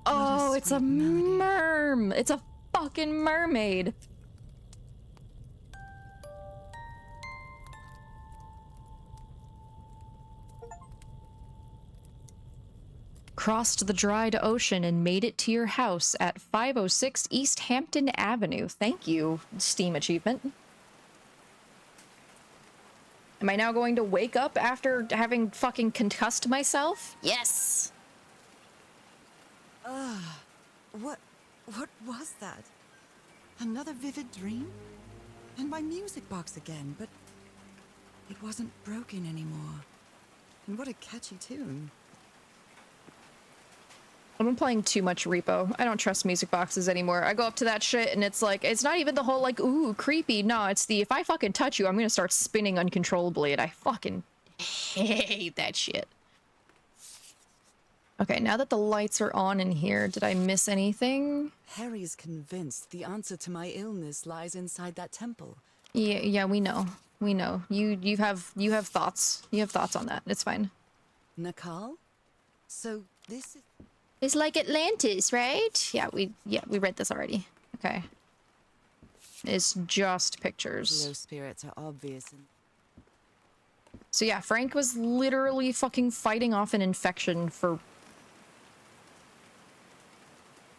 Oh, it's a merm. It's a fucking mermaid. Crossed the dried ocean and made it to your house at 506 East Hampton Avenue. Thank you, Steam achievement. Am I now going to wake up after having fucking concussed myself? Yes! What was that? Another vivid dream? And my music box again, but it wasn't broken anymore. And what a catchy tune. I've been playing too much Repo. I don't trust music boxes anymore. I go up to that shit and it's like, it's not even the whole like, ooh, creepy. No, it's the, if I fucking touch you, I'm gonna start spinning uncontrollably and I fucking hate that shit. Okay, now that the lights are on in here, did I miss anything? Harry's convinced the answer to my illness lies inside that temple. Yeah, we know. We know. You have thoughts. You have thoughts on that. It's fine. Nakal? So this is... It's like Atlantis, right? Yeah, we read this already. Okay. It's just pictures. Low spirits are obvious. So yeah, Frank was literally fucking fighting off an infection for...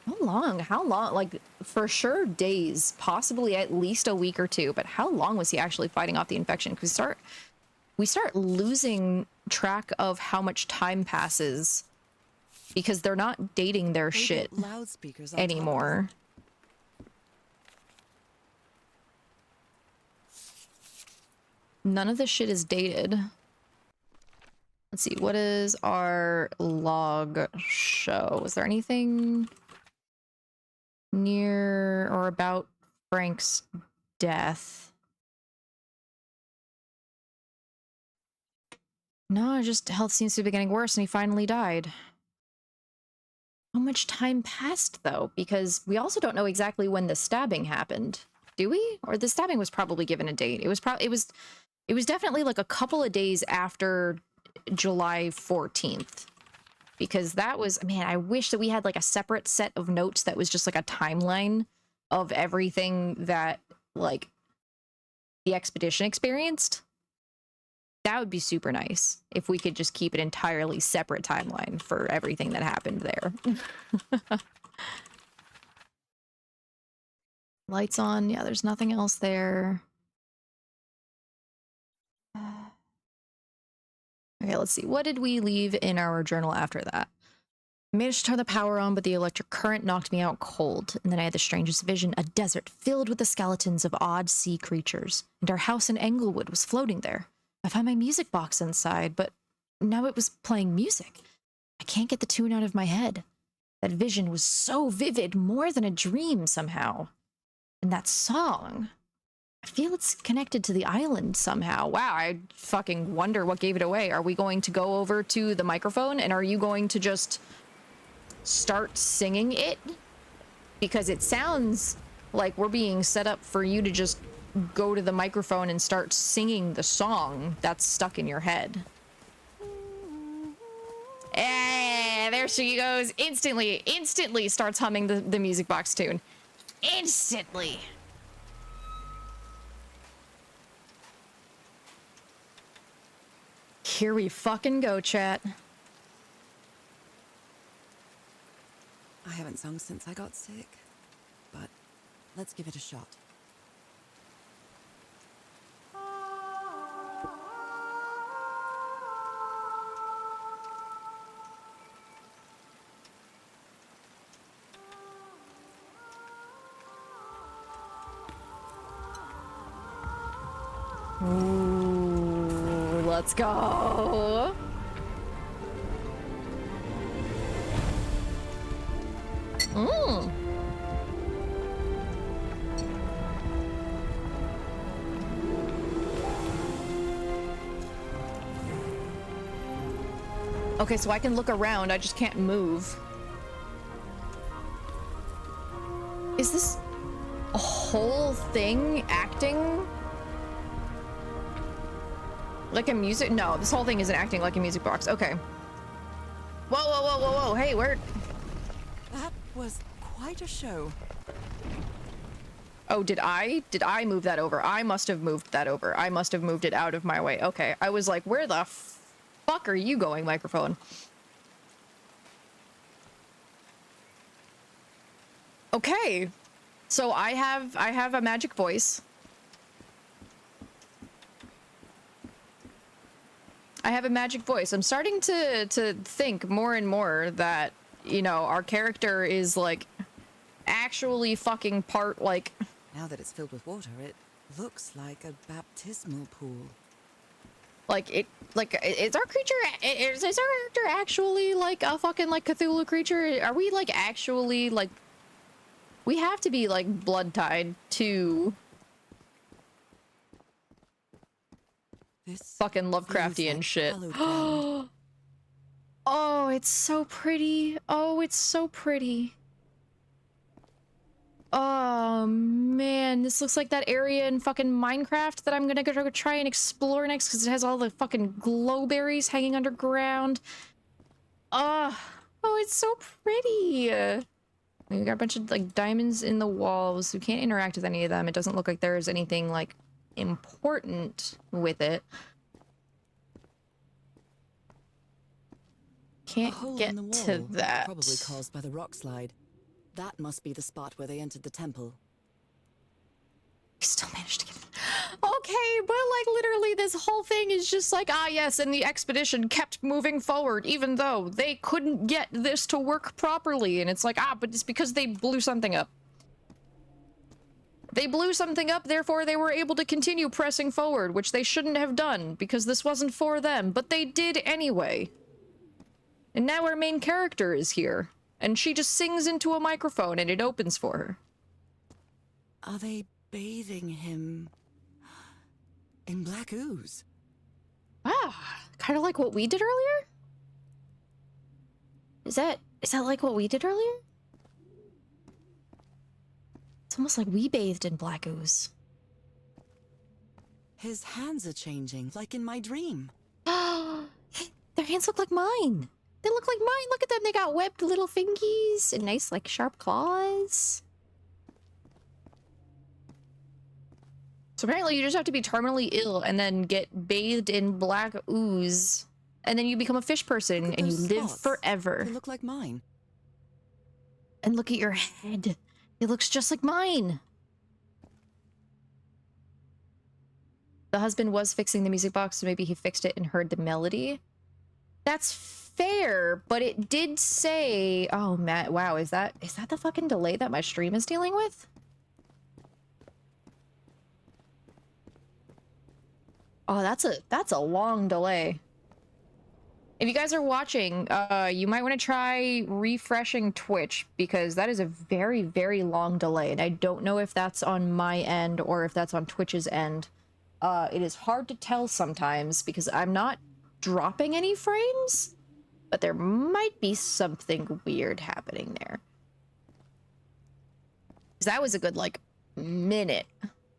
How long? Like, for sure days, possibly at least a week or two, but how long was he actually fighting off the infection? Because we start losing track of how much time passes because they're not dating their shit anymore. None of this shit is dated. Let's see, what is our log show? Is there anything near or about Frank's death? No, just health seems to be getting worse and he finally died. How much time passed though? Because we also don't know exactly when the stabbing happened. Do we? Or the stabbing was probably given a date. It was definitely like a couple of days after July 14th. Because that was, man, I wish that we had like a separate set of notes that was just like a timeline of everything that like the expedition experienced. That would be super nice if we could just keep an entirely separate timeline for everything that happened there. Lights on. Yeah, there's nothing else there. Okay, let's see. What did we leave in our journal after that? I managed to turn the power on, but the electric current knocked me out cold. And then I had the strangest vision, a desert filled with the skeletons of odd sea creatures. And our house in Englewood was floating there. I found my music box inside, but now it was playing music. I can't get the tune out of my head. That vision was so vivid, more than a dream somehow. And that song, I feel it's connected to the island somehow. Wow, I fucking wonder what gave it away. Are we going to go over to the microphone and are you going to just start singing it, because it sounds like we're being set up for you to just go to the microphone and start singing the song that's stuck in your head. There she goes. Instantly starts humming the music box tune. Instantly. Here we fucking go, chat. I haven't sung since I got sick, but let's give it a shot. Ooh, let's go. Mm. Okay, so I can look around, I just can't move. Is this a whole thing acting like a music? No, this whole thing isn't acting like a music box. Okay. Whoa. Hey, where? That was quite a show. Oh, did I move that over? I must have moved that over. I must have moved it out of my way. Okay. I was like, where the fuck are you going, microphone? Okay. So I have a magic voice. I have a magic voice. I'm starting to think more and more that, you know, our character is like actually fucking part like. Now that it's filled with water, it looks like a baptismal pool. Is our character actually like a fucking like Cthulhu creature? Are we like actually like, we have to be like blood tied to This fucking Lovecraftian like shit. hallowed ground. Oh, it's so pretty. Oh, it's so pretty. Oh man, this looks like that area in fucking Minecraft that I'm gonna go try and explore next, because it has all the fucking glowberries hanging underground. Oh, it's so pretty. We got a bunch of like diamonds in the walls. We can't interact with any of them. It doesn't look like there is anything like important with it. Can't get to that. Probably caused by the rock slide. That must be the spot where they entered the temple. We still managed to get it. Okay, but like literally this whole thing is just like, ah yes, and the expedition kept moving forward even though they couldn't get this to work properly. And it's like, but it's because they blew something up. They blew something up, therefore they were able to continue pressing forward, which they shouldn't have done because this wasn't for them, but they did anyway. And now our main character is here, and she just sings into a microphone and it opens for her. Are they bathing him in black ooze? Kind of like what we did earlier? Is that like what we did earlier? It's almost like we bathed in black ooze. His hands are changing, like in my dream. Their hands look like mine. They look like mine. Look at them. They got webbed little fingies and nice, like, sharp claws. So apparently you just have to be terminally ill and then get bathed in black ooze. And then you become a fish person and you live forever. They look like mine. And look at your head. It looks just like mine. The husband was fixing the music box, so maybe he fixed it and heard the melody. That's fair, but it did say, oh man, wow, is that the fucking delay that my stream is dealing with? Oh, that's a long delay. If you guys are watching, you might want to try refreshing Twitch, because that is a very, very long delay, and I don't know if that's on my end or if that's on Twitch's end. It is hard to tell sometimes because I'm not dropping any frames, but there might be something weird happening there. 'Cause that was a good, like, minute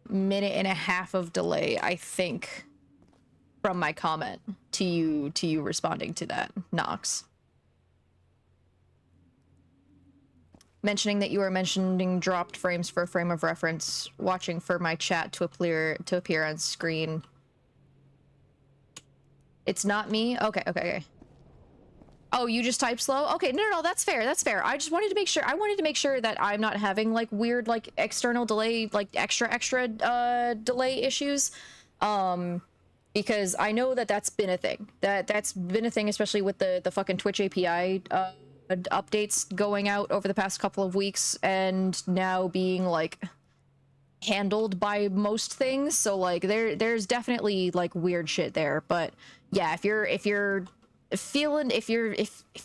and a half of delay, I think, from my comment to you responding to that, Nox. Mentioning that you were mentioning dropped frames for a frame of reference, watching for my chat to appear on screen. It's not me? Okay. Oh, you just type slow? Okay, no, that's fair, I just wanted to make sure, that I'm not having, like, weird, like, external delay, like, extra, delay issues. Because I know that that's been a thing. That's been a thing, especially with the fucking Twitch API, updates going out over the past couple of weeks, and now being, like, handled by most things. So, like, there's definitely, like, weird shit there. But yeah, if you're feeling, if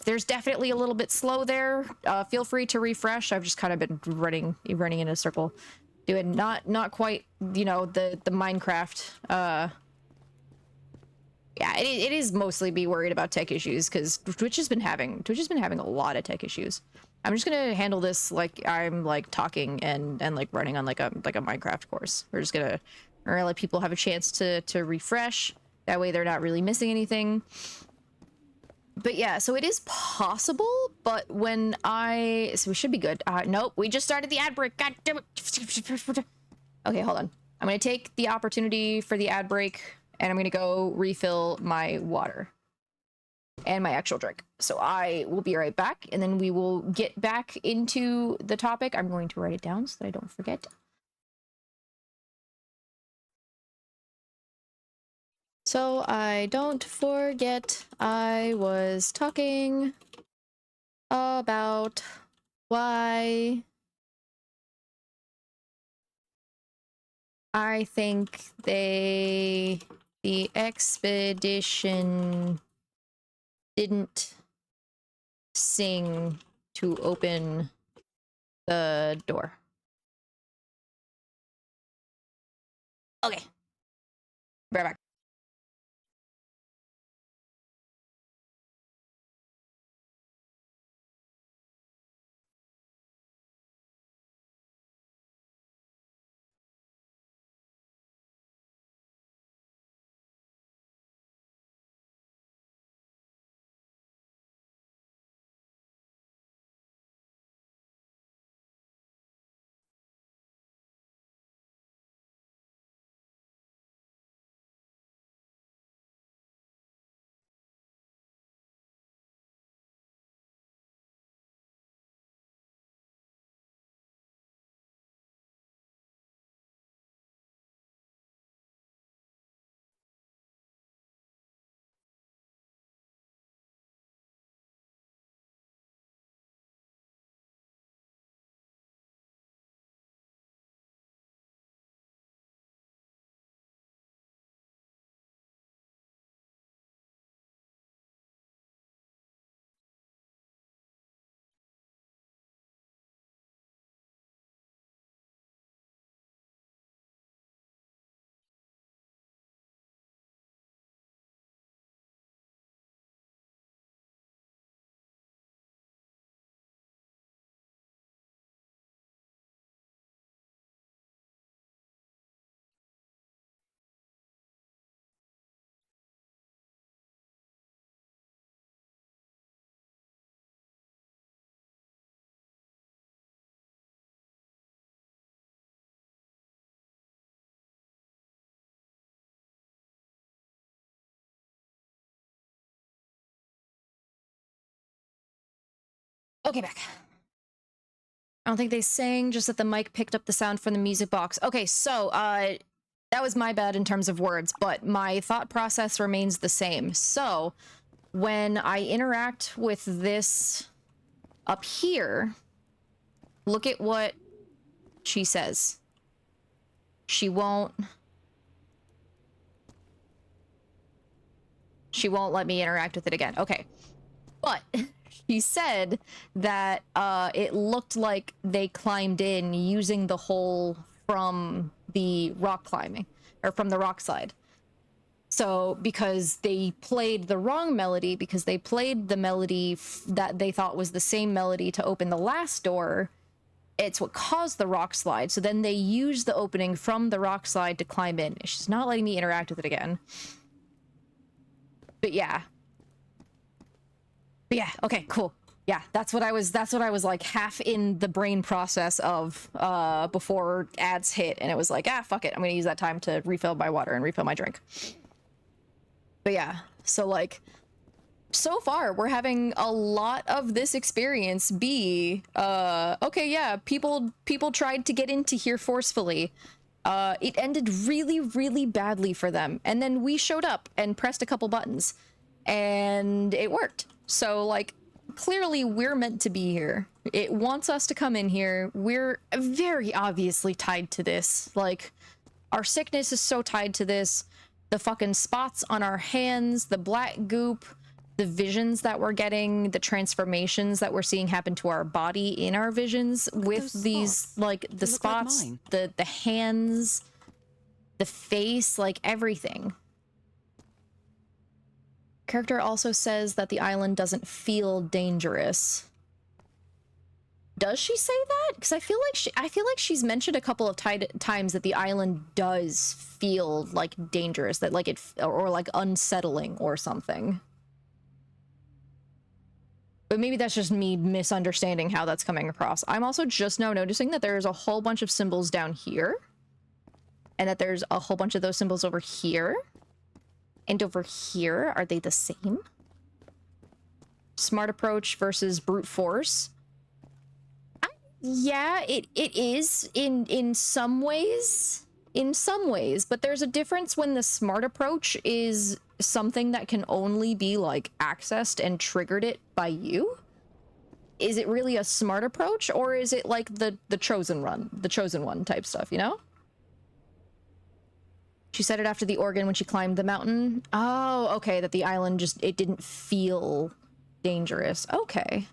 there's definitely a little bit slow there, feel free to refresh. I've just kind of been running in a circle, doing not quite, you know, the Minecraft. Yeah, it is mostly be worried about tech issues, because Twitch has been having a lot of tech issues. I'm just gonna handle this like I'm, like, talking and like running on like a Minecraft course. We're gonna let people have a chance to refresh. That way they're not really missing anything. But yeah, so it is possible, but so we should be good. Nope, we just started the ad break. God damn it. Okay, hold on. I'm gonna take the opportunity for the ad break, and I'm gonna go refill my water and my actual drink. So I will be right back, and then we will get back into the topic. I'm going to write it down so that I don't forget. So I don't forget, I was talking about why I think the expedition didn't sing to open the door. Okay. Right back. Okay, back. I don't think they sang, just that the mic picked up the sound from the music box. Okay, so, that was my bad in terms of words, but my thought process remains the same. So, when I interact with this up here, look at what she says. She won't let me interact with it again. Okay. But she said that it looked like they climbed in using the hole from the rock climbing, or from the rock slide. So because they played the wrong melody, because they played the melody that they thought was the same melody to open the last door, it's what caused the rock slide. So then they used the opening from the rock slide to climb in. She's not letting me interact with it again. But yeah. But yeah, okay, cool. Yeah, that's what I was like half in the brain process of before ads hit, and it was like, ah, fuck it. I'm gonna use that time to refill my water and refill my drink. But yeah, so like, so far we're having a lot of this experience be okay, yeah, people tried to get into here forcefully. It ended really, really badly for them, and then we showed up and pressed a couple buttons and it worked. So like, clearly we're meant to be here. It wants us to come in here. We're very obviously tied to this. Like, our sickness is so tied to this. The fucking spots on our hands, the black goop, the visions that we're getting, the transformations that we're seeing happen to our body in our visions with these, like, the spots, the hands, the face, like, everything. Character also says that the island doesn't feel dangerous. Does she say that? Because I feel like she's mentioned a couple of times that the island does feel like dangerous, that like it, or like unsettling or something. But maybe that's just me misunderstanding how that's coming across. I'm also just now noticing that there's a whole bunch of symbols down here, and that there's a whole bunch of those symbols over here. And over here, are they the same? Smart approach versus brute force. Yeah, it is in some ways. In some ways, but there's a difference when the smart approach is something that can only be like accessed and triggered it by you. Is it really a smart approach, or is it like the chosen one type stuff, you know? She said it after the organ when she climbed the mountain. Oh, okay, that the island just, it didn't feel dangerous. Okay.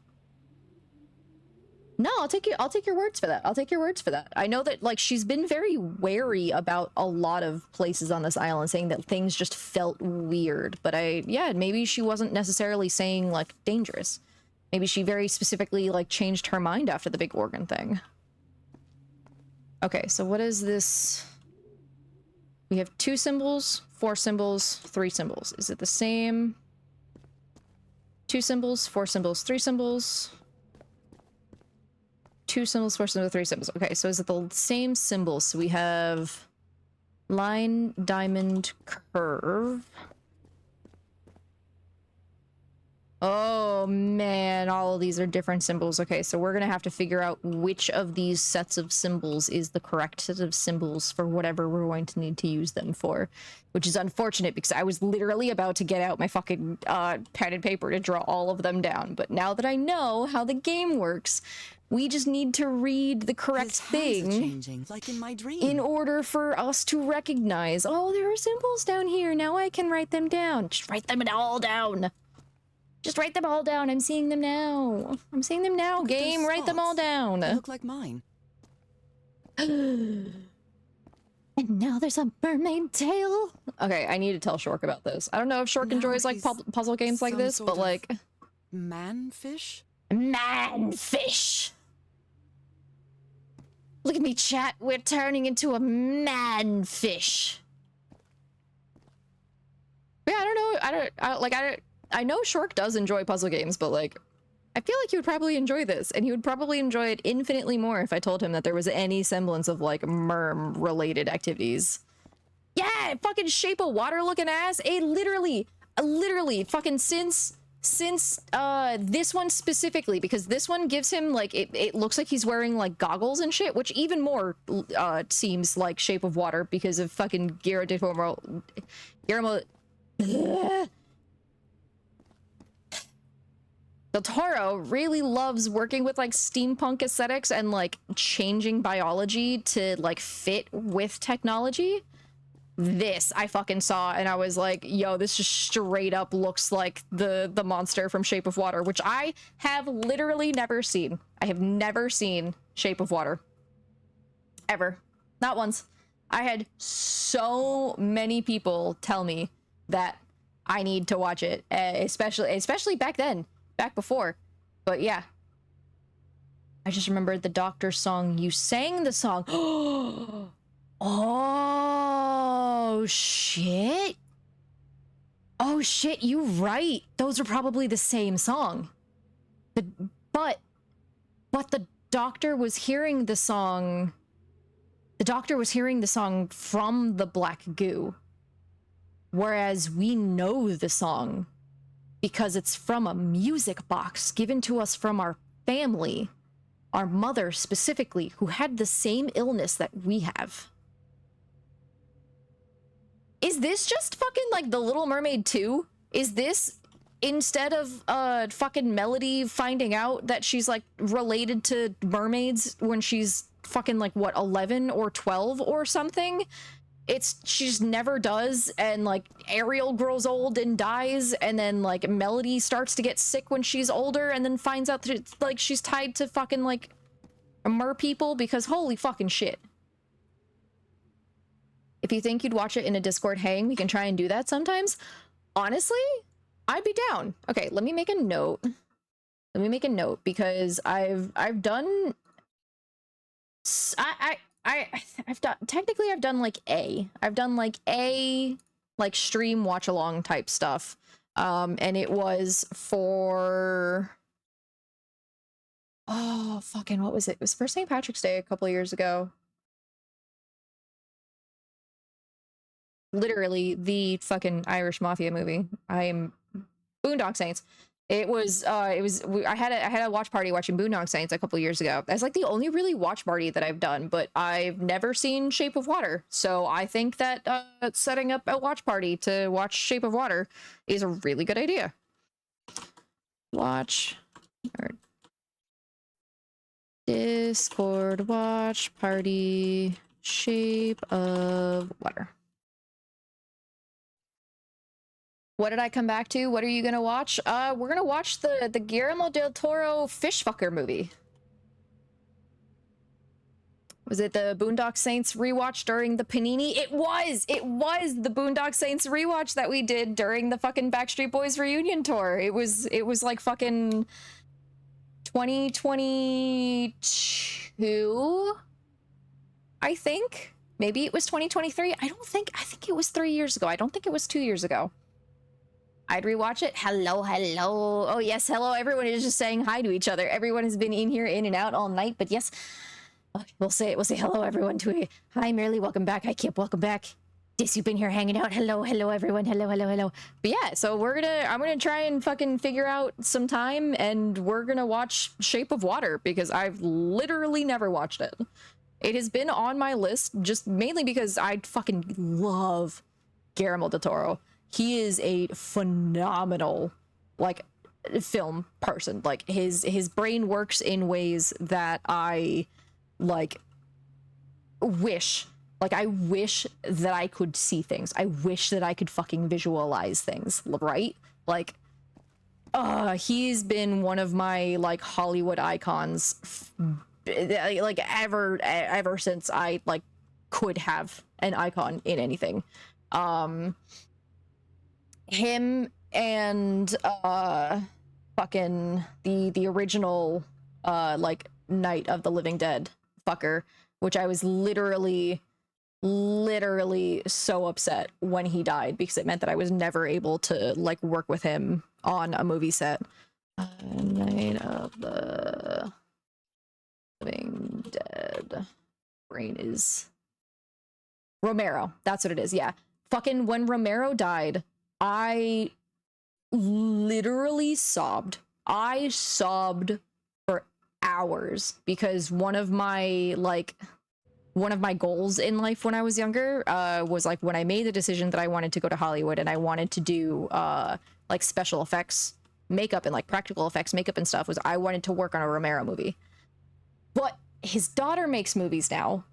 No, I'll take your words for that. I'll take your words for that. I know that, like, she's been very wary about a lot of places on this island, saying that things just felt weird. But yeah, maybe she wasn't necessarily saying, like, dangerous. Maybe she very specifically, like, changed her mind after the big organ thing. Okay, so what is this? We have 2 symbols, 4 symbols, 3 symbols. Is it the same? 2 symbols, 4 symbols, 3 symbols. 2 symbols, 4 symbols, 3 symbols. Okay, so is it the same symbols? So we have line, diamond, curve. Oh man, all of these are different symbols. Okay, so we're gonna have to figure out which of these sets of symbols is the correct set of symbols for whatever we're going to need to use them for. Which is unfortunate, because I was literally about to get out my fucking pen and paper to draw all of them down. But now that I know how the game works, we just need to read the correct thing changing, like in my dream, in order for us to recognize, oh, there are symbols down here. Now I can write them down. Just write them all down. Just write them all down. I'm seeing them now. I'm seeing them now. Game, write them all down. They look like mine. And now there's a mermaid tail. Okay, I need to tell Shork about this. I don't know if Shork enjoys like puzzle games like this, but like, manfish. Manfish. Look at me, chat. We're turning into a manfish. Yeah, I don't know. I know Shork does enjoy puzzle games, but like, I feel like he would probably enjoy this, and he would probably enjoy it infinitely more if I told him that there was any semblance of like merm-related activities. Yeah, fucking Shape of Water looking ass. Literally, fucking since this one specifically, because this one gives him like, it looks like he's wearing like goggles and shit, which even more seems like Shape of Water because of fucking Guillermo. Del Toro really loves working with like steampunk aesthetics and like changing biology to like fit with technology. This I fucking saw and I was like, yo, this just straight up looks like the monster from Shape of Water, which I have literally never seen. I have never seen Shape of Water. Ever. Not once. I had so many people tell me that I need to watch it, especially back then, back before. But yeah, I just remembered the Doctor song. You sang the song. Oh shit. Oh shit, you right. Those are probably the same song. But the Doctor was hearing the song. The Doctor was hearing the song from the Black Goo. Whereas we know the song because it's from a music box given to us from our family, our mother specifically, who had the same illness that we have. Is this just fucking like The Little Mermaid 2? Is this instead of fucking Melody finding out that she's like related to mermaids when she's fucking like what, 11 or 12 or something? She just never does, and like Ariel grows old and dies, and then like Melody starts to get sick when she's older and then finds out that it's like she's tied to fucking like mer people, because holy fucking shit. If you think you'd watch it in a Discord hang, we can try and do that sometimes. Honestly, I'd be down. Okay, let me make a note. Let me make a note, because I've done I've done like like stream watch along type stuff. And it was for, oh fucking, what was it? It was for St. Patrick's Day a couple of years ago. Literally the fucking Irish Mafia movie. I am Boondock Saints. I had a watch party watching Boondock Saints a couple years ago. That's like the only really watch party that I've done, but I've never seen Shape of Water. So I think that setting up a watch party to watch Shape of Water is a really good idea. Watch or Discord watch party Shape of Water. What did I come back to? What are you gonna watch? We're gonna watch the Guillermo del Toro Fishfucker movie. Was it the Boondock Saints rewatch during the Panini? It was the Boondock Saints rewatch that we did during the fucking Backstreet Boys reunion tour. It was like fucking 2022, I think. Maybe it was 2023. I think it was 3 years ago. I don't think it was 2 years ago. I'd rewatch it. Hello. Oh yes, hello. Everyone is just saying hi to each other. Everyone has been in here, in and out all night. But yes, we'll say hello, everyone. To hi, Merely. Welcome back. Hi, Kip. Welcome back. Dis, you've been here hanging out. Hello, everyone. Hello. But yeah, so I'm gonna try and fucking figure out some time, and we're gonna watch Shape of Water, because I've literally never watched it. It has been on my list just mainly because I fucking love Guillermo del Toro. He is a phenomenal, like, film person. Like, his brain works in ways that I, like, wish. Like, I wish that I could see things. I wish that I could fucking visualize things, right? Like, he's been one of my, like, Hollywood icons, like, ever since I, like, could have an icon in anything. Him and fucking the original like Night of the Living Dead fucker, which I was literally so upset when he died, because it meant that I was never able to like work with him on a movie set. Night of the Living Dead. Brain is Romero. That's what it is. Yeah. Fucking when Romero died, I literally sobbed. I sobbed for hours, because one of my goals in life when I was younger was like when I made the decision that I wanted to go to Hollywood and I wanted to do like special effects makeup and like practical effects makeup and stuff, was I wanted to work on a Romero movie. But his daughter makes movies now,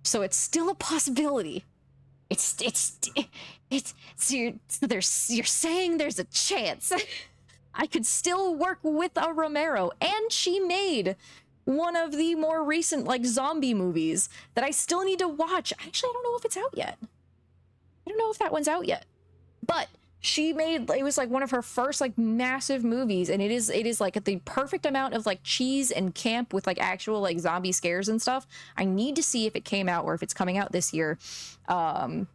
so it's still a possibility. You're saying there's a chance I could still work with a Romero, and she made one of the more recent like zombie movies that I still need to watch. Actually, I don't know if it's out yet. I don't know if that one's out yet, but She made, it was like one of her first like massive movies, and it is like the perfect amount of like cheese and camp with like actual like zombie scares and stuff. I need to see if it came out or if it's coming out this year. But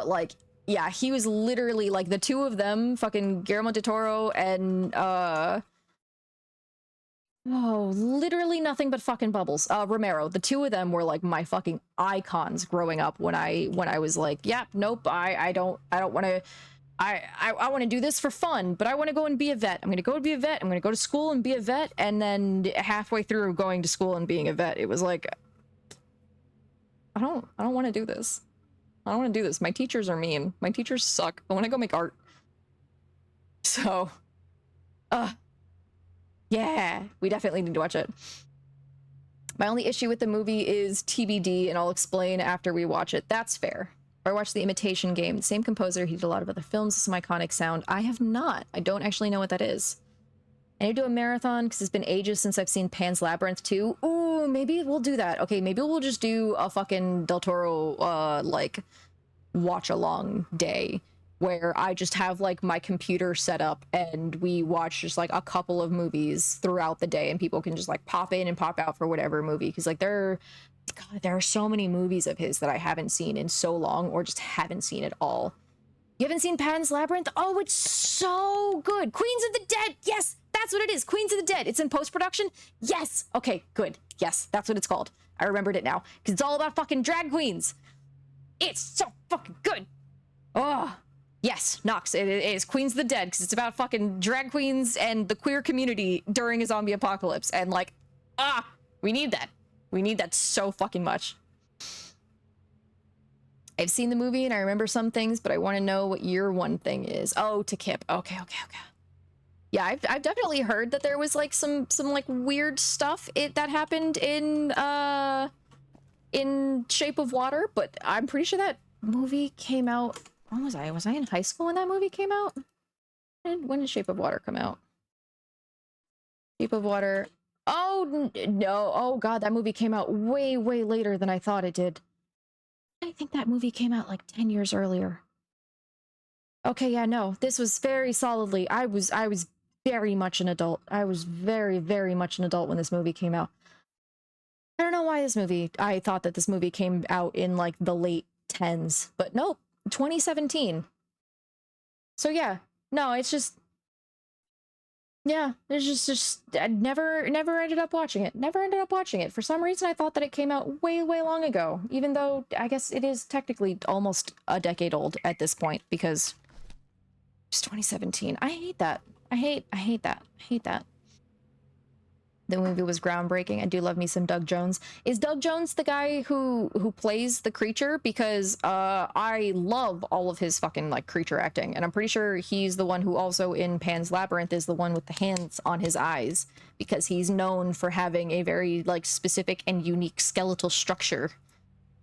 like, yeah, he was literally like the two of them, fucking Guillermo del Toro and oh, literally nothing but fucking bubbles. Romero. The two of them were like my fucking icons growing up when I was like, yeah, nope, I don't want to. I want to do this for fun, but I want to go and be a vet. I'm going to go be a vet. I'm going to go to school and be a vet. And then halfway through going to school and being a vet, it was like, I don't want to do this. I don't want to do this. My teachers are mean. My teachers suck. I want to go make art. So, yeah, we definitely need to watch it. My only issue with the movie is TBD, and I'll explain after we watch it. That's fair. Or watch The Imitation Game. Same composer. He did a lot of other films. Some iconic sound. I have not. I don't actually know what that is. I need to do a marathon because it's been ages since I've seen Pan's Labyrinth 2. Ooh, maybe we'll do that. Okay, maybe we'll just do a fucking Del Toro, like, watch-along day where I just have, like, my computer set up and we watch just, like, a couple of movies throughout the day and people can just, like, pop in and pop out for whatever movie. Because, like, there are so many movies of his that I haven't seen in so long or just haven't seen at all. You haven't seen Pan's Labyrinth? Oh, it's so good. Queens of the Dead. Yes, that's what it is. Queens of the Dead. It's in post-production. Yes. Okay, good. Yes, that's what it's called. I remembered it now because it's all about fucking drag queens. It's so fucking good. Oh, yes, Nox. It is Queens of the Dead because it's about fucking drag queens and the queer community during a zombie apocalypse. And like, we need that. We need that so fucking much. I've seen the movie and I remember some things, but I want to know what your one thing is. Oh, to Kip. Okay. Yeah, I've definitely heard that there was like some like weird stuff that happened in Shape of Water, but I'm pretty sure that movie came out. When was I? Was I in high school when that movie came out? When did Shape of Water come out? Shape of Water. Oh no! Oh god, that movie came out way later than I thought it did. I think that movie came out like 10 years earlier. Okay, yeah, no. This was very solidly. I was very much an adult. I was very much an adult when this movie came out. I don't know why I thought that this movie came out in like the late 10s, but nope, 2017. So yeah, no, it's just, yeah, it's just I never ended up watching it. Never ended up watching it. For some reason, I thought that it came out way long ago, even though I guess it is technically almost a decade old at this point because it's 2017. I hate that. I hate that. I hate that. The movie was groundbreaking. I do love me some Doug Jones. Is Doug Jones the guy who plays the creature? Because I love all of his fucking like creature acting, and I'm pretty sure he's the one who also in Pan's Labyrinth is the one with the hands on his eyes, because he's known for having a very like specific and unique skeletal structure.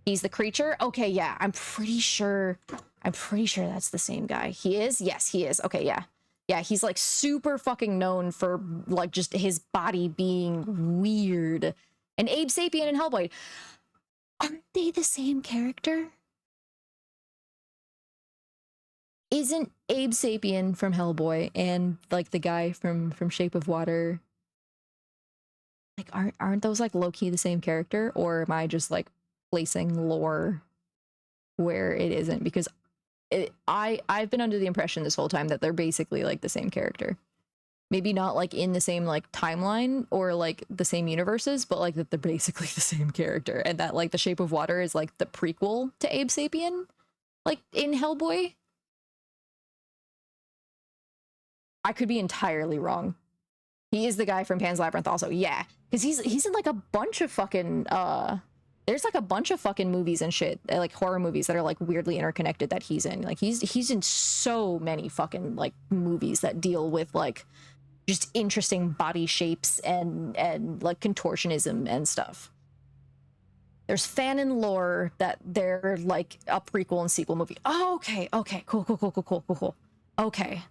He's the creature? Okay, yeah. I'm pretty sure that's the same guy. He is? Yes, he is. Okay, yeah. Yeah, he's like super fucking known for like just his body being weird. And Abe Sapien and Hellboy, aren't they the same character? Isn't Abe Sapien from Hellboy and like the guy from Shape of Water, like aren't those like low-key the same character? Or am I just like placing lore where it isn't? Because I've been under the impression this whole time that they're basically like the same character. Maybe not like in the same like timeline or like the same universes, but like that they're basically the same character, and that like the Shape of Water is like the prequel to Abe Sapien, like in Hellboy. I could be entirely wrong. He is the guy from Pan's Labyrinth also, yeah, because he's in like a bunch of fucking there's like a bunch of fucking movies and shit, like horror movies that are like weirdly interconnected that he's in. Like he's in so many fucking like movies that deal with like just interesting body shapes and like contortionism and stuff. There's fanon lore that they're like a prequel and sequel movie. Oh, okay, cool. Okay.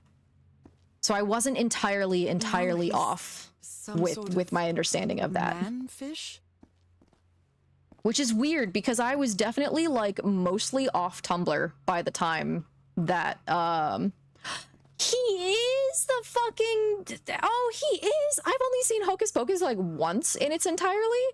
So I wasn't entirely off with my understanding of that. Manfish? Which is weird because I was definitely like mostly off Tumblr by the time that he is the fucking, oh, he is. I've only seen Hocus Pocus like once in its entirely.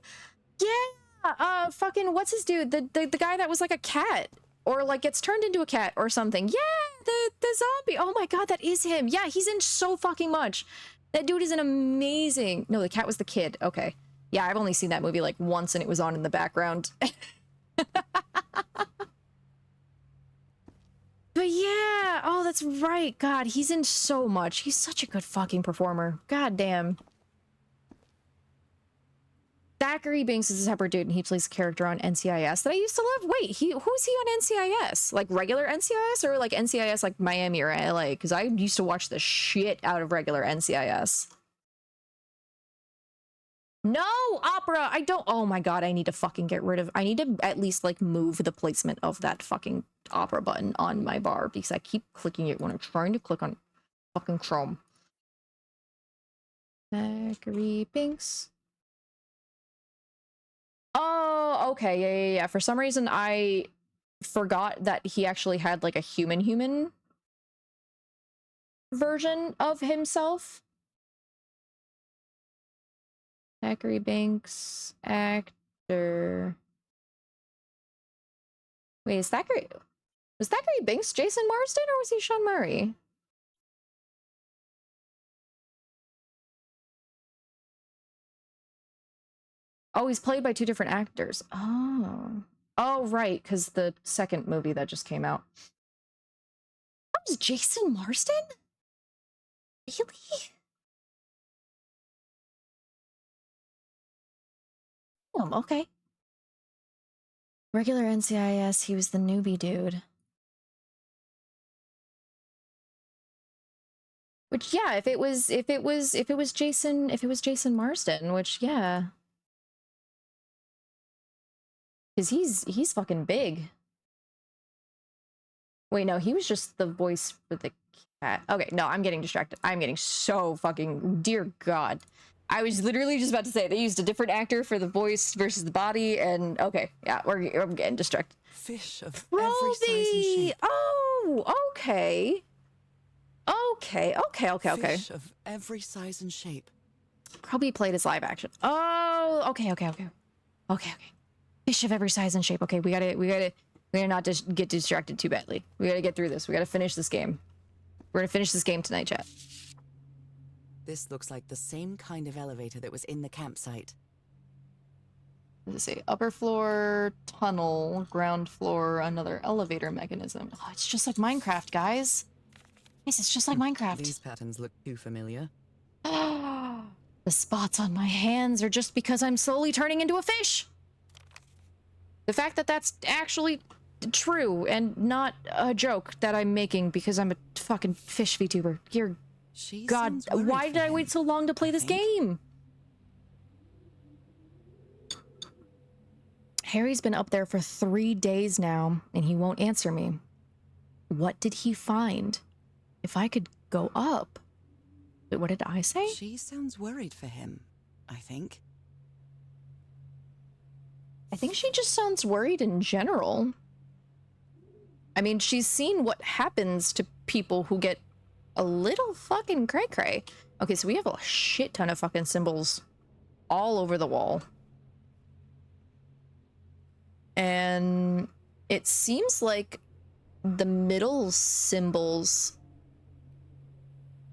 Yeah, fucking what's his dude? The guy that was like a cat or like gets turned into a cat or something. Yeah, the zombie. Oh my god, that is him. Yeah, he's in so fucking much. That dude is an amazing. No, the cat was the kid. Okay. Yeah, I've only seen that movie like once and it was on in the background. But yeah, oh, that's right. God, he's in so much. He's such a good fucking performer. God damn. Thackeray Binks is a separate dude and he plays a character on NCIS that I used to love. Wait, who's he on NCIS? Like regular NCIS or like NCIS like Miami or LA? Because I used to watch the shit out of regular NCIS. No, opera! I don't- oh my god, I need to fucking get rid of- I need to at least like move the placement of that fucking opera button on my bar because I keep clicking it when I'm trying to click on fucking Chrome. Thackeray Binks. Oh, okay, yeah. For some reason, I forgot that he actually had like a human version of himself. Thackeray Binks, actor. Wait, was Thackeray Binks Jason Marsden or was he Sean Murray? Oh, he's played by two different actors. Oh. Oh, right, because the second movie that just came out. That was Jason Marsden? Really? Okay. Regular NCIS, he was the newbie dude. Which, yeah, if it was Jason Marsden, which, yeah. Because he's fucking big. Wait, no, he was just the voice for the cat. Okay, no, I'm getting distracted. I'm getting so fucking, dear God. I was literally just about to say they used a different actor for the voice versus the body, and okay, yeah, I'm getting distracted. Fish of every size and shape. Oh, okay. Okay. Fish of every size and shape. Probably played as live action. Oh, okay. Fish of every size and shape. Okay, we gotta not just get distracted too badly. We gotta get through this. We gotta finish this game. We're gonna finish this game tonight, chat. This looks like the same kind of elevator that was in the campsite. Let's see. Upper floor, tunnel, ground floor, another elevator mechanism. Oh, it's just like Minecraft, guys. Yes, it's just like Minecraft. These patterns look too familiar. The spots on my hands are just because I'm slowly turning into a fish. The fact that that's actually true and not a joke that I'm making because I'm a fucking fish VTuber. Dear God, why did I wait so long to play this game? Harry's been up there for 3 days now, and he won't answer me. What did he find? If I could go up... Wait, what did I say? She sounds worried for him, I think. I think she just sounds worried in general. I mean, she's seen what happens to people who get a little fucking cray-cray. Okay, so we have a shit ton of fucking symbols all over the wall. And it seems like the middle symbols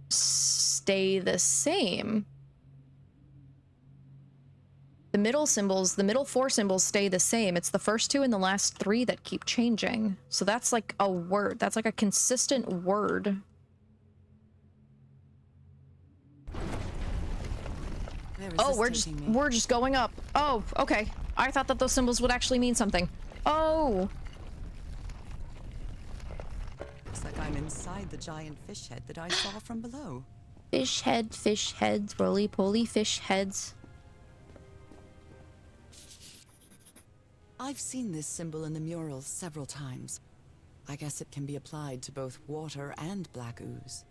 stay the same. The middle symbols, the middle 4 symbols stay the same. It's the first 2 and the last 3 that keep changing. So that's like a word. That's like a consistent word. Oh, we're just going up. Oh, okay. I thought that those symbols would actually mean something. Oh. Looks like I'm inside the giant fish head that I saw from below. Fish heads, roly-poly fish heads. I've seen this symbol in the mural several times. I guess it can be applied to both water and black ooze.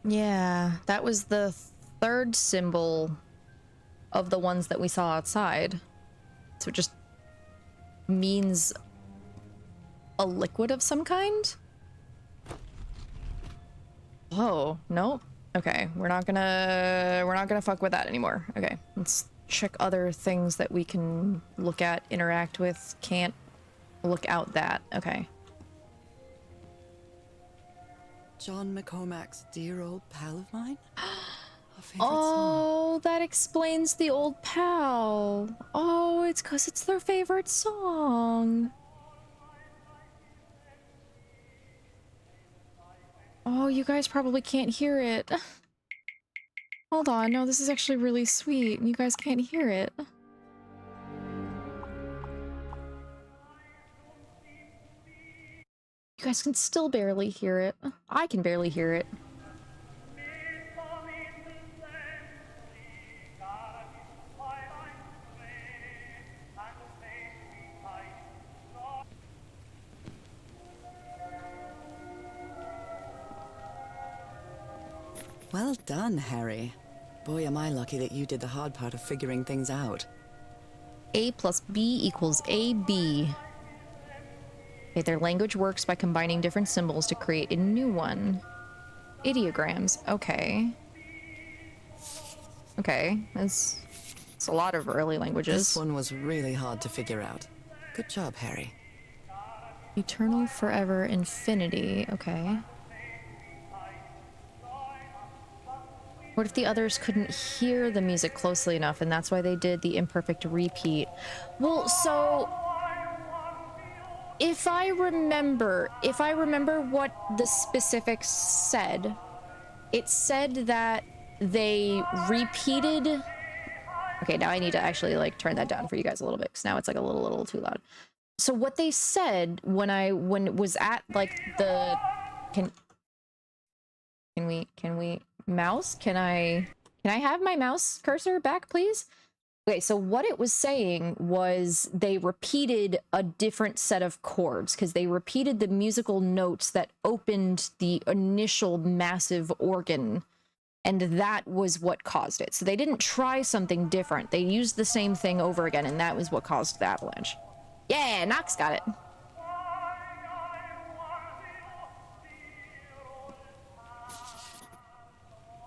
Yeah, that was the 3rd symbol of the ones that we saw outside. So it just means a liquid of some kind. Oh, no. Okay, we're not gonna fuck with that anymore. Okay, let's check other things that we can look at, interact with. Can't look out that. Okay. John McCormack's dear old pal of mine? Our favorite Oh, that explains the old pal. Oh, it's because it's their favorite song. Oh, you guys probably can't hear it. Hold on, no, this is actually really sweet. You guys can't hear it. You guys can still barely hear it. I can barely hear it. Well done, Harry. Boy, am I lucky that you did the hard part of figuring things out. A plus B equals AB. Okay, their language works by combining different symbols to create a new one. Ideograms. Okay. Okay, that's a lot of early languages. This one was really hard to figure out. Good job, Harry. Eternal, forever, infinity. Okay. What if the others couldn't hear the music closely enough and that's why they did the imperfect repeat? Well, so if I remember what the specifics said, it said that they repeated. Okay, now I need to actually like turn that down for you guys a little bit because now it's like a little too loud. So what they said when it was at like the can we mouse? Can I have my mouse cursor back, please? Okay, so what it was saying was they repeated a different set of chords because they repeated the musical notes that opened the initial massive organ, and that was what caused it. So they didn't try something different. They used the same thing over again, and that was what caused the avalanche. Yeah, Nox got it.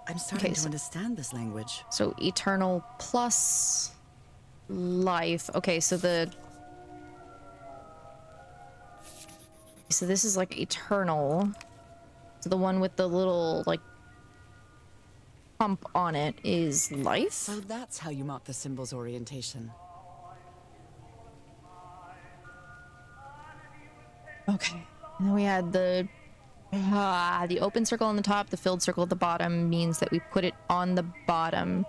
I'm starting to understand this language. So eternal plus life. Okay, so this is like eternal. So the one with the little like pump on it is life. So that's how you mark the symbol's orientation. Okay. And then we had the open circle on the top, the filled circle at the bottom means that we put it on the bottom.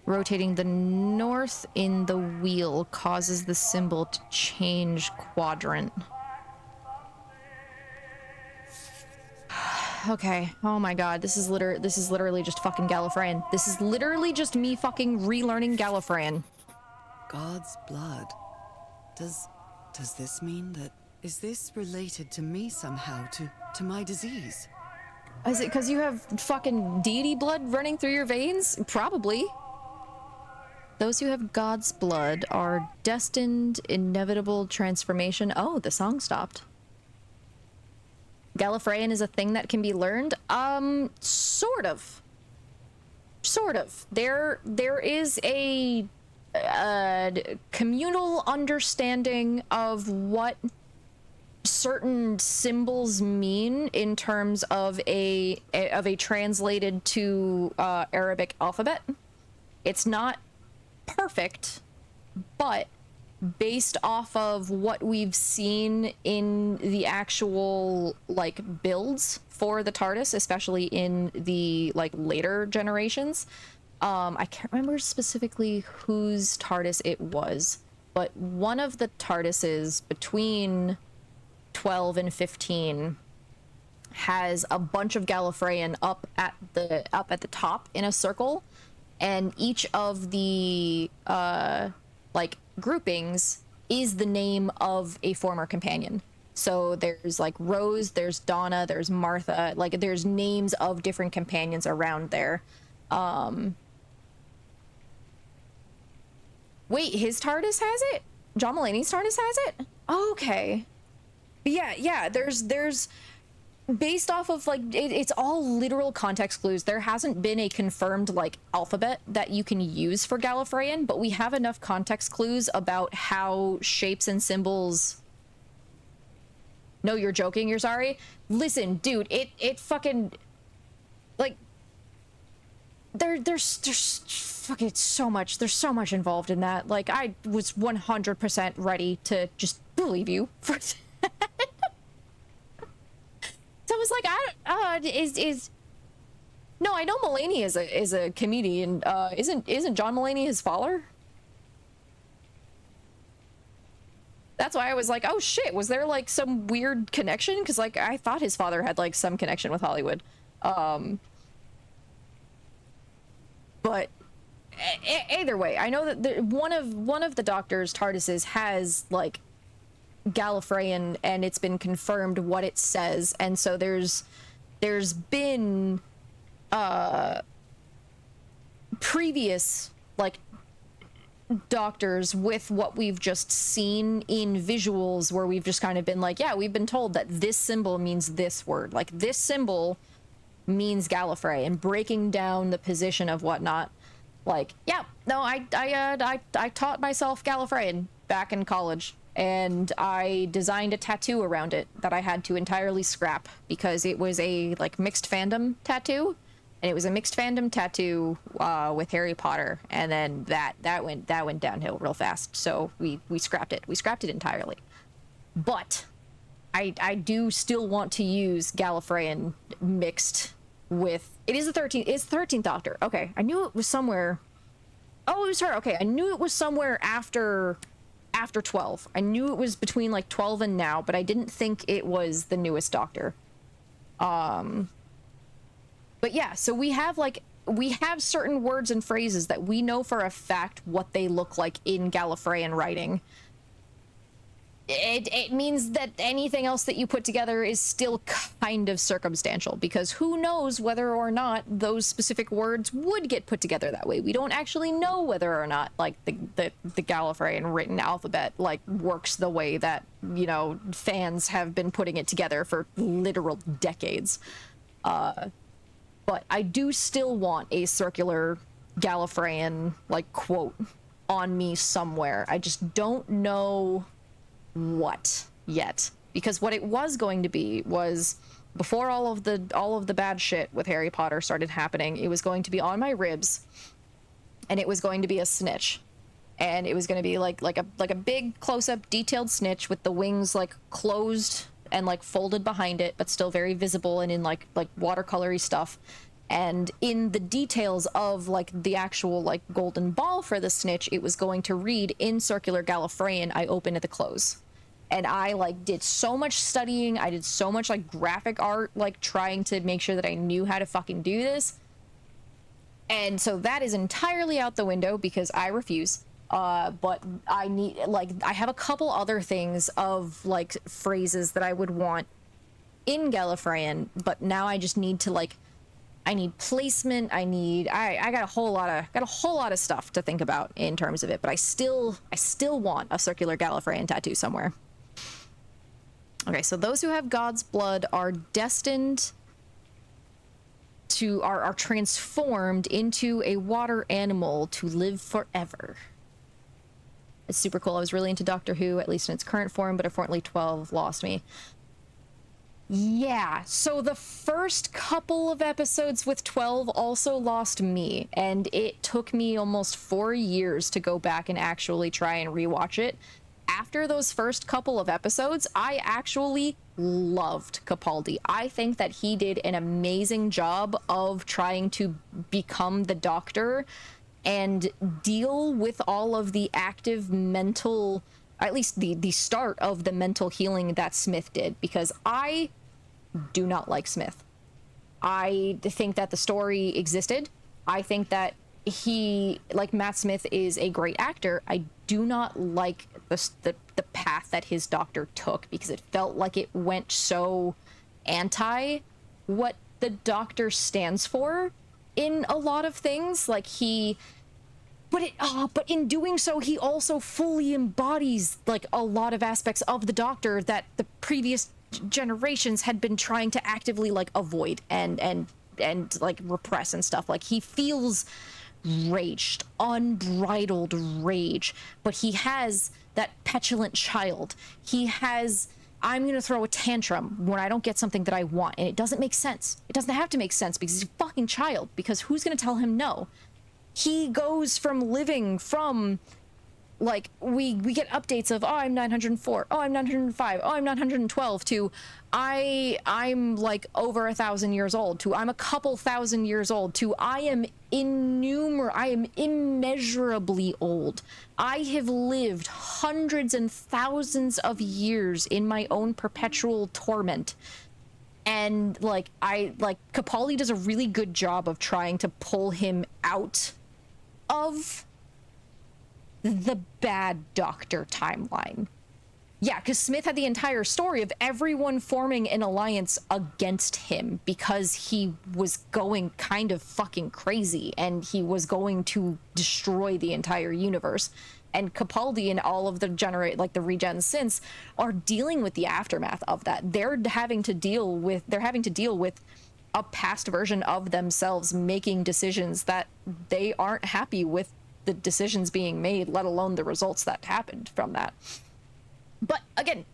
Rotating the north in the wheel causes the symbol to change quadrant. Okay. Oh my god, this is literally just fucking Gallifreyan. This is literally just me fucking relearning Gallifreyan. God's blood. Does this mean that... Is this related to me somehow, to my disease? Is it because you have fucking deity blood running through your veins? Probably. Those who have God's blood are destined inevitable transformation. Oh, the song stopped. Gallifreyan is a thing that can be learned? Sort of. Sort of. There is a communal understanding of what certain symbols mean in terms of a translated to Arabic alphabet. It's not perfect, but based off of what we've seen in the actual like builds for the TARDIS, especially in the like later generations, I can't remember specifically whose TARDIS it was, but one of the TARDISes between 12 and 15 has a bunch of Gallifreyan up at the top in a circle, and each of the like groupings is the name of a former companion. So there's like Rose, there's Donna, there's Martha, like there's names of different companions around there. Wait, his TARDIS has it? John Mulaney's TARDIS has it? Okay. But yeah, there's based off of like it's all literal context clues. There hasn't been a confirmed like alphabet that you can use for Gallifreyan, but we have enough context clues about how shapes and symbols. No, you're joking, you're sorry? Listen, dude, it fucking like there's fucking there's so much involved in that. Like I was 100% ready to just believe you for that. So I was like, no, I know Mulaney is a comedian. Isn't John Mulaney his father? That's why I was like, oh shit, was there like some weird connection? Because like I thought his father had like some connection with Hollywood. But either way, I know that one of the Doctor's TARDISes has like Gallifreyan, and it's been confirmed what it says, and so there's been previous like Doctors with what we've just seen in visuals where we've just kind of been like, yeah, we've been told that this symbol means this word, like this symbol means Gallifrey, and breaking down the position of whatnot. Like, yeah, no, I taught myself Gallifreyan back in college, and I designed a tattoo around it that I had to entirely scrap because it was a like mixed fandom tattoo, and it was a mixed fandom tattoo with Harry Potter, and then that went downhill real fast. So we scrapped it. We scrapped it entirely. But I do still want to use Gallifreyan mixed with it is the 13th. It's the 13th Doctor. Okay, I knew it was somewhere. Oh, it was her. Okay, I knew it was somewhere after 12. I knew it was between like 12 and now, but I didn't think it was the newest Doctor. But yeah, so we have certain words and phrases that we know for a fact what they look like in Gallifreyan writing. It means that anything else that you put together is still kind of circumstantial, because who knows whether or not those specific words would get put together that way. We don't actually know whether or not like the Gallifreyan written alphabet like works the way that, you know, fans have been putting it together for literal decades. But I do still want a circular Gallifreyan like quote on me somewhere. I just don't know what yet, because what it was going to be was before all of the bad shit with Harry Potter started happening, it was going to be on my ribs, and it was going to be a snitch, and it was going to be like a big close-up detailed snitch with the wings like closed and like folded behind it but still very visible and in like watercolory stuff. And in the details of like the actual like golden ball for the snitch, it was going to read in circular Gallifreyan, I open at the close. And I like did so much studying, I did so much like graphic art, like trying to make sure that I knew how to fucking do this. And so that is entirely out the window because I refuse. But I need, like, I have a couple other things of like phrases that I would want in Gallifreyan, but now I just need to like, I need placement. I got a whole lot of stuff to think about in terms of it, but I still want a circular Gallifreyan tattoo somewhere. Okay, so those who have God's blood are destined to are transformed into a water animal to live forever. It's super cool. I was really into Doctor Who, at least in its current form, but unfortunately 12 lost me. Yeah, so the first couple of episodes with 12 also lost me, and it took me almost 4 years to go back and actually try and rewatch it. After those first couple of episodes, I actually loved Capaldi. I think that he did an amazing job of trying to become the Doctor and deal with all of the active mental, at least the start of the mental healing that Smith did, because I do not like Smith. I think that the story existed. I think that he, like Matt Smith, is a great actor. I do not like the path that his Doctor took, because it felt like it went so anti what the Doctor stands for in a lot of things. Like he But in doing so, he also fully embodies like a lot of aspects of the Doctor that the previous generations had been trying to actively like avoid and like repress and stuff. Like he feels raged, unbridled rage, but he has that petulant child. He has, I'm gonna throw a tantrum when I don't get something that I want, and it doesn't make sense. It doesn't have to make sense because he's a fucking child, because who's gonna tell him no? He goes from living from, like, we get updates of, oh, I'm 904, oh, I'm 905, oh, I'm 912, to I'm like over 1,000 years old, to I'm a couple thousand years old, to I am immeasurably old. I have lived hundreds and thousands of years in my own perpetual torment. And like Capaldi does a really good job of trying to pull him out of the bad Doctor timeline. Yeah, because Smith had the entire story of everyone forming an alliance against him because he was going kind of fucking crazy and he was going to destroy the entire universe. And Capaldi and all of the the regens since are dealing with the aftermath of that. They're having to deal with a past version of themselves making decisions that they aren't happy with the decisions being made, let alone the results that happened from that. But again,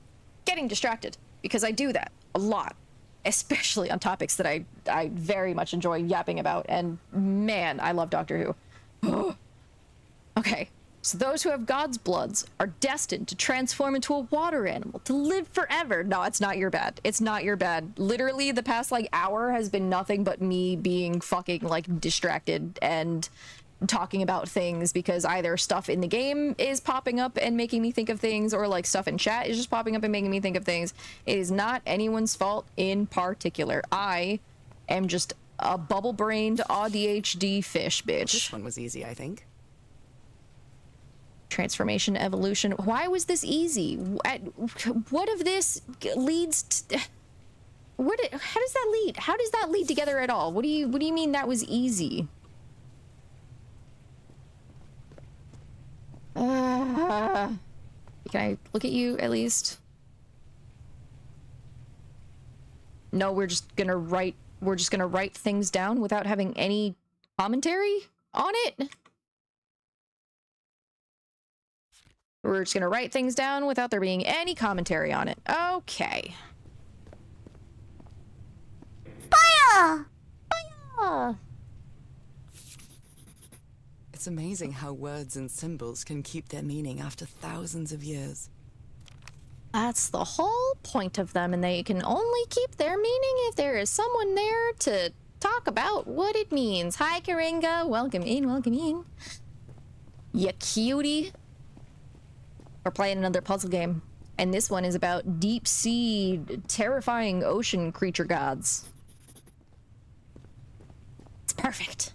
getting distracted, because I do that a lot, especially on topics that I very much enjoy yapping about, and man, I love Doctor Who. Okay, so those who have God's bloods are destined to transform into a water animal, to live forever. No, it's not your bad. It's not your bad. Literally, the past, like, hour has been nothing but me being fucking, like, distracted and talking about things because either stuff in the game is popping up and making me think of things, or, like, stuff in chat is just popping up and making me think of things. It is not anyone's fault in particular. I am just a bubble-brained ADHD fish, bitch. This one was easy, I think. Transformation, evolution. Why was this easy? What of this leads to... how does that lead? How does that lead together at all? What do you mean that was easy? Can I look at you at least? No, we're just gonna write things down without having any commentary on it. We're just gonna write things down without there being any commentary on it. Okay. Fire! Fire! It's amazing how words and symbols can keep their meaning after thousands of years. That's the whole point of them, and they can only keep their meaning if there is someone there to talk about what it means. Hi, Karinga. Welcome in, welcome in. Ya cutie. We're playing another puzzle game, and this one is about deep sea, terrifying ocean creature gods. It's perfect.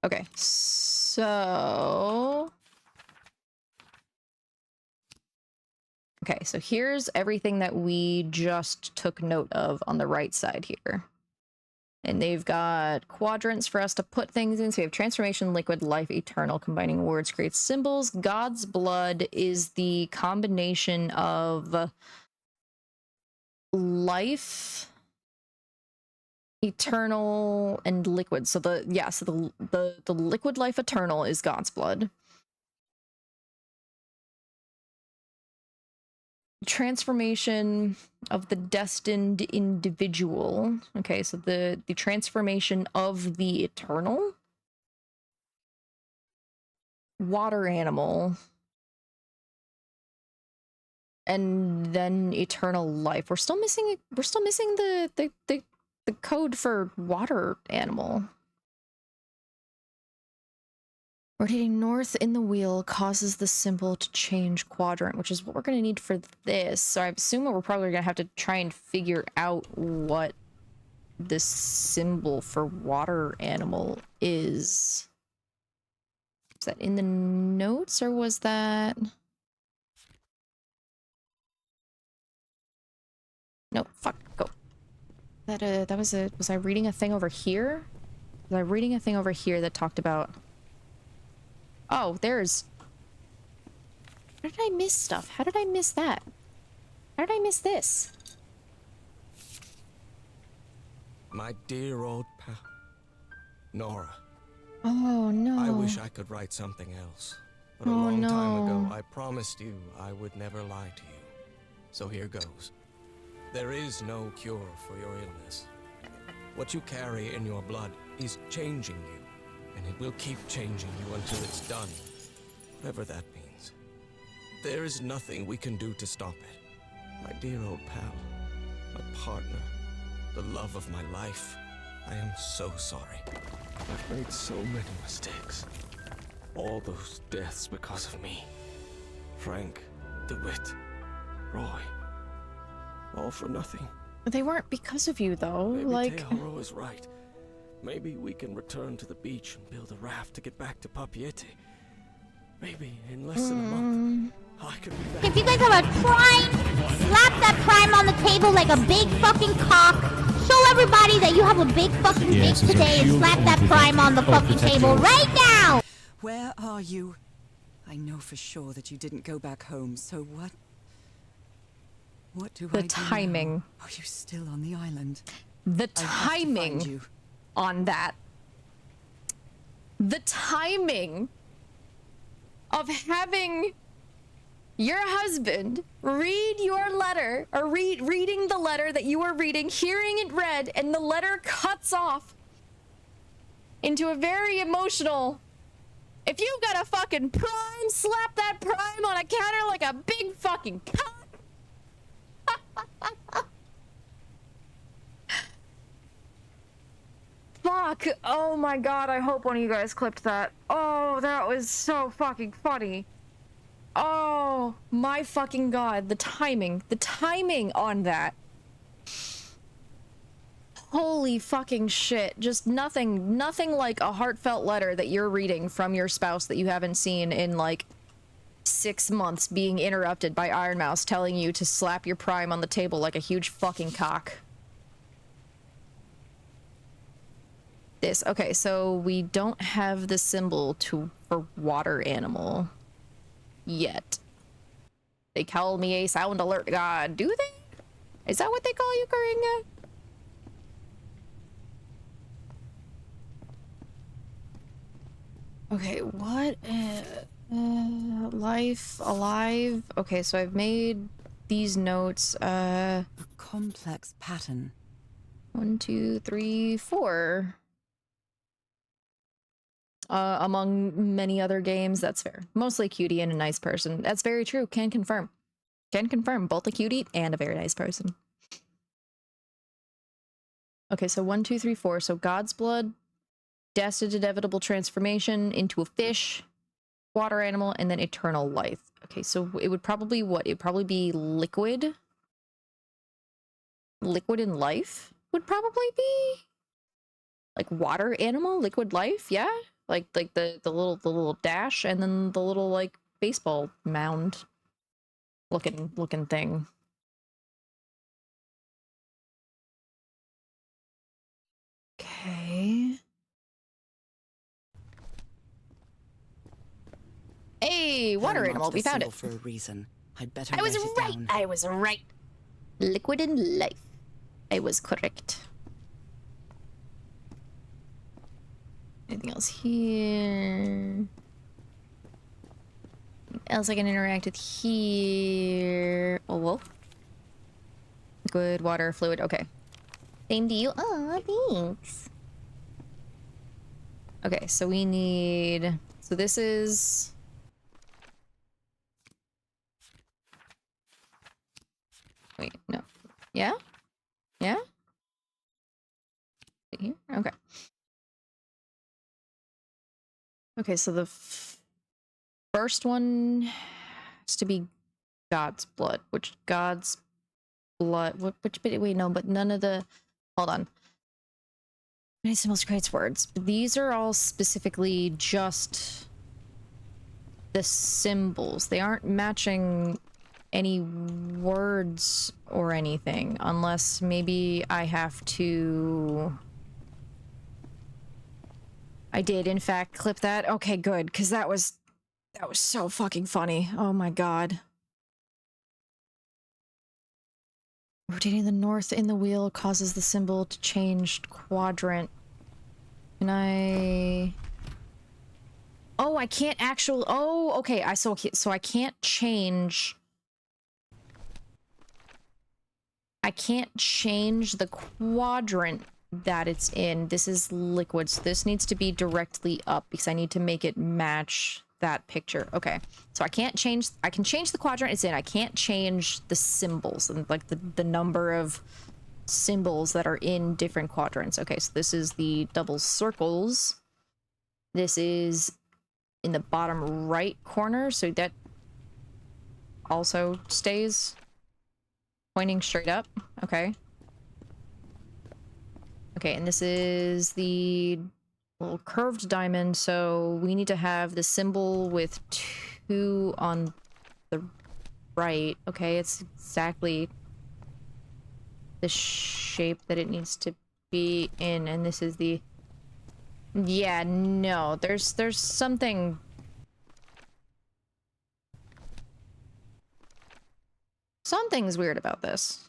Okay, so... Okay, so here's everything that we just took note of on the right side here. And they've got quadrants for us to put things in. So we have transformation, liquid, life, eternal. Combining words creates symbols. God's blood is the combination of life, eternal, and liquid. So the liquid life eternal is God's blood. Transformation of the destined individual. Okay, so the transformation of the eternal. Water animal. And then eternal life. We're still missing the code for water animal. Rotating north in the wheel causes the symbol to change quadrant, which is what we're going to need for this. So I assume we're probably going to have to try and figure out what this symbol for water animal is. Is that in the notes, or was that... No, fuck, go. Was I reading a thing over here? I'm reading a thing over here that talked about... Oh, there's... How did I miss stuff? How did I miss that? How did I miss this? My dear old pal, Nora. Oh, no. I wish I could write something else. But a Oh, long time no. ago, I promised you I would never lie to you. So here goes. There is no cure for your illness. What you carry in your blood is changing you, and it will keep changing you until it's done, whatever that means. There is nothing we can do to stop it. My dear old pal, my partner, the love of my life, I am so sorry. I've made so many mistakes. All those deaths because of me. Frank, DeWitt, Roy. All for nothing. They weren't because of you, though. Maybe Like... Teodoro is right. Maybe we can return to the beach and build a raft to get back to Papiete. Maybe in less than a month, I can be back. If you guys have a prime, slap that prime on the table like a big fucking cock. Show everybody that you have a big fucking dick today and slap that prime on the fucking table right now! Where are you? I know for sure that you didn't go back home, so what? What do I do now? The timing. Are you still on the island? The I have to find timing you. on that. The timing of having your husband read your letter, or reading the letter that you were reading, hearing it read, and the letter cuts off into a very emotional, if you got a fucking prime, slap that prime on a counter like a big fucking cock. Fuck. Oh my god, I hope one of you guys clipped that. Oh, that was so fucking funny. Oh my fucking god, the timing on that. Holy fucking shit. Just nothing like a heartfelt letter that you're reading from your spouse that you haven't seen in like 6 months being interrupted by Iron Mouse telling you to slap your prime on the table like a huge fucking cock. This, okay, so we don't have the symbol for water animal yet. They call me a sound alert god, do they? Is that what they call you, Karinga? Okay, what? Life, alive. Okay, so I've made these notes. A complex pattern. 1, 2, 3, 4. Among many other games, that's fair. Mostly cutie and a nice person. That's very true. Can confirm. Can confirm. Both a cutie and a very nice person. Okay, so 1, 2, 3, 4. So God's blood, destined inevitable transformation into a fish, water animal, and then eternal life. Okay, so it would probably what? It'd probably be liquid. Liquid in life would probably be like water animal, liquid life, yeah? Like the little dash and then the little like baseball mound looking thing. Okay. Hey, water animal, we found it. For a reason. I'd better I was write it right. down. I was right. Liquid in life. I was correct. Anything else here? Else I can interact with here? Oh, well. Liquid, water, fluid. Okay. Same to you. Oh, thanks. Okay, so we need... So this is... Wait, no. Yeah? Yeah? Here? Okay. Okay, so the first one has to be God's blood, which God's blood, which bit, wait, no, but none of the, hold on. Many symbols creates words, but these are all specifically just the symbols. They aren't matching any words or anything, unless maybe I have to I did, in fact, clip that. Okay, good, because that was so fucking funny. Oh my god. Rotating the north in the wheel causes the symbol to change quadrant. Can I... Oh, I can't actually... Oh, okay, so I can't change... I can't change the quadrant that it's in. This is liquid, so this needs to be directly up because I need to make it match that picture. Okay, so I can't change... I can change the quadrant it's in. I can't change the symbols and like the number of symbols that are in different quadrants. Okay, so this is the double circles. This is in the bottom right corner, so that also stays pointing straight up. Okay. Okay, and this is the little curved diamond, so we need to have the symbol with 2 on the right. Okay, it's exactly the shape that it needs to be in, and this is the... Yeah, no, there's something... Something's weird about this.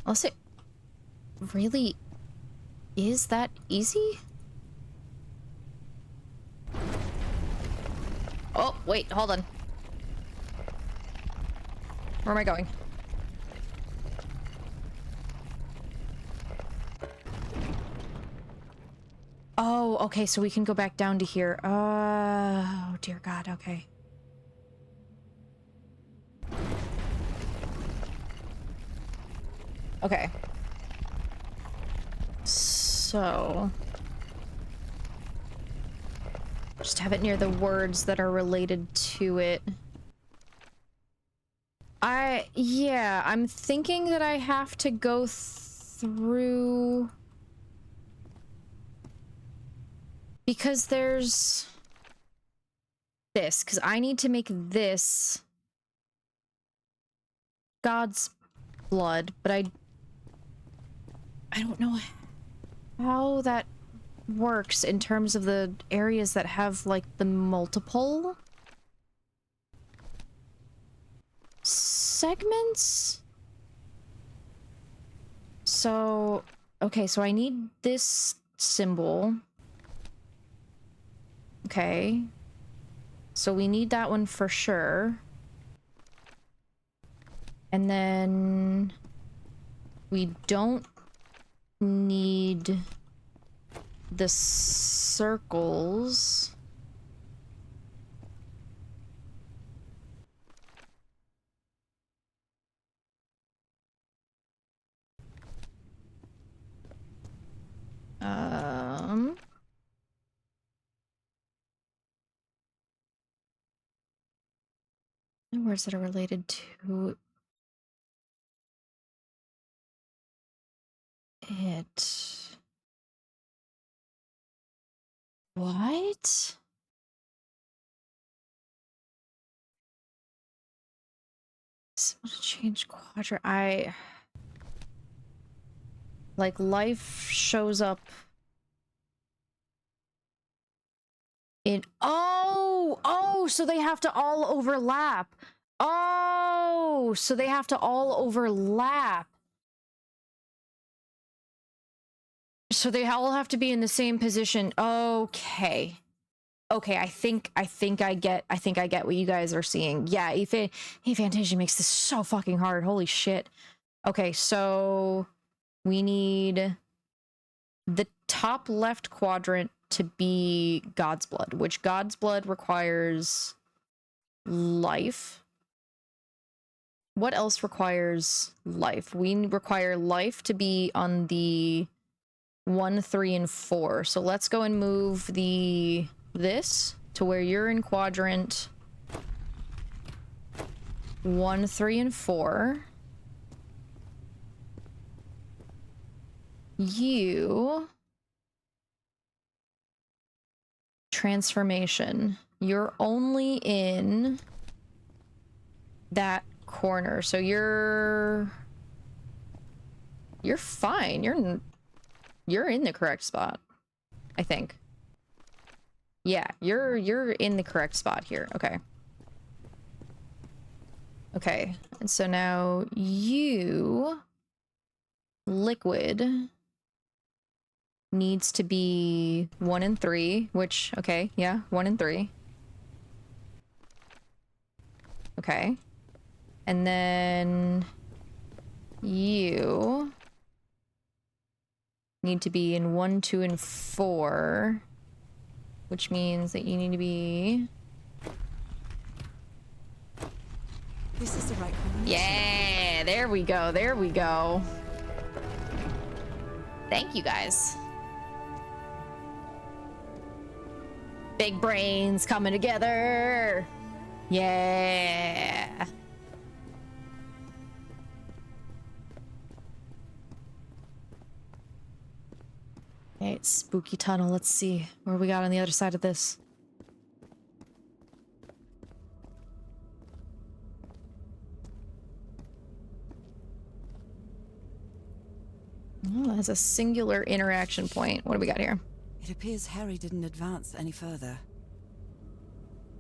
Also, really is that easy? Oh, wait, hold on. Where am I going? Oh, okay, so we can go back down to here. Oh, dear God, okay. Okay. So... just have it near the words that are related to it. Yeah, I'm thinking that I have to go through... because there's... this, because I need to make this God's blood, but I don't know how that works in terms of the areas that have, like, the multiple segments. So, okay, so I need this symbol. Okay. So we need that one for sure. And then we don't need the circles. Words that are related to it. What? Change quadrant. Like, life shows up in... Oh, so they have to all overlap. Oh, so they have to all overlap. So they all have to be in the same position. Okay. Okay, I think I get what you guys are seeing. Yeah, Fantasia makes this so fucking hard. Holy shit. Okay, so we need the top left quadrant to be God's blood, which God's blood requires life. What else requires life? We require life to be on the 1, 3, and 4. So let's go and move this to where you're in quadrant 1, 3, and 4. You... transformation. you're only in that corner, so you're fine. You're in the correct spot, I think. Yeah, you're in the correct spot here. Okay. Okay, and so now you, Liquid, needs to be 1 and 3, which, okay, yeah, 1 and 3. Okay. And then you need to be in 1, 2, and 4, which means that you need to be... This is the right combination. Yeah, there we go, there we go. Thank you, guys. Big brains coming together. Yeah. Okay, spooky tunnel. Let's see where we got on the other side of this. Oh, it has a singular interaction point. What do we got here? It appears Harry didn't advance any further.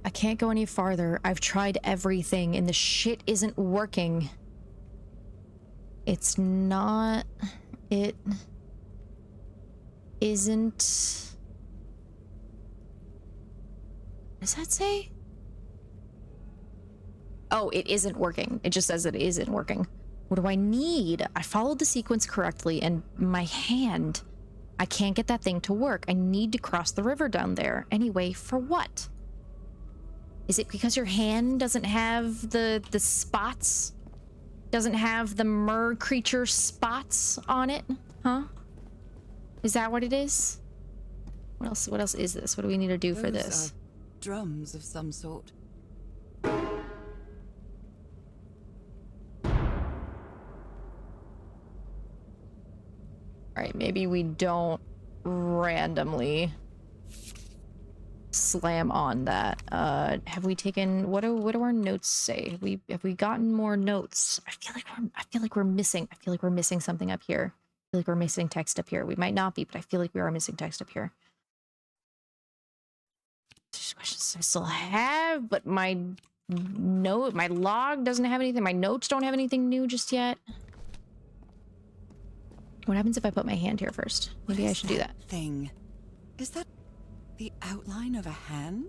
I can't go any farther. I've tried everything and the shit isn't working. It's not... It... isn't... What does that say? Oh, it isn't working. It just says it isn't working. What do I need? I followed the sequence correctly and my hand... I can't get that thing to work. I need to cross the river down there. Anyway, for what? Is it because your hand doesn't have the spots? Doesn't have the mer creature spots on it? Huh? Is that what it is? What else is this? What do we need to do for this? Are drums of some sort. Alright, maybe we don't randomly slam on that. Have we taken... What do our notes say? Have we gotten more notes? I feel like we're missing something up here. I feel like we're missing text up here. We might not be, but I feel like we are missing text up here. There's questions I still have, but my log doesn't have anything. My notes don't have anything new just yet. What happens if I put my hand here first? Maybe I should do that. Thing. Is that the outline of a hand?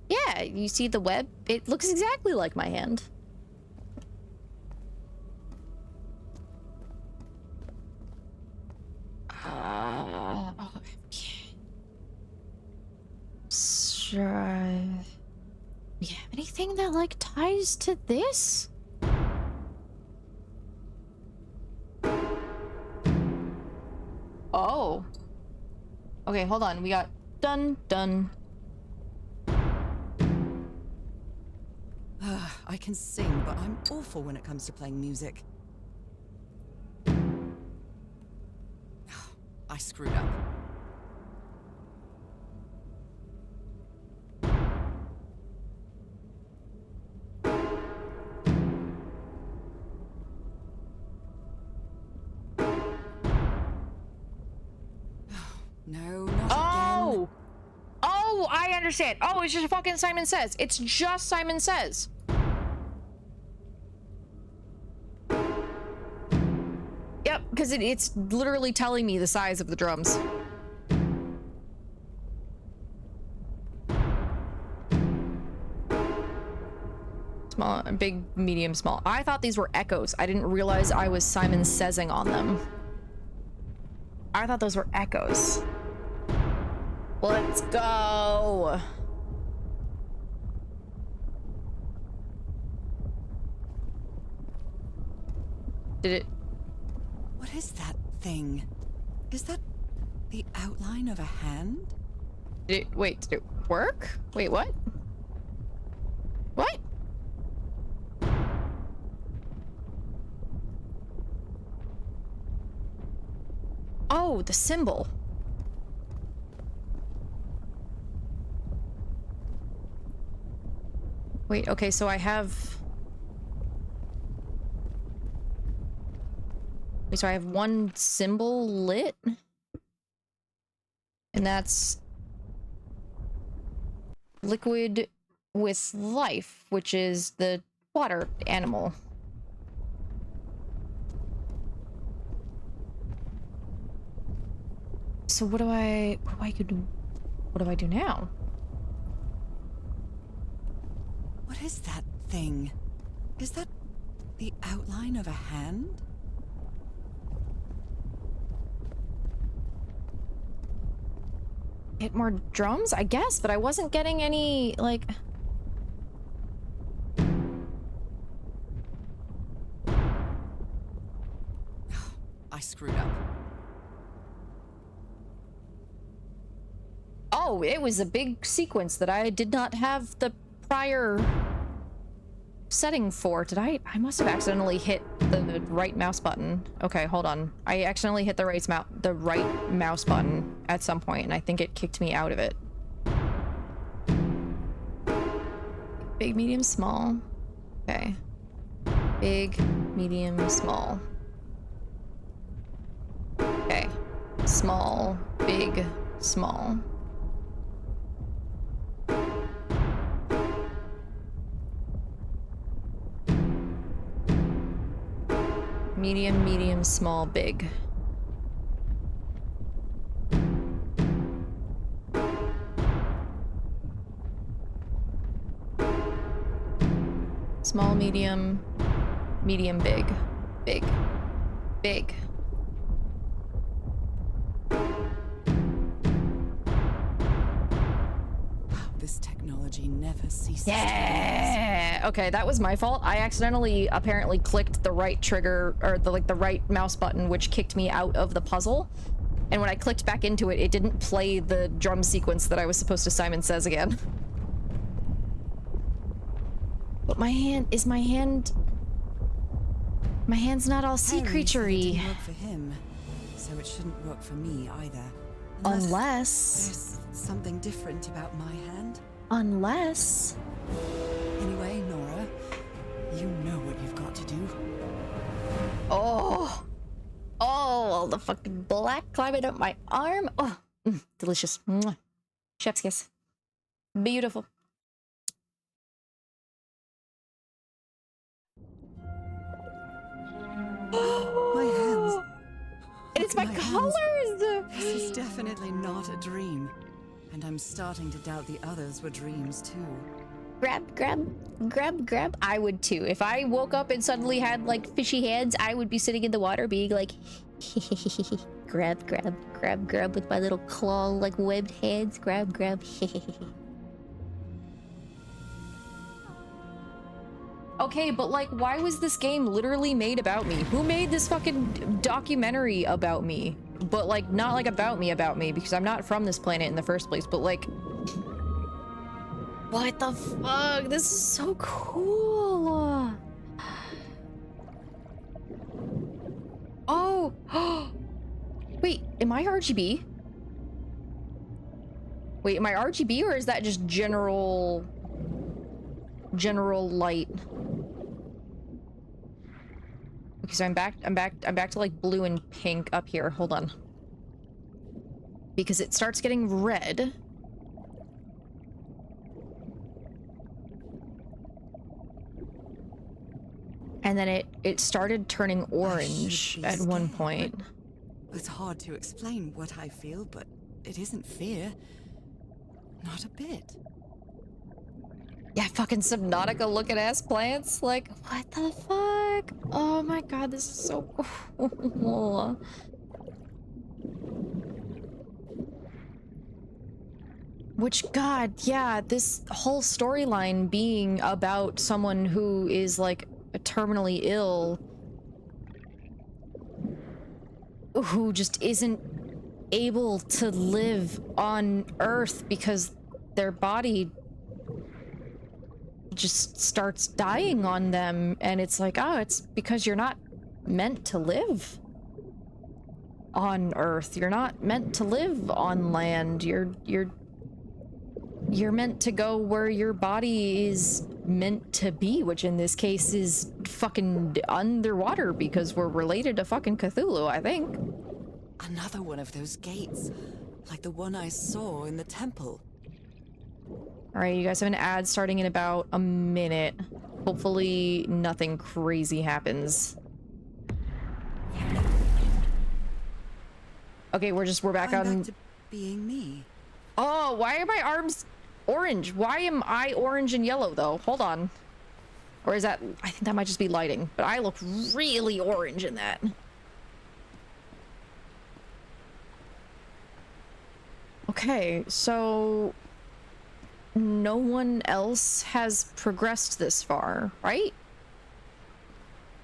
Yeah, you see the web? It looks exactly like my hand. Okay. Sure. You have anything that like ties to this? Oh. Okay, hold on. We got done. I can sing, but I'm awful when it comes to playing music. I screwed up. No, not again. Oh, I understand. Oh, it's just fucking Simon Says. It's just Simon Says. Yep, because it's literally telling me the size of the drums. Small, big, medium, small. I thought these were echoes. I didn't realize I was Simon Saysing on them. I thought those were echoes. Let's go. Did it? What is that thing? Is that the outline of a hand? Did it work? Wait, what? What? Oh, the symbol. Wait, okay, so I have... Wait, so I have one symbol lit? And that's... liquid with life, which is the water animal. So what do I do now? What is that thing? Is that the outline of a hand? Hit more drums, I guess, but I wasn't getting any, like... I screwed up. Oh, it was a big sequence that I did not have the prior setting for. Did I? I must have accidentally hit the right mouse button. Okay, hold on. I accidentally hit the right mouse button at some point, and I think it kicked me out of it. Big, medium, small. Okay. Big, medium, small. Okay. Small, big, small. Medium, medium, small, big. Small, medium, medium, big, big, big. This technology never ceases. Yeah. Okay, that was my fault. I accidentally apparently clicked the right trigger or the right mouse button, which kicked me out of the puzzle. And when I clicked back into it, it didn't play the drum sequence that I was supposed to Simon Says again. But my hand's not all sea creature-y. It didn't work for him, so it shouldn't work for me either. Unless there's something different about my hand. Unless... Anyway, Nora, you know what you've got to do. Oh! Oh, the fucking black climbing up my arm. Oh, delicious. Mwah. Chef's kiss. Beautiful. My hands. And it's my colors! This is definitely not a dream. And I'm starting to doubt the others were dreams too. Grab, grab, grab, grab. I would too. If I woke up and suddenly had like fishy hands, I would be sitting in the water being like, grab, grab, grab, grab with my little claw, like webbed hands. Grab, grab. Okay, but like, why was this game literally made about me? Who made this fucking documentary about me? But like, not like about me, because I'm not from this planet in the first place, but like... What the fuck? This is so cool! Oh! Wait, am I RGB? Wait, am I RGB or is that just general light? Okay, so I'm back to like blue and pink up here. Hold on. Because it starts getting red. And then it started turning orange at one point. It's hard to explain what I feel, but it isn't fear. Not a bit. Yeah, fucking Subnautica looking ass plants. Like, what the fuck? Oh my god, this is so cool. Which, god, yeah, this whole storyline being about someone who is like terminally ill, who just isn't able to live on Earth because their body just starts dying on them, and it's like, oh, it's because you're not meant to live on Earth. You're not meant to live on land. You're you're meant to go where your body is meant to be, which in this case is fucking underwater because we're related to fucking Cthulhu, I think. Another one of those gates, like the one I saw in the temple. Alright, you guys have an ad starting in about a minute. Hopefully nothing crazy happens. Okay, we're back on... Back to being me. Oh, why are my arms orange? Why am I orange and yellow, though? Hold on. Or is that... I think that might just be lighting. But I look really orange in that. Okay, so... no one else has progressed this far, right?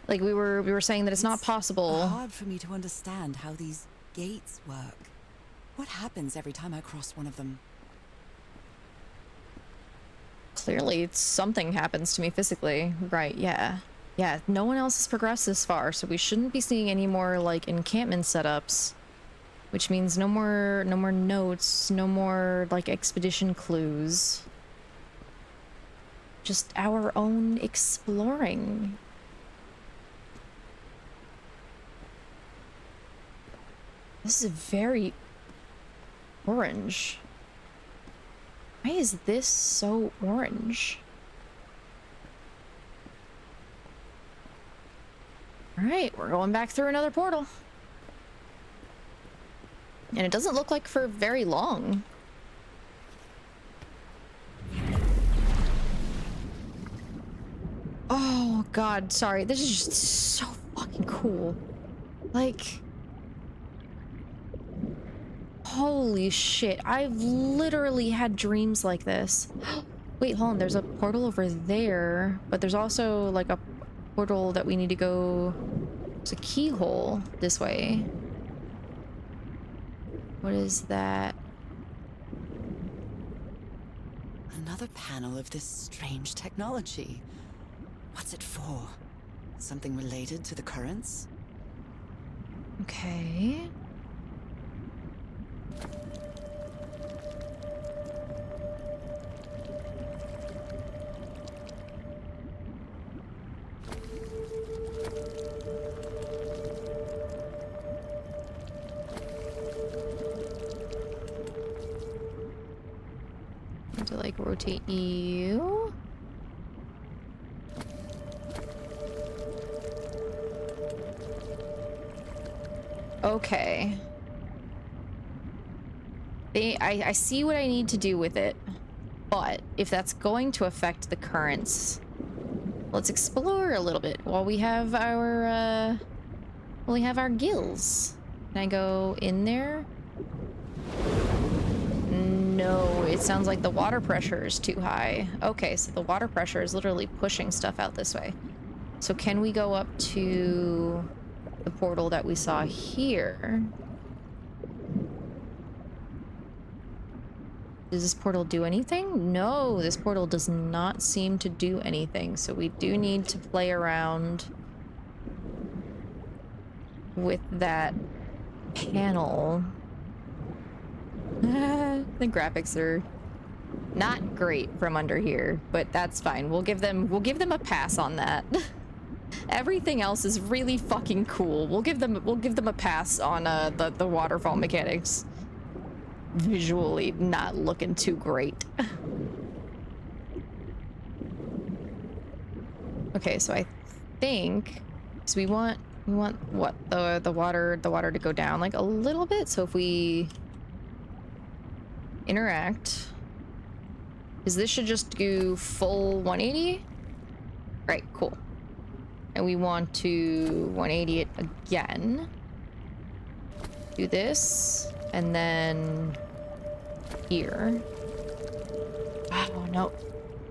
Like, we were saying that it's not possible. It's hard for me to understand how these gates work. What happens every time I cross one of them? Clearly, something happens to me physically. Right, yeah. Yeah, no one else has progressed this far, so we shouldn't be seeing any more, like, encampment setups. Which means no more notes, no more, like, expedition clues. Just our own exploring. This is very orange. Why is this so orange? Alright, we're going back through another portal. And it doesn't look like for very long. Oh god, sorry. This is just so fucking cool. Like... holy shit. I've literally had dreams like this. Wait, hold on. There's a portal over there. But there's also like a portal that we need to go... there's a keyhole this way. What is that? Another panel of this strange technology. What's it for? Something related to the currents? Okay. To like rotate you. Okay. I see what I need to do with it, but if that's going to affect the currents, let's explore a little bit while we have our gills. Can I go in there? No, it sounds like the water pressure is too high. Okay, so the water pressure is literally pushing stuff out this way. So can we go up to the portal that we saw here? Does this portal do anything? No, this portal does not seem to do anything. So we do need to play around with that panel. The graphics are not great from under here, but that's fine. We'll give them a pass on that. Everything else is really fucking cool. We'll give them a pass on the waterfall mechanics. Visually not looking too great. Okay, so I think so we want what, the water to go down like a little bit. So if we interact, because this should just do full 180. Right, cool. And we want to 180 it again. Do this, and then here. Oh no,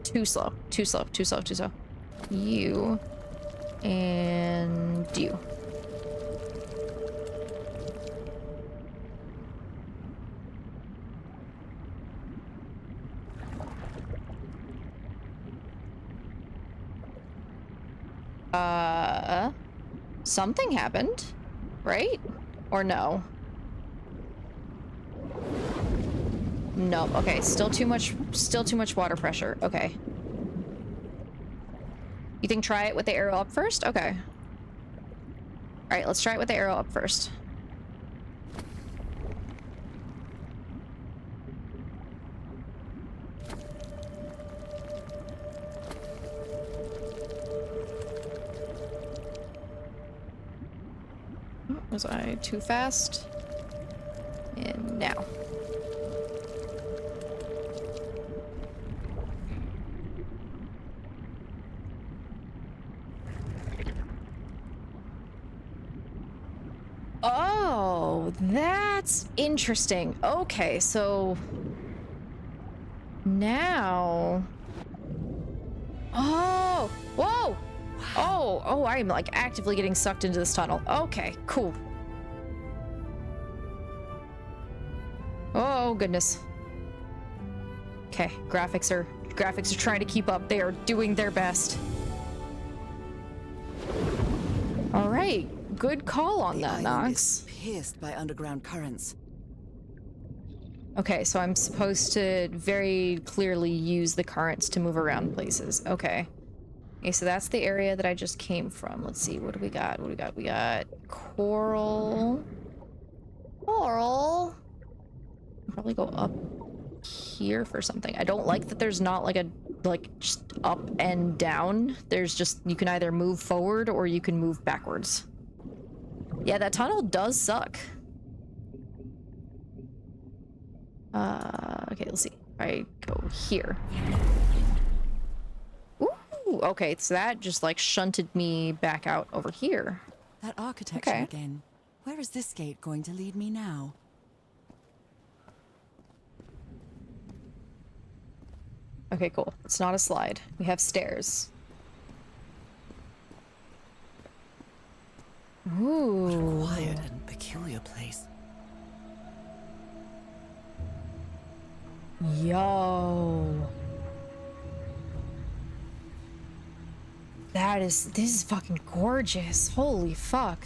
too slow. You and you. Something happened, right? Or no? No. Okay, still too much water pressure. Okay. You think try it with the arrow up first? Okay. Alright, let's try it with the arrow up first. Was I too fast? And now. Oh, that's interesting. Okay, so now. Oh, whoa. Oh, I'm like actively getting sucked into this tunnel. Okay, cool. Oh, goodness. Okay, graphics are trying to keep up. They are doing their best. All right, good call on that, Nox. Pierced by underground currents. Okay, so I'm supposed to very clearly use the currents to move around places. Okay. Okay, so that's the area that I just came from. Let's see, what do we got? We got coral. Coral. Probably go up here for something. I don't like that there's not like just up and down. There's just, you can either move forward or you can move backwards. Yeah, that tunnel does suck. Okay, let's see. I go here. Ooh, okay, so that just like shunted me back out over here. That architecture again. Where is this gate going to lead me now? Okay, cool. It's not a slide. We have stairs. Ooh. What a quiet and peculiar place. Yo. This is fucking gorgeous. Holy fuck.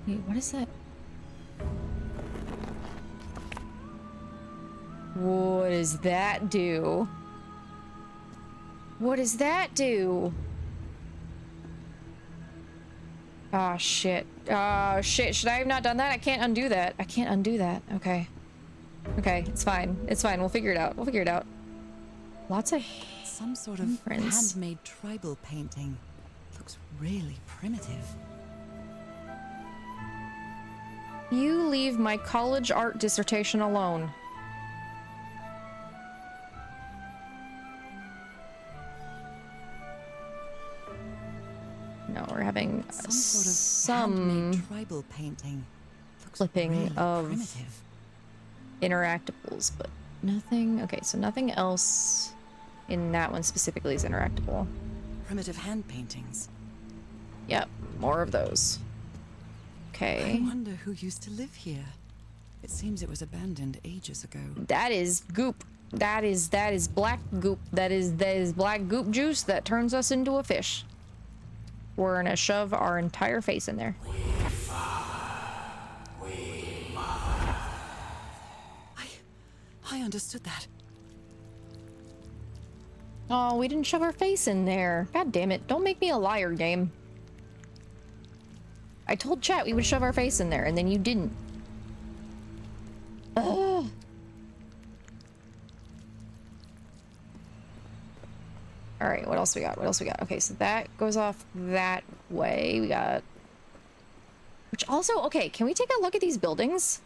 Wait, what is that? What does that do? What does that do? Ah, shit. Ah, shit. Should I have not done that? I can't undo that. I can't undo that. Okay. Okay, it's fine. It's fine. We'll figure it out. We'll figure it out. Lots of some sort of handmade tribal painting. Looks really primitive. You leave my college art dissertation alone. No, we're having some sort of handmade tribal painting. Looks flipping really of primitive. interactables, but nothing. Okay, so nothing else in that one specifically is interactable. Primitive hand paintings. Yep, more of those. Okay. I wonder who used to live here. It seems it was abandoned ages ago. That is goop. That is black goop. That is black goop juice that turns us into a fish. We're gonna shove our entire face in there. I understood that. Oh, we didn't shove our face in there. God damn it. Don't make me a liar, game. I told chat we would shove our face in there, and then you didn't. Ugh. Alright, what else we got? What else we got? Okay, so that goes off that way. We got... Which also... Okay, can we take a look at these buildings?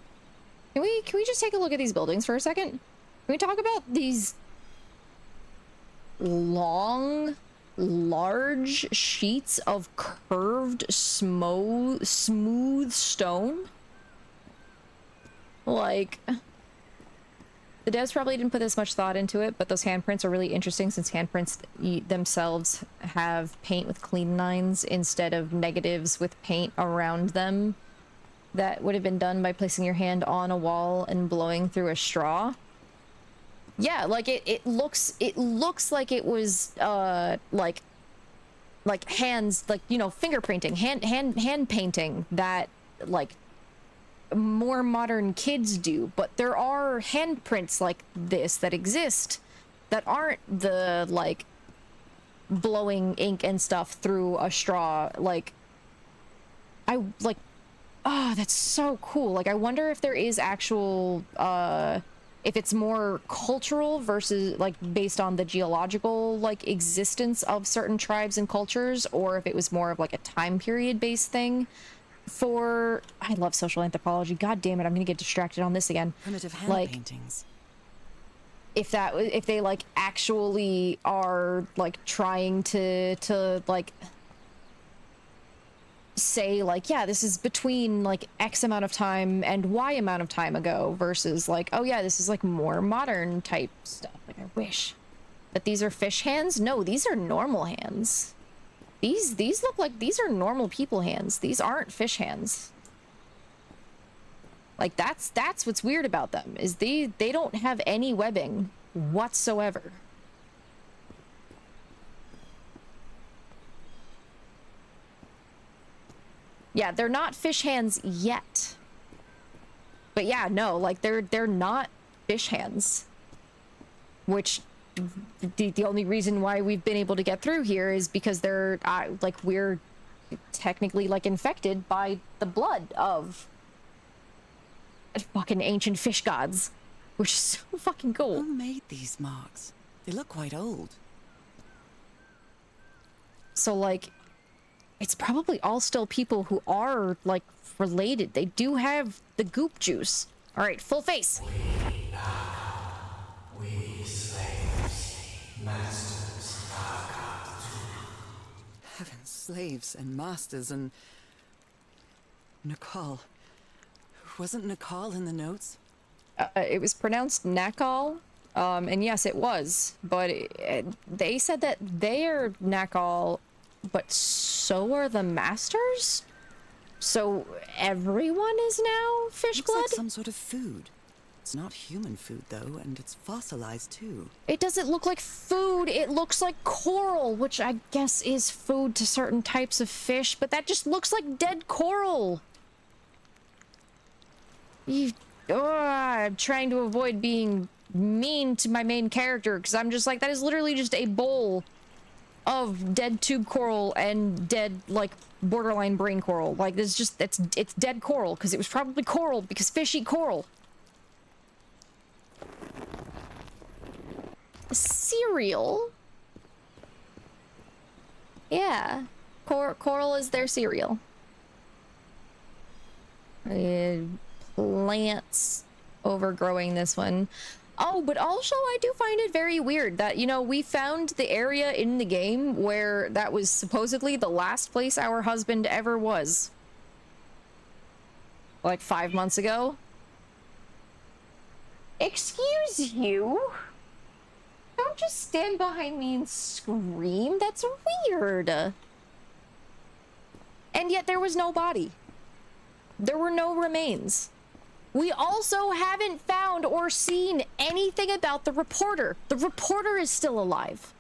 Can we just take a look at these buildings for a second? Can we talk about these long, large sheets of curved, smooth stone? Like, the devs probably didn't put this much thought into it, but those handprints are really interesting since handprints themselves have paint with clean lines instead of negatives with paint around them. That would have been done by placing your hand on a wall and blowing through a straw. Yeah, like it looks like it was like hands, like, you know, fingerprinting, hand painting that like more modern kids do, but there are handprints like this that exist that aren't the like blowing ink and stuff through a straw. Like, I like, oh, that's so cool. Like, I wonder if there is actual if it's more cultural versus like based on the geological like existence of certain tribes and cultures, or if it was more of like a time period based thing. For I love social anthropology. God damn it, I'm gonna get distracted on this again. Primitive hand like, paintings. If they like actually are like trying to like say like, yeah, this is between like X amount of time and Y amount of time ago, versus like, oh yeah, this is like more modern type stuff. Like, I wish that these are fish hands. No, these are normal hands. These look like these are normal people hands. These aren't fish hands. Like, that's what's weird about them, is they don't have any webbing whatsoever. Yeah, they're not fish hands yet. But yeah, no, like they're not fish hands. Which the only reason why we've been able to get through here is because they're like, we're technically like infected by the blood of fucking ancient fish gods, which is so fucking cool. Who made these marks? They look quite old. So like, it's probably all still people who are like related. They do have the goop juice. All right, full face. We slaves, masters Heavens, slaves and masters and... Nakal. Wasn't Nakal in the notes? It was pronounced Nakal, and yes, it was. But they said that they are Nakal, but so are the masters? So everyone is now fish Looks blood? like some sort of food. It's not human food, though, and it's fossilized, too. It doesn't look like food. It looks like coral, which I guess is food to certain types of fish, but that just looks like dead coral. I'm trying to avoid being mean to my main character, because I'm just like, that is literally just a bowl of dead tube coral and dead, like, borderline brain coral. Like, it's just, it's dead coral, because it was probably coral, because fish eat coral. Cereal? Yeah. Coral is their cereal. Plants overgrowing this one. Oh, but also I do find it very weird that, you know, we found the area in the game where that was supposedly the last place our husband ever was. Like 5 months ago. Excuse you? Don't just stand behind me and scream. That's weird. And yet there was no body. There were no remains. We also haven't found or seen anything about the reporter. The reporter is still alive.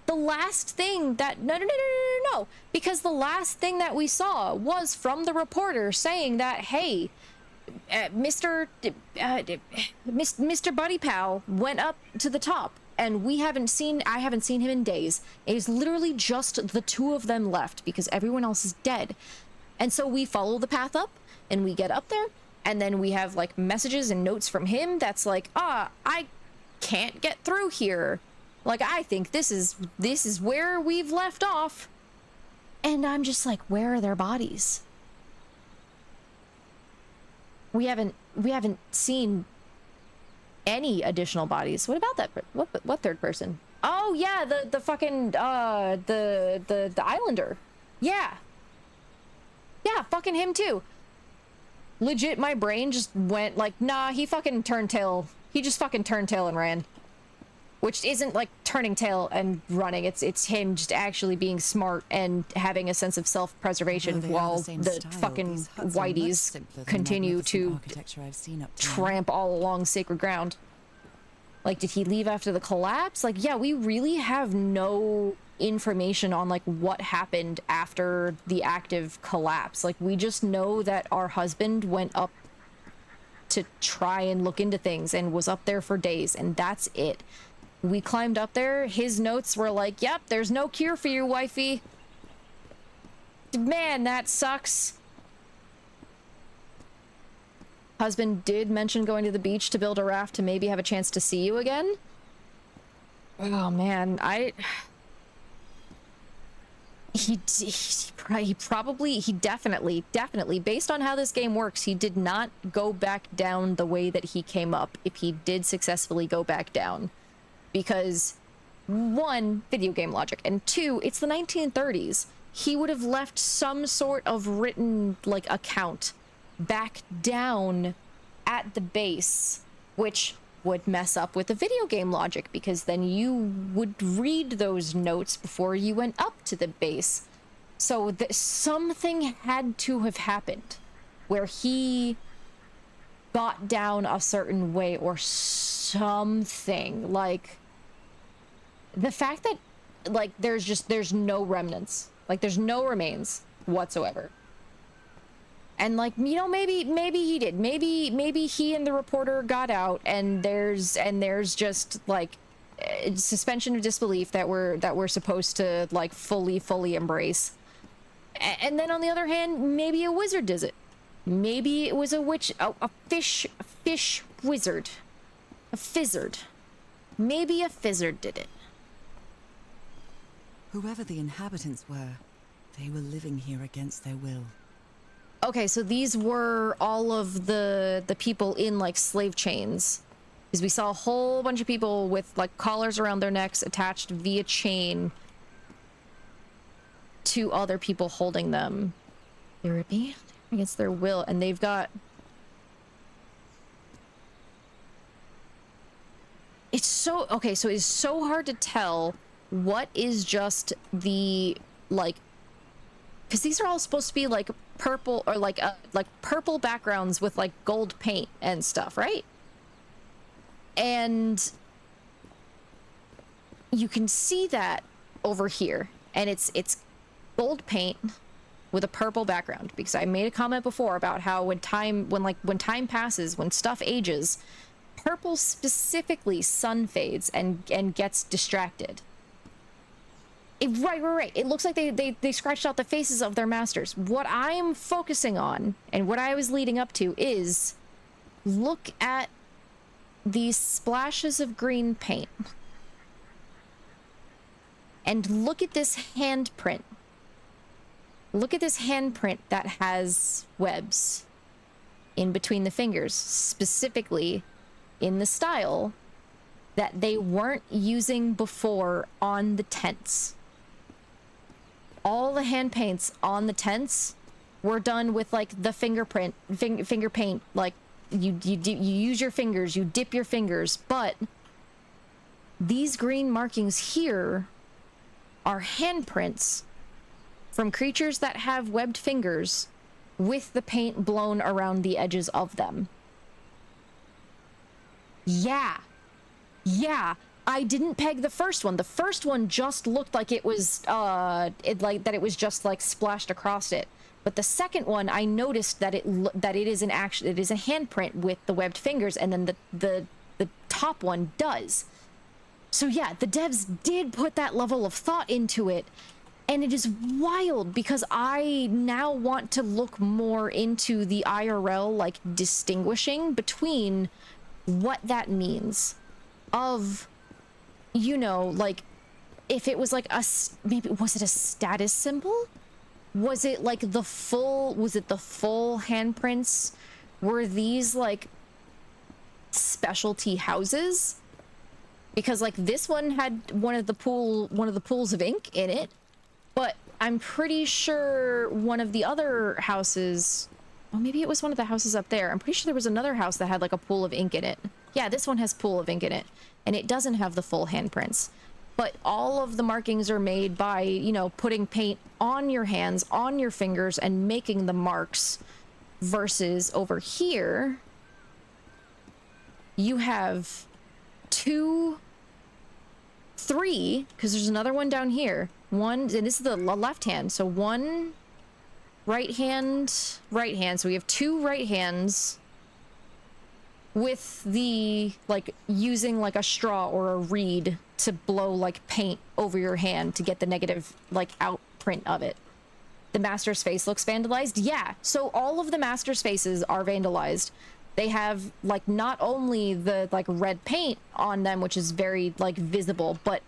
The last thing that... No. Because the last thing that we saw was from the reporter saying that, hey, Mr. Buddy Pal went up to the top, and I haven't seen him in days. It is literally just the two of them left because everyone else is dead. And so we follow the path up, and we get up there, and then we have like messages and notes from him that's like, I can't get through here. Like, I think this is where we've left off. And I'm just like, where are their bodies? We haven't seen any additional bodies. What about that? What third person? Oh yeah, the fucking the Islander. Yeah, fucking him too. Legit, my brain just went like, nah, he fucking turned tail. He just fucking turned tail and ran. Which isn't like turning tail and running. It's him just actually being smart and having a sense of self-preservation while the fucking whiteys continue to tramp all along sacred ground. Like, did he leave after the collapse? Like, yeah, we really have no information on like what happened after the active collapse. Like, we just know that our husband went up to try and look into things and was up there for days, and that's it. We climbed up there. His notes were like, yep, there's no cure for you, wifey. Man, that sucks. Husband did mention going to the beach to build a raft to maybe have a chance to see you again. Oh man, he definitely, based on how this game works, he did not go back down the way that he came up, if he did successfully go back down. Because, one, video game logic, and two, it's the 1930s. He would have left some sort of written, like, account back down at the base, which would mess up with the video game logic, because then you would read those notes before you went up to the base. So something had to have happened where he got down a certain way or something. Like, the fact that, like, there's no remnants, like, there's no remains whatsoever. And, like, you know, maybe he did. Maybe he and the reporter got out, and there's just, like, suspension of disbelief that we're supposed to, like, fully embrace. And then on the other hand, maybe a wizard does it. Maybe it was a witch, a fish wizard, a fizzard. Maybe a fizzard did it. Whoever the inhabitants were, they were living here against their will. Okay, so these were all of the people in, like, slave chains. Because we saw a whole bunch of people with, like, collars around their necks attached via chain to other people holding them. Therapy against their will, and they've got... It's so... Okay, so it's so hard to tell what is just the, like... Because these are all supposed to be, like, purple, or like purple backgrounds with, like, gold paint and stuff, right? And you can see that over here, and it's gold paint with a purple background, because I made a comment before about how when time passes, when stuff ages, purple specifically sun fades and gets distracted. Right. It looks like they scratched out the faces of their masters. What I'm focusing on, and what I was leading up to, is look at these splashes of green paint. And look at this handprint. Look at this handprint that has webs in between the fingers, specifically in the style that they weren't using before on the tents. All the hand paints on the tents were done with, like, the finger paint, like, you use your fingers, you dip your fingers, but these green markings here are handprints from creatures that have webbed fingers with the paint blown around the edges of them. Yeah, I didn't peg the first one. The first one just looked like it was, it was just, like, splashed across it. But the second one, I noticed that it is a handprint with the webbed fingers, and then the top one does. So yeah, the devs did put that level of thought into it, and it is wild because I now want to look more into the IRL, like, distinguishing between what that means of, you know, like, if it was like maybe, was it a status symbol? Was it like the full handprints? Were these, like, specialty houses? Because, like, this one had one of the pools of ink in it, but I'm pretty sure one of the other houses, well, maybe it was one of the houses up there. I'm pretty sure there was another house that had, like, a pool of ink in it. Yeah, this one has pool of ink in it, and it doesn't have the full handprints. But all of the markings are made by, you know, putting paint on your hands, on your fingers, and making the marks. Versus over here, you have 2 3, because there's another one down here. One, and this is the left hand, so one right hand, so we have 2 right hands with the, like, using like a straw or a reed to blow like paint over your hand to get the negative like outprint of it. The master's face looks vandalized. Yeah, so all of the master's faces are vandalized. They have like not only the like red paint on them, which is very like visible, but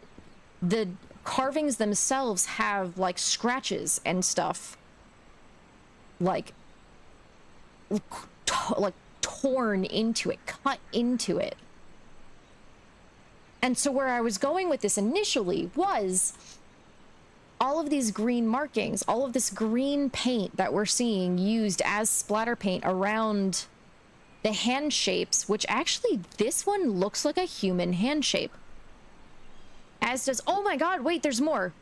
the carvings themselves have like scratches and stuff like torn into it, cut into it. And so where I was going with this initially was all of these green markings, all of this green paint that we're seeing used as splatter paint around the hand shapes, which actually this one looks like a human hand shape. As does, oh my god, wait, there's more.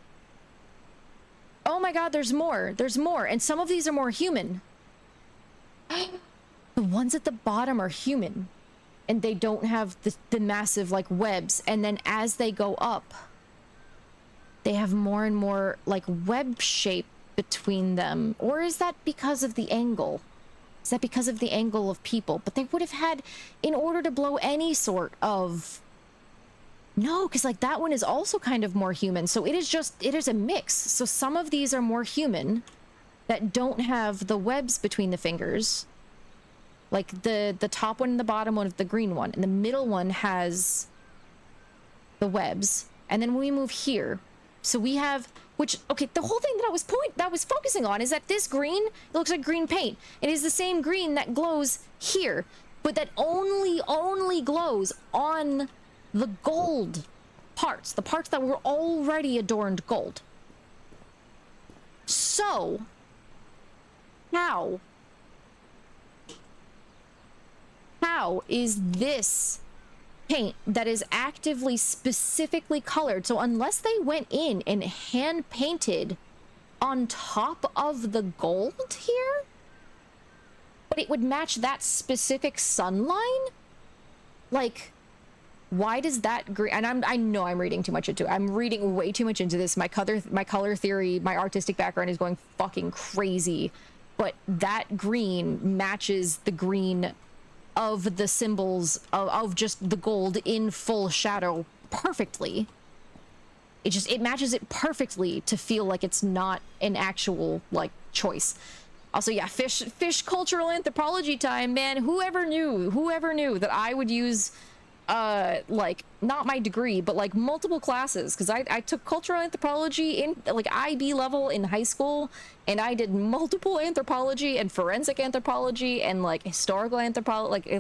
Oh my god, there's more. There's more. And some of these are more human. The ones at the bottom are human. And they don't have the massive, like, webs. And then as they go up, they have more and more, like, web shape between them. Or is that because of the angle? Is that because of the angle of people? But they would have had, in order to blow any sort of... No, because, like, that one is also kind of more human. So it is a mix. So some of these are more human that don't have the webs between the fingers. Like the top one and the bottom one of the green one. And the middle one has the webs. And then we move here. So we have, which, okay, the whole thing that I was focusing on is that this green, it looks like green paint. It is the same green that glows here, but that only glows on the gold parts, the parts that were already adorned gold. So, how is this paint that is actively specifically colored? So unless they went in and hand painted on top of the gold here, but it would match that specific sun line, like, why does that green? And I know I'm reading too much into it. I'm reading way too much into this. My color theory, my artistic background is going fucking crazy. But that green matches the green of the symbols of just the gold in full shadow perfectly. It matches it perfectly to feel like it's not an actual, like, choice. Also, yeah, fish cultural anthropology time, man. Whoever knew that I would use like, not my degree, but like multiple classes, because I took cultural anthropology in like IB level in high school, and I did multiple anthropology and forensic anthropology and like historical anthropology,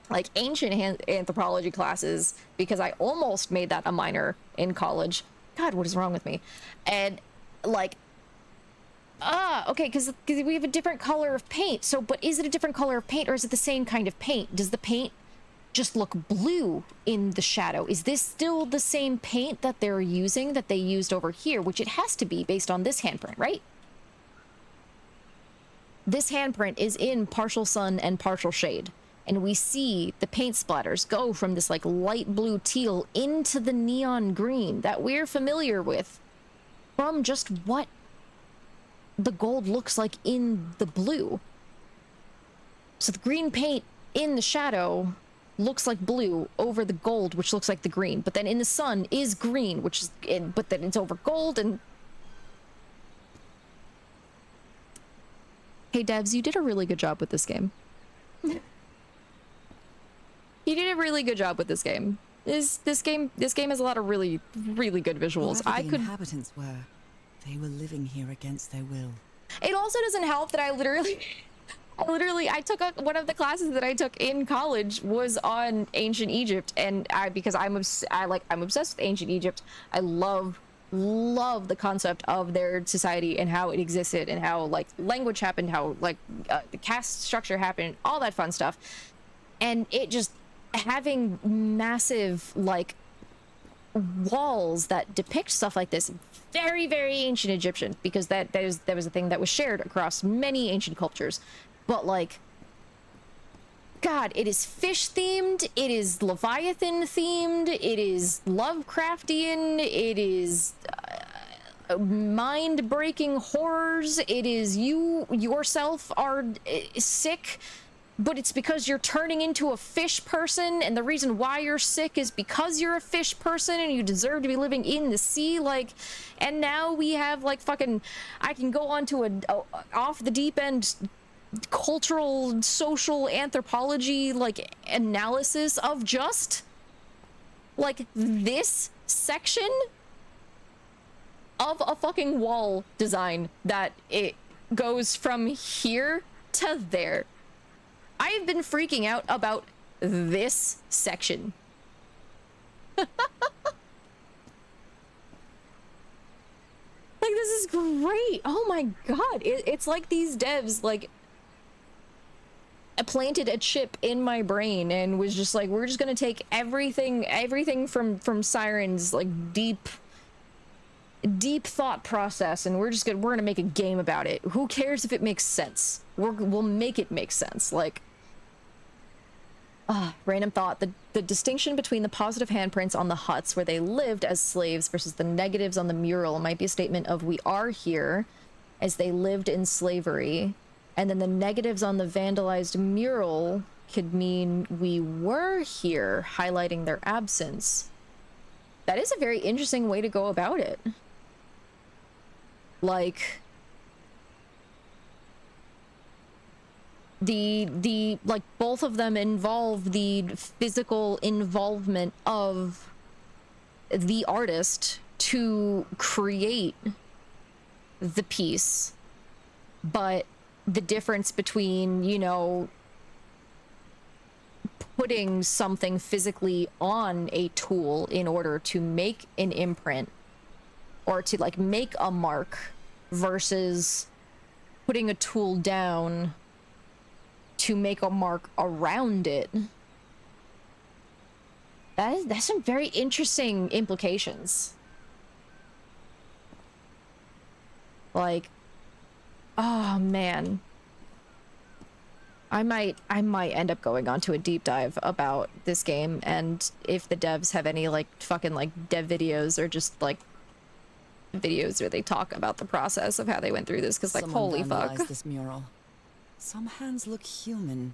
like ancient anthropology classes, because I almost made that a minor in college. God, what is wrong with me? And like, okay, because we have a different color of paint. So, but is it a different color of paint, or is it the same kind of paint? Does the paint just look blue in the shadow? Is this still the same paint that they're using, that they used over here? Which it has to be based on this handprint, right? This handprint is in partial sun and partial shade. And we see the paint splatters go from this like light blue teal into the neon green that we're familiar with from just what the gold looks like in the blue. So the green paint in the shadow looks like blue over the gold, which looks like the green, but then in the sun is green, which is but then it's over gold. And hey devs, you did a really good job with this game. You did a really good job with this game. This game has a lot of really good visuals. Whoever the inhabitants were, they were living here against their will. It also doesn't help that I took one of the classes that I took in college was on ancient Egypt, and because I'm obsessed with ancient Egypt. I love the concept of their society and how it existed and how like language happened, how like the caste structure happened, all that fun stuff. And it just having massive like walls that depict stuff like this, very ancient Egyptian, because that was a thing that was shared across many ancient cultures. But like God, it is fish themed, it is Leviathan themed, it is Lovecraftian, it is mind-breaking horrors, it is you yourself are sick, but it's because you're turning into a fish person, and the reason why you're sick is because you're a fish person and you deserve to be living in the sea. Like, and now we have like fucking, I can go on to a off the deep end cultural, social anthropology like analysis of just like this section of a fucking wall design that it goes from here to there. I've been freaking out about this section. Like, this is great. Oh my god. It's like these devs, like, planted a chip in my brain and was just like, we're just gonna take everything from Siren's, like, deep thought process, and we're gonna make a game about it. Who cares if it makes sense? We'll make it make sense. Like, random thought. The distinction between the positive handprints on the huts where they lived as slaves versus the negatives on the mural might be a statement of we are here as they lived in slavery, and then the negatives on the vandalized mural could mean we were here, highlighting their absence. That is a very interesting way to go about it. Like, the like, both of them involve the physical involvement of the artist to create the piece, but the difference between, you know, putting something physically on a tool in order to make an imprint or to like make a mark versus putting a tool down to make a mark around it. That's some very interesting implications. Like, oh man, I might end up going on to a deep dive about this game, and if the devs have any like fucking like dev videos or just like videos where they talk about the process of how they went through this, because like, holy fuck. This mural. Some hands look human,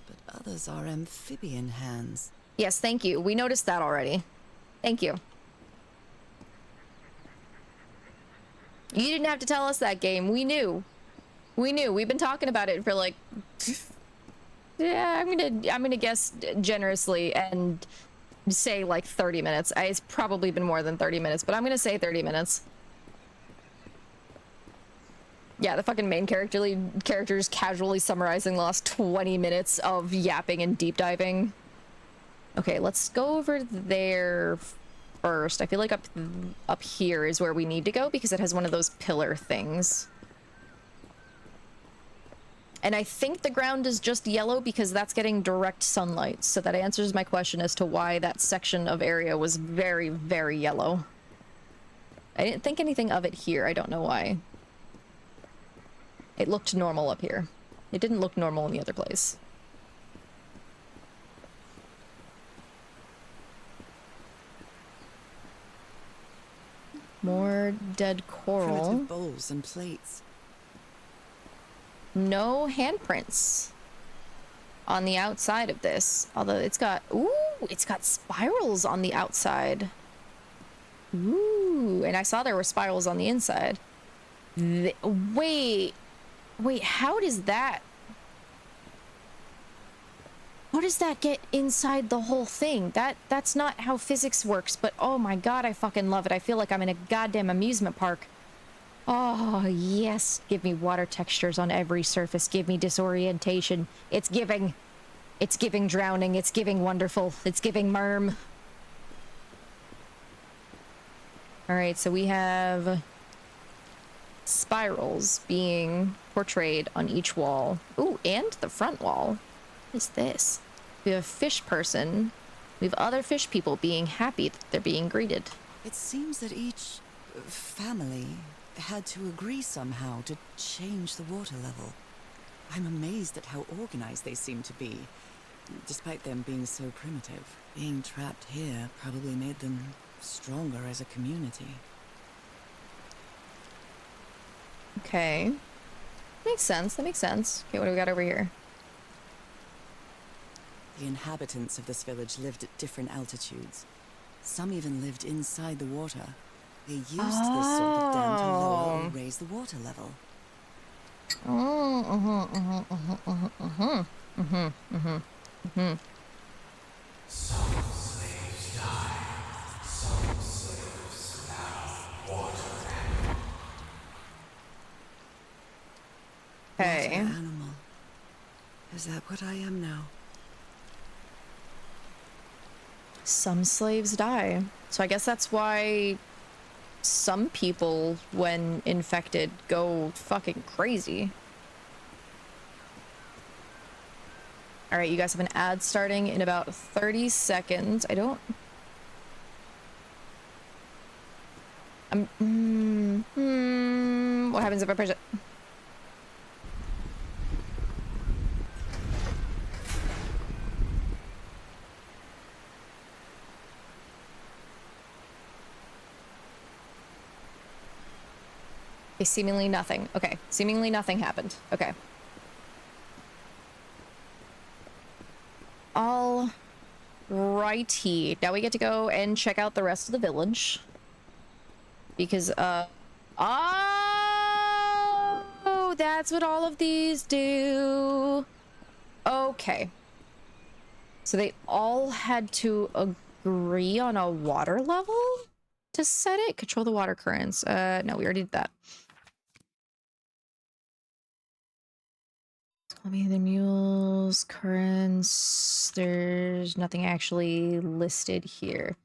but others are amphibian hands. Yes, thank you. We noticed that already. Thank you. You didn't have to tell us that, game. We knew. We knew. We've been talking about it for like, yeah, I'm gonna guess generously and say like 30 minutes. It's probably been more than 30 minutes, but I'm gonna say 30 minutes. Yeah, the fucking main characters casually summarizing the last 20 minutes of yapping and deep diving. Okay, let's go over there first. I feel like up here is where we need to go because it has one of those pillar things. And I think the ground is just yellow because that's getting direct sunlight. So that answers my question as to why that section of area was very, very yellow. I didn't think anything of it here. I don't know why. It looked normal up here. It didn't look normal in the other place. More dead coral. Primitive bowls and plates. No handprints on the outside of this. Although it's got, ooh, it's got spirals on the outside. Ooh, and I saw there were spirals on the inside. Wait, how does that get inside the whole thing? That's not how physics works, but oh my god, I fucking love it. I feel like I'm in a goddamn amusement park. Oh, yes. Give me water textures on every surface. Give me disorientation. It's giving drowning. It's giving wonderful. It's giving merm. Alright, so we have spirals being portrayed on each wall. Ooh, and the front wall. What is this? We have a fish person. We have other fish people being happy that they're being greeted. It seems that each family had to agree somehow to change the water level. I'm amazed at how organized they seem to be, despite them being so primitive. Being trapped here probably made them stronger as a community. Okay. Makes sense. That makes sense. Okay, what do we got over here? The inhabitants of this village lived at different altitudes. Some even lived inside the water. They used this sort of dam to lower or raise the water level. Some slaves die. Some slaves without water. Okay. Water animal. Is that what I am now? Some slaves die. So I guess that's why some people, when infected, go fucking crazy. All right, you guys have an ad starting in about 30 seconds. I don't... What happens if I push it? Okay, seemingly nothing. Okay, seemingly nothing happened. Okay. All righty. Now we get to go and check out the rest of the village. Because, oh, that's what all of these do. Okay. So they all had to agree on a water level to set it? Control the water currents. No, we already did that. Tell me the mules, currents. There's nothing actually listed here.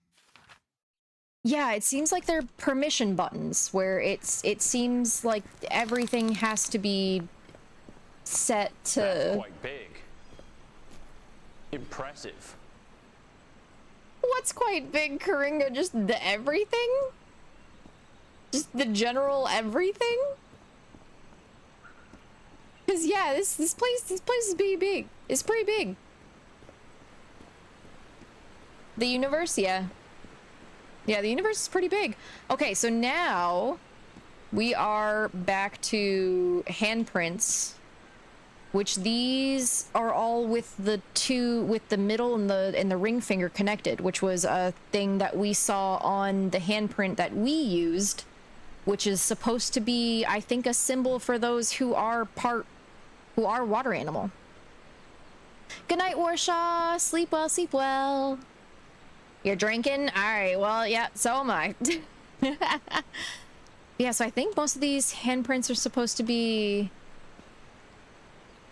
Yeah, it seems like they're permission buttons where it seems like everything has to be set to... That's quite big. Impressive. What's quite big, Karinga? Just the everything? Just the general everything? Cause yeah, this place is pretty big. It's pretty big. The universe, yeah. Yeah, the universe is pretty big. Okay, so now we are back to handprints, which these are all with the middle and the ring finger connected, which was a thing that we saw on the handprint that we used, which is supposed to be, I think, a symbol for those who are water animal. Good night, Warshaw. Sleep well, sleep well. You're drinking? Alright, well, yeah, so am I. Yeah, so I think most of these handprints are supposed to be...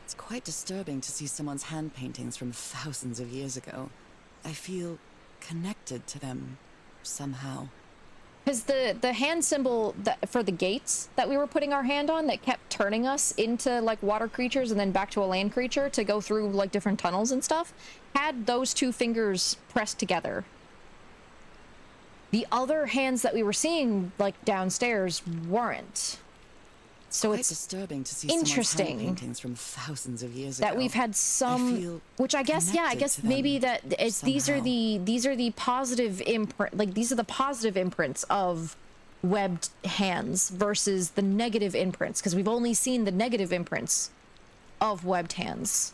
It's quite disturbing to see someone's hand paintings from thousands of years ago. I feel connected to them somehow. Because the hand symbol for the gates that we were putting our hand on that kept turning us into, like, water creatures and then back to a land creature to go through, like, different tunnels and stuff, had those two fingers pressed together. The other hands that we were seeing, like, downstairs weren't. So Quite it's disturbing to see interesting someone's hand paintings from thousands of years that ago. we've had some, which I guess, yeah, I guess maybe that it's, these are the positive imprint, like these are the positive imprints of webbed hands versus the negative imprints, because we've only seen the negative imprints of webbed hands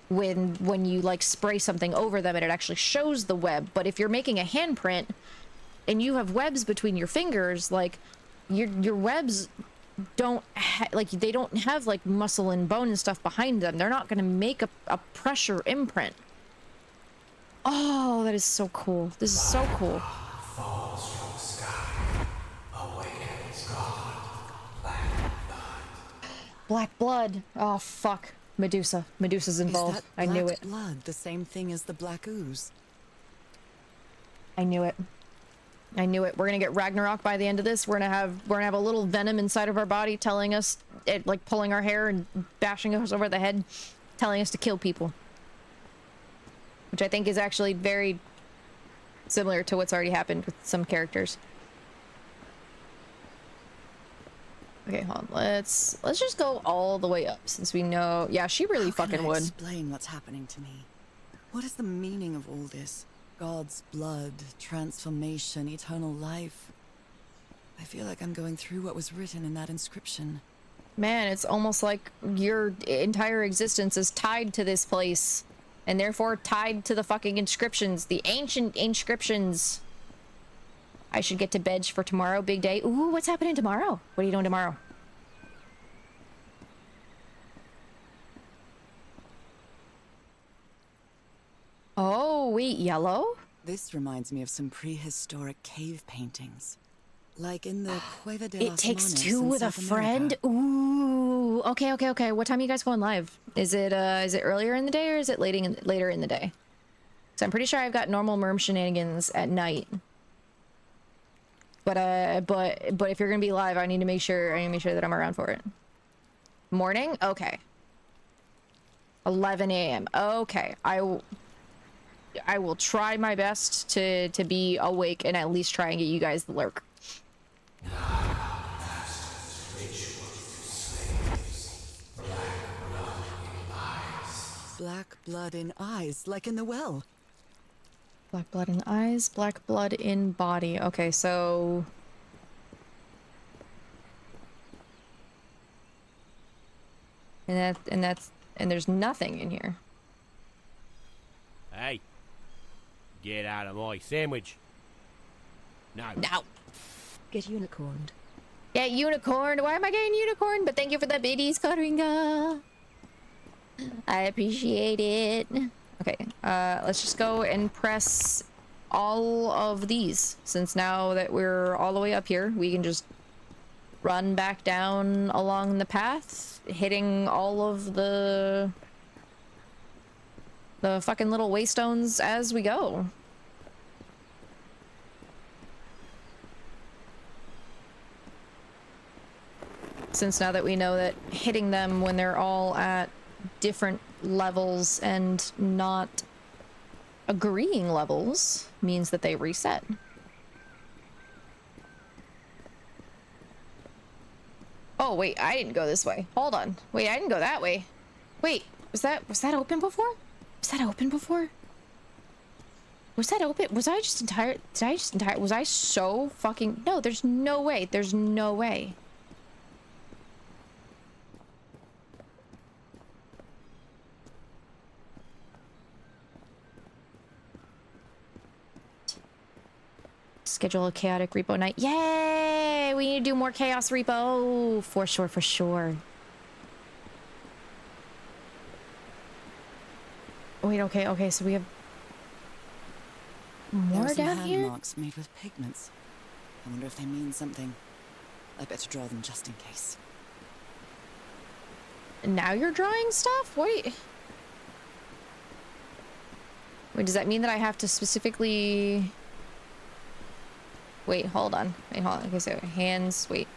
when you like spray something over them and it actually shows the web. But if you're making a handprint and you have webs between your fingers, like your webs don't they don't have like muscle and bone and stuff behind them. They're not going to make a pressure imprint. Oh, that is so cool. This is so cool. Falls from the sky. Awakens God. Black blood. Oh, fuck. Medusa. Medusa's involved. Is that I knew black it. blood the same thing as the black ooze? I knew it. I knew it. We're gonna get Ragnarok by the end of this. We're gonna have a little venom inside of our body telling us, like pulling our hair and bashing us over the head, telling us to kill people. Which I think is actually very similar to what's already happened with some characters. Okay, hold on. Let's just go all the way up since we know. Yeah, she really fucking would. Explain what's happening to me. What is the meaning of all this? God's blood, transformation, eternal life. I feel like I'm going through what was written in that inscription. Man, it's almost like your entire existence is tied to this place, and therefore tied to the fucking inscriptions, the ancient inscriptions. I should get to bed for tomorrow, big day. Ooh, what's happening tomorrow? What are you doing tomorrow? Oh, wait, yellow? This reminds me of some prehistoric cave paintings. Like in the Cueva de It las takes Manos two in with a South friend? America. Ooh, okay. What time are you guys going live? Is it earlier in the day or is it later in the day? So I'm pretty sure I've got normal merm shenanigans at night. But if you're gonna be live, I need to make sure that I'm around for it. Morning? Okay. 11 a.m. Okay. I will try my best to be awake and at least try and get you guys the lurk. Black blood in eyes, like in the well. Black blood in eyes, black blood in body. Okay, so... And there's nothing in here. Hey, get out of my sandwich. No. No. Get unicorned. Get unicorned. Why am I getting unicorned? But thank you for the biddies, Karinga. I appreciate it. Okay, let's just go and press all of these. Since now that we're all the way up here, we can just run back down along the path, hitting all of the fucking little waystones as we go. Since now that we know that hitting them when they're all at different levels and not agreeing levels means that they reset. Oh wait, I didn't go this way. Hold on. Wait, I didn't go that way. Wait, was that open before? Was that open before? Was that open? Was I just was I so fucking... No, there's no way. There's no way. Schedule a chaotic repo night. Yay! We need to do more chaos repo. For sure, for sure. Wait, okay, so we have more There are some down hand here? marks made with pigments. I wonder if they mean something. I better draw them just in case. Now you're drawing stuff? Wait, does that mean that I have to specifically... Wait, hold on. Okay, so hands, wait.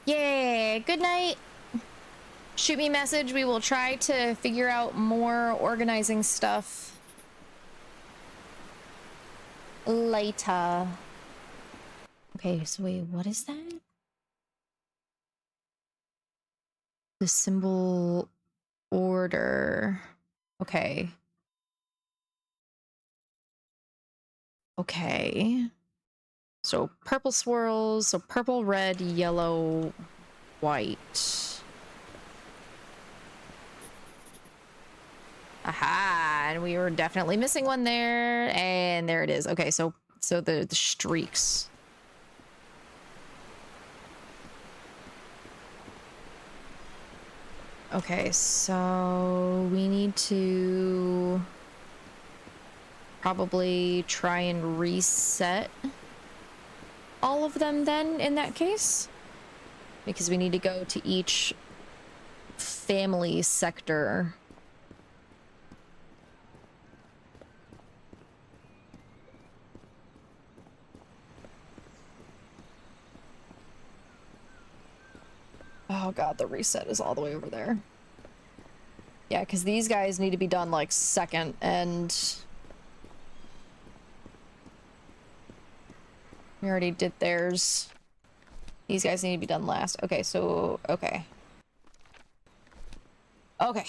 Yeah, good night. Shoot me a message. We will try to figure out more organizing stuff later. Okay, so wait, what is that? The symbol order. Okay. Okay. So purple swirls, so purple, red, yellow, white. Aha, and we were definitely missing one there, and there it is. Okay, so the streaks. Okay, so we need to probably try and reset all of them then in that case, because we need to go to each family sector. Oh god, the reset is all the way over there. Yeah, because these guys need to be done like second, and We already did theirs. These guys need to be done last. Okay, so... Okay. Okay.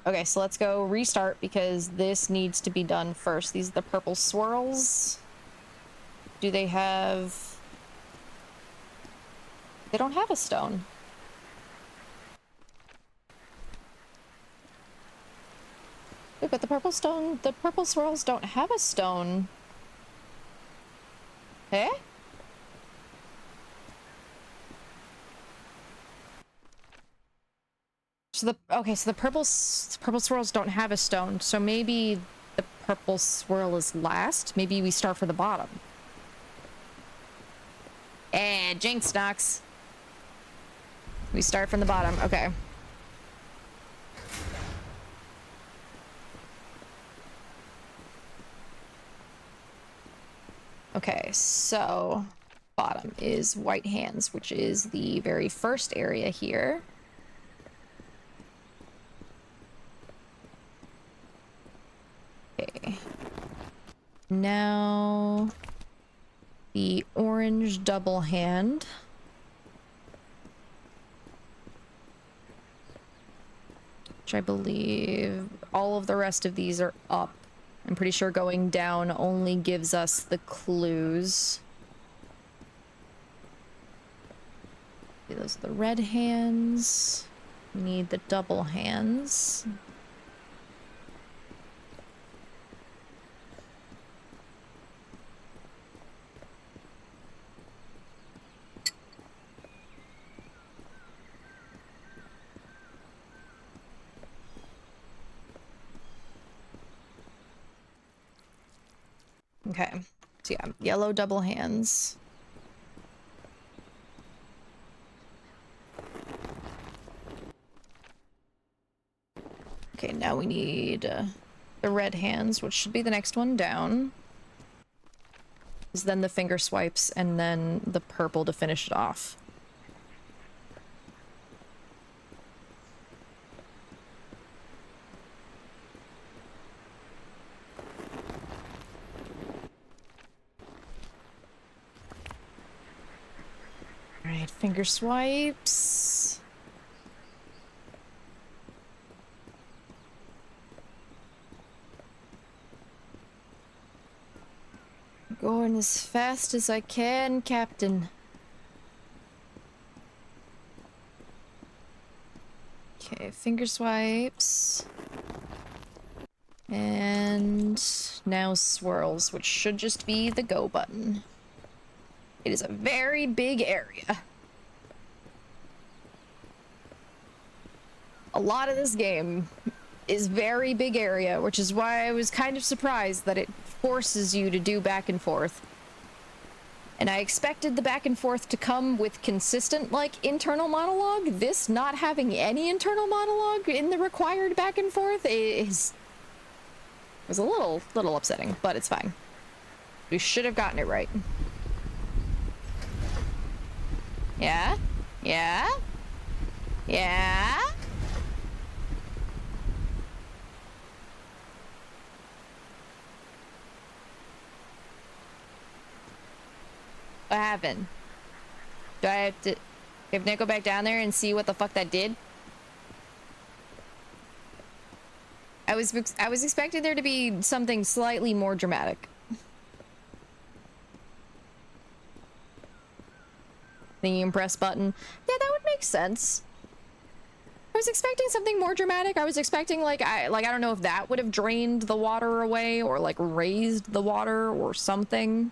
Okay, so let's go restart because this needs to be done first. These are the purple swirls. Do they have... They don't have a stone. Wait, but the purple swirls don't have a stone. Eh? So the purple swirls don't have a stone, so maybe the purple swirl is last. Maybe we start from the bottom. And jinx knocks. We start from the bottom. Okay. Okay, so bottom is white hands, which is the very first area here. Okay. Now the orange double hand. Which I believe all of the rest of these are up. I'm pretty sure going down only gives us the clues. Okay, those are the red hands. We need the double hands. Okay, so yeah, yellow double hands. Okay, now we need the red hands, which should be the next one down. Is then the finger swipes, and then the purple to finish it off. Alright, finger swipes. Going as fast as I can, Captain. Okay, finger swipes. And now swirls, which should just be the go button. It is a very big area. A lot of this game is very big area, which is why I was kind of surprised that it forces you to do back and forth. And I expected the back and forth to come with consistent, like, internal monologue. This not having any internal monologue in the required back and forth was a little upsetting, but it's fine. We should have gotten it right. Yeah? Yeah? Yeah? What happened? Do I have to... If Nick go back down there and see what the fuck that did? I was expecting there to be something slightly more dramatic. Thinking press button. Yeah, that would make sense. I was expecting something more dramatic. I was expecting like I don't know if that would have drained the water away or like raised the water or something.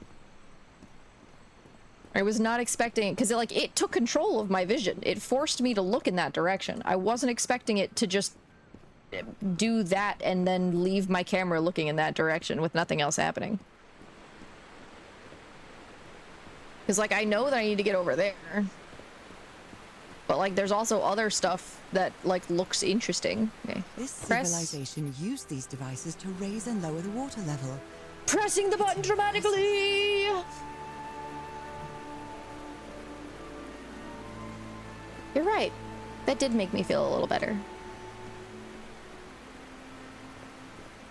I was not expecting it because it took control of my vision. It forced me to look in that direction. I wasn't expecting it to just do that and then leave my camera looking in that direction with nothing else happening. Because, I know that I need to get over there. But, there's also other stuff that, looks interesting. Okay. This civilization used these devices to raise and lower the water level. Pressing the button dramatically! You're right. That did make me feel a little better.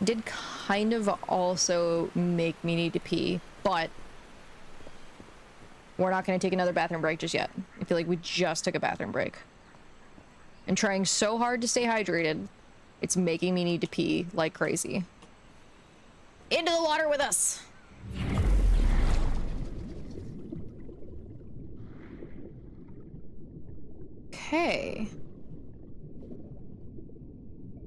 Did kind of also make me need to pee, but We're not going to take another bathroom break just yet. I feel like we just took a bathroom break. And trying so hard to stay hydrated, it's making me need to pee like crazy. Into the water with us! Okay.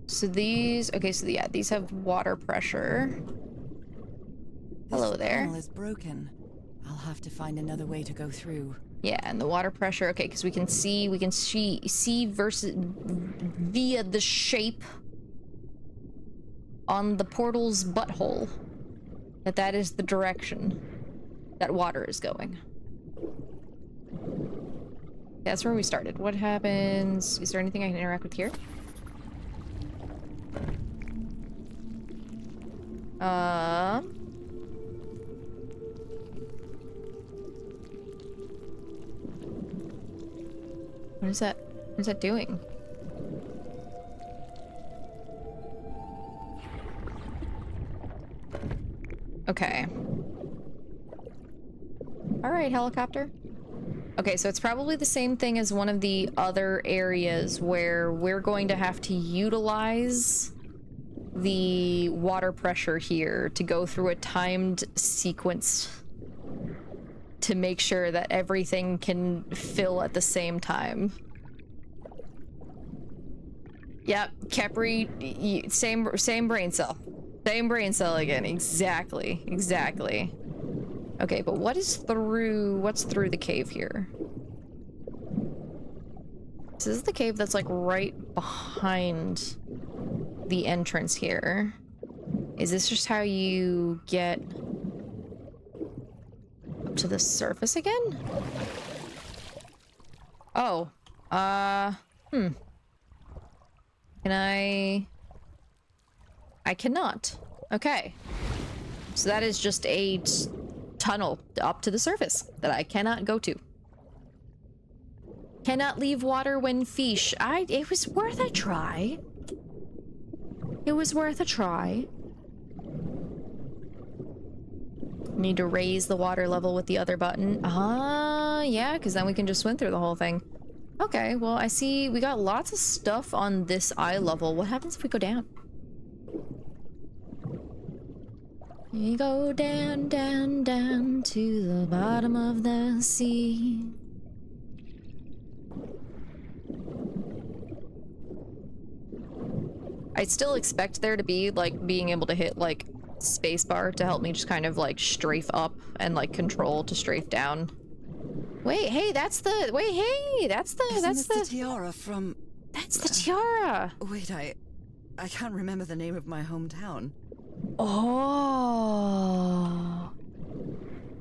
So these... Okay, so yeah, these have water pressure. Hello there. This panel is broken. I'll have to find another way to go through. Yeah, and the water pressure, okay, because we can see versus via the shape on the portal's butthole that is the direction that water is going. That's where we started. What happens? Is there anything I can interact with here? What is that? What is that doing? Okay. Alright, helicopter. Okay, so it's probably the same thing as one of the other areas where we're going to have to utilize the water pressure here to go through a timed sequence to make sure that everything can fill at the same time. Yep, Kepri, same brain cell. Same brain cell again, exactly. Okay, but what's through the cave here? This is the cave that's like right behind the entrance here. Is this just how you get up to the surface again? Oh, can I cannot. Okay. So that is just a tunnel up to the surface that I cannot go to. Cannot leave water when fish. It was worth a try. It was worth a try. Need to raise the water level with the other button. Yeah, because then we can just swim through the whole thing. Okay, well, I see we got lots of stuff on this eye level. What happens if we go down? We go down, down, down to the bottom of the sea. I still expect there to be, like, being able to hit, like, spacebar to help me just kind of, like, strafe up and, like, control to strafe down. Wait, hey, that's the tiara from... That's the tiara! Wait, I can't remember the name of my hometown. Oh,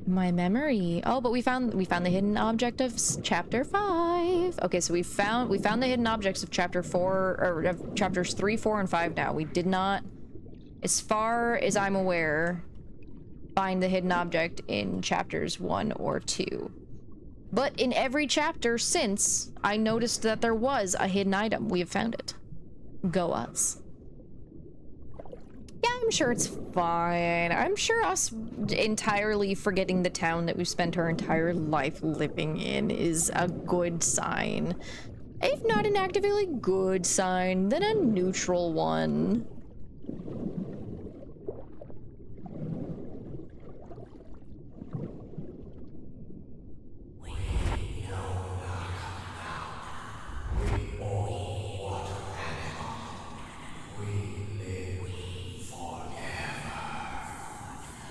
my memory. Oh, but we found the hidden object of chapter 5. Okay, so we found the hidden objects of chapter 4, or of chapters 3, 4, and 5 now. We did not, as far as I'm aware, find the hidden object in chapters 1 or 2. But in every chapter since, I noticed that there was a hidden item. We have found it. Go us. Yeah, I'm sure it's fine. I'm sure us entirely forgetting the town that we've spent our entire life living in is a good sign. If not an actively good sign, then a neutral one.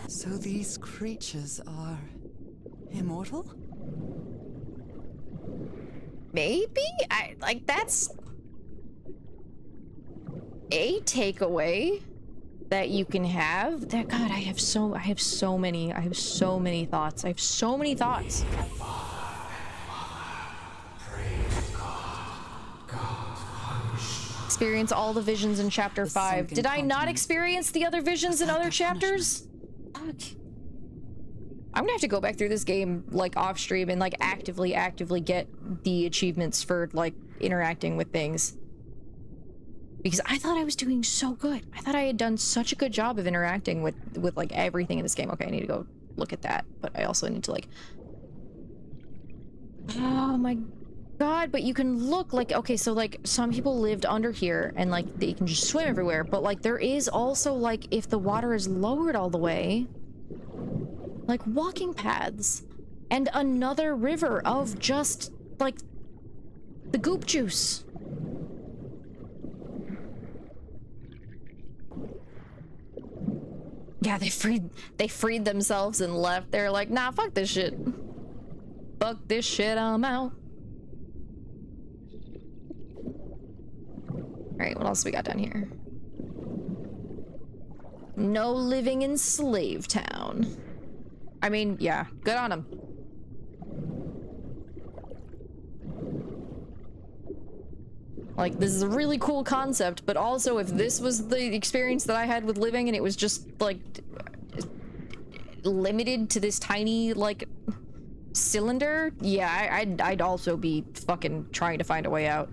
So these creatures are immortal? Maybe? That's a takeaway that you can have. God, I have so many thoughts. I have so many thoughts. Experience all the visions in chapter 5. Did I not experience the other visions in other chapters? I'm gonna have to go back through this game, like, off stream and, like, actively get the achievements for, like, interacting with things. Because I thought I was doing so good. I thought I had done such a good job of interacting with like, everything in this game. Okay, I need to go look at that. But I also need to, like, Oh my god, but you can look like, okay, so like some people lived under here and like they can just swim everywhere, but like there is also like if the water is lowered all the way, like walking paths and another river of just like the goop juice. Yeah, they freed themselves and left. They're like, nah, fuck this shit. Fuck this shit, I'm out. Alright, what else we got down here? No living in Slave Town. I mean, yeah, good on them. Like, this is a really cool concept, but also if this was the experience that I had with living and it was just, like, limited to this tiny, like, cylinder, yeah, I'd also be fucking trying to find a way out.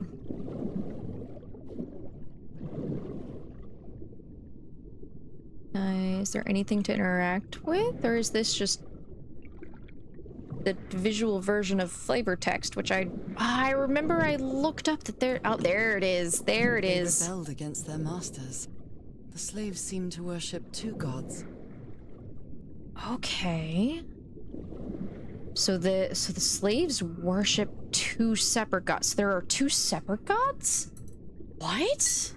Is there anything to interact with, or is this just the visual version of flavor text, which I remember I looked up that there. Oh, there it is. There it is. They rebelled against their masters. The slaves seemed to worship two gods. Okay. So the slaves worship two separate gods. There are two separate gods? What?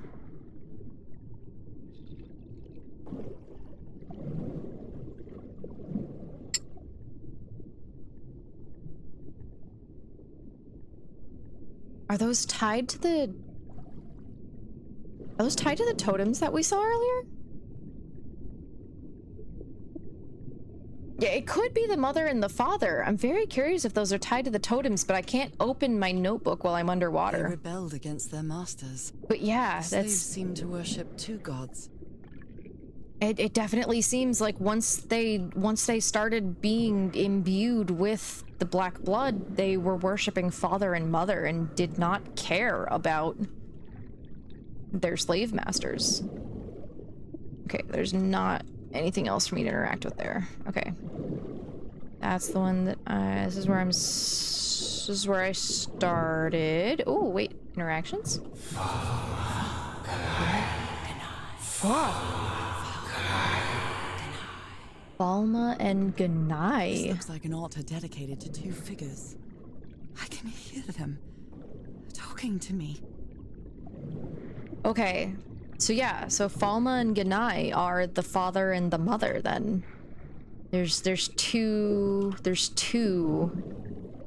Are those tied to the... Are those tied to the totems that we saw earlier? Yeah, it could be the mother and the father. I'm very curious if those are tied to the totems, but I can't open my notebook while I'm underwater. They rebelled against their masters. But yeah, the slaves seem to worship two gods. It definitely seems like once they started being imbued with the black blood, they were worshiping father and mother and did not care about their slave masters. Okay, there's not anything else for me to interact with there. Okay. That's the one that this is where I started. Oh, wait, interactions? Falma and Ganai. This looks like an altar dedicated to two figures. I can hear them talking to me. Okay, so yeah, so Falma and Ganai are the father and the mother then. There's two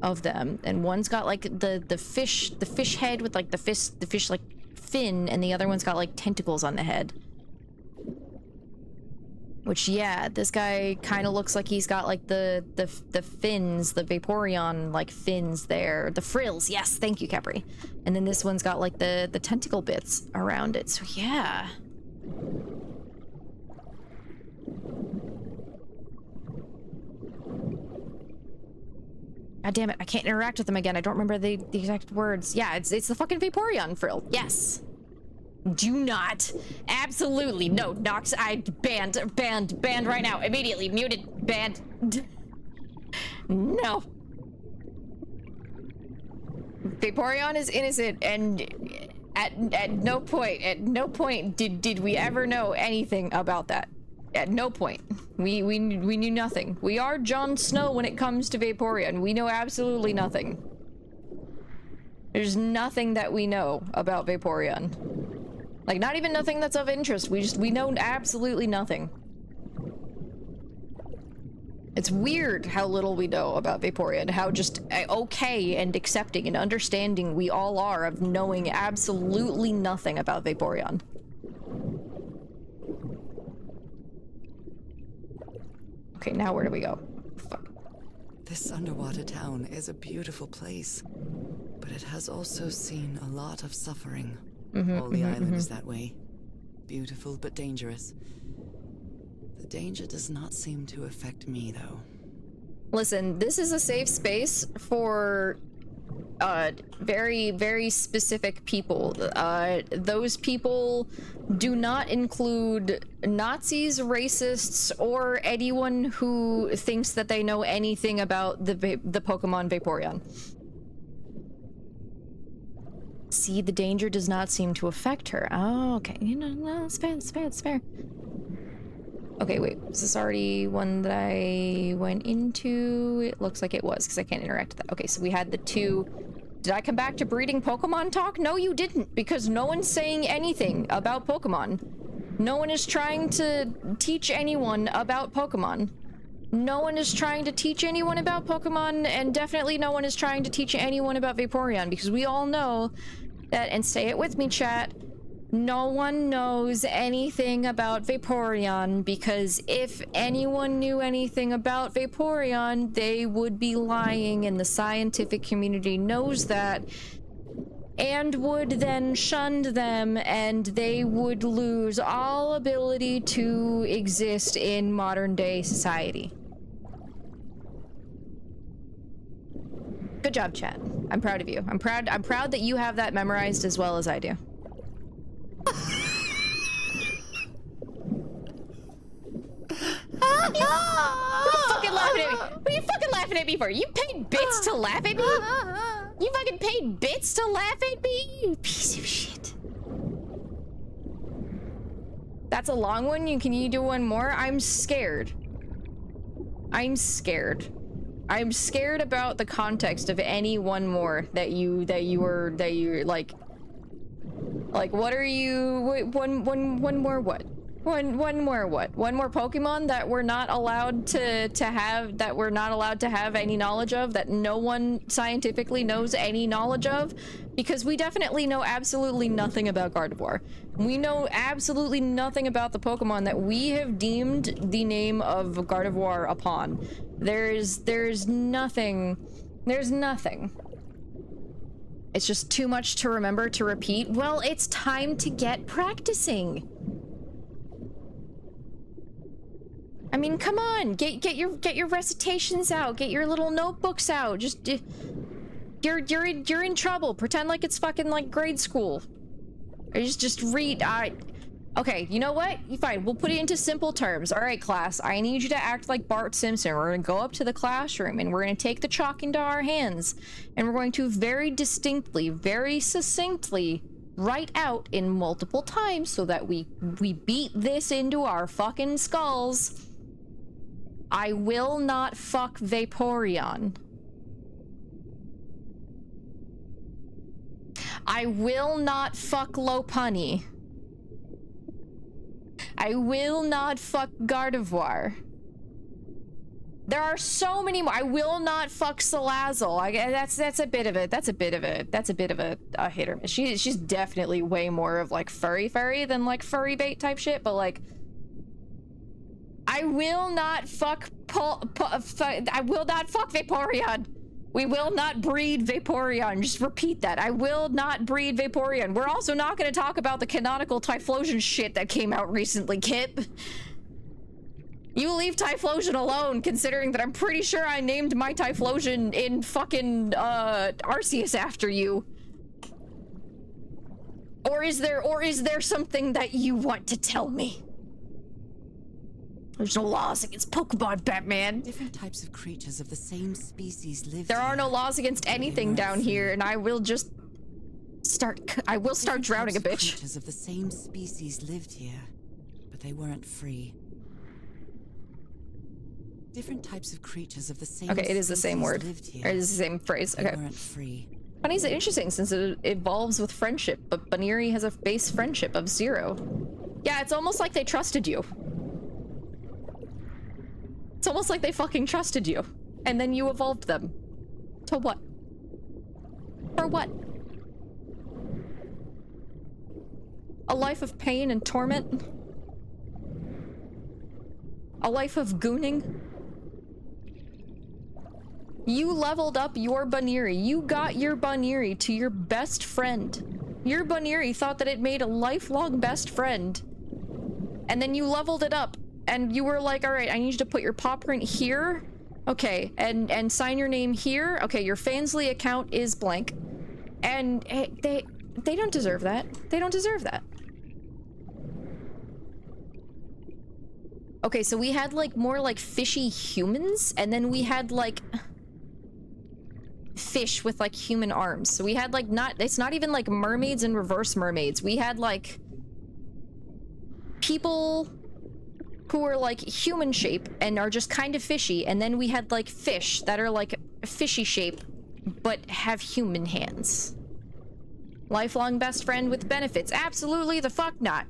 of them, and one's got like the fish head with like the fish like fin, and the other one's got like tentacles on the head. Which, yeah, this guy kind of looks like he's got like the fins, the Vaporeon like fins there, the frills. Yes, thank you, Capri. And then this one's got like the tentacle bits around it. So yeah. God damn it! I can't interact with them again. I don't remember the exact words. Yeah, it's the fucking Vaporeon frill. Yes. Do not. Absolutely. No, Nox, I banned right now. Immediately. Muted. Banned. No. Vaporeon is innocent, and at no point did we ever know anything about that. At no point. We knew nothing. We are Jon Snow when it comes to Vaporeon. We know absolutely nothing. There's nothing that we know about Vaporeon. Like, not even nothing that's of interest. We know absolutely nothing. It's weird how little we know about Vaporeon, how just okay and accepting and understanding we all are of knowing absolutely nothing about Vaporeon. Okay, now where do we go? Fuck. This underwater town is a beautiful place, but it has also seen a lot of suffering. All the island is that way. Beautiful but dangerous. The danger does not seem to affect me, though. Listen, this is a safe space for very, very specific people. Those people do not include Nazis, racists, or anyone who thinks that they know anything about the Pokemon Vaporeon. See, the danger does not seem to affect her. Oh, okay. You know, no, it's fair, it's fair, it's fair. Okay, wait. Was this already one that I went into? It looks like it was, because I can't interact with that. Okay, so we had the two... Did I come back to breeding Pokemon talk? No, you didn't, because no one's saying anything about Pokemon. No one is trying to teach anyone about Pokemon. No one is trying to teach anyone about Pokemon, and definitely no one is trying to teach anyone about Vaporeon, because we all know that, and say it with me, chat, no one knows anything about Vaporeon, because if anyone knew anything about Vaporeon, they would be lying, and the scientific community knows that, and would then shun them, and they would lose all ability to exist in modern day society. Good job, chat. I'm proud of you. I'm proud that you have that memorized as well as I do. What are you fucking laughing at me? What are you fucking laughing at me for? You paid bits to laugh at me? You fucking paid bits to laugh at me? You piece of shit. That's a long one. Can you do one more? I'm scared. I'm scared. I'm scared about the context of any one more that you like what are you one more what? One more what? One more Pokemon that we're not allowed to have any knowledge of, that no one scientifically knows any knowledge of? Because we definitely know absolutely nothing about Gardevoir. We know absolutely nothing about the Pokemon that we have deemed the name of Gardevoir upon. There's nothing. There's nothing. It's just too much to remember to repeat. Well, it's time to get practicing. I mean, come on, get your recitations out, get your little notebooks out. Just you're in trouble. Pretend like it's fucking like grade school. Or just read. Okay, you know what? Fine, we'll put it into simple terms. All right, class, I need you to act like Bart Simpson. We're gonna go up to the classroom and we're gonna take the chalk into our hands, and we're going to very distinctly, very succinctly write out in multiple times so that we beat this into our fucking skulls. I will not fuck Vaporeon. I will not fuck Lopunny. I will not fuck Gardevoir. There are so many more. I will not fuck Salazzle. That's a bit of a hit or miss. She's definitely way more of like furry than like furry bait type shit, but like I will not fuck I will not fuck Vaporeon. We will not breed Vaporeon. Just repeat that. I will not breed Vaporeon. We're also not going to talk about the canonical Typhlosion shit that came out recently, Kip. You leave Typhlosion alone, considering that I'm pretty sure I named my Typhlosion in fucking Arceus after you. Or is there something that you want to tell me? There's no laws against Pokemon, Batman. Different types of creatures of the same species live There are no laws against anything down here, and I will just start drowning a bitch. Creatures of the same species lived here, but they weren't free. Different types of creatures of the same Okay, it is the same word. Here, or it is the same phrase. They okay. weren't free. Funny is interesting since it evolves with friendship, but Baniri has a base friendship of 0. Yeah, it's almost like they trusted you. It's almost like they fucking trusted you. And then you evolved them. To what? For what? A life of pain and torment? A life of gooning? You leveled up your Baniri. You got your Baniri to your best friend. Your Baniri thought that it made a lifelong best friend. And then you leveled it up. And you were like, all right, I need you to put your paw print here. Okay, and sign your name here. Okay, your Fansly account is blank. And they don't deserve that. They don't deserve that. Okay, so we had like more like fishy humans, and then we had like fish with like human arms. So we had like it's not even like mermaids and reverse mermaids. We had like people who are like human shape and are just kind of fishy, and then we had like fish that are like fishy shape but have human hands. Lifelong best friend with benefits? Absolutely the fuck not.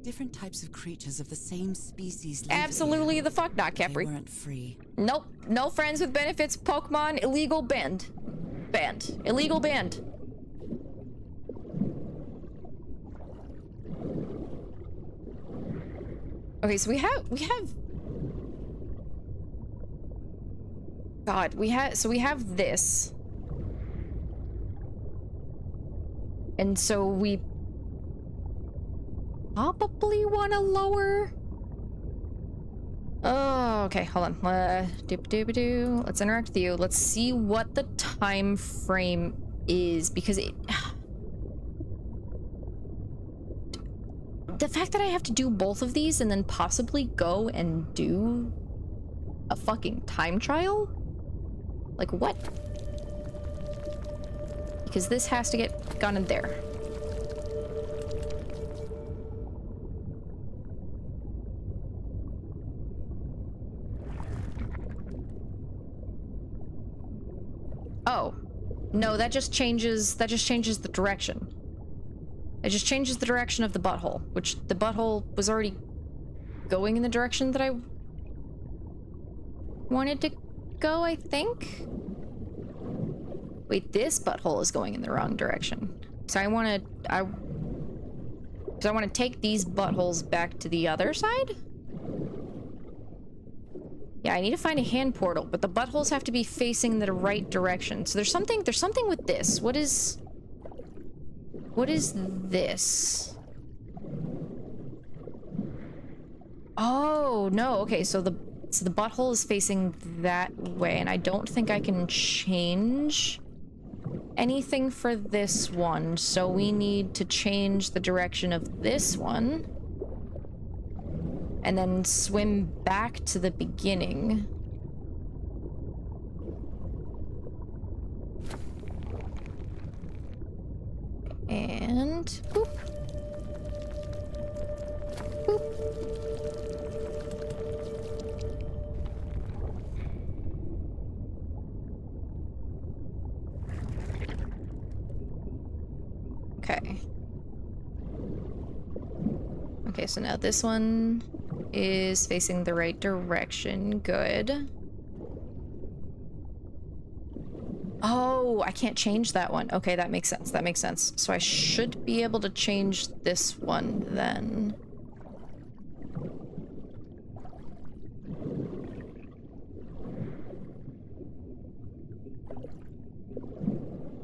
Different types of creatures of the same species. Absolutely the fuck not, Capri. They weren't free. Nope. No friends with benefits. Pokemon illegal banned. Banned. Illegal banned. Okay, so we have God, we have this. And so we probably want to lower. Oh, okay, hold on. Let's interact with you. Let's see what the time frame is, because the fact that I have to do both of these and then possibly go and do a fucking time trial? Like what? Because this has to get gone in there. Oh. No, that just changes the direction. It just changes the direction of the butthole, which the butthole was already going in the direction that I wanted to go, I think? Wait, this butthole is going in the wrong direction. So I want to take these buttholes back to the other side? Yeah, I need to find a hand portal, but the buttholes have to be facing the right direction. So there's something with this. What is this? Oh, no. Okay, so the butthole is facing that way, and I don't think I can change anything for this one. So we need to change the direction of this one and then swim back to the beginning. And boop. Boop. Okay. Okay, so now this one is facing the right direction. Good. Oh, I can't change that one. Okay, that makes sense. That makes sense. So I should be able to change this one then.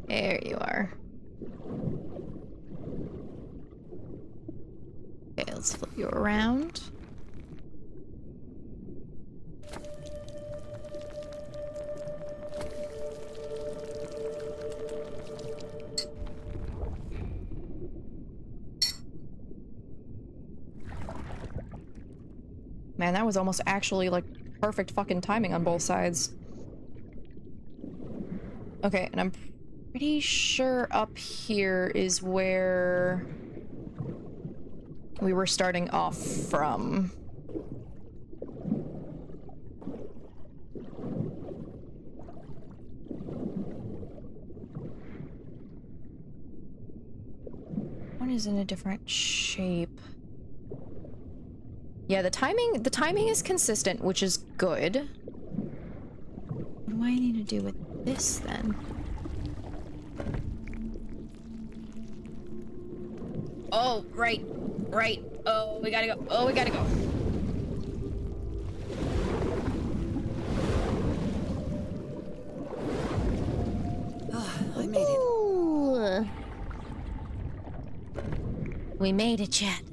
There you are. Okay, let's flip you around. Man, that was almost actually like perfect fucking timing on both sides. Okay, and I'm pretty sure up here is where we were starting off from. One is in a different shape. Yeah, the timing is consistent, which is good. What do I need to do with this then? Oh, right. Right. Oh, we gotta go. Oh, we gotta go. Oh, I made it. Ooh. We made it, chat.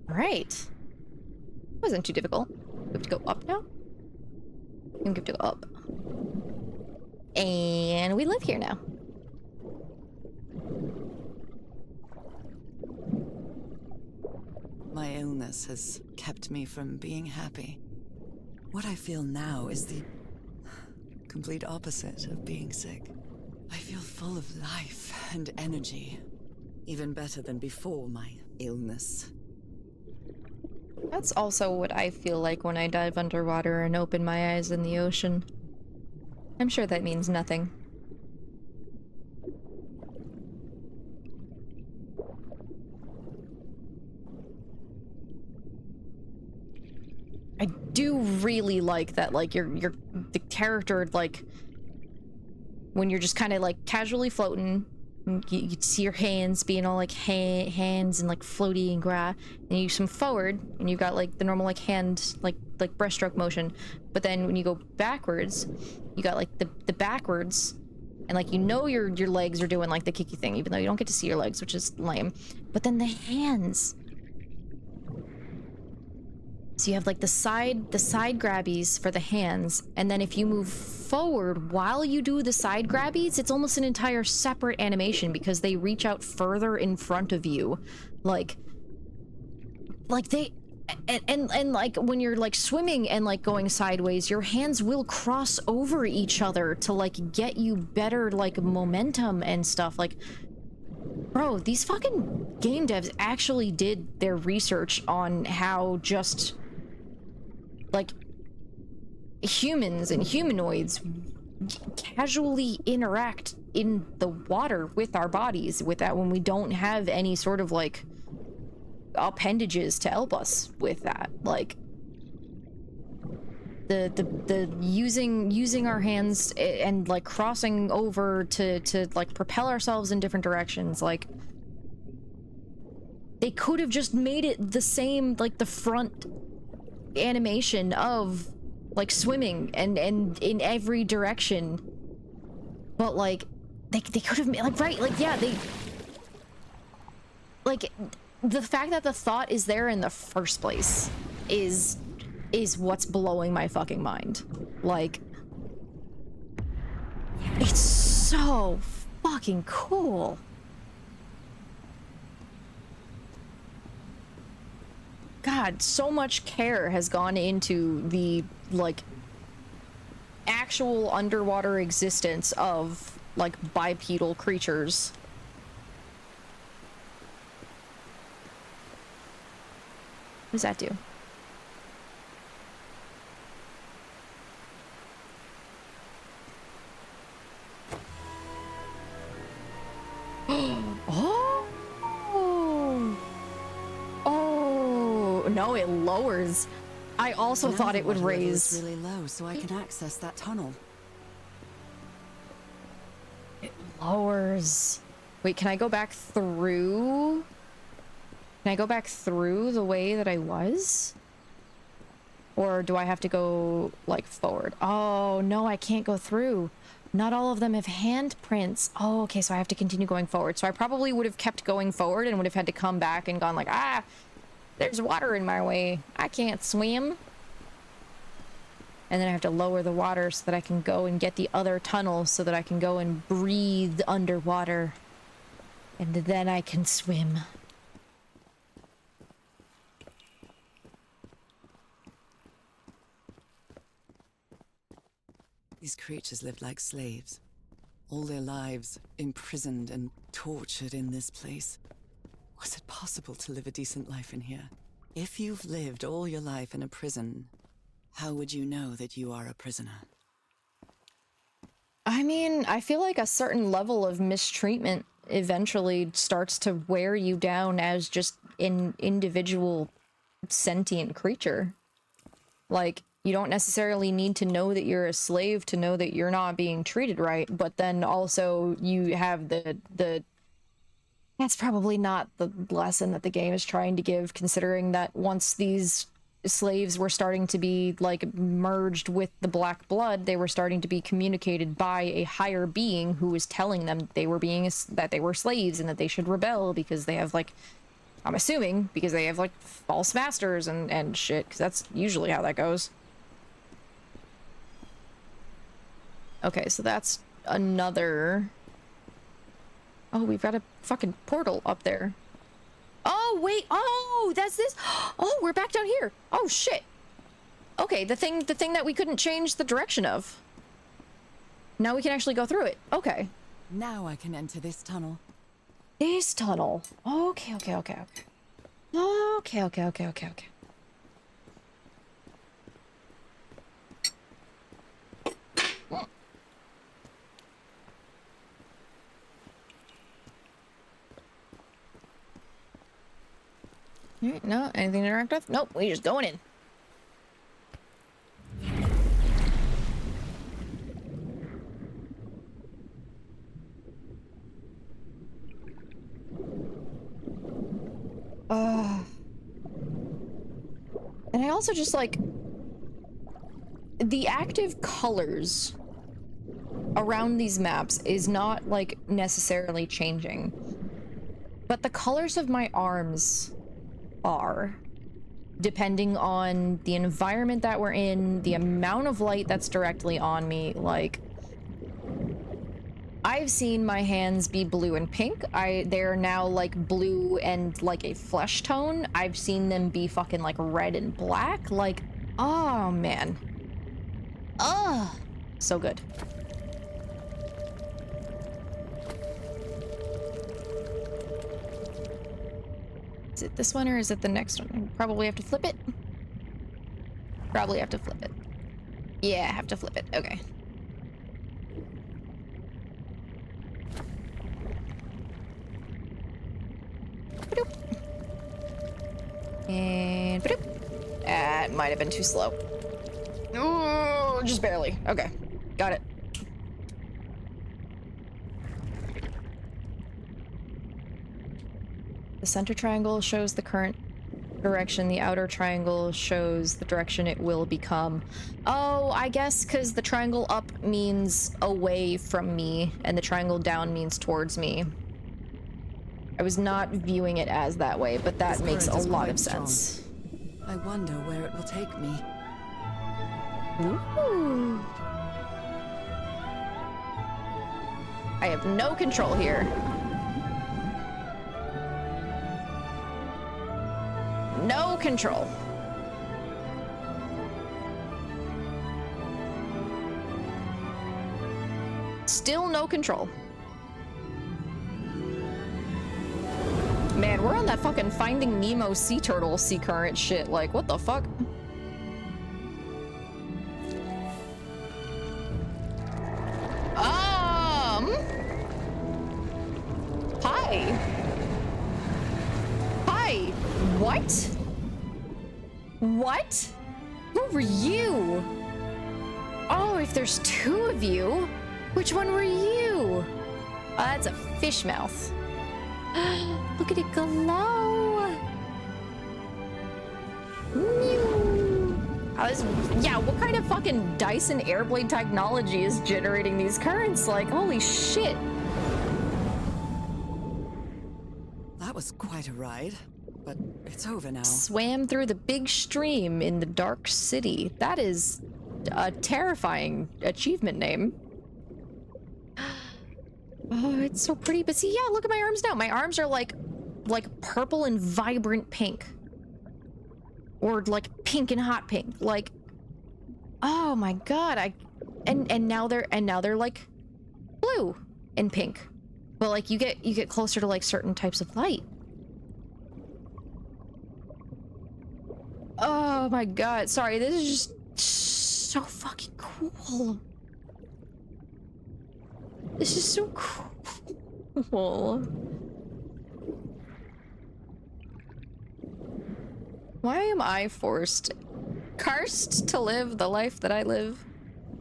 Right. Wasn't too difficult. We have to go up now? We have to go up. And we live here now. My illness has kept me from being happy. What I feel now is the complete opposite of being sick. I feel full of life and energy. Even better than before my illness. That's also what I feel like when I dive underwater and open my eyes in the ocean. I'm sure that means nothing. I do really like that, like, the character, like, when you're just kind of, like, casually floating, you see your hands being all, like, hands and, like, floaty and gra, and you swim forward, and you've got, like, the normal, like, hand, like breaststroke motion, but then when you go backwards, you got, like, the backwards, and, like, you know your legs are doing, like, the kicky thing, even though you don't get to see your legs, which is lame, but then the hands... So you have like the side grabbies for the hands, and then if you move forward while you do the side grabbies, it's almost an entire separate animation because they reach out further in front of you. Like they and like when you're like swimming and like going sideways, your hands will cross over each other to like get you better like momentum and stuff. Like, bro, these fucking game devs actually did their research on how just like humans and humanoids casually interact in the water with our bodies with that when we don't have any sort of like appendages to help us with that. Like the using our hands and like crossing over to like propel ourselves in different directions. Like they could have just made it the same, like the front animation of like swimming and in every direction, but like they could have made, like, right, like, yeah, they like the fact that the thought is there in the first place is what's blowing my fucking mind. Like, it's so fucking cool. God, so much care has gone into the, like, actual underwater existence of, like, bipedal creatures. What does that do? Oh! Oh, no, it lowers. I also Now thought the it would water level raise. is really low, so I can access that tunnel. It lowers. Wait, can I go back through? Can I go back through the way that I was? Or do I have to go, like, forward? Oh, no, I can't go through. Not all of them have handprints. Oh, okay, so I have to continue going forward. So I probably would have kept going forward and would have had to come back and gone like, ah, there's water in my way. I can't swim. And then I have to lower the water so that I can go and get the other tunnel so that I can go and breathe underwater. And then I can swim. These creatures lived like slaves. All their lives imprisoned and tortured in this place. Was it possible to live a decent life in here? If you've lived all your life in a prison, how would you know that you are a prisoner? I mean, I feel like a certain level of mistreatment eventually starts to wear you down as just an individual sentient creature. Like, you don't necessarily need to know that you're a slave to know that you're not being treated right, but then also you have the that's probably not the lesson that the game is trying to give, considering that once these slaves were starting to be, like, merged with the black blood, they were starting to be communicated by a higher being who was telling them they were that they were slaves and that they should rebel because they have, like, I'm assuming, because they have, like, false masters and shit, because that's usually how that goes. Okay, so that's another... Oh, we've got a fucking portal up there. Oh, wait! Oh, that's this! Oh, we're back down here! Oh, shit! Okay, the thing that we couldn't change the direction of. now we can actually go through it. Okay. Now I can enter this tunnel. This tunnel. Okay. Okay. No, anything to interact with? Nope, we just going in. And I also just like the active colors around these maps is not like necessarily changing, but the colors of my arms are, depending on the environment that we're in, the amount of light that's directly on me. Like, I've seen my hands be blue and pink. They're now like blue and like a flesh tone. I've seen them be fucking like red and black. Like, oh man. Oh, so good. Is it this one or is it the next one? Probably have to flip it. Probably have to flip it. Yeah, I have to flip it. Okay. And that might have been too slow. Oh, just barely. Okay, got it. The center triangle shows the current direction. The outer triangle shows the direction it will become. Oh, I guess because the triangle up means away from me, and the triangle down means towards me. I was not viewing it as that way, but that makes a lot of sense. I wonder where it will take me. Ooh. I have no control here. No control. Still no control. Man, we're on that fucking Finding Nemo sea turtle sea current shit. Like, what the fuck? Hi. Hi. What? What? Who were you? Oh, if there's two of you, which one were you? Oh, that's a fish mouth. Look at it glow. Yeah, what kind of fucking Dyson Airblade technology is generating these currents? Like, holy shit. That was quite a ride, but it's over now. Swam through the big stream in the dark city. That is a terrifying achievement name. Oh, it's so pretty. But see, yeah, look at my arms now. My arms are like purple and vibrant pink. Or like pink and hot pink. Like, oh my god, and now they're like blue and pink. But like you get closer to like certain types of light. Oh my god, sorry, this is just so fucking cool. This is so cool. Why am I cursed to live the life that I live?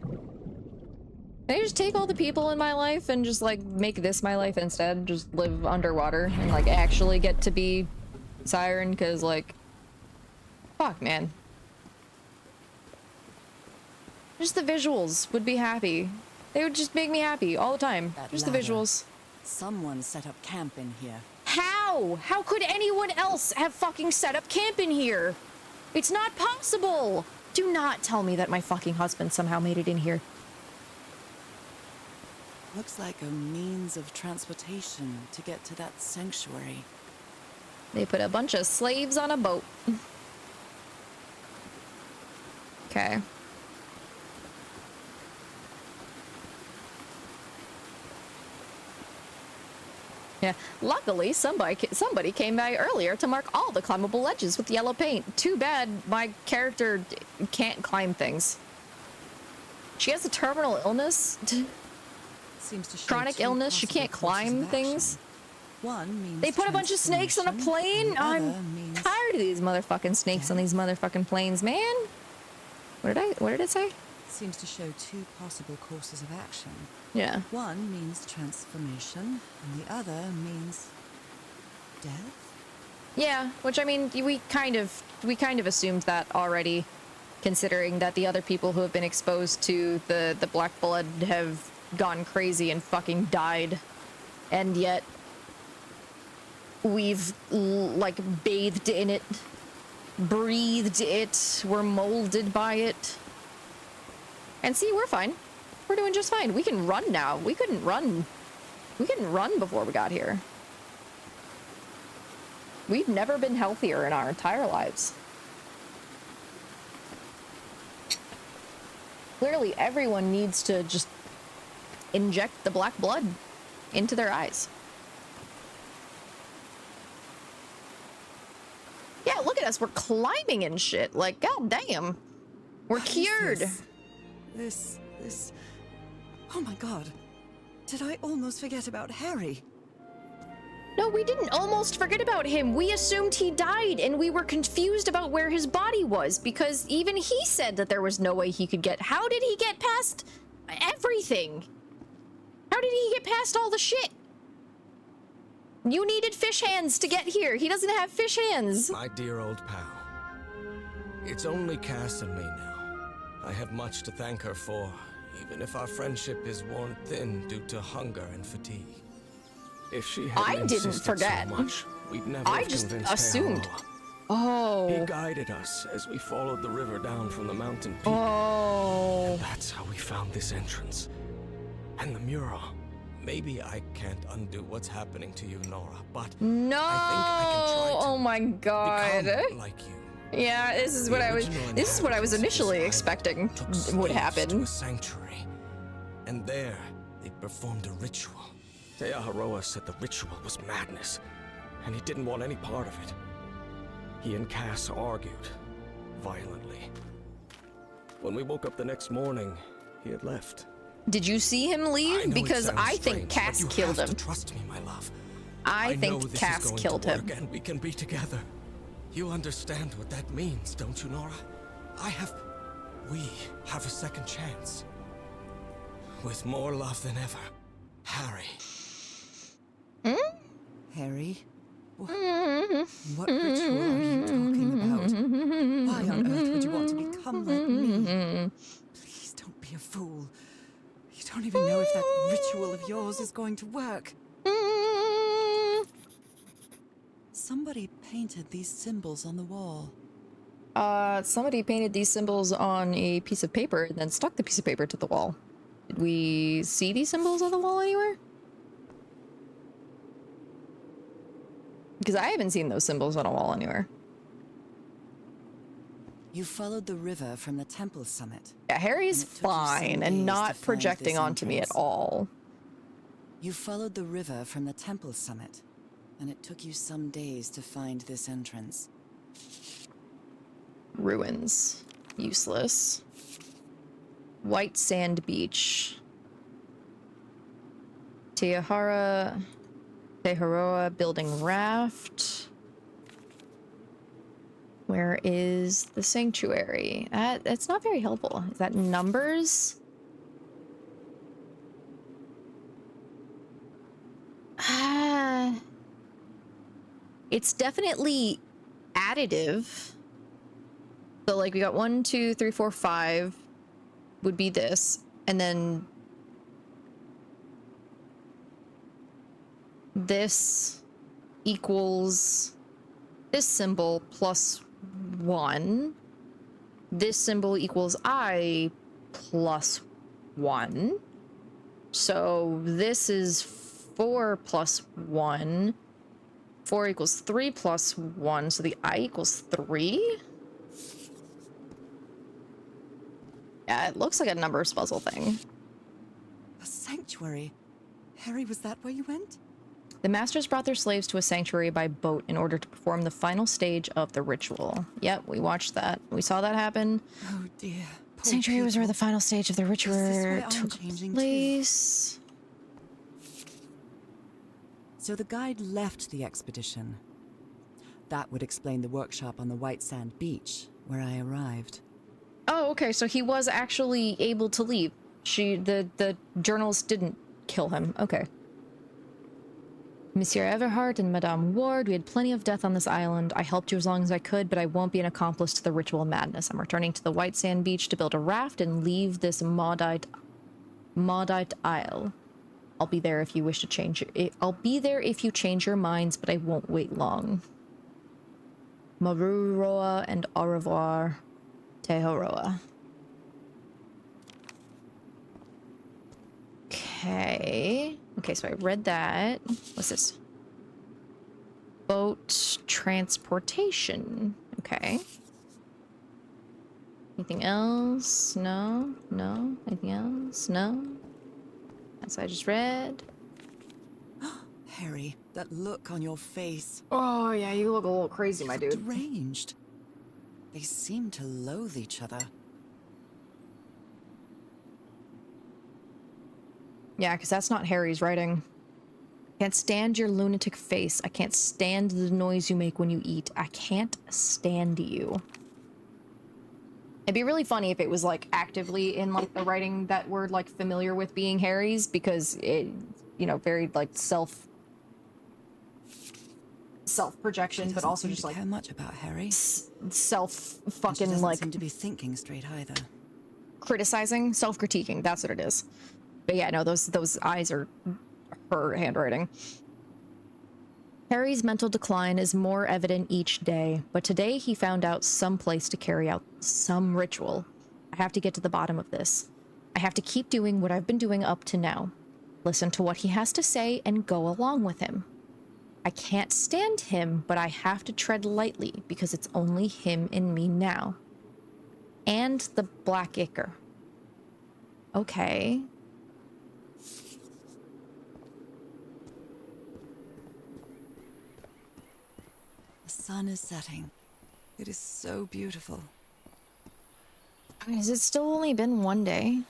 Can I just take all the people in my life and just like make this my life instead? Just live underwater and like actually get to be Siren, cause like, fuck man. Just the visuals would be happy. They would just make me happy all the time. Just the visuals. Someone set up camp in here. How? How could anyone else have fucking set up camp in here? It's not possible! Do not tell me that my fucking husband somehow made it in here. Looks like a means of transportation to get to that sanctuary. They put a bunch of slaves on a boat. Okay. Yeah, luckily somebody came by earlier to mark all the climbable ledges with yellow paint. Too bad my character can't climb things. She has a terminal illness. Seems to show Chronic two illness, she possible can't courses climb of things. action. One means They put a bunch of snakes on a transformation, plane. and the I'm other means tired of these motherfucking snakes on these motherfucking planes, man. What did it say? seems to show two possible courses of action. Yeah. One means transformation, and the other means death. Yeah, which I mean, we kind of assumed that already, considering that the other people who have been exposed to the black blood have gone crazy and fucking died, and yet we've like bathed in it, breathed it, we're molded by it. And see, we're fine. We're doing just fine. We can run now. We couldn't run. We couldn't run before we got here. We've never been healthier in our entire lives. Clearly, everyone needs to just inject the black blood into their eyes. Yeah, look at us. We're climbing and shit. Like, god damn. We're cured. This... Oh my god. Did I almost forget about Harry? No, we didn't almost forget about him. We assumed he died, and we were confused about where his body was, because even he said that there was no way he could get... How did he get past everything? How did he get past all the shit? You needed fish hands to get here. He doesn't have fish hands. My dear old pal. It's only Cass and me now. I have much to thank her for, even if our friendship is worn thin due to hunger and fatigue. If she hadn't insisted forget. so much, we'd never I have just convinced assumed. Teharoa. Oh. He guided us as we followed the river down from the mountain peak. Oh. And that's how we found this entrance. And the mural. Maybe I can't undo what's happening to you, Nora, but no. I think I can try to oh my god. become like you. Yeah, this is what I was initially expecting would happen. To a sanctuary, and there they performed a ritual. Teharoa said the ritual was madness, and he didn't want any part of it. He and Cass argued violently. When we woke up the next morning, he had left. Did you see him leave? Because I think Cass killed him. Trust me, my love. I think Cass killed him. And we can be together. You understand what that means, don't you, Nora? We have a second chance. With more love than ever, Harry. Hmm? Harry? What ritual are you talking about? Why on earth would you want to become like me? Please don't be a fool. You don't even know if that ritual of yours is going to work. Somebody painted these symbols on the wall. Somebody painted these symbols on a piece of paper and then stuck the piece of paper to the wall. Did we see these symbols on the wall anywhere? Because I haven't seen those symbols on a wall anywhere. You followed the river from the temple summit. Yeah, Harry's fine and not projecting onto me at all. You followed the river from the temple summit, and it took you some days to find this entrance. Ruins. Useless. White sand beach. Teharoa building raft. Where is the sanctuary? That's not very helpful. Is that numbers? It's definitely additive. So like we got 1, 2, 3, 4, 5 would be this, and then this equals this symbol plus 1. This symbol equals I plus 1. So this is 4 plus 1. 4 equals 3 plus 1, so the I equals 3? Yeah, it looks like a numbers puzzle thing. A sanctuary? Harry, was that where you went? The masters brought their slaves to a sanctuary by boat in order to perform the final stage of the ritual. Yep, we watched that. We saw that happen. Oh dear. Sanctuary was where the final stage of the ritual took place. So the guide left the expedition. That would explain the workshop on the white sand beach, where I arrived. Oh, okay, so he was actually able to leave. The journalist didn't kill him. Okay. Monsieur Everhart and Madame Ward, we had plenty of death on this island. I helped you as long as I could, but I won't be an accomplice to the ritual madness. I'm returning to the white sand beach to build a raft and leave this maudite isle. I'll be there if you wish to change it. I'll be there if you change your minds, but I won't wait long. Maruroa and au revoir, Tehoroa. Okay. Okay, so I read that. What's this? Boat transportation. Okay. Anything else? No? No? Anything else? No? That's what I just read. Harry, that look on your face. Oh, yeah, you look a little crazy, my dude. Deranged. They seem to loathe each other. Yeah, because that's not Harry's writing. I can't stand your lunatic face. I can't stand the noise you make when you eat. I can't stand you. It'd be really funny if it was, like, actively in, like, the writing that we're, like, familiar with being Harry's, because it, you know, very, like, self-projection, but also just, like... care much about Harry. Self-fucking, like... seem to be thinking straight either. Criticizing? Self-critiquing, that's what it is. But yeah, no, those eyes are her handwriting. Harry's mental decline is more evident each day, but today he found out some place to carry out some ritual. I have to get to the bottom of this. I have to keep doing what I've been doing up to now. Listen to what he has to say and go along with him. I can't stand him, but I have to tread lightly because it's only him and me now. And the Black Ichor. Okay. The sun is setting. It is so beautiful. Has it still only been one day?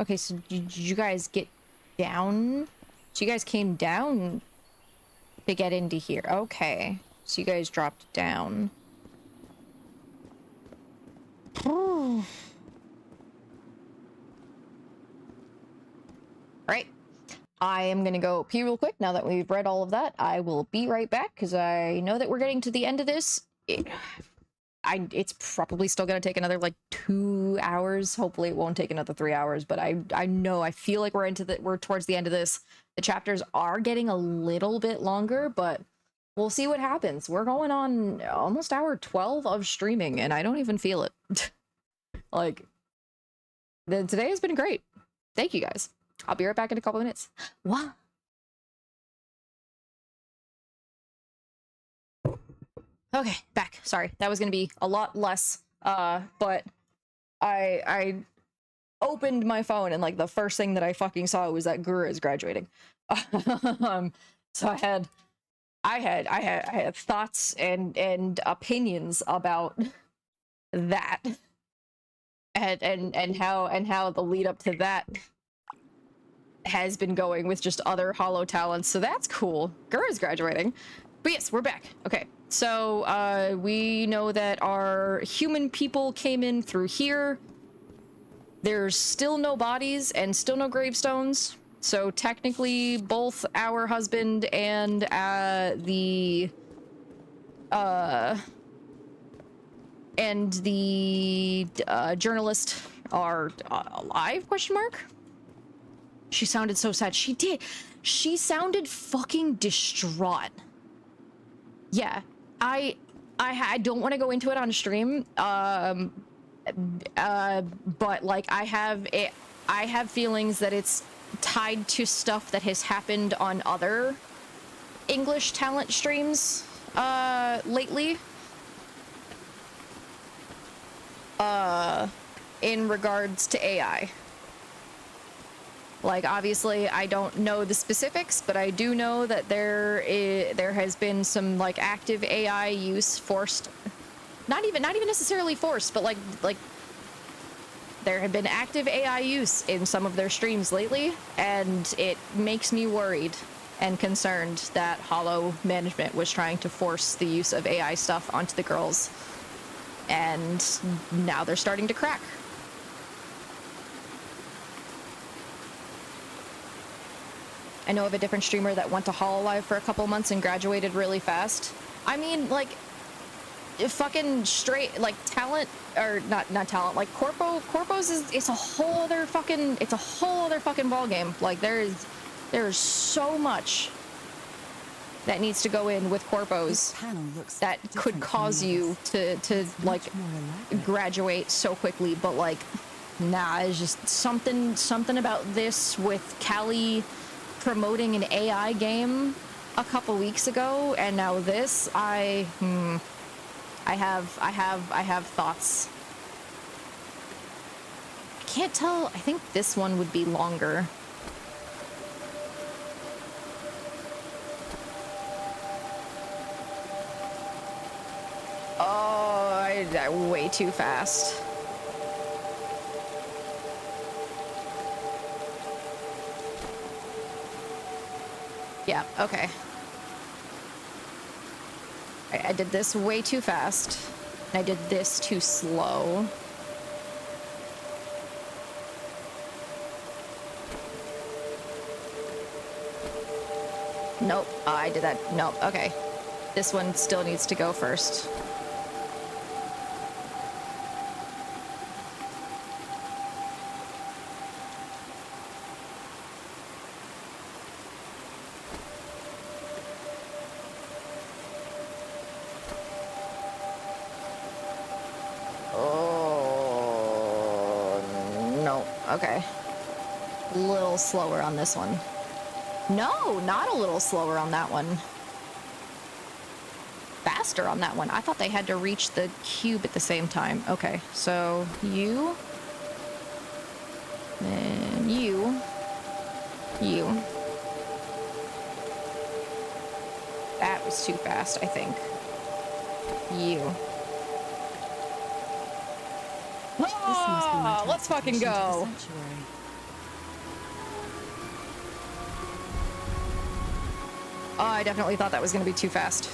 Okay, so did you guys get down? So you guys came down to get into here. Okay. So you guys dropped down. Alright. I am gonna go pee real quick now that we've read all of that. I will be right back because I know that we're getting to the end of this. It's probably still gonna take another like 2 hours. Hopefully it won't take another 3 hours, but I know, I feel like we're towards the end of this. The chapters are getting a little bit longer, but we'll see what happens. We're going on almost hour 12 of streaming and I don't even feel it. Like, today has been great. Thank you guys. I'll be right back in a couple minutes. What? Okay, back. Sorry, that was gonna be a lot less. But I opened my phone and like the first thing that I fucking saw was that Gura is graduating. So I had thoughts and opinions about that, and how the lead up to that has been going with just other hollow talents. So that's cool. Gura's graduating. But yes, we're back. Okay. So, we know that our human people came in through here. There's still no bodies and still no gravestones. So technically, both our husband and the journalist are alive? Question mark. She sounded so sad. She did. She sounded fucking distraught. Yeah. I don't want to go into it on stream, but like I have feelings that it's tied to stuff that has happened on other English talent streams lately. in regards to AI. Like, obviously, I don't know the specifics, but I do know that there has been some, like, active AI use forced. Not even necessarily forced, but like there have been active AI use in some of their streams lately, and it makes me worried and concerned that Hollow management was trying to force the use of AI stuff onto the girls, and now they're starting to crack. I know of a different streamer that went to Hololive for a couple months and graduated really fast. I mean, like, fucking straight, like, talent, or not talent, like, Corpo's it's a whole other fucking ball game. Like, there's so much that needs to go in with Corpos that could cause you to like graduate so quickly, but like, nah, it's just something about this with Callie promoting an AI game a couple weeks ago, and now this, I have thoughts. I can't tell. I think this one would be longer. Oh, I way too fast. Yeah, okay. I did this way too fast. I did this too slow. Nope, I did that. Nope, okay. This one still needs to go first. Okay. A little slower on this one. No, not a little slower on that one. Faster on that one. I thought they had to reach the cube at the same time. Okay, so you. And you. You. That was too fast, I think. You. Oh, let's fucking go. Oh, I definitely thought that was going to be too fast.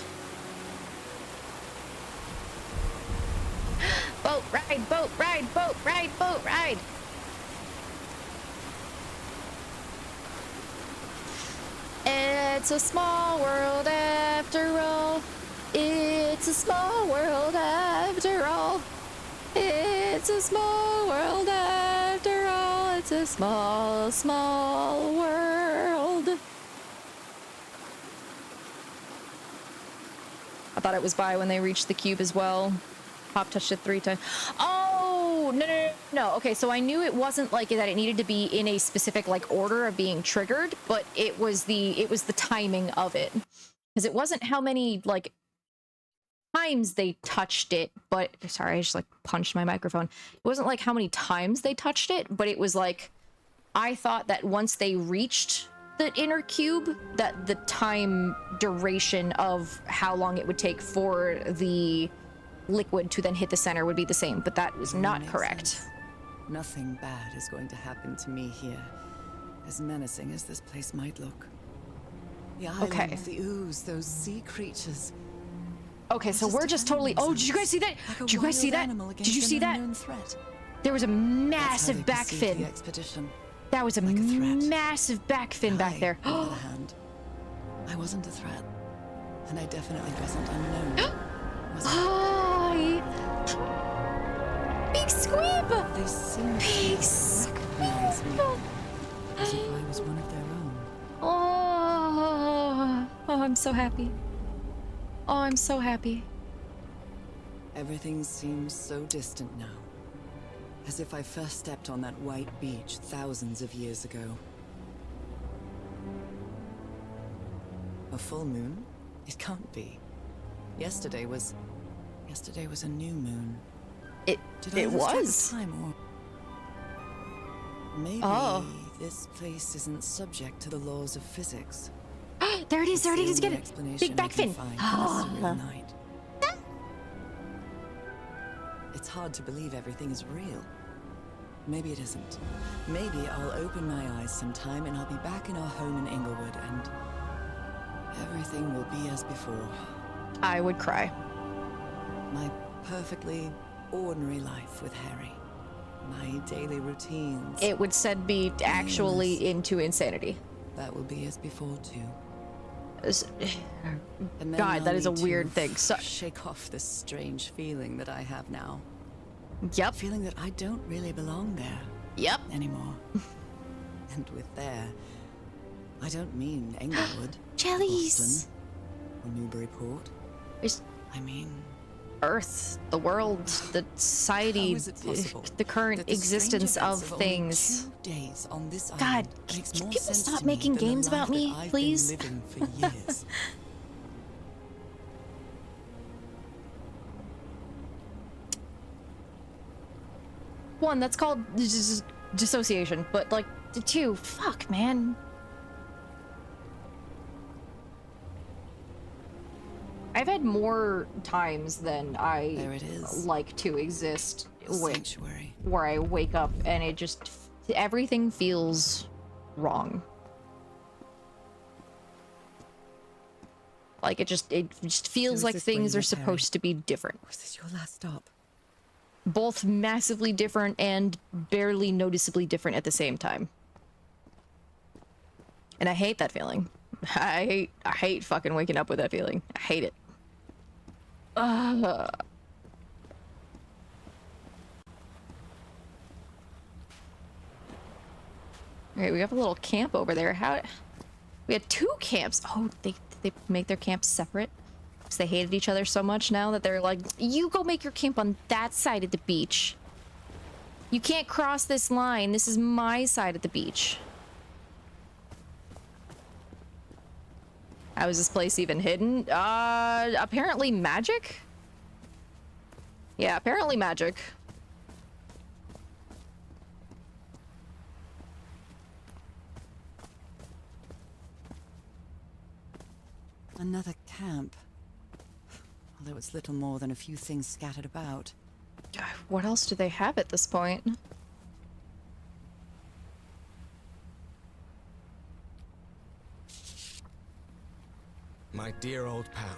Boat ride, boat ride, boat ride, boat ride. It's a small world after all. It's a small world after all. It's a small world after all. It's a small, small world. I thought it was by when they reached the cube as well. Pop touched it 3 times. Oh, no. Okay, so I knew it wasn't like that it needed to be in a specific like order of being triggered, but it was the timing of it. Because it wasn't how many like times they touched it, but sorry, I just like punched my microphone. It wasn't like how many times they touched it, but it was like I thought that once they reached the inner cube, that the time duration of how long it would take for the liquid to then hit the center would be the same, but that was not correct. Sense. Nothing bad is going to happen to me here, as menacing as this place might look. The island, the ooze, those sea creatures. Okay, so we're just totally... Oh, did you guys see that? Did you guys see that? Did you see that? There was a massive backfin. That was a massive backfin back there. On the other hand, I wasn't a threat, and I definitely wasn't unknown. Hi! Big squib! They seem Big to recognize me, as if I was one of their own. Oh, I'm so happy. Oh, I'm so happy. Everything seems so distant now. As if I first stepped on that white beach thousands of years ago. A full moon? It can't be. Yesterday was a new moon. It was. Time, or Maybe this place isn't subject to the laws of physics. There it is, there it is, get it. Big back fin. It's hard to believe everything is real. Maybe it isn't. Maybe I'll open my eyes sometime and I'll be back in our home in Inglewood and everything will be as before. I would cry. My perfectly ordinary life with Harry. My daily routines. It would send me actually into insanity. That will be as before too. God, that is a weird thing. So shake off this strange feeling that I have now. Yep. Feeling that I don't really belong there. Yep. Anymore. And with there, I don't mean Englewood, Jellies, Boston, or Newburyport. I mean Earth, the world, the society, the current existence of things. 2 days on this God, island can makes people more sense stop to me making than the games life about that me, I've please? been living for years. One, that's called dissociation, but like, two, fuck, man. I've had more times than I like to exist where I wake up and it just, everything feels wrong. Like it just feels like things are supposed to be different. Was this your last stop? Both massively different and barely noticeably different at the same time. And I hate that feeling. I hate fucking waking up with that feeling. I hate it. Okay, we have a little camp over there. We had 2 camps. Oh, they make their camps separate because they hated each other so much now that they're like, you go make your camp on that side of the beach. You can't cross this line. This is my side of the beach. How is this place even hidden? Apparently magic? Yeah, apparently magic. Another camp. Although it's little more than a few things scattered about. What else do they have at this point? My dear old pal.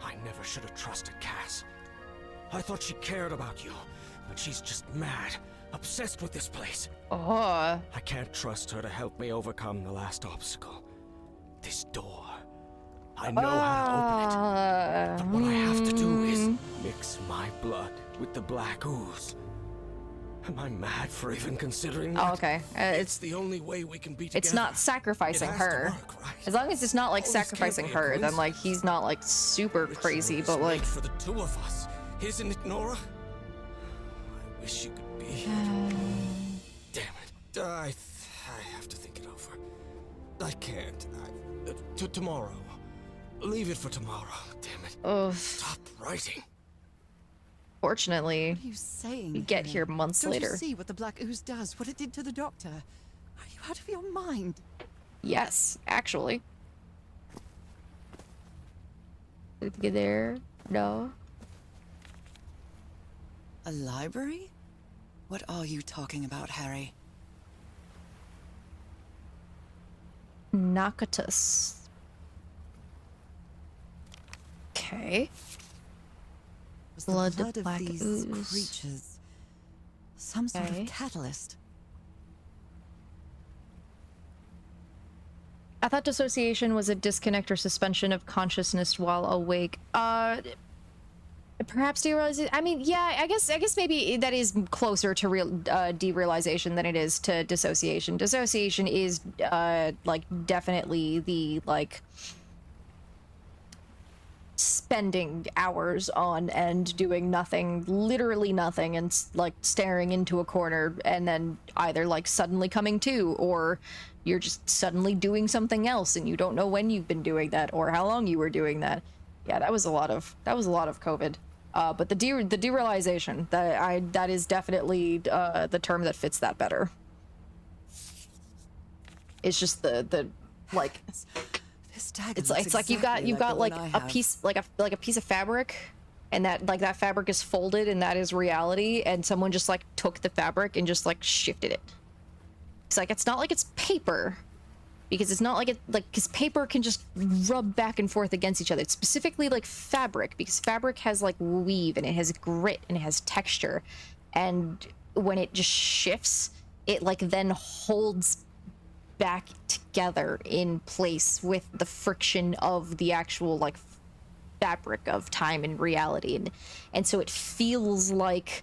I never should have trusted Cass. I thought she cared about you, but she's just mad, obsessed with this place. I can't trust her to help me overcome the last obstacle. This door. I know how to open it, but what I have to do is mix my blood with the black ooze. Am I mad for even considering that? Oh, okay. It's the only way we can be together. It's not sacrificing her. As long as it's not like sacrificing her, then like he's not like super crazy, but like for the 2 of us, isn't it, Nora? I wish you could be here. Damn it. I have to think it over. I can't. Tomorrow. Leave it for tomorrow. Damn it. Oh. Stop writing. Fortunately, what are you saying? we get here months Don't later. You see what the black ooze does? What it did to the doctor? Are you out of your mind? Yes, actually. Did we get there? No. A library? What are you talking about, Harry? Nakatus. Okay. Was Blood, the blood of black these ooze. creatures some sort Okay. of catalyst? I thought dissociation was a disconnect or suspension of consciousness while awake. Perhaps derealization. I mean, yeah, I guess maybe that is closer to real derealization than it is to dissociation. Dissociation is like definitely the like spending hours on end doing nothing, literally nothing, and like staring into a corner and then either like suddenly coming to, or you're just suddenly doing something else and you don't know when you've been doing that or how long you were doing that. Yeah, that was a lot of COVID. But the derealization, that is definitely the term that fits that better. It's just the like This dagger it's looks like you've exactly got the like one I a have. piece like a piece of fabric, and that fabric is folded and that is reality, and someone just like took the fabric and just like shifted it. It's like it's not like it's paper, because it's not like because paper can just rub back and forth against each other. It's specifically like fabric, because fabric has like weave and it has grit and it has texture, and when it just shifts, it like then holds back together in place with the friction of the actual like fabric of time and reality, and so it feels like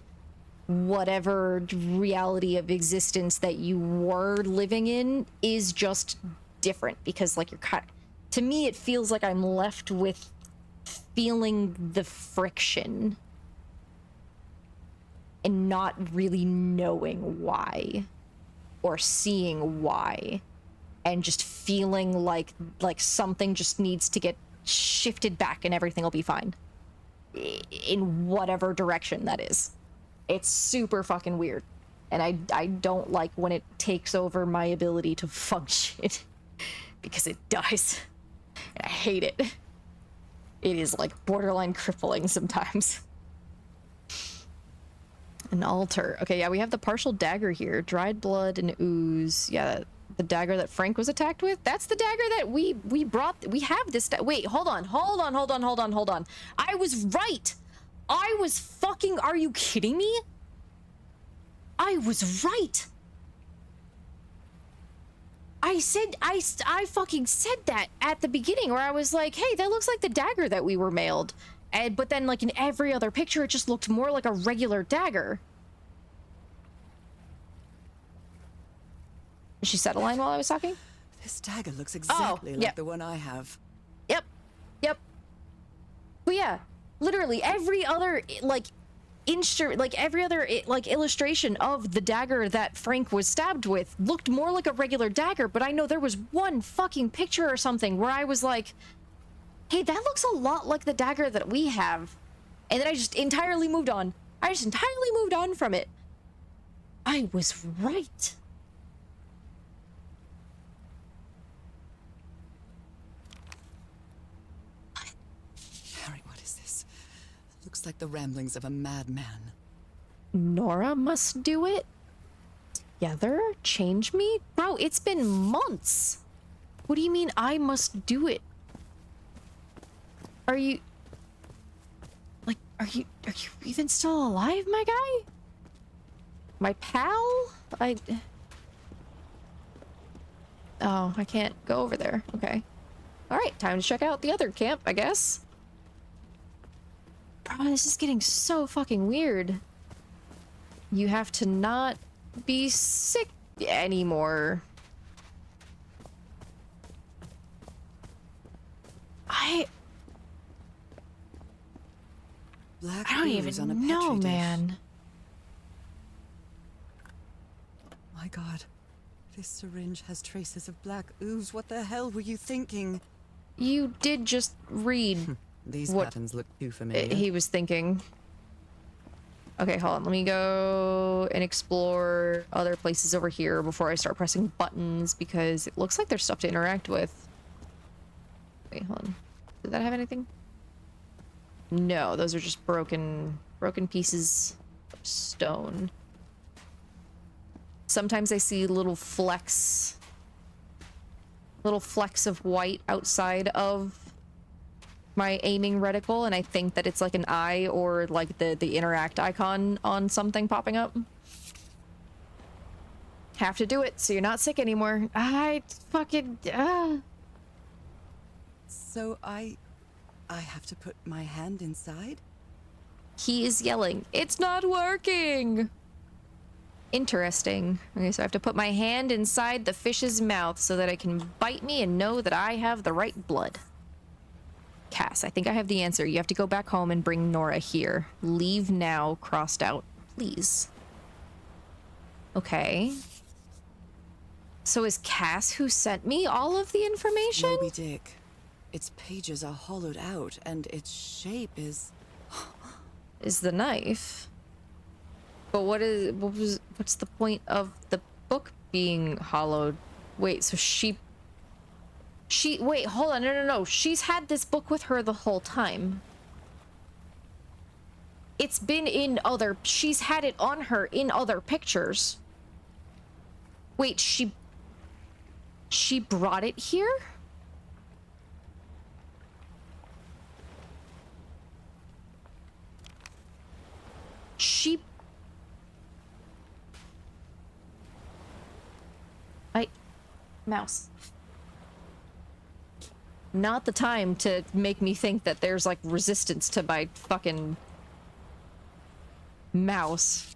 whatever reality of existence that you were living in is just different, because like you're to me it feels like I'm left with feeling the friction and not really knowing why or seeing why, and just feeling like something just needs to get shifted back and everything will be fine in whatever direction that is. It's super fucking weird, and I don't like when it takes over my ability to function because it does. And I hate it. It is like borderline crippling sometimes. An altar. Okay, yeah, we have the partial dagger here. Dried blood and ooze. Yeah, the dagger that Frank was attacked with. That's the dagger that we brought. We have this. Wait, hold on. I was right. I was fucking. Are you kidding me? I was right. I fucking said that at the beginning, where I was like, hey, that looks like the dagger that we were mailed. But then, like, in every other picture, it just looked more like a regular dagger. Did she set a line while I was talking? This dagger looks exactly like the one I have. Yep. But yeah, literally every other, like, every other, like, illustration of the dagger that Frank was stabbed with looked more like a regular dagger, but I know there was one fucking picture or something where I was like, hey, that looks a lot like the dagger that we have. And then I just entirely moved on. From it. I was right. Harry, what is this? Looks like the ramblings of a madman. Nora must do it? Together? Change me? Bro, it's been months. What do you mean I must do it? Are you even still alive, my guy? My pal? Oh, I can't go over there. Okay. Alright, time to check out the other camp, I guess. Bro, this is getting so fucking weird. You have to not be sick anymore. I don't even know, man. My God, this syringe has traces of black ooze. What the hell were you thinking? You did just read These what patterns look too familiar. he was thinking. Okay, hold on. Let me go and explore other places over here before I start pressing buttons, because it looks like there's stuff to interact with. Wait, hold on. Did that have anything? No, those are just broken pieces of stone. Sometimes I see little flecks of white outside of my aiming reticle, and I think that it's like an eye or like the interact icon on something popping up. Have to do it so you're not sick anymore. I fucking So I have to put my hand inside? He is yelling, "It's not working!" Interesting. Okay, so I have to put my hand inside the fish's mouth so that it can bite me and know that I have the right blood. Cass, I think I have the answer. You have to go back home and bring Nora here. Leave now, crossed out, please. Okay. So is Cass who sent me all of the information? Moby Dick. Its pages are hollowed out, and its shape is the knife. But what's the point of the book being hollowed Wait, so wait, hold on, no. She's had this book with her the whole time. It's been in she's had it on her in other pictures. Wait, she brought it here? Mouse. Not the time to make me think that there's like resistance to my fucking mouse.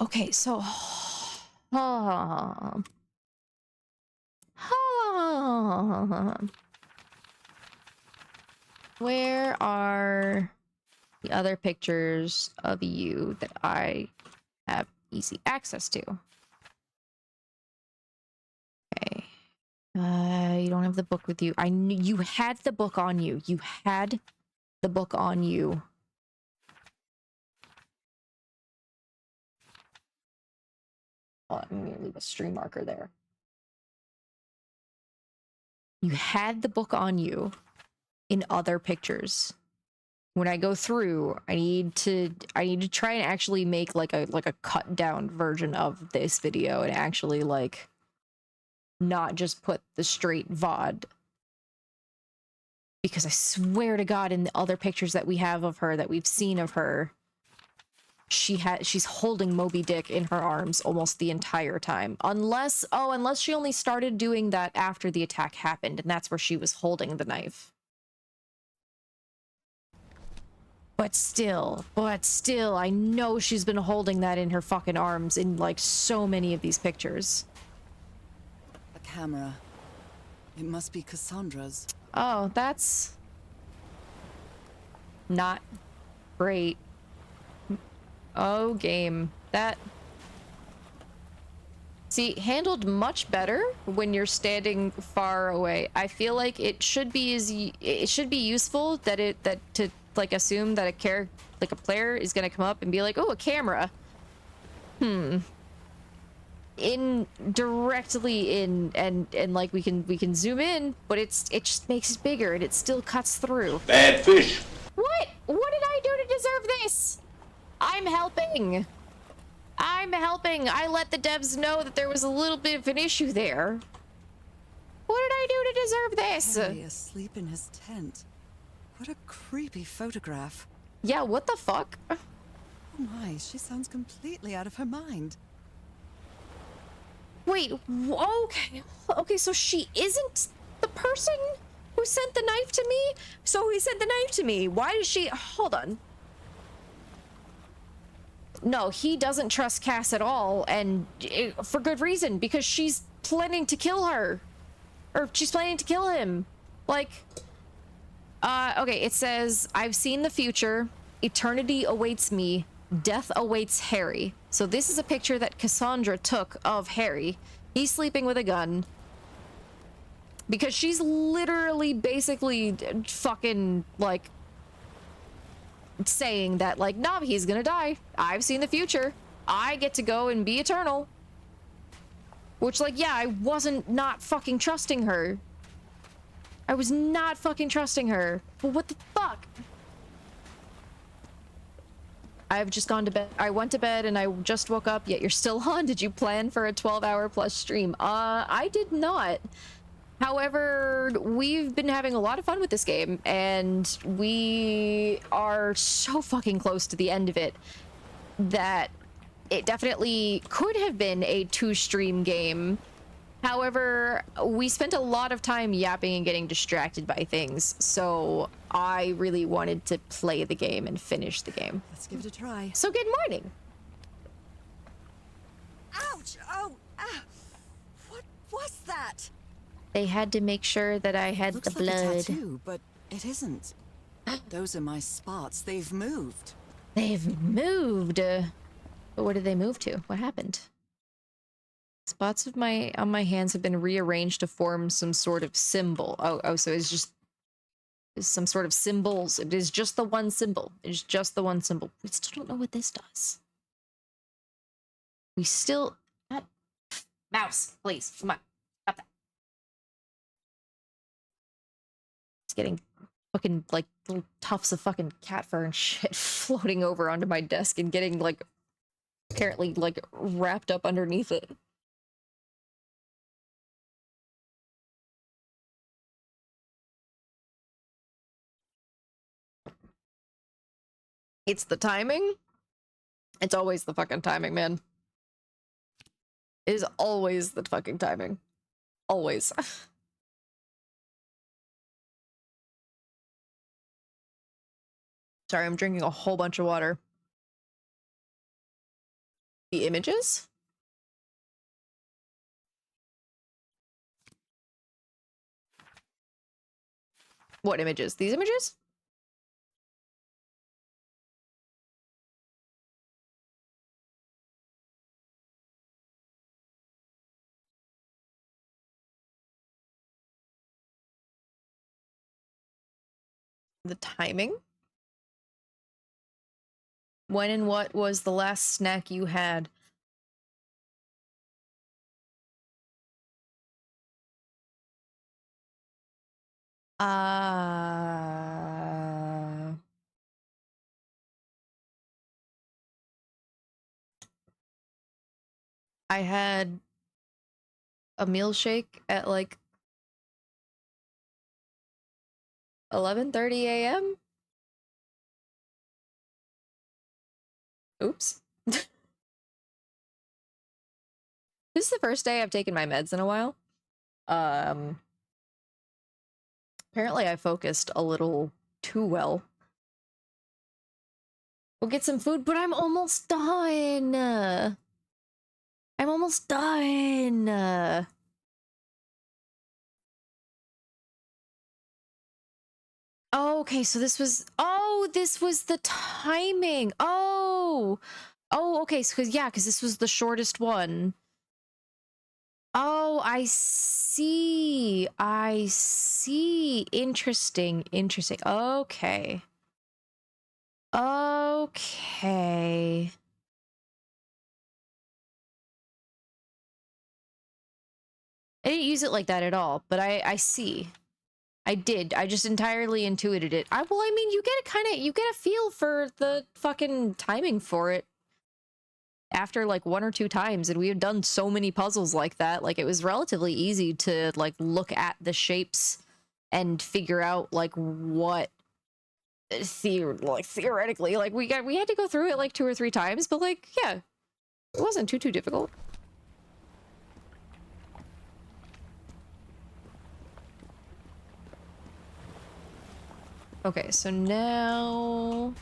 Okay, so where are the other pictures of you that I have easy access to? Okay. You don't have the book with you. I knew you had the book on you. You had the book on you. Oh, I'm gonna leave a stream marker there. You had the book on you in other pictures. When I go through, I need to try and actually make like a cut down version of this video and actually like not just put the straight VOD. Because I swear to God, in the other pictures that we have of her, that we've seen of her, she's holding Moby Dick in her arms almost the entire time. Unless she only started doing that after the attack happened, and that's where she was holding the knife. But still, I know she's been holding that in her fucking arms in like so many of these pictures. A camera. It must be Cassandra's. Oh, that's not great. Oh, game. That... See, handled much better when you're standing far away. I feel like it should be useful that to like assume that a player is gonna come up and be like, oh, a camera. Directly in and like we can zoom in, but it just makes it bigger and it still cuts through. Bad fish. What did I do to deserve this? I'm helping. I let the devs know that there was a little bit of an issue there. What did I do to deserve this? Henry asleep in his tent. What a creepy photograph. Yeah, what the fuck? Oh my, she sounds completely out of her mind. Wait, okay, so she isn't the person who sent the knife to me? So he sent the knife to me. Why does she... Hold on. No, he doesn't trust Cass at all, and for good reason, because she's planning to kill her. Or she's planning to kill him. Like... okay, it says, I've seen the future. Eternity awaits me. Death awaits Harry. So this is a picture that Cassandra took of Harry. He's sleeping with a gun. Because she's literally basically fucking, like, saying that, like, nah, he's gonna die. I've seen the future. I get to go and be eternal. Which, like, yeah, I wasn't not fucking trusting her. I was not fucking trusting her. But what the fuck? I've just gone to bed. I went to bed and I just woke up, yet you're still on. Did you plan for a 12-hour plus stream? I did not. However, we've been having a lot of fun with this game, and we are so fucking close to the end of it that it definitely could have been a 2-stream game. However, we spent a lot of time yapping and getting distracted by things, so I really wanted to play the game and finish the game. Let's give it a try. So good morning. Ouch! Oh! Ah. What was that? They had to make sure that I had Looks the like blood. a tattoo, but it isn't. Those are my spots. They've moved. They've moved. But where did they move to? What happened? Spots of on my hands have been rearranged to form some sort of symbol. Oh, so it's just some sort of symbols. It is just the one symbol. It's just the one symbol. We still don't know what this does. We still... Mouse, please, come on. Stop that. It's getting fucking, like, little tufts of fucking cat fur and shit floating over onto my desk and getting, like, apparently, like, wrapped up underneath it. It's the timing. It's always the fucking timing, man. It is always the fucking timing. Always. Sorry, I'm drinking a whole bunch of water. The images? What images? These images? The timing? When and what was the last snack you had? I had a meal shake at like 11:30 a.m. Oops. This is the first day I've taken my meds in a while. Apparently I focused a little too well. We'll get some food, but I'm almost done. I'm almost done. Oh, okay, so this was... Oh, this was the timing. Oh! Oh, okay, so, yeah, because this was the shortest one. Oh, I see. I see. Interesting. Interesting. Okay. Okay. I didn't use it like that at all, but I see. I did. I just entirely intuited it. Well, I mean, you get you get a feel for the fucking timing for it after like 1 or 2 times, and we have done so many puzzles like that. Like, it was relatively easy to like look at the shapes and figure out like what theoretically, like we had to go through it like 2 or 3 times, but like, yeah, it wasn't too difficult. Okay, so now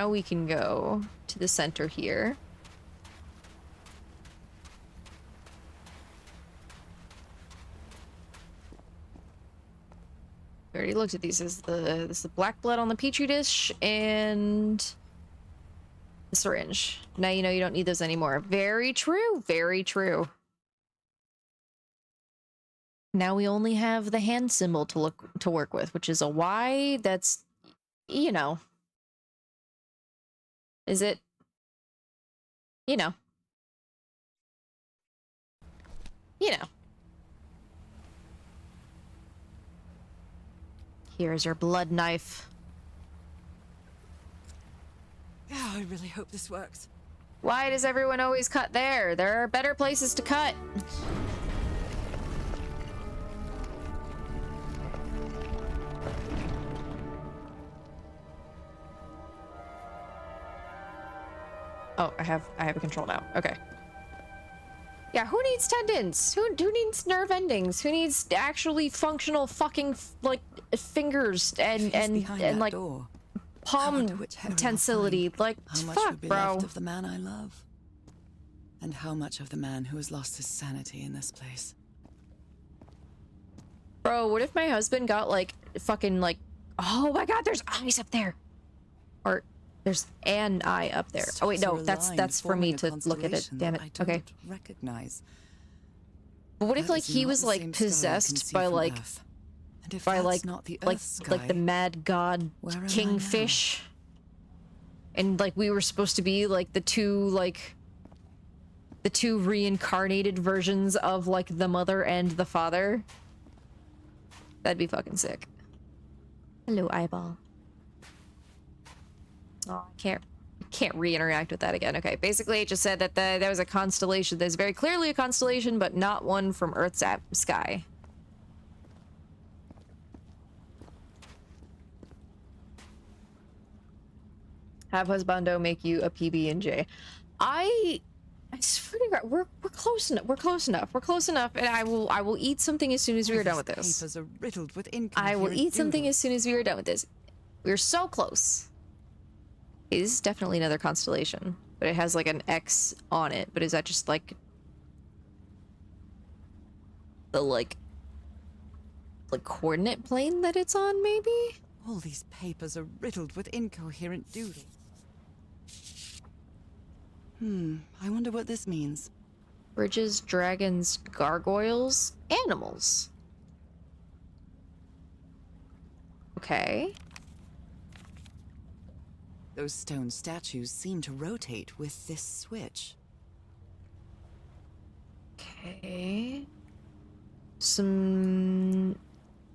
we can go to the center here. We already looked at these. This is the black blood on the petri dish and the syringe. Now you know you don't need those anymore. Very true. Very true. Now we only have the hand symbol to work with, which is a Y. That's, you know. Is it? You know. You know. Here's your blood knife. Yeah, I really hope this works. Why does everyone always cut there? There are better places to cut. Oh, I have a control now. Okay. Yeah, who needs tendons? Who needs nerve endings? Who needs actually functional fucking like fingers and like door. palm tensility? Like, how much fuck, would be bro. left of the man I love? And how much of the man who has lost his sanity in this place? Bro, what if my husband got like fucking like, oh my god, there's eyes up there, or there's an eye up there. Oh wait, no, that's for me to look at it. Damn it. Okay. Recognize. But what if like he was like possessed by like the mad god kingfish? And like we were supposed to be like the two reincarnated versions of like the mother and the father. That'd be fucking sick. Hello, eyeball. Oh, I can't re-interact with that again. Okay, basically it just said that there was a constellation. There's very clearly a constellation, but not one from Earth's sky. Have husbando make you a PB&J. I swear to God, we're close enough. We're close enough. We're close enough, and I will eat something as soon as we are done with this. Papers are riddled with I will eat something doodles. as soon as we are done with this. We're so close. Okay, this is definitely another constellation, but it has like an X on it. But is that just like the like coordinate plane that it's on? Maybe. All these papers are riddled with incoherent doodles. I wonder what this means. Bridges, dragons, gargoyles, animals. Okay. Those stone statues seem to rotate with this switch. Okay. Some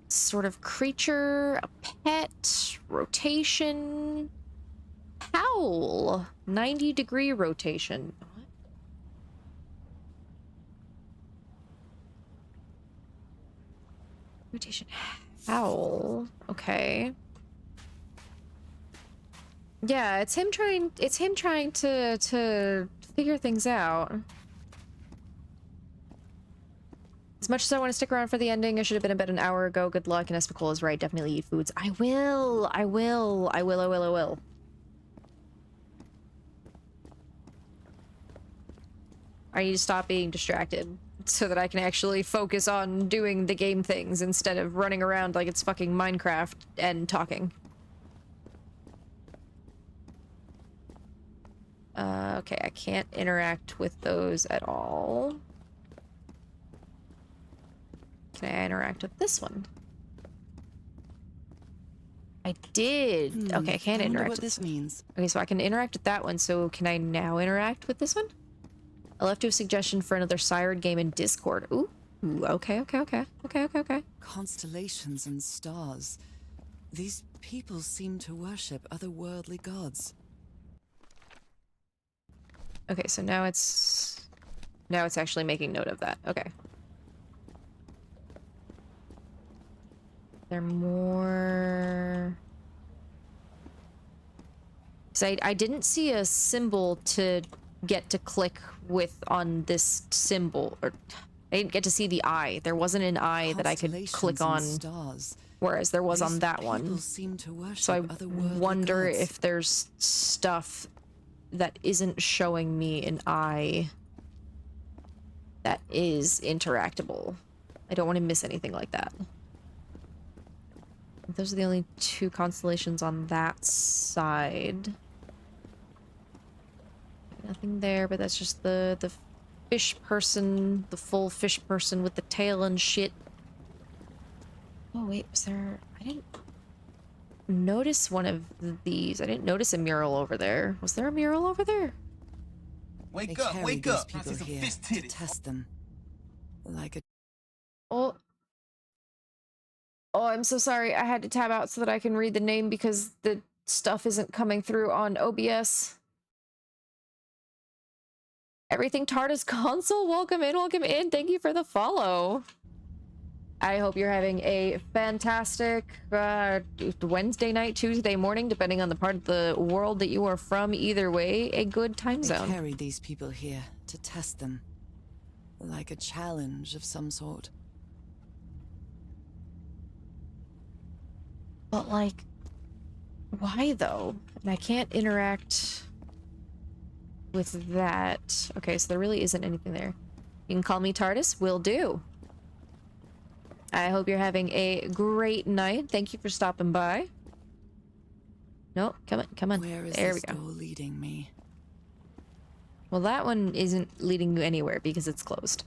sort of creature, a pet, rotation. Howl. 90-degree rotation. What? Rotation. Howl. Okay. Yeah, it's him trying to figure things out. As much as I want to stick around for the ending, I should have been in bed an hour ago. Good luck, and Espical is right. Definitely eat foods. I will. I need to stop being distracted so that I can actually focus on doing the game things instead of running around like it's fucking Minecraft and talking. Okay, I can't interact with those at all. Can I interact with this one? I did. Okay, I can't interact with this means. Okay, so I can interact with that one. So can I now interact with this one? I left you a suggestion for another Siren game in Discord. Ooh, okay. Constellations and stars. These people seem to worship otherworldly gods. Okay, so now it's actually making note of that. Okay. There more. So I didn't see a symbol to get to click with on this symbol, or I didn't get to see the eye. There wasn't an eye that I could click on, whereas there was on that one. So I wonder if there's stuff that isn't showing me an eye that is interactable. I don't want to miss anything like that. Those are the only two constellations on that side. Nothing there, but that's just the fish person, the full fish person with the tail and shit. Oh wait, was there... I didn't notice one of these. I didn't notice a mural over there. Was there a mural over there? Wake up! People here to test them. Like a... Oh, I'm so sorry. I had to tab out so that I can read the name because the stuff isn't coming through on OBS. Everything TARDIS console, welcome in. Thank you for the follow. I hope you're having a fantastic Wednesday night, Tuesday morning, depending on the part of the world that you are from. Either way, a good time zone. They carried these people here to test them. Like a challenge of some sort. But like, why though? And I can't interact with that. Okay, so there really isn't anything there. You can call me TARDIS, will do. I hope you're having a great night. Thank you for stopping by. No, come on. Where is there this we go. door leading me? Well, that one isn't leading you anywhere because it's closed.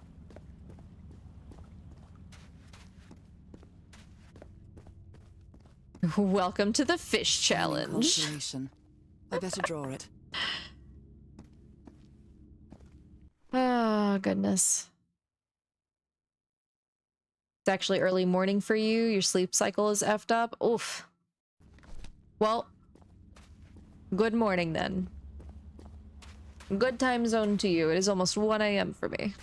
Welcome to the fish challenge. I better draw it. Oh, goodness. It's actually early morning for you. Your sleep cycle is effed up. Oof. Well, good morning then. Good time zone to you. It is almost 1 a.m. for me.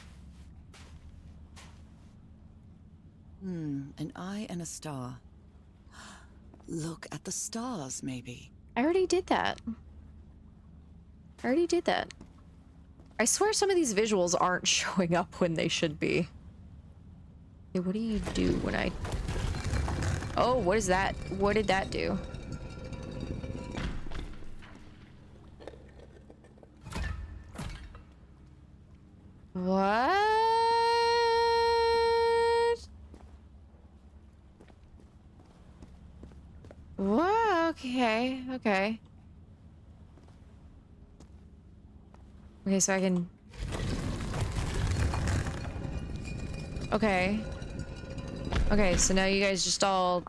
An eye and a star. Look at the stars, maybe. I already did that. I swear some of these visuals aren't showing up when they should be. Okay, what do you do when I... Oh, what is that? What did that do? What? Whoa, okay, okay. Okay, so I can... Okay. Okay, so now you guys just all...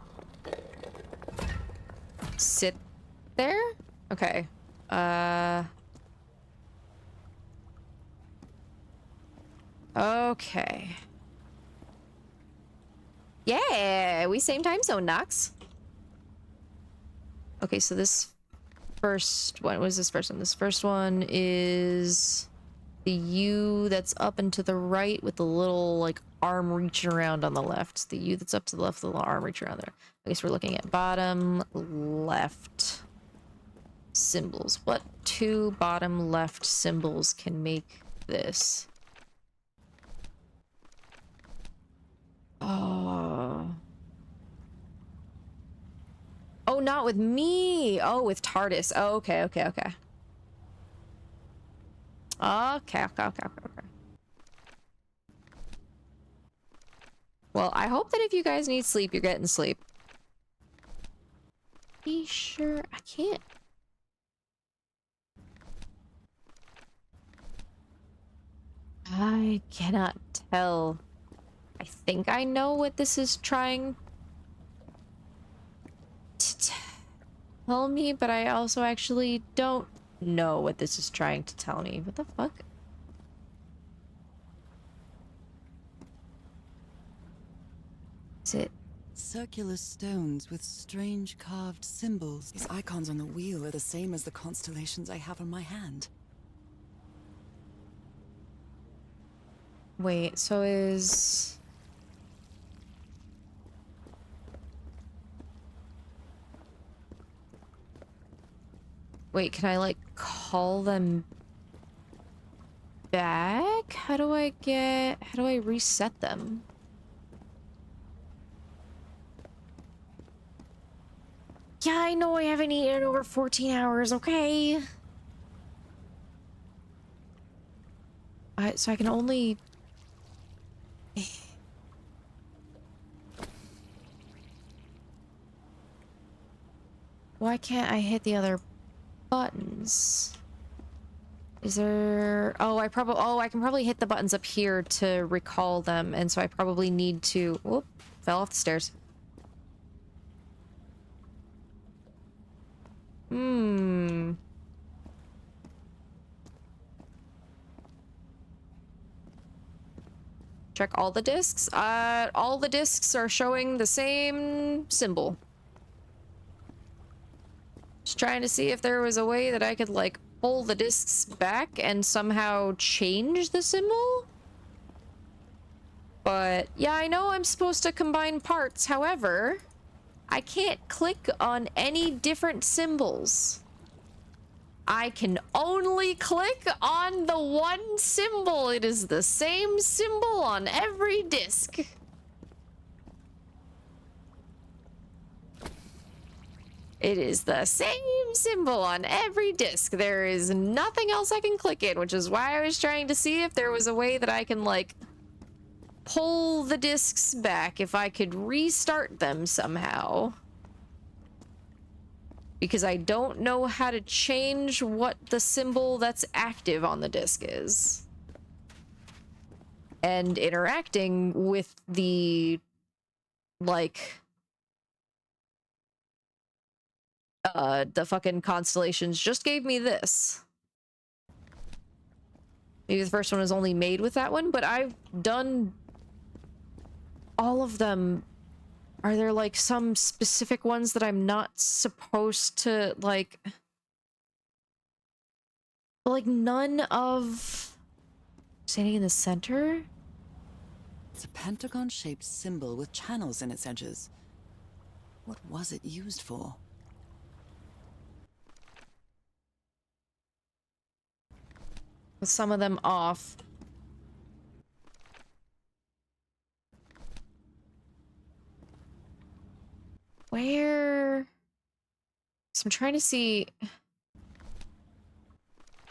sit there? Okay. Okay. Yeah, we same time zone, Nox. Okay, so this first one, what is this first one? This first one is the U that's up and to the right with the little, like, arm reaching around on the left. The U that's up to the left, the little arm reaching around there. I guess we're looking at bottom left symbols. What 2 bottom left symbols can make this? Oh. Oh, not with me. Oh, with TARDIS. Oh, okay. Okay. Well, I hope that if you guys need sleep, you're getting sleep. Be sure I can't. I cannot tell. I think I know what this is trying to tell me, but I also actually don't know what this is trying to tell me. What the fuck? Is it? Circular stones with strange carved symbols. These icons on the wheel are the same as the constellations I have on my hand. Wait, so is... Wait, can I, like, call them back? How do I reset them? Yeah, I know I haven't eaten in over 14 hours, okay? So I can only... Why can't I hit the other buttons? Is there... Oh, I can probably hit the buttons up here to recall them, and so I probably need to... Whoop, fell off the stairs. Check all the discs. All the discs are showing the same symbol. Just trying to see if there was a way that I could, like, pull the discs back and somehow change the symbol. But yeah, I know I'm supposed to combine parts. However, I can't click on any different symbols. I can only click on the one symbol. It is the same symbol on every disc. It is the same symbol on every disc. There is nothing else I can click in, which is why I was trying to see if there was a way that I can, like, pull the discs back, if I could restart them somehow. Because I don't know how to change what the symbol that's active on the disc is. And interacting with the, like... the fucking constellations just gave me this. Maybe the first one was only made with that one, but I've done all of them. Are there like some specific ones that I'm not supposed to like none of standing in the center? It's a pentagon-shaped symbol with channels in its edges. What was it used for? With some of them off. Where? So I'm trying to see.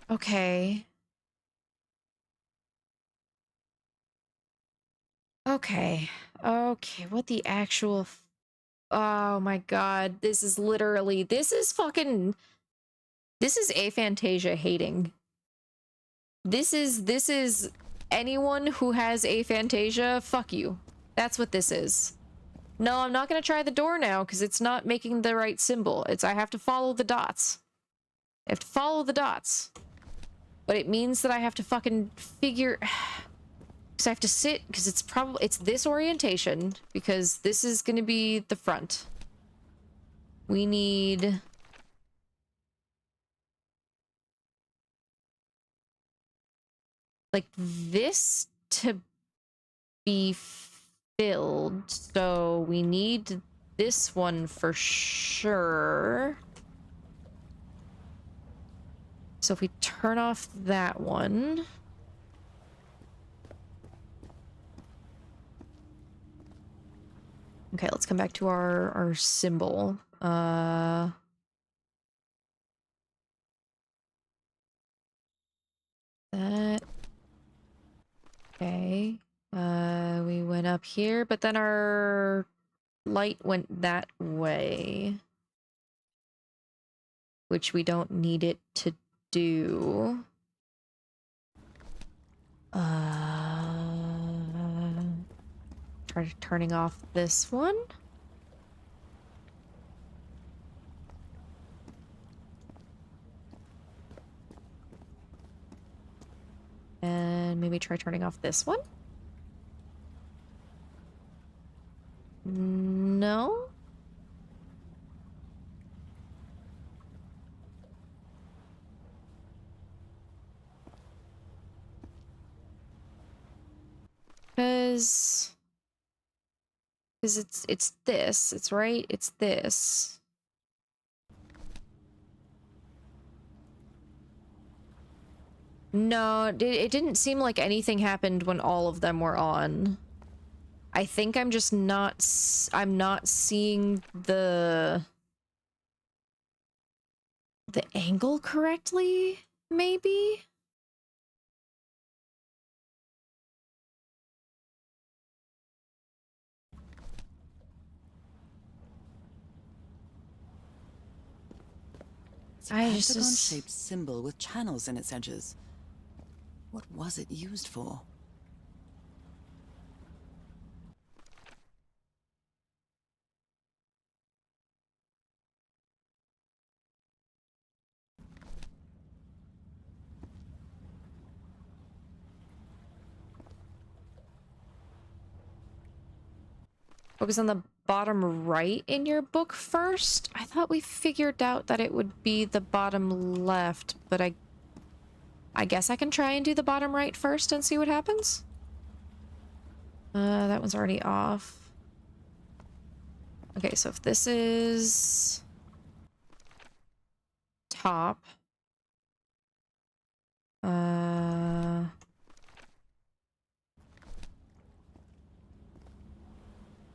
Okay. Okay. Okay. What the actual? Oh my god. This is literally. This is fucking. This is aphantasia hating. This is anyone who has aphantasia. Fuck you. That's what this is. No, I'm not gonna try the door now because it's not making the right symbol. I have to follow the dots. I have to follow the dots. But it means that I have to fucking figure... Because I have to sit, because it's this orientation, because this is gonna be the front. We need... like this to be filled, so we need this one for sure. So if we turn off that one, okay, let's come back to our symbol. That. Okay. We went up here, but then our light went that way, which we don't need it to do. Try turning off this one. And maybe try turning off this one. No. Because it's this. It's right. It's this. No, it didn't seem like anything happened when all of them were on. I think I'm just not... I'm not seeing the angle correctly, maybe? It's a pentagon-shaped symbol with channels in its edges. What was it used for? Focus on the bottom right in your book first? I thought we figured out that it would be the bottom left, but I guess I can try and do the bottom right first and see what happens. That one's already off. Okay, so if this is top,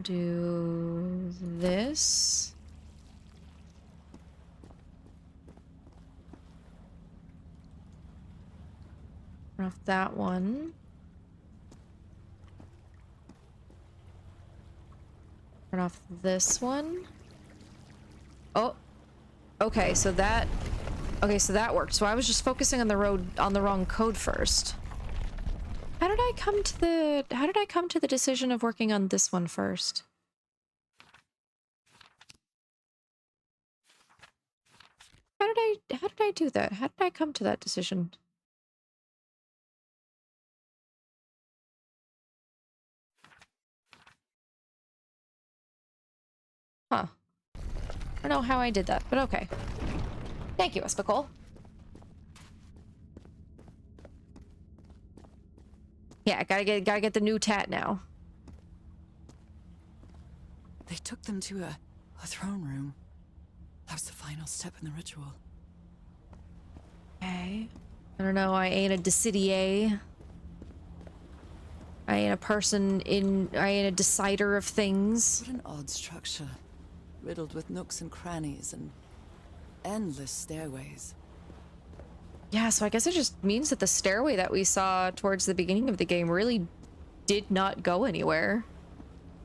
do this. Turn off that one. Turn off this one. Oh, okay, so that... Okay, so that worked. So I was just focusing on the wrong code first. How did I come to the decision of working on this one first? how did I do that? How did I come to that decision? Huh. I don't know how I did that, but okay. Thank you, Espicole. Yeah, gotta get the new tat now. They took them to a throne room. That was the final step in the ritual. Okay. I don't know, I ain't a decidier. I ain't a person I ain't a decider of things. What an odd structure. Riddled with nooks and crannies and endless stairways. Yeah, so I guess it just means that the stairway that we saw towards the beginning of the game really did not go anywhere.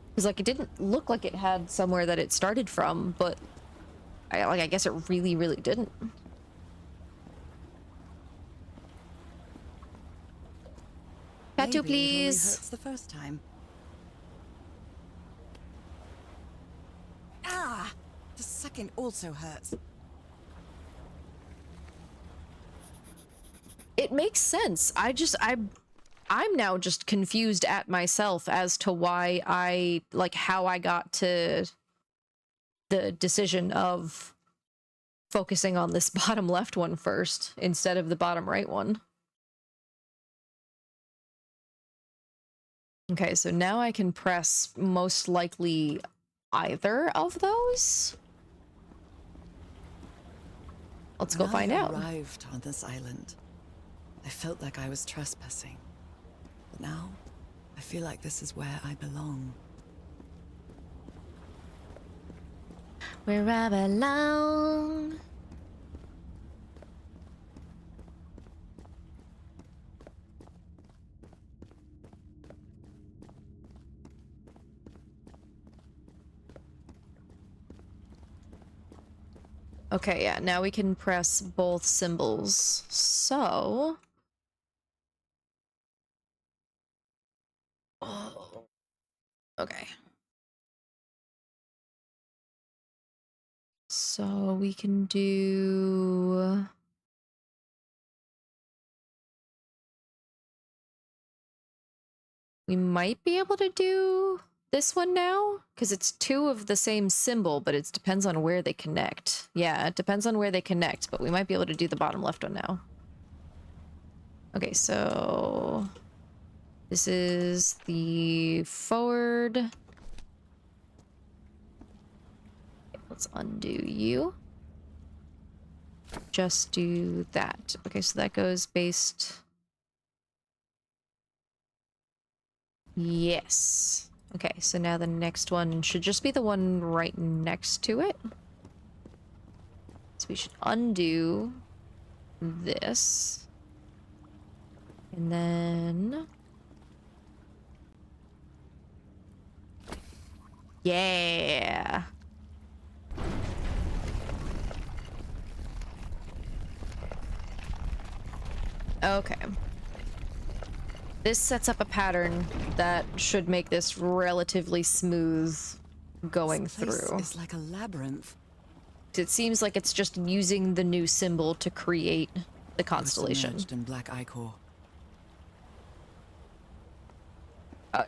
Because, like, it didn't look like it had somewhere that it started from, but I guess it really, really didn't. Tattoo, Maybe it only please. hurts the first time. Ah! The second also hurts. It makes sense. I'm now just confused at myself as to why how I got to the decision of focusing on this bottom left one first instead of the bottom right one. Okay, so now I can press most likely either of those. Let's go find out. When I arrived on this island, I felt like I was trespassing. But now, I feel like this is where I belong. Where I belong. Okay, yeah, now we can press both symbols. So... Oh. Okay. So we can do... We might be able to do this one now, because it's two of the same symbol, but it depends on where they connect. Yeah, it depends on where they connect, but we might be able to do the bottom left one now. Okay, so... This is the forward. Okay, let's undo you. Just do that. Okay, so that goes based... Yes. Okay, so now the next one should just be the one right next to it. So we should undo this. And then... Yeah. Okay. This sets up a pattern that should make this relatively smooth going through. It's like a labyrinth. It seems like it's just using the new symbol to create the constellation. In black ichor.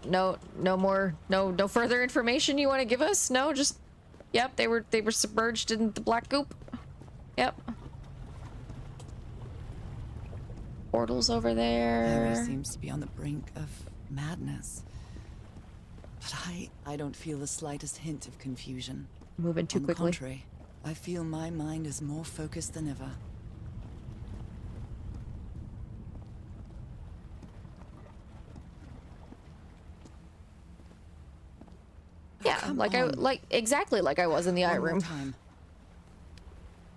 No further information you want to give us? No, just, yep, they were submerged in the black goop. Yep. Portals over there. Harry seems to be on the brink of madness. But I don't feel the slightest hint of confusion. Moving too quickly. On the contrary, I feel my mind is more focused than ever. Yeah, exactly like I was in the eye room.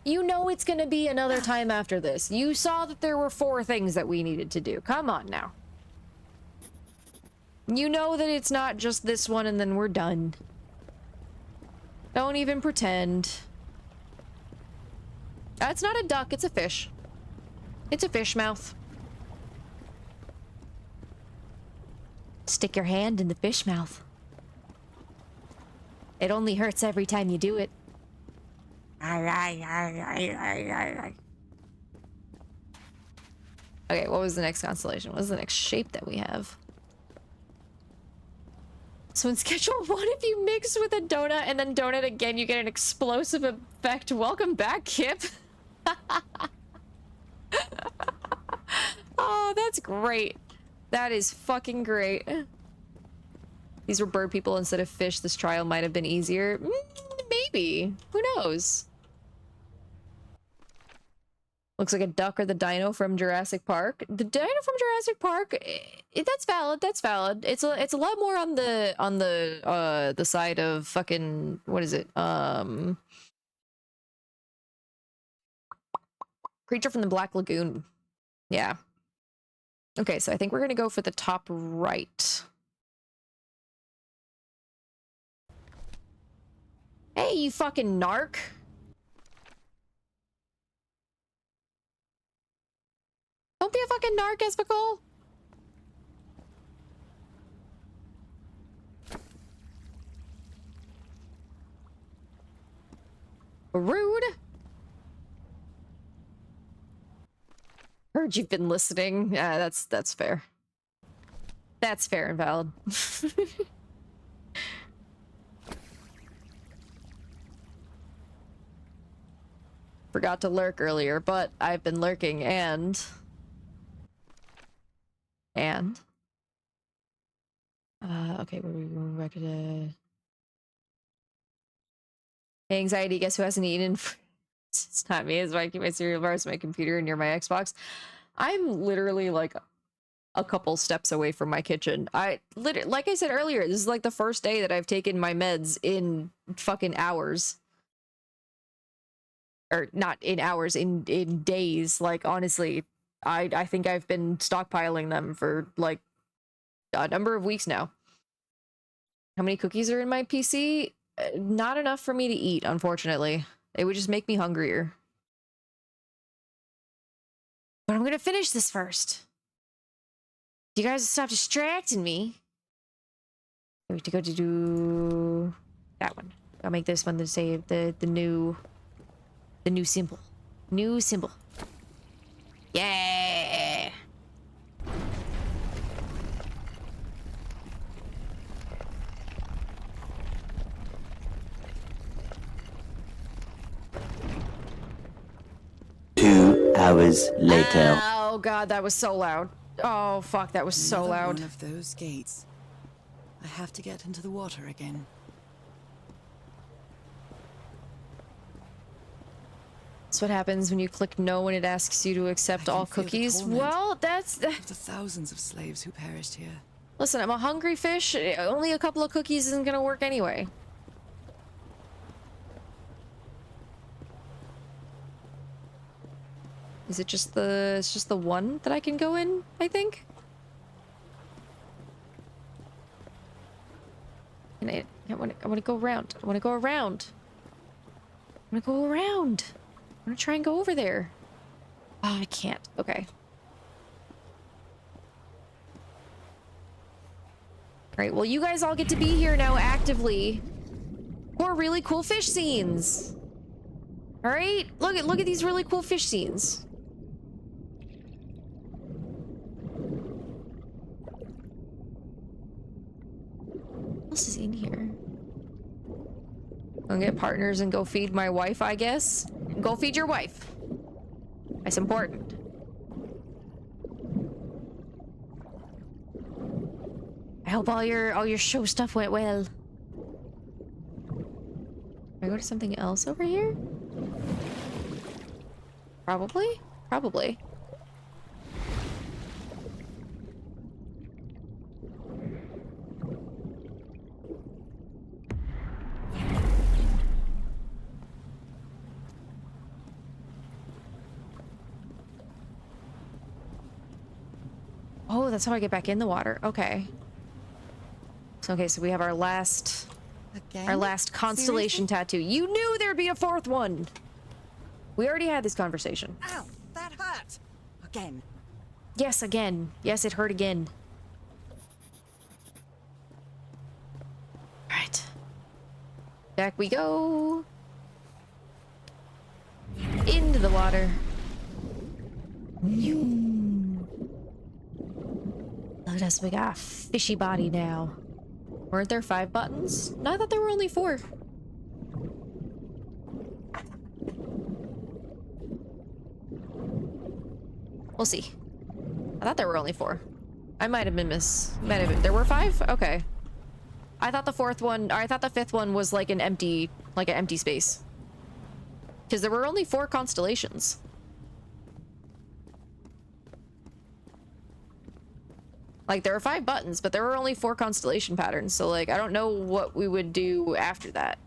You know it's gonna be another time after this. You saw that there were 4 things that we needed to do. Come on now. You know that it's not just this one and then we're done. Don't even pretend. It's not a duck, it's a fish. It's a fish mouth. Stick your hand in the fish mouth. It only hurts every time you do it. Okay, what was the next constellation? What was the next shape that we have? So in schedule 1, if you mix with a donut and then donut again, you get an explosive effect. Welcome back, Kip. Oh, that's great. That is fucking great. These were bird people instead of fish. This trial might have been easier. Maybe. Who knows? Looks like a duck or the dino from Jurassic Park. The dino from Jurassic Park, that's valid. That's valid. It's a lot more on the side of fucking, what is it? Creature from the Black Lagoon. Yeah. Okay, so I think we're gonna go for the top right. Hey, you fucking narc. Don't be a fucking narc, Espical. Rude. Heard you've been listening. Yeah, that's fair. That's fair and valid. Forgot to lurk earlier, but I've been lurking and okay, we're going back to anxiety. Guess who hasn't eaten? It's not me. It's why I keep my cereal bars, my computer, near my Xbox. I'm literally like a couple steps away from my kitchen. Like I said earlier, this is like the first day that I've taken my meds in fucking hours. Or not in hours, in days. Like, honestly, I think I've been stockpiling them for like a number of weeks now. How many cookies are in my PC? Not enough for me to eat, unfortunately. It would just make me hungrier. But I'm gonna finish this first. You guys stop distracting me. We have to go to do that one. I'll make this one to say the new symbol. New symbol. Yeah. Hours later. Oh god, that was so loud. Oh fuck, that was so loud. One of those gates. I have to get into the water again. That's what happens when you click no when it asks you to accept all cookies. Well, that's the thousands of slaves who perished here. Listen, I'm a hungry fish. Only a couple of cookies isn't gonna work anyway. Is it just it's just the one that I can go in, I think? I want to go around. I want to go around. I want to go around. I'm gonna try and go over there. Oh, I can't. Okay. Alright, well, you guys all get to be here now actively for really cool fish scenes. Alright? Look at these really cool fish scenes. What else is in here? I'll get partners and go feed my wife, I guess. Go feed your wife. That's important. I hope all your show stuff went well. Can I go to something else over here? Probably? Probably. Oh, that's how I get back in the water. Okay. So, okay, so we have our last constellation tattoo. You knew there'd be a fourth one. We already had this conversation. Ow, that hurt. Again. Yes, again. Yes, it hurt again. All right. Back we go. Into the water. Look at us, we got a fishy body now. Weren't there 5 buttons? No, I thought there were only 4. We'll see. I thought there were only 4. I might have been there were 5? Okay. I thought the 4th one, or I thought the 5th one was like an empty space. Because there were only 4 constellations. Like, there were 5 buttons, but there were only 4 constellation patterns, so, like, I don't know what we would do after that.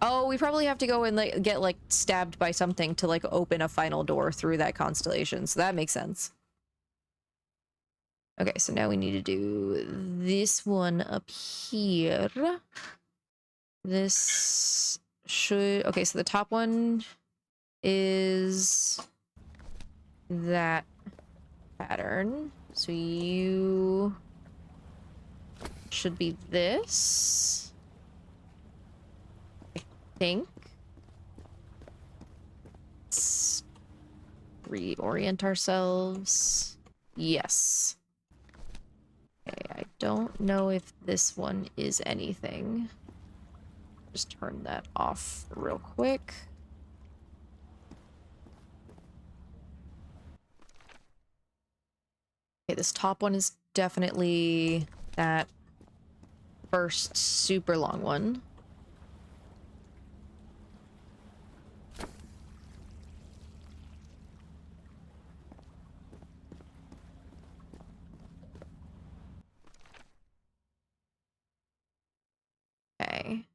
Oh, we probably have to go and, like, get, like, stabbed by something to, like, open a final door through that constellation, so that makes sense. Okay, so now we need to do this one up here. This should... Okay, so the top one is that pattern. So you should be this, I think. Let's reorient ourselves. Yes. Okay, I don't know if this one is anything. Just turn that off real quick. Okay, this top one is definitely that first super long one. Okay.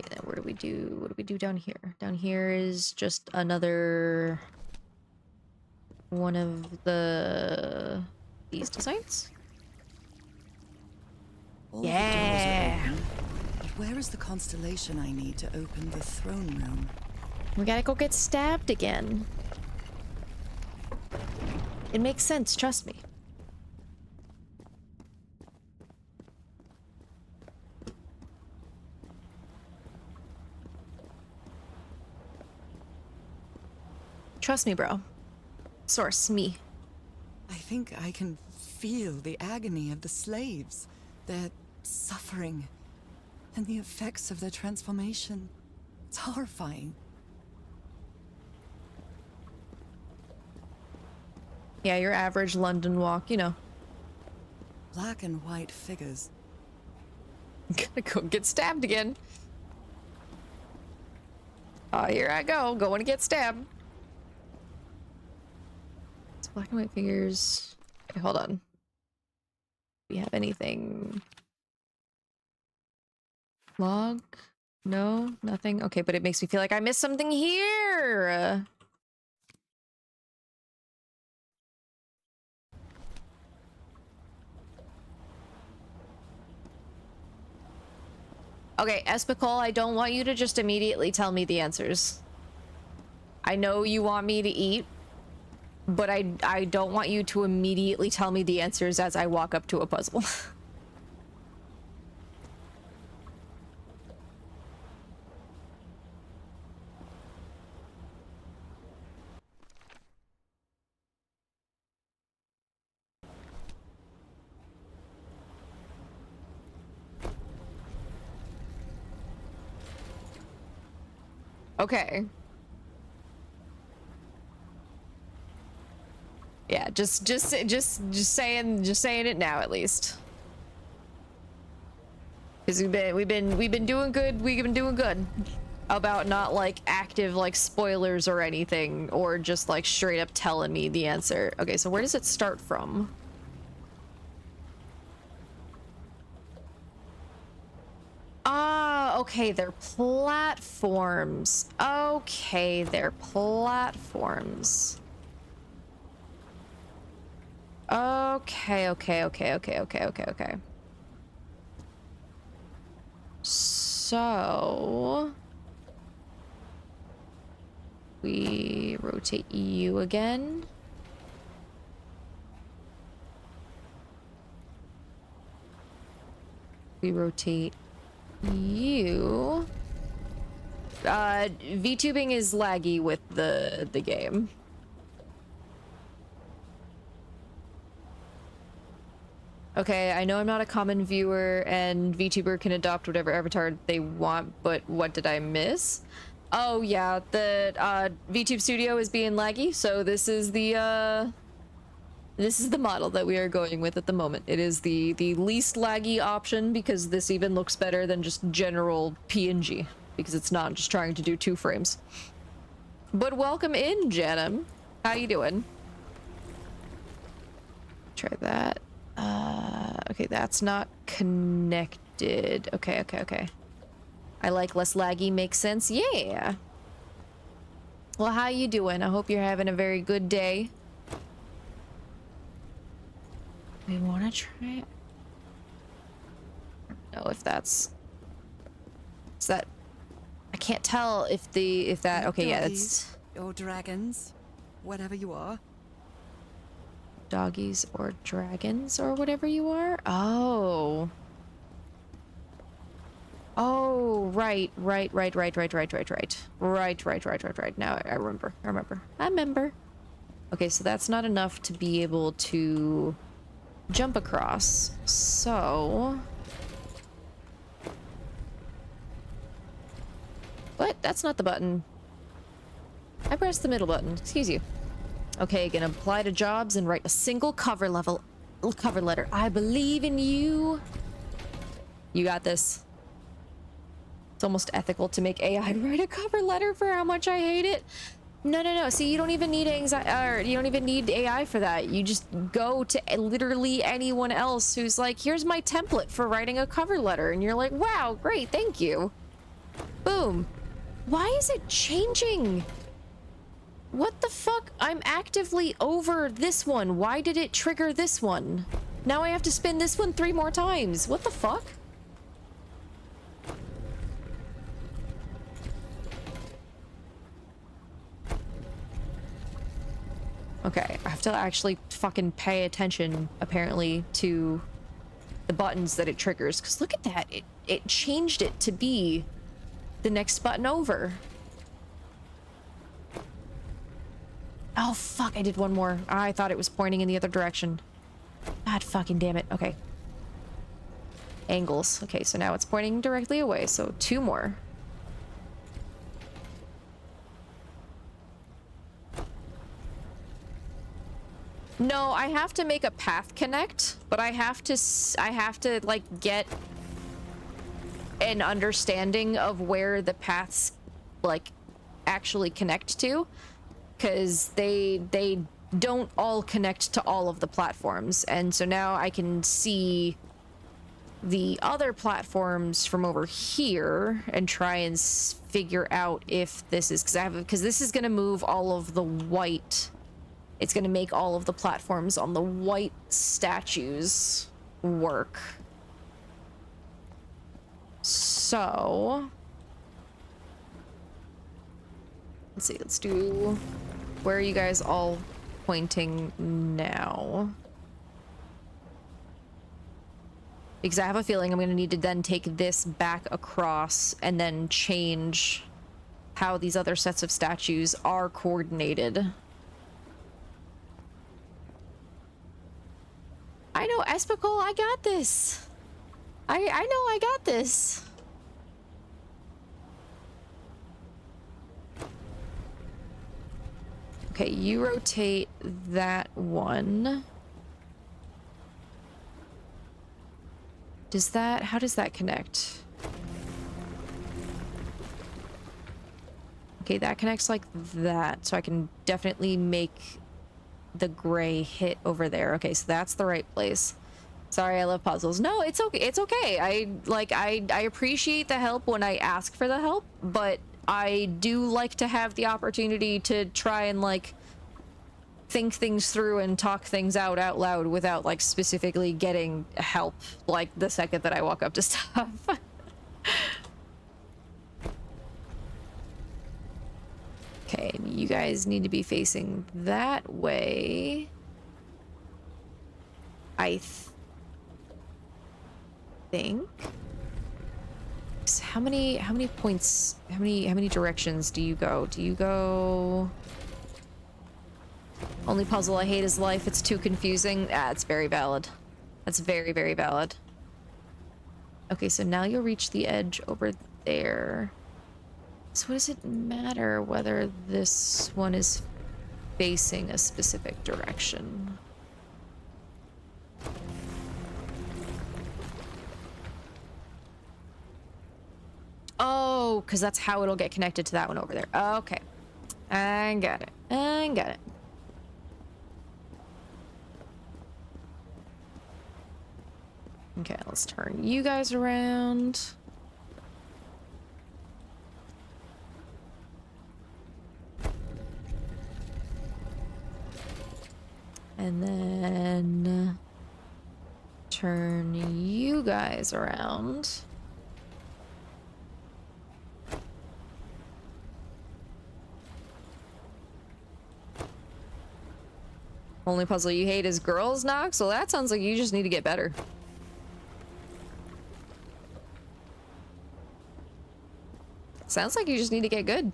Then where do we do, what do we do down here? Down here is just another one of these designs. All the doors are open, but where is the constellation I need to open the throne room? We gotta go get stabbed again. It makes sense, trust me. Trust me, bro. Source, me. I think I can feel the agony of the slaves, their suffering, and the effects of their transformation. It's horrifying. Yeah, your average London walk, you know. Black and white figures. Gotta go get stabbed again. Oh, here I go, going to get stabbed. It's black and white figures. Okay, hold on. Do we have anything? Log? No, nothing. Okay, but it makes me feel like I missed something here. Okay, Espicol, I don't want you to just immediately tell me the answers. I know you want me to eat, but I don't want you to immediately tell me the answers as I walk up to a puzzle. Okay. Yeah, just saying it now at least. Because we've been doing good. We've been doing good about not like active like spoilers or anything, or just like straight up telling me the answer. Okay, so where does it start from? Ah, okay, they're platforms. Okay, they're platforms. Okay. So we rotate you again. We rotate you. VTubing is laggy with the game. Okay, I know I'm not a common viewer and VTuber can adopt whatever avatar they want, but what did I miss? Oh yeah, the VTube Studio is being laggy, so this is the model that we are going with at the moment. It is the least laggy option because this even looks better than just general PNG because it's not just trying to do 2 frames. But welcome in, Janum. How you doing? Try that. Okay, that's not connected. Okay. I like less laggy, makes sense. Yeah. Well, how you doing? I hope you're having a very good day. We want to try it. I don't know if that's... Is that... I can't tell if that... Okay, yeah, it's... Or dragons. Whatever you are. Doggies or dragons or whatever you are? Oh. Oh, right. Now I remember. Okay, so that's not enough to be able to jump across. So... What? That's not the button. I pressed the middle button. Excuse you. Okay, gonna apply to jobs and write a single cover letter. I believe in you. You got this. It's almost ethical to make AI write a cover letter for how much I hate it. No. See, you don't even need you don't even need AI for that. You just go to literally anyone else who's like, here's my template for writing a cover letter. And you're like, wow, great, thank you. Boom. Why is it changing? What the fuck? I'm actively over this one. Why did it trigger this one? Now I have to spin this one 3 more times. What the fuck? Okay, I have to actually fucking pay attention, apparently, to the buttons that it triggers. Because look at that. It changed it to be the next button over. Oh, fuck, I did one more. I thought it was pointing in the other direction. God fucking damn it. Okay. Angles. Okay, so now it's pointing directly away, so 2 more. No, I have to make a path connect, but I have to like get an understanding of where the paths like actually connect to. Because they don't all connect to all of the platforms. And so now I can see the other platforms from over here and try and figure out if this is... Because this is going to move all of the white... It's going to make all of the platforms on the white statues work. So... Let's see, let's do... Where are you guys all pointing now? Because I have a feeling I'm going to need to then take this back across and then change how these other sets of statues are coordinated. I know, Espical, I got this. I know I got this. Okay, you rotate that one. Does that... How does that connect? Okay, that connects like that, so I can definitely make the gray hit over there. Okay, so that's the right place. Sorry, I love puzzles. No, it's okay. It's okay. I appreciate the help when I ask for the help, but I do like to have the opportunity to try and like think things through and talk things out loud without like specifically getting help like the second that I walk up to stuff. Okay, you guys need to be facing that way. think. So how many points, how many directions do you go? Do you go... Only puzzle I hate is life. It's too confusing. Ah, it's very valid. That's very, very valid. Okay, so now you'll reach the edge over there. So what does it matter whether this one is facing a specific direction? Oh, because that's how it'll get connected to that one over there. Okay. I got it. I got it. Okay, let's turn you guys around. And then turn you guys around. Only puzzle you hate is girls, Nox? Well, that sounds like you just need to get better. Sounds like you just need to get good.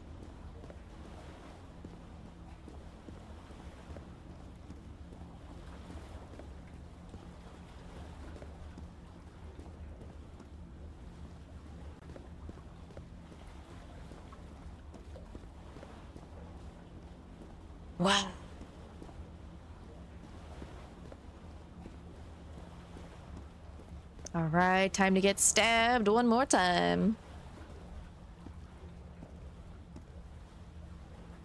Wow. All right, time to get stabbed one more time.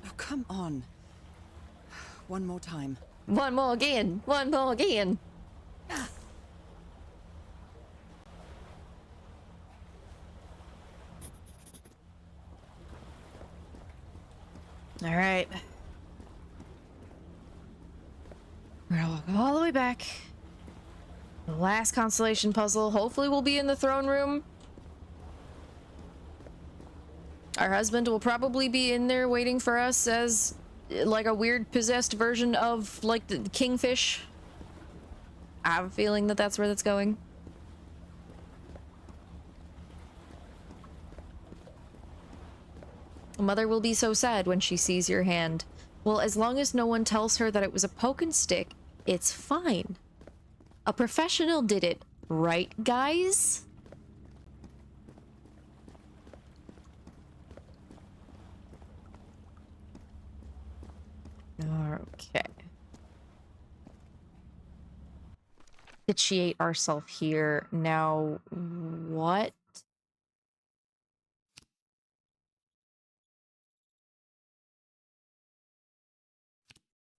Oh, come on. One more time. One more again. One more again. All right. We're gonna walk all the way back. The last constellation puzzle. Hopefully we'll be in the throne room. Our husband will probably be in there waiting for us as like a weird possessed version of like the kingfish. I have a feeling that that's where that's going. Mother will be so sad when she sees your hand. Well, as long as no one tells her that it was a poke and stick, it's fine. A professional did it, right, guys? Okay. Situate ourselves here. Now, what?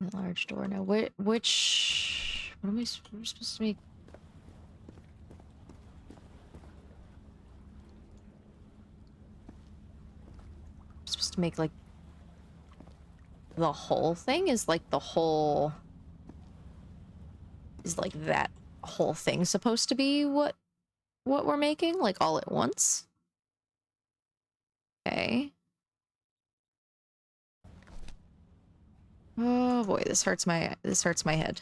A large door. Now, which... What am I supposed to make? I'm supposed to make, like... The whole thing is, like, the whole... Is, like, that whole thing supposed to be what we're making? Like, all at once? Okay. Oh boy, this hurts my head.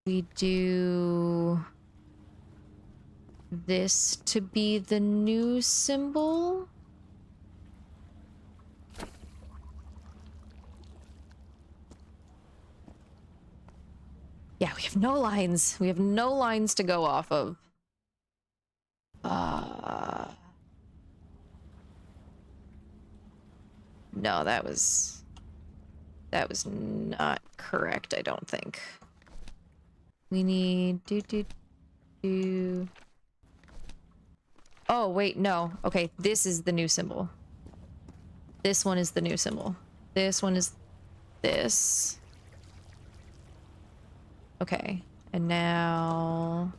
We do this to be the new symbol. Yeah, we have no lines. We have no lines to go off of. No, that was not correct, I don't think. We need do. Oh, wait, no. Okay, this is the new symbol. This one is the new symbol. This one is this. Okay, and now...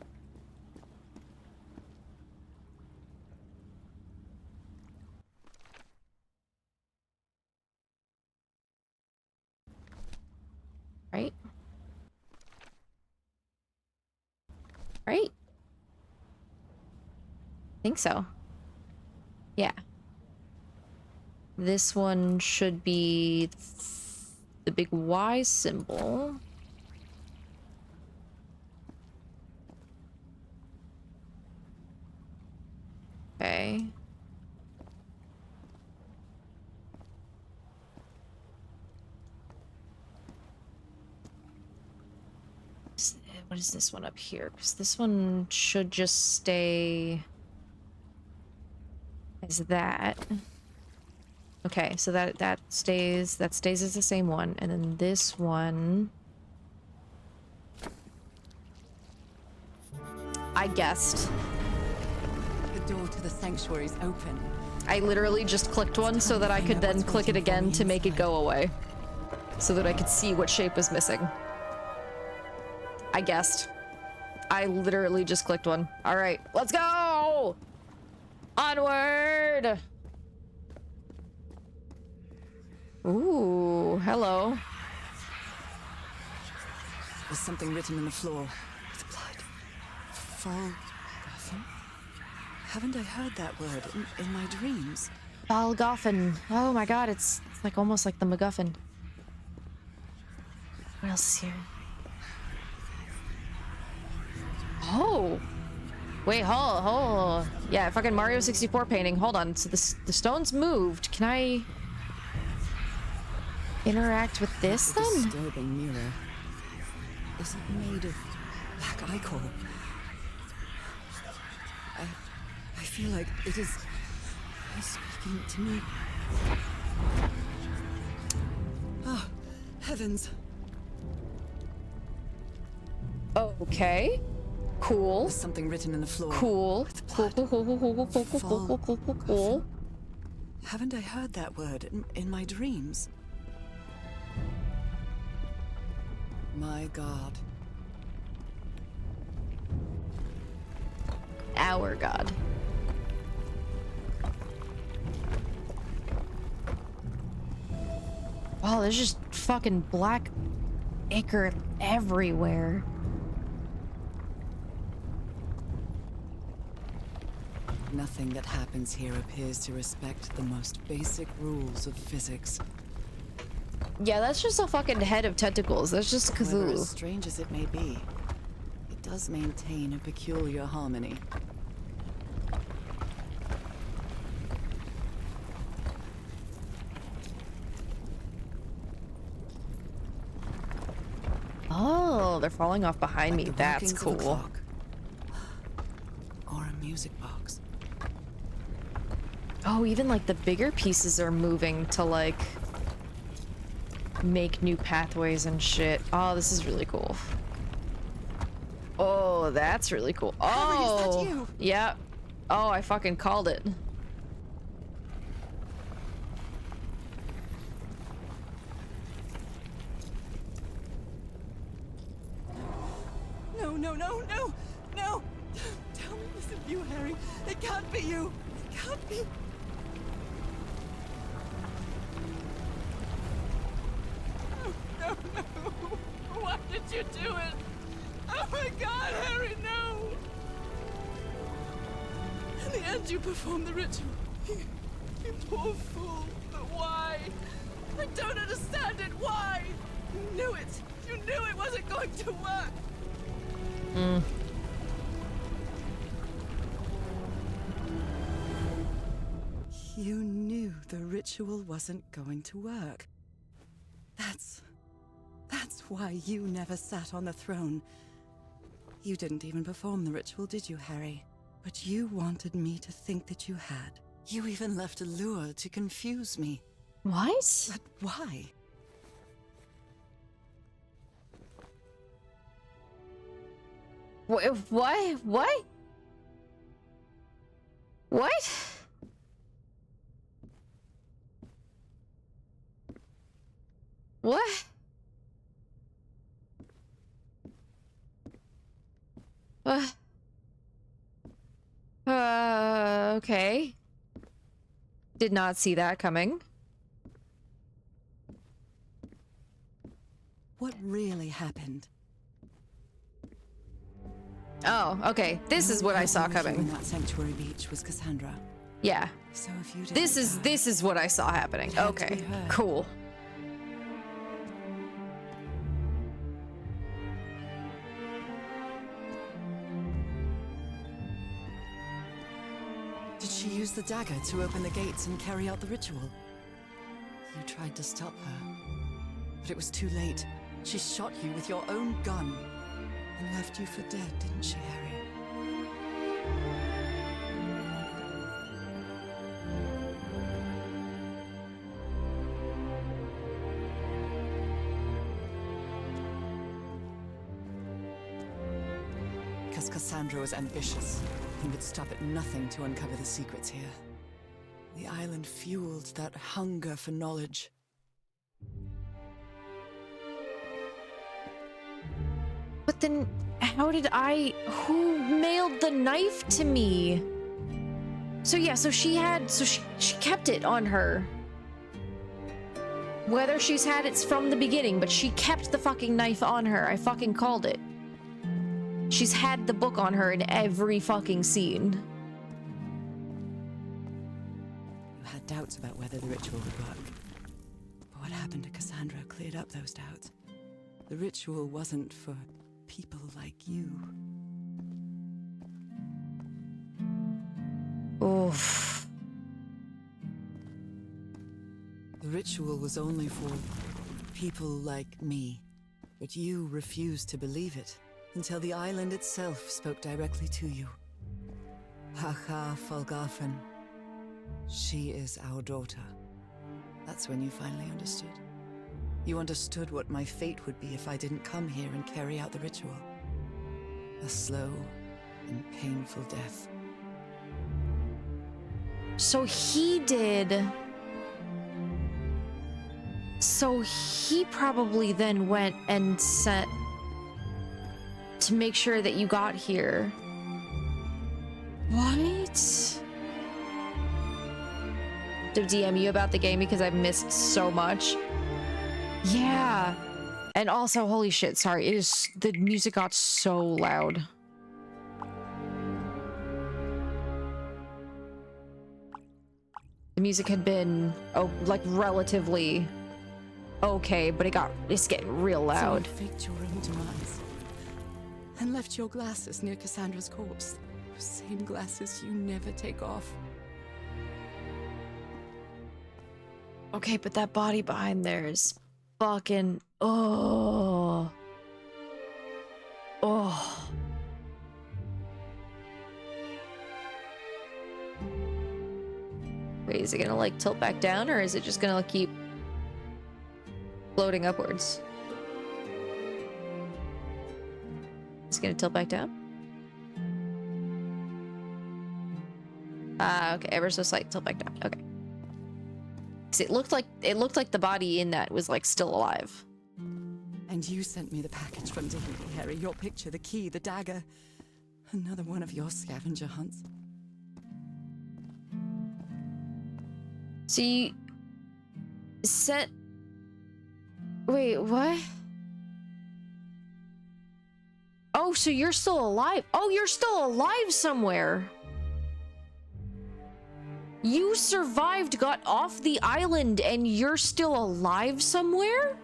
Right? Right? I think so. Yeah. This one should be the big Y symbol. Okay. What is this one up here? Because this one should just stay as that. Okay, so that stays as the same one, and then this one I guessed. The door to the sanctuary is open. I literally just clicked one so that I could then click it again to make it go away. So that I could see what shape was missing. I guessed. I literally just clicked one. All right, let's go! Onward! Ooh, hello. There's something written on the floor. With blood. Falgoffen? Haven't I heard that word in my dreams? Falgoffen. Oh my god, it's like almost like the MacGuffin. What else is here? Oh! Wait, hold. Yeah, fucking Mario 64 painting. Hold on. So the stone's moved. Can I interact with this then? The disturbing mirror. Is it made of black ichor? I feel like it is speaking to me. Oh, heavens. Okay. Cool. There's something written in the floor. Cool. Cool. Haven't I heard that word in my dreams? My God. Our God. Oh, there's just fucking black ichor everywhere. Nothing that happens here appears to respect the most basic rules of physics. Yeah, that's just a fucking head of tentacles. That's just However, Cthulhu. as strange as it may be, it does maintain a peculiar harmony. Oh, they're falling off behind me. That's Workings of a cool. clock. Or a music box. Oh, even like the bigger pieces are moving to like make new pathways and shit. Oh, this is really cool. Oh, that's really cool. Oh, Harry, is that you? Yeah. Oh, I fucking called it. No! Tell me this isn't you, Harry. It can't be you. It can't be. No. Why did you do it? Oh my God, Harry, no! In the end, you performed the ritual. You poor fool. But why? I don't understand it. Why? You knew it. You knew it wasn't going to work. You knew the ritual wasn't going to work. That's why you never sat on the throne. You didn't even perform the ritual, did you, Harry? But you wanted me to think that you had. You even left a lure to confuse me. What? But why? What? What? What? Okay. Did not see that coming. What really happened? Oh, okay. This is what I saw coming. In that sanctuary beach was Cassandra. Yeah. So if you This is what I saw happening. Okay. Cool. She used the dagger to open the gates and carry out the ritual. You tried to stop her, but it was too late. She shot you with your own gun and left you for dead, didn't she, Harry? Because Cassandra was ambitious and would stop at nothing to uncover the secrets here. The island fueled that hunger for knowledge. But then, who mailed the knife to me? So yeah, she kept it on her. Whether she's had it from the beginning, but she kept the fucking knife on her. I fucking called it. She's had the book on her in every fucking scene. You had doubts about whether the ritual would work. But what happened to Cassandra cleared up those doubts. The ritual wasn't for people like you. Oof. The ritual was only for people like me. But you refused to believe it until the island itself spoke directly to you. Hacha Falgafren. She is our daughter. That's when you finally understood. You understood what my fate would be if I didn't come here and carry out the ritual. A slow and painful death. So he did. So he probably then went and sent to make sure that you got here. What? To DM you about the game because I've missed so much. Yeah. And also, holy shit, sorry, the music got so loud. The music had been, like, relatively okay, but it's getting real loud. So you faked your own demise and left your glasses near Cassandra's corpse. Those same glasses you never take off. Okay, but that body behind there is fucking... Oh. Wait, is it gonna, like, tilt back down, or is it just gonna, like, keep floating upwards? It's gonna tilt back down? Okay, ever so slight tilt back down. Okay. See, it looked like the body in that was, like, still alive. And you sent me the package from Tahiti, Harry. Your picture, the key, the dagger. Another one of your scavenger hunts. So you sent... Wait, what? Oh, so you're still alive. Oh, you're still alive somewhere. You survived, got off the island, and you're still alive somewhere?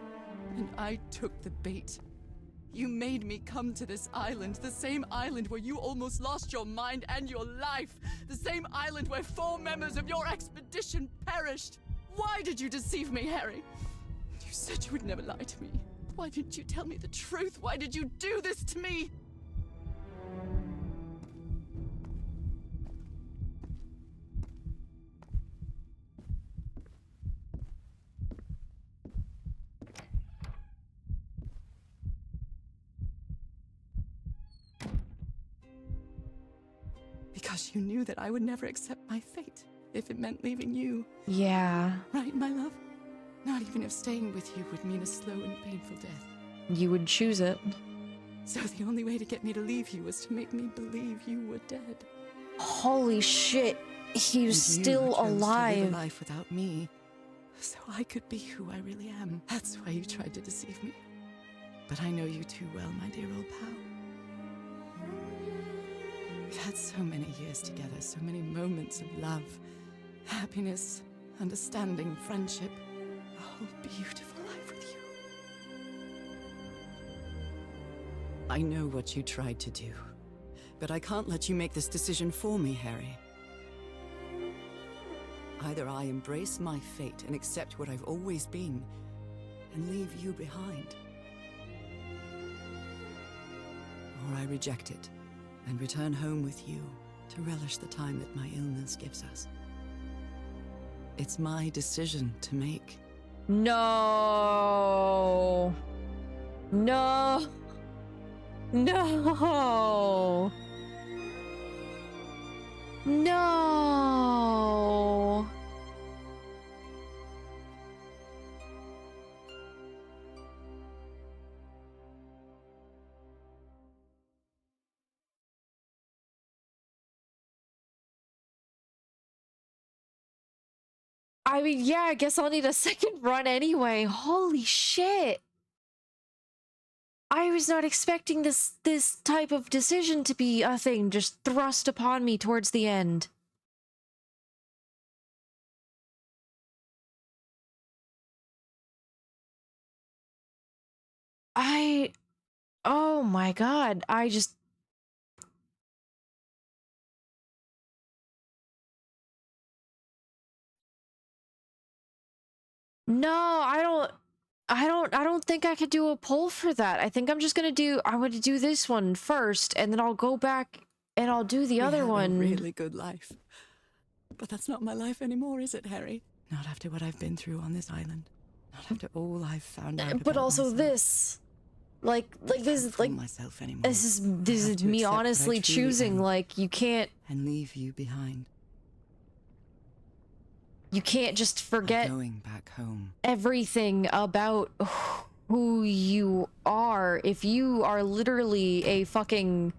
And I took the bait. You made me come to this island, the same island where you almost lost your mind and your life, the same island where 4 members of your expedition perished. Why did you deceive me, Harry? You said you would never lie to me. Why didn't you tell me the truth? Why did you do this to me? Because you knew that I would never accept my fate if it meant leaving you. Yeah. Right, my love? Not even if staying with you would mean a slow and painful death. You would choose it. So the only way to get me to leave you was to make me believe you were dead. Holy shit. He was still alive. To live a life without me, so I could be who I really am. That's why you tried to deceive me. But I know you too well, my dear old pal. We've had so many years together, so many moments of love, happiness, understanding, friendship. A whole beautiful life with you. I know what you tried to do, but I can't let you make this decision for me, Harry. Either I embrace my fate and accept what I've always been, and leave you behind, or I reject it and return home with you to relish the time that my illness gives us. It's my decision to make. No. No. No. No. I mean, yeah, I guess I'll need a second run anyway. Holy shit. I was not expecting this type of decision to be a thing just thrust upon me towards the end. Oh my god, No, I don't think I could do a poll for that. I think I'm just gonna do, I'm gonna do this one first, and then I'll go back and I'll do the other one. We had a really good life. But that's not my life anymore, is it, Harry? Not after what I've been through on this island. Not after all I've found out But about also myself. this. Like this is like myself anymore. This is me honestly choosing, like, you can't and leave you behind. You can't just forget going back home. Everything about who you are. If you are literally a fucking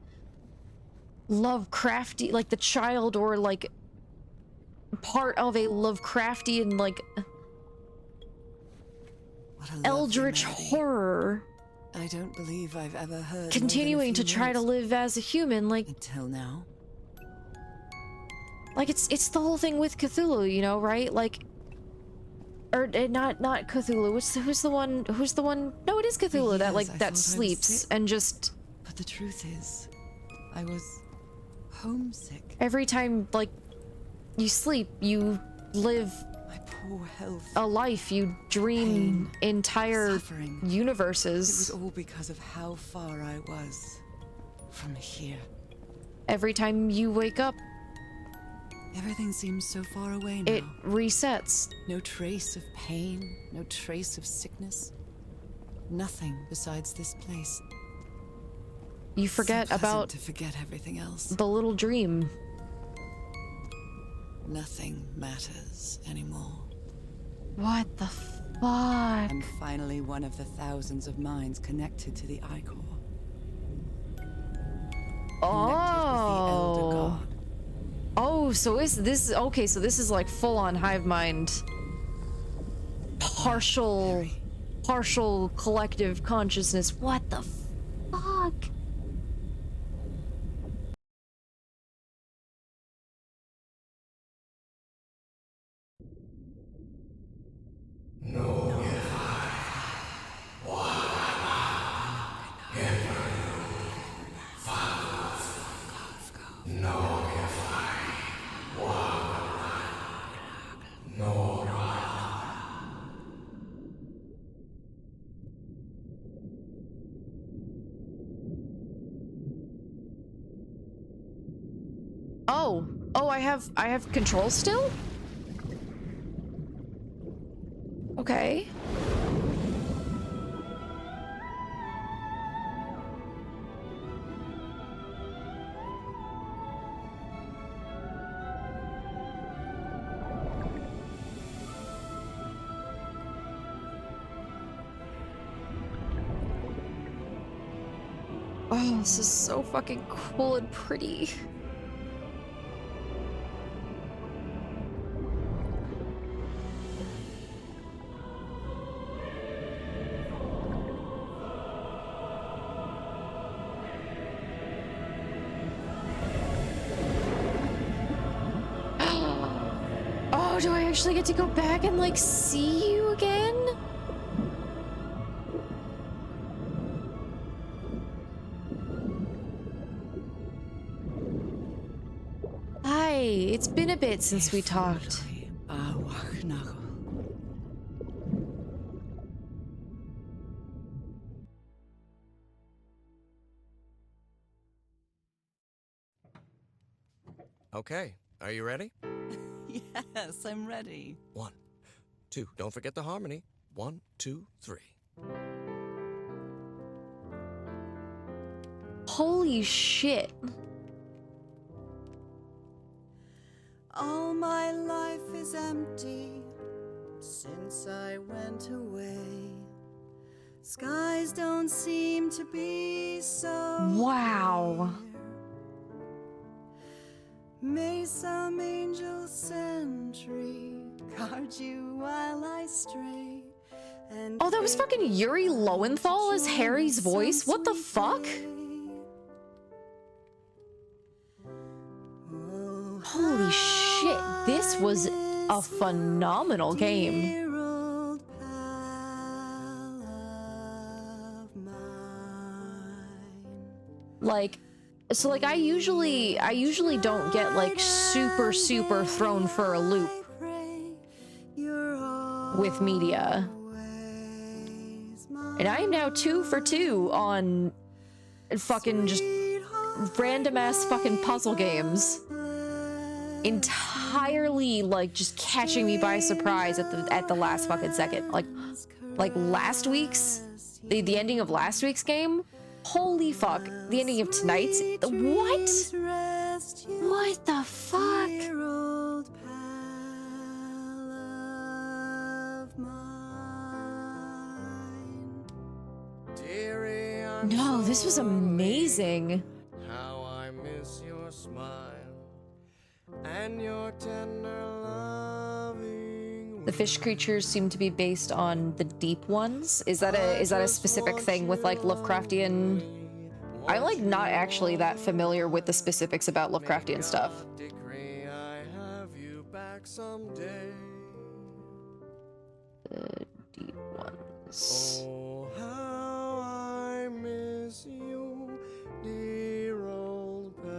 Lovecrafty, like the child or like part of a Lovecraftian like eldritch horror. I don't believe I've ever heard continuing to try to live as a human, like until now. Like it's the whole thing with Cthulhu, you know, right? Like, or not Cthulhu. Who's the one? No, it is Cthulhu that like that sleeps and just. But the truth is, I was homesick. Every time like you sleep, you live my poor health, a life. You dream entire suffering. Universes. It was all because of how far I was from here. Every time you wake up, everything seems so far away now. It resets. No trace of pain, no trace of sickness. Nothing besides this place. You forget about to forget everything else. The little dream. Nothing matters anymore. What the fuck? I'm finally one of the thousands of minds connected to the Ichor. Oh. Oh, so is this okay? So this is like full-on hive mind, partial collective consciousness. What the fuck? Oh, I have control still? Okay. Oh, this is so fucking cool and pretty. Oh, do I actually get to go back and like see you again? Hi, it's been a bit since we talked. I Okay, are you ready? Yes, I'm ready. 1, 2, don't forget the harmony. 1, 2, 3. Holy shit. All my life is empty since I went away. Skies don't seem to be so wow. clear. May some angel sentry guard you while I stray. And Oh, that was fucking Yuri Lowenthal as Harry's voice? What the fuck? Holy shit, this was a phenomenal game. Like, so like I usually don't get like super thrown for a loop with media. And I am now 2 for 2 on fucking just random ass fucking puzzle games. Entirely like just catching me by surprise at the last fucking second. Like last week's the ending of last week's game. Holy fuck. The ending of tonight's. What? What the fuck? No, this was amazing. How I miss your smile and your tender loving. The fish creatures seem to be based on the deep ones. Is that a specific thing with like Lovecraftian? I'm like not actually that familiar with the specifics about Lovecraftian stuff. I have you back someday. The deep ones. Oh, how I miss you, dear old pal.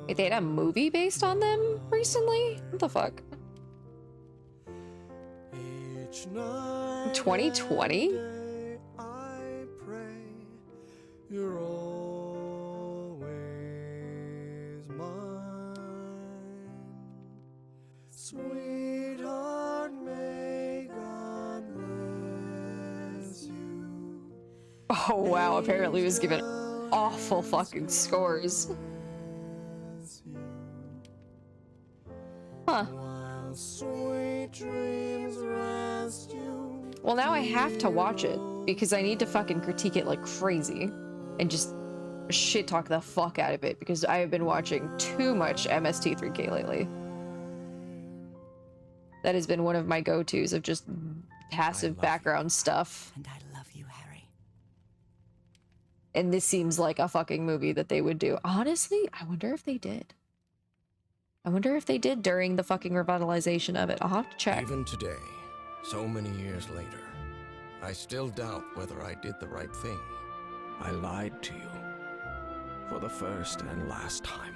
Wait, they had a movie based on them recently? What the fuck? 2020? I pray you're always mine. Sweetheart, may God bless you. Oh wow, apparently he was given awful fucking scores. Huh. Sweet dreams rest you. Well, now I have to watch it because I need to fucking critique it like crazy and just shit talk the fuck out of it because I have been watching too much MST3K lately. That has been one of my go-tos of just passive background stuff. And I love you, Harry. And this seems like a fucking movie that they would do. Honestly, I wonder if they did. I wonder if they did during the fucking revitalization of it. I'll have to check. Even today, so many years later, I still doubt whether I did the right thing. I lied to you for the first and last time.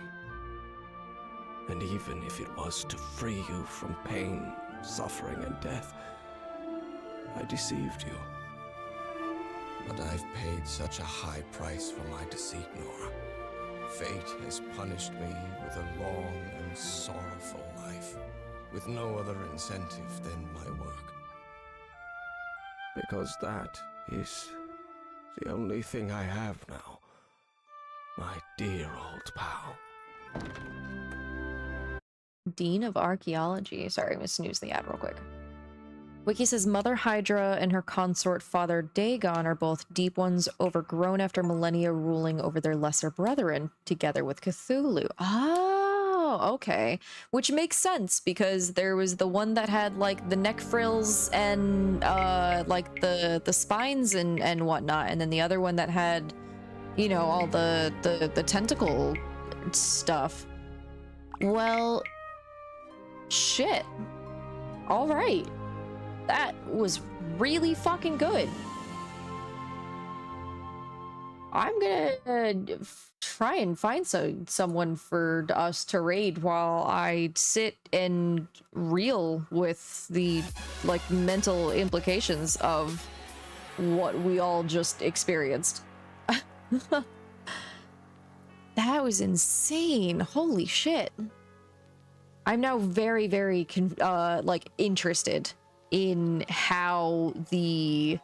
And even if it was to free you from pain, suffering, and death, I deceived you. But I've paid such a high price for my deceit, Nora. Fate has punished me with a long and sorrowful life, with no other incentive than my work. Because that is the only thing I have now, my dear old pal. Dean of Archaeology. Sorry, I'm gonna snooze the ad real quick. Wiki says Mother Hydra and her consort Father Dagon are both deep ones overgrown after millennia ruling over their lesser brethren, together with Cthulhu. Oh, okay. Which makes sense, because there was the one that had, like, the neck frills and, like, the spines and whatnot, and then the other one that had, you know, all the tentacle stuff. Well, shit. All right. That was really fucking good. I'm gonna try and find someone for us to raid while I sit and reel with the, like, mental implications of what we all just experienced. That was insane. Holy shit. I'm now very, very like interested in how the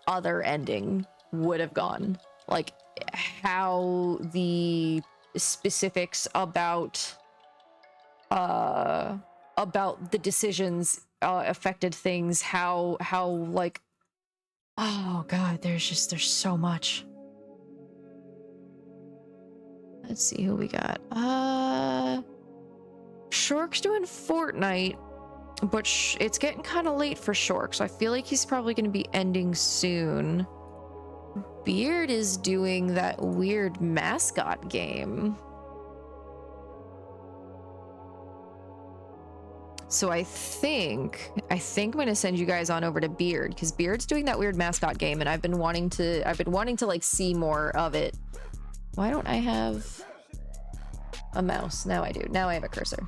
other ending would have gone. Like how the specifics about the decisions affected things, how like, oh god, there's so much. Let's see who we got. Shork's doing Fortnite, but it's getting kind of late for Shork, so I feel like he's probably going to be ending soon. Beard is doing that weird mascot game. So I think I'm gonna send you guys on over to Beard, because Beard's doing that weird mascot game, and I've been wanting to like see more of it. Why don't I have a mouse? Now I do. Now I have a cursor.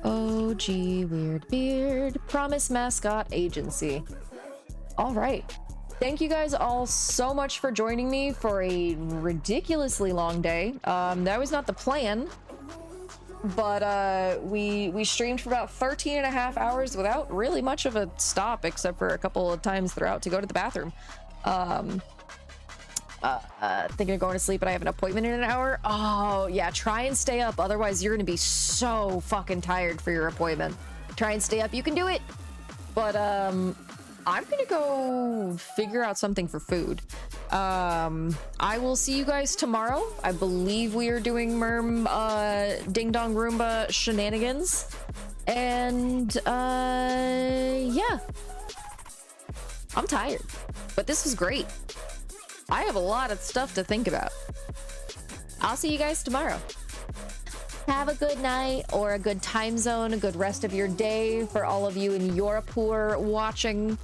OG Weird Beard Promise Mascot Agency. All right. Thank you guys all so much for joining me for a ridiculously long day. That was not the plan, but we streamed for about 13 and a half hours without really much of a stop, except for a couple of times throughout to go to the bathroom. Thinking of going to sleep, but I have an appointment in an hour. Oh yeah, try and stay up, otherwise you're gonna be so fucking tired for your appointment. Try and stay up, you can do it. But I'm gonna go figure out something for food. I will see you guys tomorrow. I believe we are doing Merm Ding Dong Roomba shenanigans. And yeah. I'm tired, but this was great. I have a lot of stuff to think about. I'll see you guys tomorrow. Have a good night, or a good time zone, a good rest of your day for all of you in Europur watching.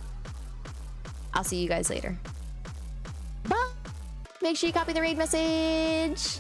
I'll see you guys later. Bye. Make sure you copy the raid message.